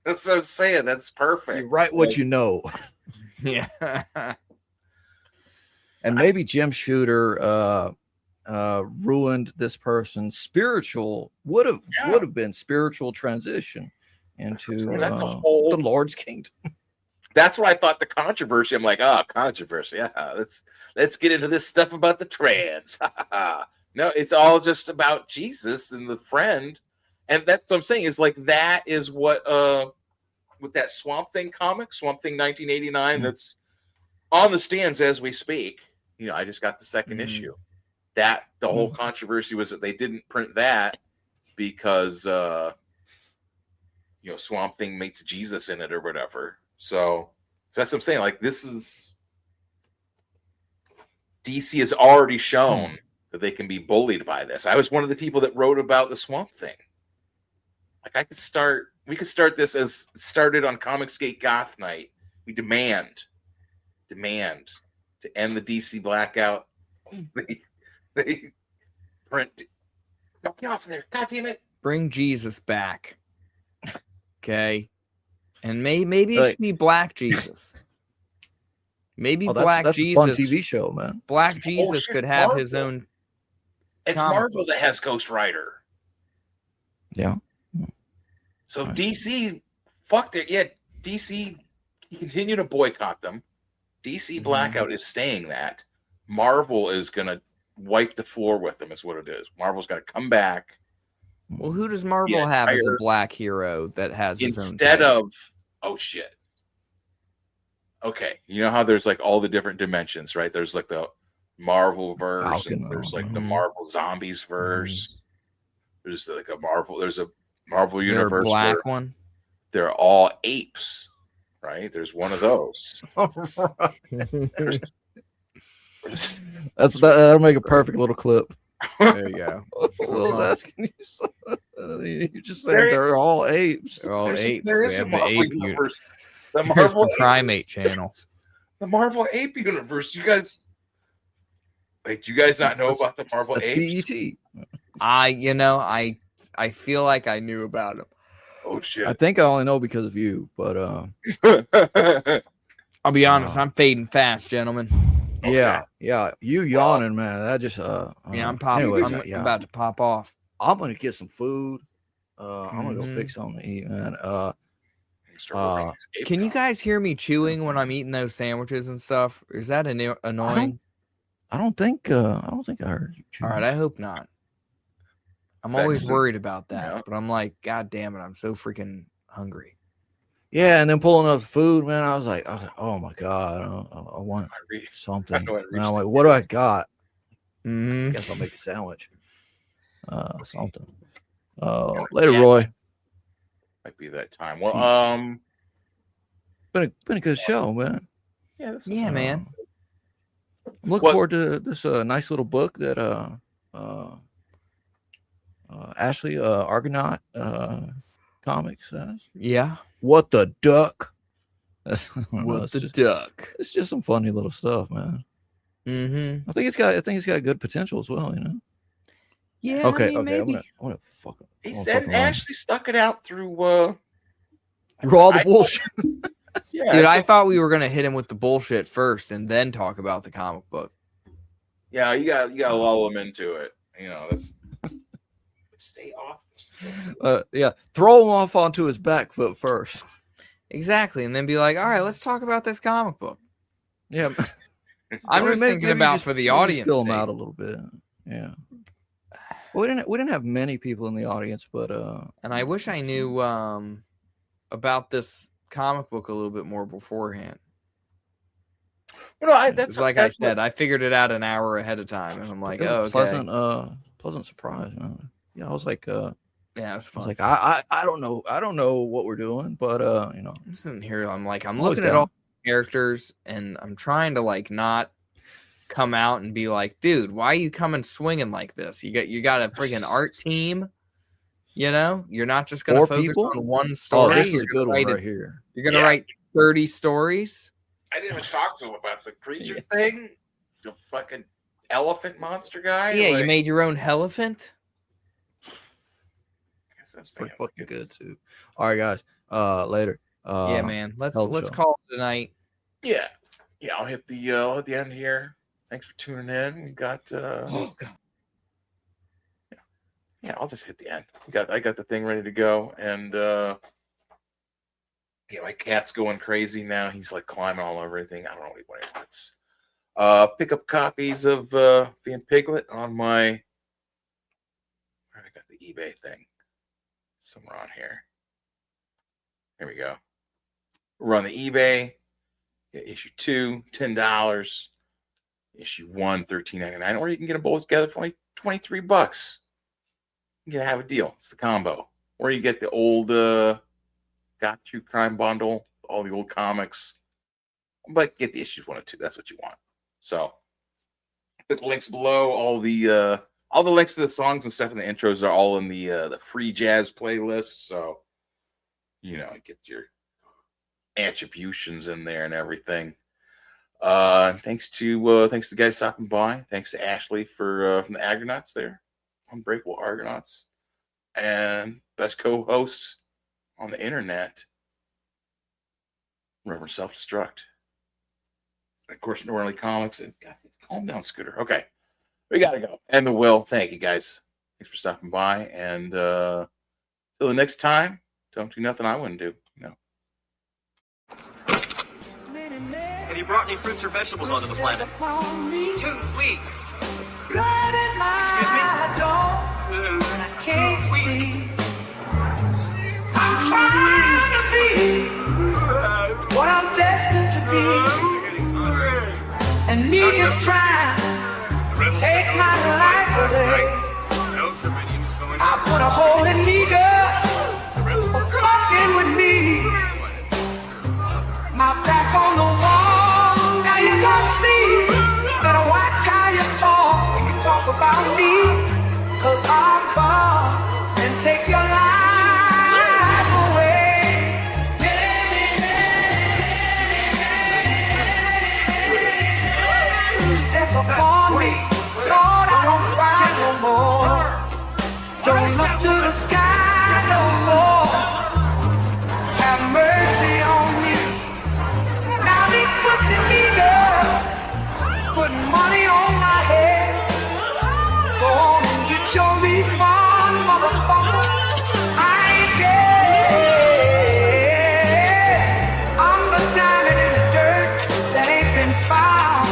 That's what I'm saying. That's perfect. You write what you know. Yeah. And maybe Jim Shooter ruined this person's would have been spiritual transition into that's a whole, the Lord's kingdom. That's what I thought the controversy. I'm like, controversy. Yeah, let's get into this stuff about the trans. No, it's all just about Jesus and the friend, and that's what I'm saying. Is like that is what with that Swamp Thing comic, Swamp Thing 1989, that's on the stands as we speak. I just got the second issue. That the whole controversy was that they didn't print that because Swamp Thing meets Jesus in it or whatever. So that's what I'm saying. Like, this is DC has already shown that they can be bullied by this. I was one of the people that wrote about the Swamp Thing. Like, I could start We could start this as started on Comicsgate Goth Night. We demand to end the DC blackout. They print. No, get off there! God damn it! Bring Jesus back. Okay, and maybe it should be Black Jesus. Maybe that's Jesus. a fun TV show, man. Black Jesus could have his own. It's Marvel that has Ghost Rider. Yeah. So DC, fuck it. Yeah, DC continue to boycott them. DC blackout is staying that. Marvel is gonna wipe the floor with them. Is what it is. Marvel's gonna come back. Well, who does Marvel have as a black hero that has his own instead of? Oh shit. Okay, you know how there's like all the different dimensions, right? There's like the Marvel verse, and there's like the Marvel Zombies verse. There's like a Marvel. There's a Marvel universe. A black one. They're all apes, right? There's one of those. That'll make a perfect little clip. There you go. I was asking you. You just said they're all apes. They're all apes. There is We a have the Marvel ape universe. There's The Marvel the Primate channel. The Marvel Ape universe. You guys, wait, do you guys not know about the Marvel apes? BET. I feel like I knew about him. Oh shit! I think I only know because of you, but I'll be honest, I'm fading fast, gentlemen. Yeah. You yawning, man. That just yeah, I'm popping. anyways, I'm about to pop off. I'm gonna get some food. I'm gonna go fix something to eat, man. Can you guys hear me chewing when I'm eating those sandwiches and stuff? Is that annoying? I don't think I heard you. All right, I hope not. I'm always worried about that, but I'm like, God damn it, I'm so freaking hungry. Yeah, and then pulling up food, man, I was like, oh my god, I want something. And I'm like, what do I got? I guess I'll make a sandwich. Something. Later, Roy. Might be that time. Well, been a good show, man. Yeah, man. I'm looking forward to this nice little book that Ashley Argonaut Comics says. Yeah. What the duck? What the duck? It's just some funny little stuff, man. I think it's got good potential as well, you know. Yeah. Okay. Maybe. I'm gonna fucking. And Ashley stuck it out through all the bullshit. Yeah, dude, I thought we were gonna hit him with the bullshit first and then talk about the comic book. Yeah, you gotta lull him into it. You know, stay off. Yeah, throw him off onto his back foot first. Exactly, and then be like, all right, let's talk about this comic book. Yeah, I'm just thinking about for the audience. Fill him out a little bit. Yeah. Well, we didn't have many people in the audience, but and I wish I knew about this comic book a little bit more beforehand. Well, no, that's like I said, I figured it out an hour ahead of time, and I'm like, oh, okay. Pleasant surprise. Yeah, I was like, yeah, it was fun. I was like, I don't know what we're doing, but you know, I'm sitting here, I'm looking at all the characters, and I'm trying to like not come out and be like, dude, why are you coming swinging like this? You got a friggin' art team, you know. You're not just gonna focus on one story. Oh, this is a good one right here. You're gonna write 30 stories. I didn't even talk to him about the creature thing, the fucking elephant monster guy. Yeah, you made your own elephant. That's pretty fucking good too. All right, guys. Later. Yeah, man. Let's call it tonight. Yeah. I'll hit the end here. Thanks for tuning in. We got oh god. Yeah, I'll just hit the end. I got the thing ready to go, and yeah, my cat's going crazy now. He's like climbing all over everything. I don't know what he wants. Pick up copies of Van Piglet on my. I got the eBay thing somewhere on here. Here we go. We're on the eBay. Yeah, issue 2, $10. Issue 1, $13.99. Or you can get them both together for only $23. You can have a deal. It's the combo. Or you get the old Goth True Crime bundle, all the old comics. But get the issues 1 and 2. That's what you want. So put the links below. All the links to the songs and stuff in the intros are all in the free jazz playlist. So get your attributions in there and everything. Thanks to the guys stopping by. Thanks to Ashley for from the Argonauts there, Unbreakable Argonauts, and best co-host on the internet, Reverend Self-Destruct. And of course, New Orleans Comics. And God, calm down, Scooter. Okay, we gotta go. And the Will. Thank you guys. Thanks for stopping by. And till the next time, don't do nothing I wouldn't do. Have you brought any fruits or vegetables onto the planet? 2 weeks. Excuse me? 2 weeks. I'm trying to be what I'm destined to be, and me just trying to take my life away. I put a hole in me, girl, for fucking with me. My back on the wall, now you gon' see. Better watch how you talk when you talk about me, 'cause I'll come and take your life away. Step upon me, Lord, I don't cry no more. Don't look to the sky no more. Have mercy on me. Now these pussy niggas putting money on my head. Go on and get your refund, motherfucker. I ain't dead. I'm the diamond in the dirt that ain't been found.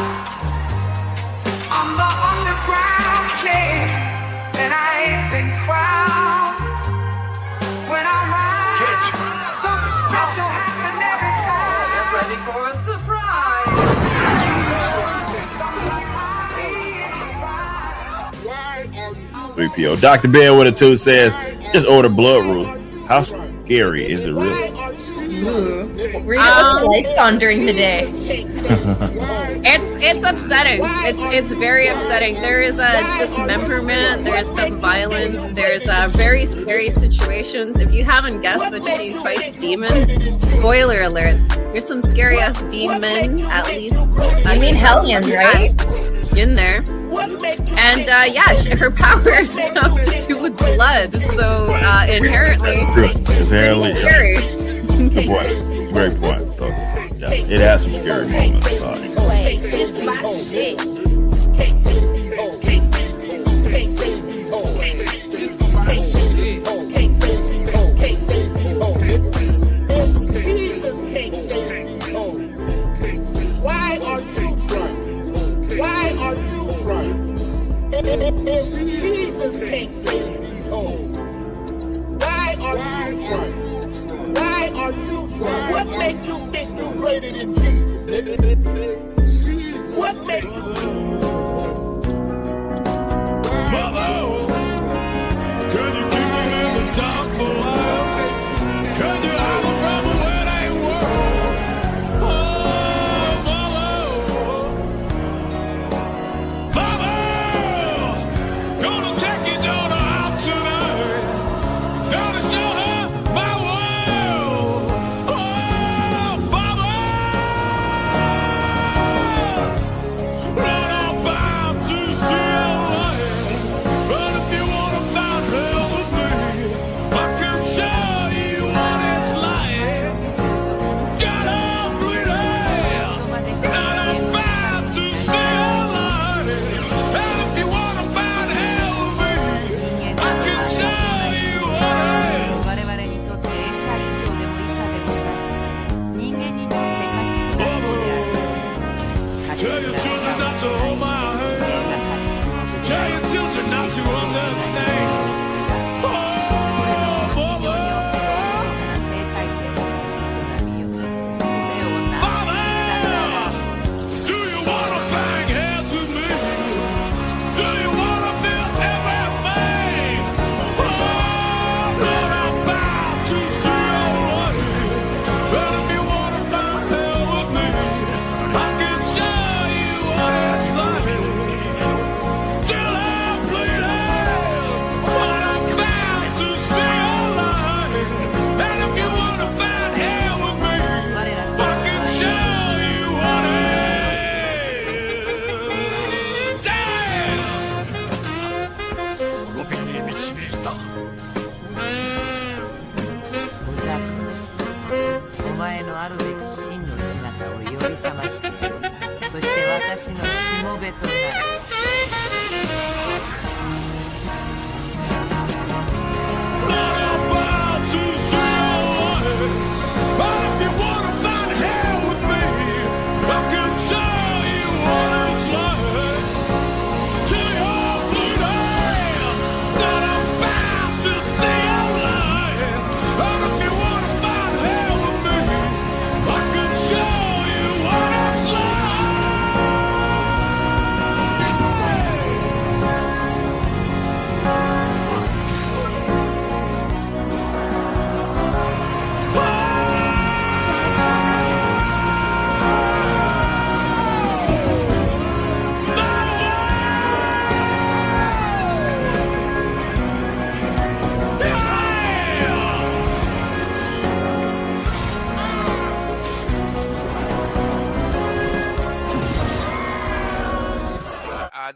I'm the underground king, and I ain't been crowned. When I ride, something special happen every time. Get ready for a surprise. 3PO. Dr. Ben with a 2 says, just order Blood Roof. How scary is it really? Ooh. Were you with the lights on during the day? It's upsetting. It's very upsetting. There is a dismemberment. There is some violence. There's very scary situations. If you haven't guessed that she fights demons, spoiler alert. There's some scary ass demon. At least I mean Hellions, right? In there. And her powers have to do with blood, so inherently, Inherently, scary. Good point. Great point. So, yeah, it has some scary moments. It's my shit. Why are you trying? Why are you trying? Jesus can't save these hoes. Why are you trying? Why are you trying? What makes you think you're greater than Jesus? What makes you Mother, could you keep me in the dark for a while? Could you have a trouble when I work? Oh, Mother, gonna take your daughter out tonight. Gonna show her my world. Oh, Father, run off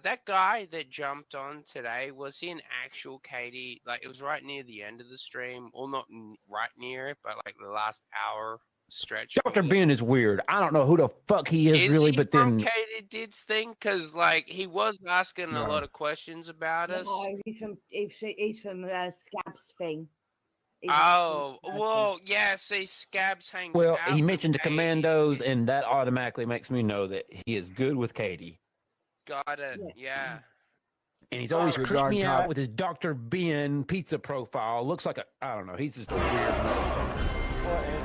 that guy that jumped on today, was he an actual Katie? Like, it was right near the end of the stream, or not right near it, but like the last hour stretch. Dr. Ben is weird. I don't know who the fuck he is really, he but from then Katie Did's thing? Because like he was asking a lot of questions about us. No, he's from Scab's thing. Oh, well, yeah, see, Scabs hangs well, out he with mentioned the Katie. Commandos, and that automatically makes me know that he is good with Katie. Got it, yeah. And he's always Oh, creeped me God. out with his Dr. Ben pizza profile. Looks like I don't know. He's just a weird.